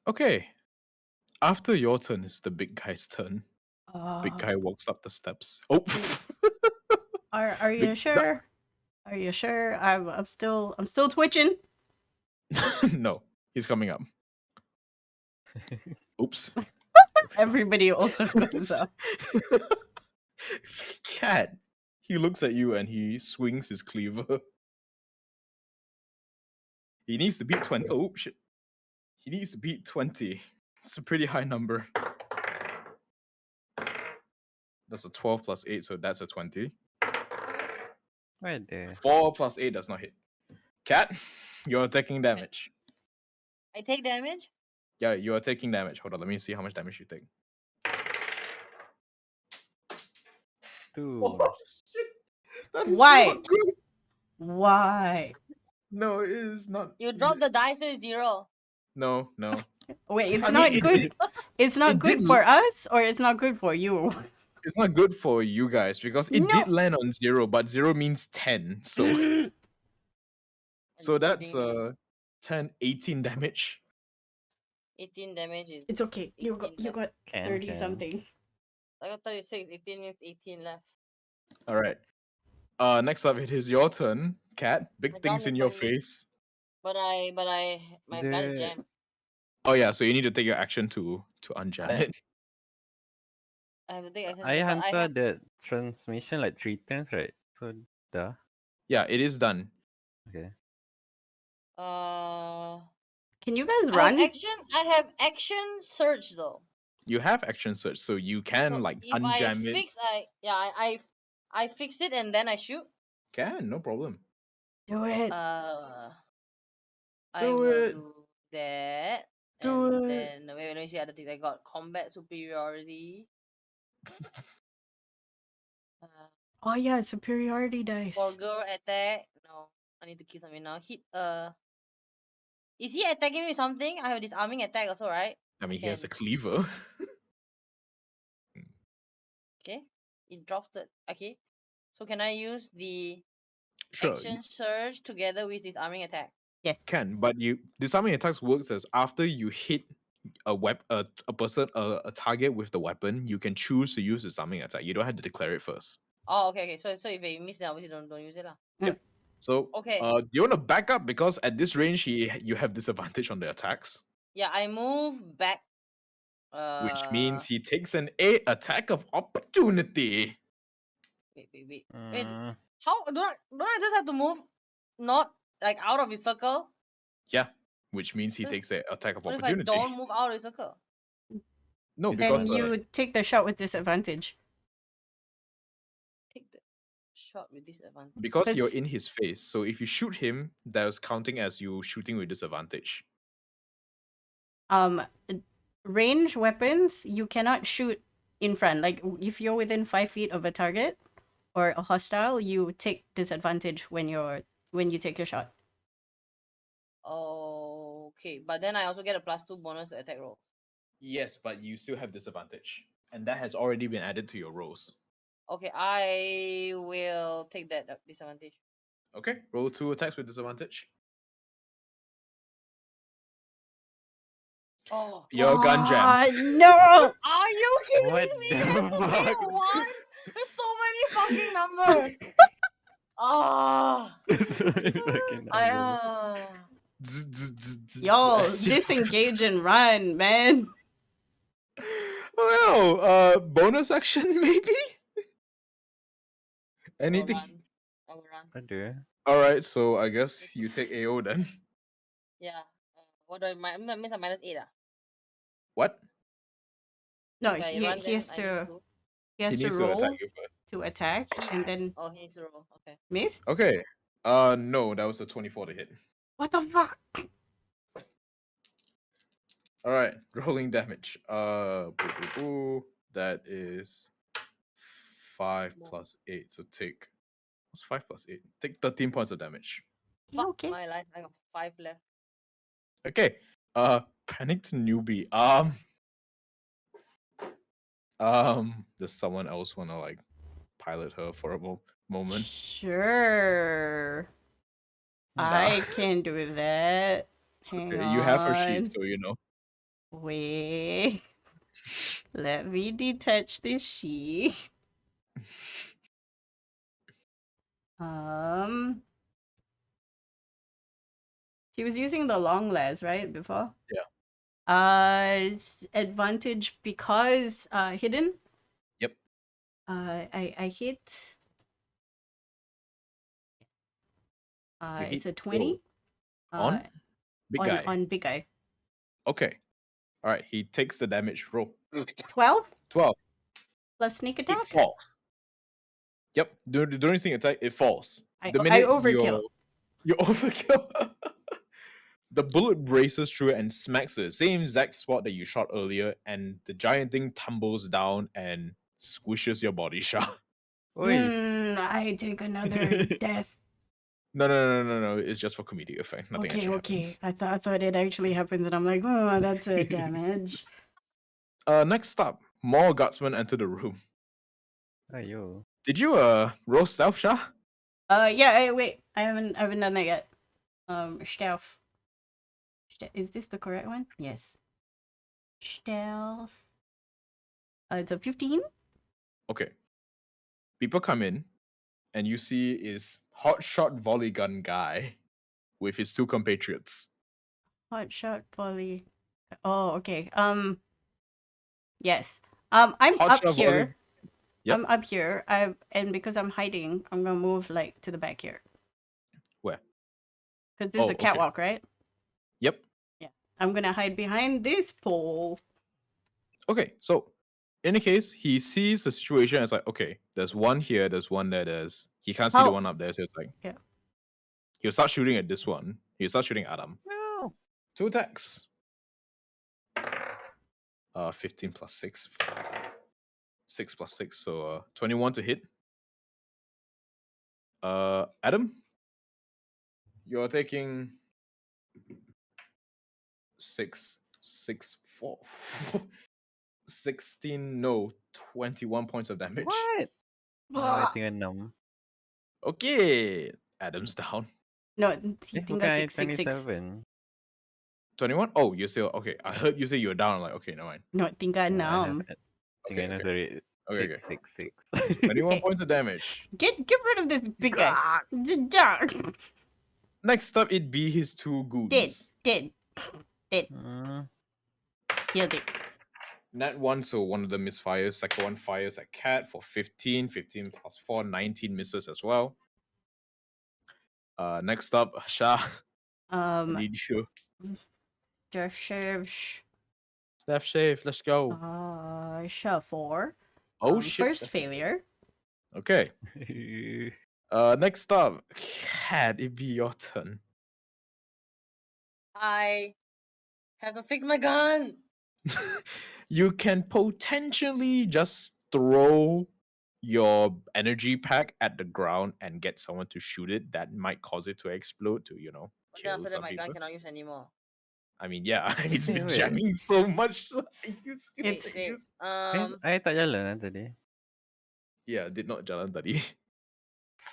B: Okay. After your turn is the big guy's turn. Big guy walks up the steps. Oh.
A: Are you
B: Big-
A: sure? Are you sure? I'm still twitching.
B: No. He's coming up. Oops.
A: Everybody also goes up.
B: Cat. He looks at you and he swings his cleaver. He needs to beat 20. Oh, shit. He needs to beat 20. It's a pretty high number. That's a 12 plus 8, so that's a 20.
E: Right there.
B: 4 plus 8 does not hit. Cat, you're taking damage.
D: I take damage.
B: Yeah, you are taking damage. Hold on, let me see how much damage you take.
E: 2.
B: Shit. That is
A: Why?
B: not good.
A: Why?
B: No, it is not.
D: You drop the dice to 0.
B: No, no.
A: Wait, it's
B: I
A: not
B: mean,
A: good. It's not
B: it
A: good
B: did-
A: for us, or it's not good for you.
B: It's not good for you guys because it
A: No.
B: did land on 0, but 0 means 10. So so that's 10, 18 damage.
D: 18 damage is.
A: It's okay. You got
E: Can,
A: 30
E: can.
A: something.
D: I got 36. 18 means 18 left.
B: All right. Next up, it is your turn, Cat. Big
D: My
B: things
D: gun
B: in
D: is
B: your
D: on me.
B: face.
D: My gun is
E: The-
D: jammed.
B: Oh yeah, so you need to take your action to unjam
E: I-
B: it.
D: I have to take action.
E: I
D: but I
E: hunted
D: have,
E: the transmission like 3 times, right? So duh.
B: Yeah, it is done.
E: Okay.
A: Can you guys
D: I
A: run?
D: have action search though.
B: You have action search, so you can
D: So
B: like
D: if I
B: unjam it.
D: fix, I fixed it and then I shoot.
B: Can, no problem.
A: Do it.
D: I
B: Do
D: will
B: it.
D: do that.
B: Do
D: and
B: it.
D: then wait, let me see other things. I got combat superiority.
A: Oh yeah, superiority dice.
D: Forger attack. No, I need to kill something now. Hit. Is he attacking me with something? I have disarming attack also, right?
B: I mean, he has a
D: can-
B: cleaver.
D: Okay. It dropped it. Okay. So can I use the
B: Sure,
D: action surge together with disarming attack?
A: Yes.
B: can, but disarming attacks works as after you hit a a target with the weapon, you can choose to use disarming attack. You don't have to declare it first.
D: Oh, okay. So if I miss, then obviously don't use it lah.
B: So,
D: Okay.
B: do you want to back up because at this range, you have disadvantage on the attacks,
D: Yeah, I move back.
B: which means he takes an A attack of opportunity.
D: Wait.
E: Mm,
D: How don't I just have to move not like out of his circle?
B: Yeah, which means he
D: Then
B: takes an attack of
D: What if I
B: opportunity.
D: don't move out of his circle?
B: No,
E: Then
B: because
A: Then you take the shot with disadvantage.
D: Take the shot with disadvantage.
B: because you're
A: Because-
B: in his face. So if you shoot him, that's counting as you shooting with disadvantage.
A: Range weapons you cannot shoot in front. Like if you're within 5 feet of a target or a hostile, you take disadvantage when you take your shot.
D: Okay, but then I also get a +2 bonus to attack roll.
B: Yes, but you still have disadvantage, and that has already been added to your rolls.
D: Okay, I will take that disadvantage.
B: Okay, roll 2 attacks with disadvantage.
D: Oh,
B: Your gun jams.
A: No!
D: are you kidding
E: What
D: me?
E: the
D: It has to be a
E: fuck?
D: 1? There's so many fucking numbers. Ah,
E: So many fucking
D: I
E: numbers.
A: Y'all,
B: As you-
A: disengage and run, man.
B: Well, bonus action maybe.
D: will
B: Anything?
D: run. I will run.
E: Ada.
B: All right, so I guess you take AO then.
D: Yeah. What do that means I -8 ah?
B: What?
A: No,
D: If I
A: he,
D: run,
A: he
D: then
A: has
D: I
A: to
D: need to.
A: he has
B: He
A: to
B: needs to attack
A: roll
B: you first.
A: to attack, and then
D: Oh, he needs to roll. Okay.
A: miss.
B: Okay. No, that was a 24 to hit.
A: What the fuck?
B: All right, rolling damage. That is 5 plus 8. So take what's 5 plus 8? Take 13 points of damage.
A: You
D: Fuck
A: okay?
D: my life. I got 5 left.
B: Okay. Panicked newbie. Does someone else wanna like pilot her for a moment?
A: Sure. I can do that. Hang
B: Okay,
A: on.
B: you have her sheet, so you know.
A: Wait. Let me detach this sheet. She was using the long las, right, before?
B: Yeah.
A: It's advantage because hidden.
B: Yep.
A: I hit.
B: You
A: It's
B: hit
A: a 20.
B: on big
A: on,
B: guy.
A: on big guy.
B: Okay. All right. He takes the damage. Roll
A: 12
B: 12.
A: plus sneak
B: It
A: attack.
B: falls. Yep. During sneak attack, it falls.
A: I
B: The minute
A: overkill.
B: you overkill. The bullet races through it and smacks the same exact spot that you shot earlier, and the giant thing tumbles down and squishes your body shot.
E: Oi.
A: I take another death.
B: No. It's just for comedic effect. Nothing actually happens.
A: I thought it actually happens, and I'm like, oh, that's a damage.
B: Next up, more guardsmen enter the room.
E: Ayo.
B: Did you roll stealth, Shah?
A: Yeah. Wait, I haven't done that yet. Stealth. Is this the correct one? Yes. Stealth. It's a 15.
B: Okay. People come in, and you see is hotshot volley gun guy with his 2 compatriots.
A: Hot shot volley. Oh, okay. Yes. I'm
B: Hot
A: up
B: shot volley-
A: here.
B: Yep.
A: I'm up here. And because I'm hiding, I'm gonna move like to the back here.
B: Where?
A: Because this is a
B: okay.
A: catwalk, right?
B: Yep.
A: I'm gonna hide behind this pole.
B: Okay, so in the case, he sees the situation as like, okay, there's one here, there's one there, he can't see the
A: How-
B: one up there, so it's like,
A: Yeah.
B: He'll start shooting at this one. He'll start shooting at Adam.
E: No.
B: 2 attacks. 15 plus 6. 6 plus 6, so 21 to hit. Adam, you're taking 4, 16, no, 21 points of damage.
E: What? I think I numb.
B: Okay, Adam's down.
A: No, he
E: Eh,
A: think
E: bukan
A: I
E: I
A: 666.
E: 27.
B: 21? Oh, you're still okay. I heard you say you were down. I'm like, okay, never mind.
A: No, tinggal
E: No, I have
A: 6.
E: I think I know, sorry.
B: Okay.
E: 666.
B: 21
A: Okay.
B: points of damage.
A: Get rid of this big guy. The dark.
B: Next up, it'd be his 2 goons.
A: Dead.
E: Mm,
A: Killed it.
B: Nat 1, so one of them misfires. Second one fires at Cat for 15. 15 plus 4, 19 misses as well. Next up, Shah. I need you.
A: Just shaves.
B: Left shave, let's go.
A: Shah 4.
B: Oh shit.
A: First failure.
B: Okay. Next up, Cat, it'd be your turn.
D: I have to fix my gun.
B: You can potentially just throw your energy pack at the ground and get someone to shoot it. That might cause it to explode to,
D: But then
B: kill
D: after that,
B: some
D: my gun
B: people.
D: cannot use anymore.
B: I mean, yeah, it's been
E: Wait.
B: jamming so much. You still
A: It's-
D: Wait,
B: use.
E: I tak jalan tadi.
B: Yeah, did not jalan tadi.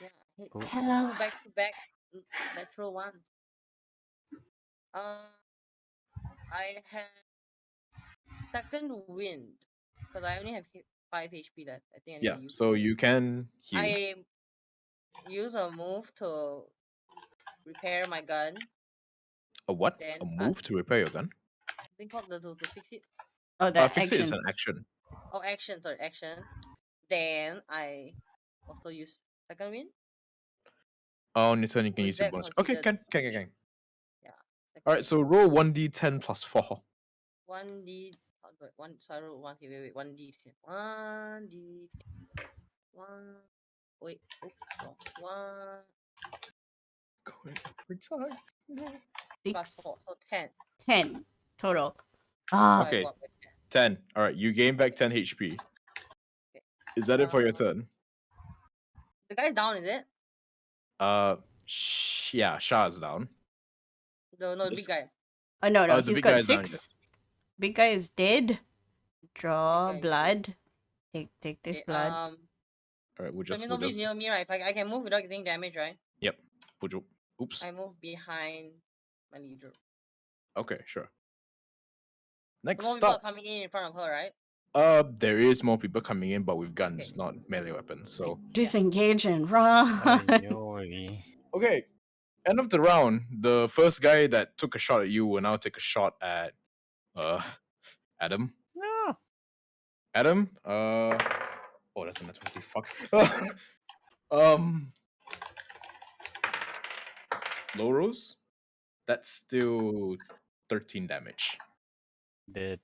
D: yeah, hit
E: Oh.
C: Hello.
D: back to back natural ones. I had second wind because I only have 5 HP left. I think I need
B: Yeah,
D: to use.
B: so you can heal.
D: I use a move to repair my gun.
B: A what?
D: Then
B: A move to repair your gun?
D: Thing called to fix it.
A: Oh, that
B: Fix it is
A: action.
B: an action.
D: Oh, action. Sorry, action. Then I also use second wind.
B: On your turn, you can
D: Or
B: use
D: is
B: your
D: that
B: bonus. Okay,
D: considered?
B: can.
D: Yeah.
B: All right, so roll 1d10 plus 4.
D: 1d. One. So I rolled 1. Wait. 1d10. 1d10. 1. Wait. Oops. Wrong. 1
B: Going every time. No.
D: plus 4. So 10.
A: 10 total.
D: So
A: Ah,
D: I
B: Okay.
D: got it.
B: 10. All right, you gain back 10 HP.
D: Okay.
B: Is that it for your
D: Uh,
B: turn?
D: The guy's down, is it?
B: Yeah, Shah's down.
D: The big
B: This-
D: guy.
A: oh no,
B: the
A: he's
B: big
A: got
B: guy's down,
A: 6.
B: yes.
A: Big guy is dead. Draw
D: Big guy is
A: blood. Take this
D: Okay,
A: blood.
B: All right, we'll
D: so
B: just.
D: nobody's near me, right? If I can move without getting damage, right?
B: Yep. Oops.
D: I move behind my leader.
B: Okay, sure.
D: So
B: Next
D: more people are
B: stop.
D: coming in front of her, right?
B: There is more people coming in, but with guns, not melee weapons. So
A: Disengage and run.
E: Ayoi.
B: okay, end of the round. The first guy that took a shot at you will now take a shot at Adam.
E: No.
B: Adam. Oh, that's a net 20. Fuck. Low rose. That's still 13 damage.
E: Dead.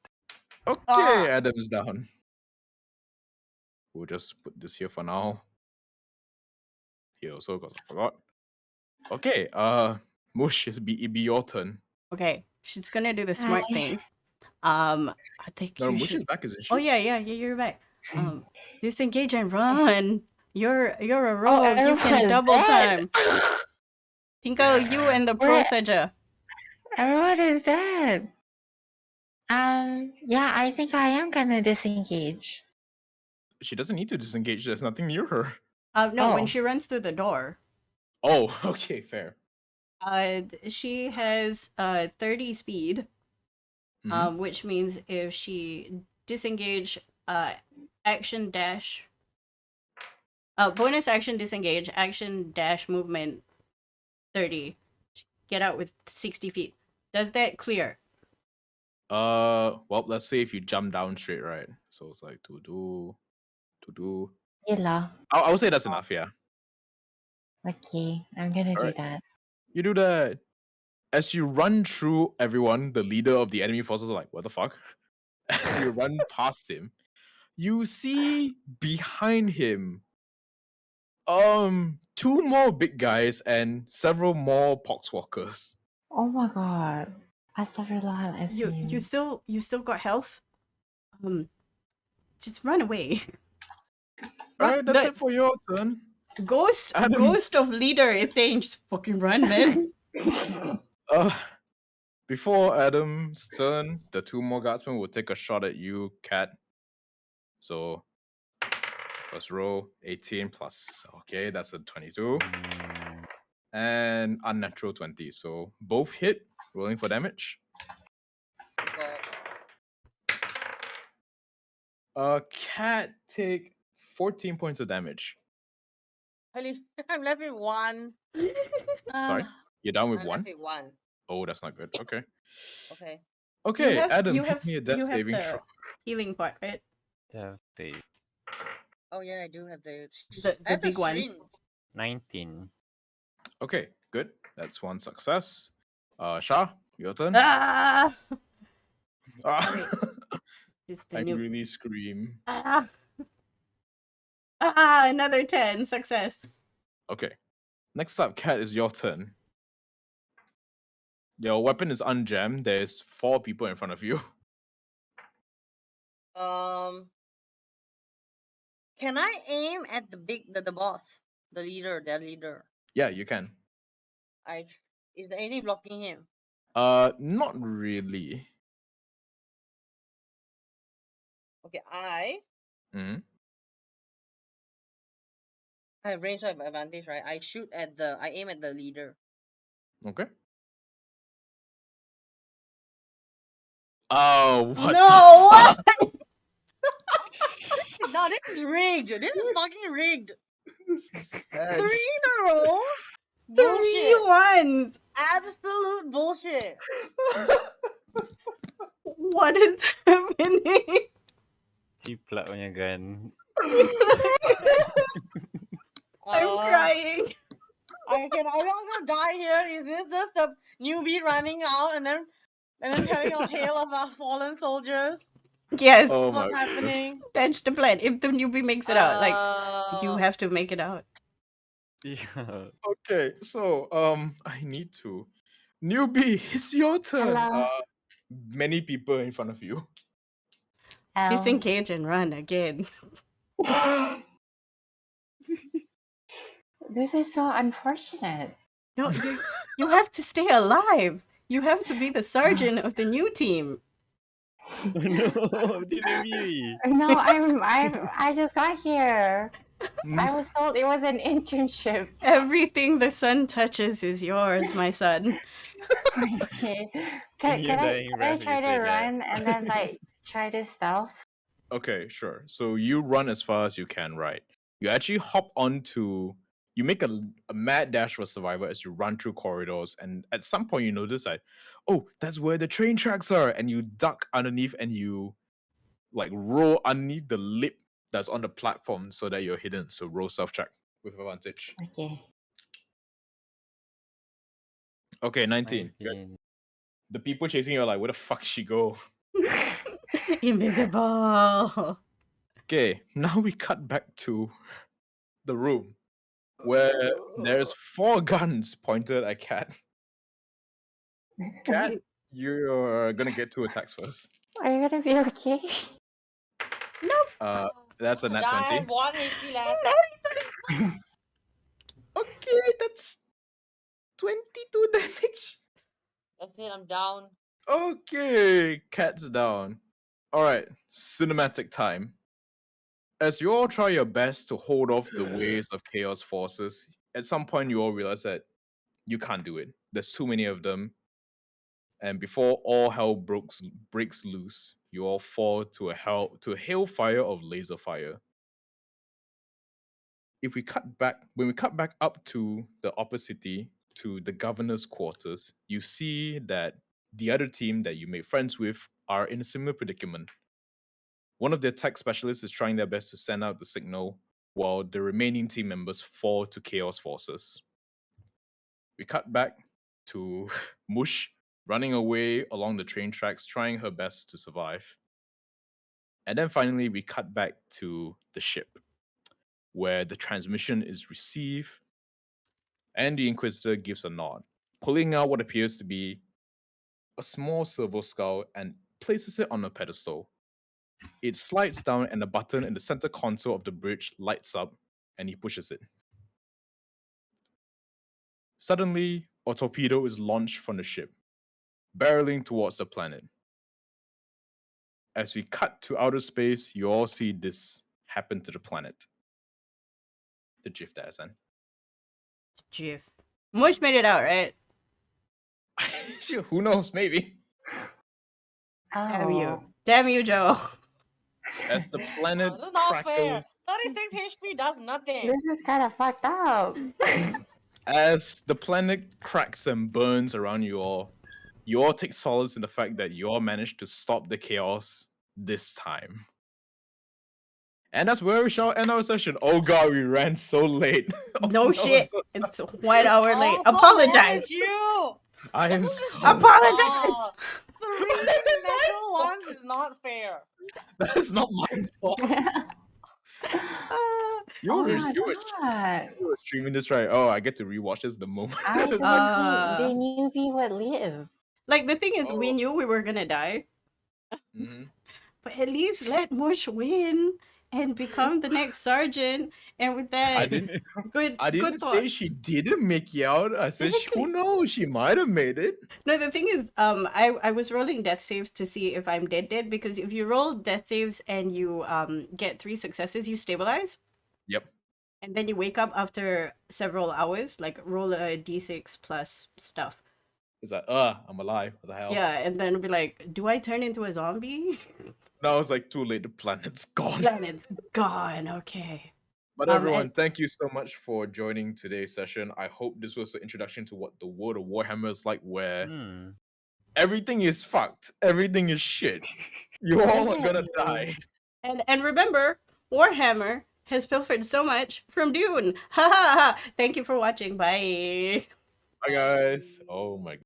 B: Okay,
A: Ah.
B: Adam's down. We'll just put this here for now. Here also, because I forgot. Okay, Mush, it'd be your turn.
A: Okay, she's gonna do the smart
C: Hi.
A: thing. I think
B: No,
A: you
B: Mush
A: should.
B: is back, isn't she?
A: Oh yeah, you're back. Disengage and run. You're a rogue. You can
C: everyone's
A: double
C: dead.
A: time. Tinkle, you and the pro
C: Where-
A: Seja.
C: Everyone is dead. Yeah, I think I am gonna disengage.
B: She doesn't need to disengage. There's nothing near her.
A: No, when
C: Oh.
A: she runs through the door.
B: Oh, okay, fair.
A: She has 30 speed.
B: Mhm.
A: Which means if she disengage, action dash. Bonus action disengage, action dash movement 30. Get out with 60 feet. Does that clear?
B: Well, let's say if you jump down straight, right? So it's like to do.
C: Yella.
B: I would say that's enough, yeah.
C: Okay, I'm gonna do
B: Alright.
C: that.
B: You do that. As you run through everyone, the leader of the enemy forces are like, what the fuck? As you run past him, you see behind him two more big guys and several more Pox Walkers.
C: Oh my god. Astaghfirullahalazim.
A: You still got health? Just run away.
B: Alright, that's it for your turn.
A: Ghost
B: Adam.
A: Ghost of leader is saying just fucking run, man.
B: Before Adam's turn, the two more guardsmen will take a shot at you, Cat. So first roll, 18 plus. Okay, that's a 22. And unnatural 20. So both hit, rolling for damage. Cat take 14 points of damage.
D: I'm left with 1.
B: Sorry, you're down with
D: I'm
B: one?
D: left with 1.
B: Oh, that's not good. Okay.
D: Okay.
B: Okay, Adam,
A: you
B: hit me a death
A: you have
B: saving
A: the
B: throw.
A: healing part, right?
E: Death save.
D: Oh yeah, I do have the.
A: The
D: I have
A: big one.
D: syringe.
E: 19.
B: Okay, good. That's one success. Shah, your turn.
A: Ah!
B: Ah.
A: Just the
B: I
A: new.
B: really scream.
A: Ah! Another 10 success.
B: Okay. Next up, Cat, is your turn. Your weapon is unjammed. There's 4 people in front of you.
D: Can I aim at the boss, the leader, their leader?
B: Yeah, you can.
D: I Is there anything blocking him?
B: Not really.
D: Okay, I
B: Hmm.
D: have range of advantage, right? I aim at the leader.
B: Okay. Oh, what
A: No,
B: the
A: what?
B: fuck?
D: No, this is rigged. This is fucking rigged.
B: This is sad.
D: 3 in a row.
A: 3
D: Bullshit.
A: ones.
D: Absolute bullshit.
A: What is happening?
E: Ciplak punya gun.
A: I'm crying.
D: I'm gonna die here. Is this just the newbie running out and then telling a tale of our fallen soldiers?
A: Yes,
B: Oh
D: What's
B: my goodness.
D: happening?
A: that's the plan. If the newbie makes it out, like you
D: Uh,
A: have to make it out.
E: Yeah.
B: Okay, so I need to. Newbie, it's your turn.
C: Hello.
B: Many people in front of you.
A: Disengage and run again.
C: This is so unfortunate.
A: No, you have to stay alive. You have to be the sergeant of the new team.
E: Oh no, the enemy.
C: No, I just got here. I was told it was an internship.
A: Everything the sun touches is yours, my son.
C: Okay. Can,
E: You're
C: can I,
E: dying
C: can I
E: right
C: try to
E: when you say that.
C: run and then like try to stealth?
B: Okay, sure. So you run as far as you can, right? You actually hop onto. You make a mad dash for survival as you run through corridors, and at some point you notice that, oh, that's where the train tracks are, and you duck underneath and you like roll underneath the lip that's on the platform so that you're hidden. So roll self check with advantage.
C: Okay.
B: Okay, 19. Good.
E: 19.
B: The people chasing you are like, where the fuck she go?
A: Invisible.
B: Okay, now we cut back to the room where there's 4 guns pointed at Cat. Cat, you're gonna get 2 attacks first.
C: Are you gonna be okay?
B: That's a nat
D: die, I
B: 20.
D: have 1 HP left.
B: Okay, that's 22 damage.
D: That's it, I'm down.
B: Okay, Cat's down. Alright, cinematic time. As you all try your best to hold off the waves of chaos forces, at some point you all realize that you can't do it. There's too many of them. And before all hell breaks loose, you all fall to a hailfire of laser fire. When we cut back up to the upper city, to the governor's quarters, you see that the other team that you made friends with are in a similar predicament. One of their tech specialists is trying their best to send out the signal, while the remaining team members fall to chaos forces. We cut back to Mush running away along the train tracks, trying her best to survive. And then finally, we cut back to the ship, where the transmission is received, and the Inquisitor gives a nod, pulling out what appears to be a small silver skull and places it on a pedestal. It slides down, and a button in the center console of the bridge lights up, and he pushes it. Suddenly, a torpedo is launched from the ship, barreling towards the planet. As we cut to outer space, you all see this happen to the planet. The GIF that I sent.
A: Jiff. Mush made it out, right?
B: Who knows? Maybe.
A: Damn you.
C: Oh.
A: Damn you, Joe.
B: As the planet
D: This is not fair.
B: crackles,
D: 36 HP does nothing.
C: This is kind of fucked up.
B: as the planet cracks and burns around you all take solace in the fact that you all managed to stop the chaos this time. And that's where we shall end our session. Oh god, we ran so late. Oh,
A: No
B: I'm
A: shit.
B: so sorry.
A: It's 1 hour late.
D: Oh,
A: Apologize.
D: It's you.
B: I am so
A: Apologize.
D: Oh, 3 natural ones is not fair.
B: That's not my fault. You
C: Oh
B: were,
C: my
B: you, were,
C: god.
B: you were streaming this, right? Oh, I get to rewatch this the moment.
C: I
B: It's
C: thought
B: like,
C: they knew we would live.
A: Like, the thing is, we
B: Oh.
A: knew we were gonna die,
B: mhm.
A: but at least let Mush win and become the next sergeant. And with that,
B: I didn't.
A: good
B: I didn't
A: good
B: say
A: thoughts.
B: she didn't make it out. I said,
A: Exactly.
B: who knows? She might have made it.
A: No, the thing is, I was rolling death saves to see if I'm dead, because if you roll death saves and you get 3 successes, you stabilize,
B: Yep.
A: and then you wake up after several hours. Like roll a d6 plus stuff.
B: It's like, I'm alive. What the hell?
A: Yeah, and then be like, do I turn into a zombie?
B: Now it's like too late. The planet's gone.
A: Planet's gone. Okay.
B: But
A: Um,
B: everyone,
A: and-
B: thank you so much for joining today's session. I hope this was an introduction to what the world of Warhammer is like, where
E: Hmm.
B: everything is fucked, everything is shit. You all are gonna die.
A: And remember, Warhammer has pilfered so much from Dune. Ha ha ha! Thank you for watching. Bye.
B: Bye, guys. Oh my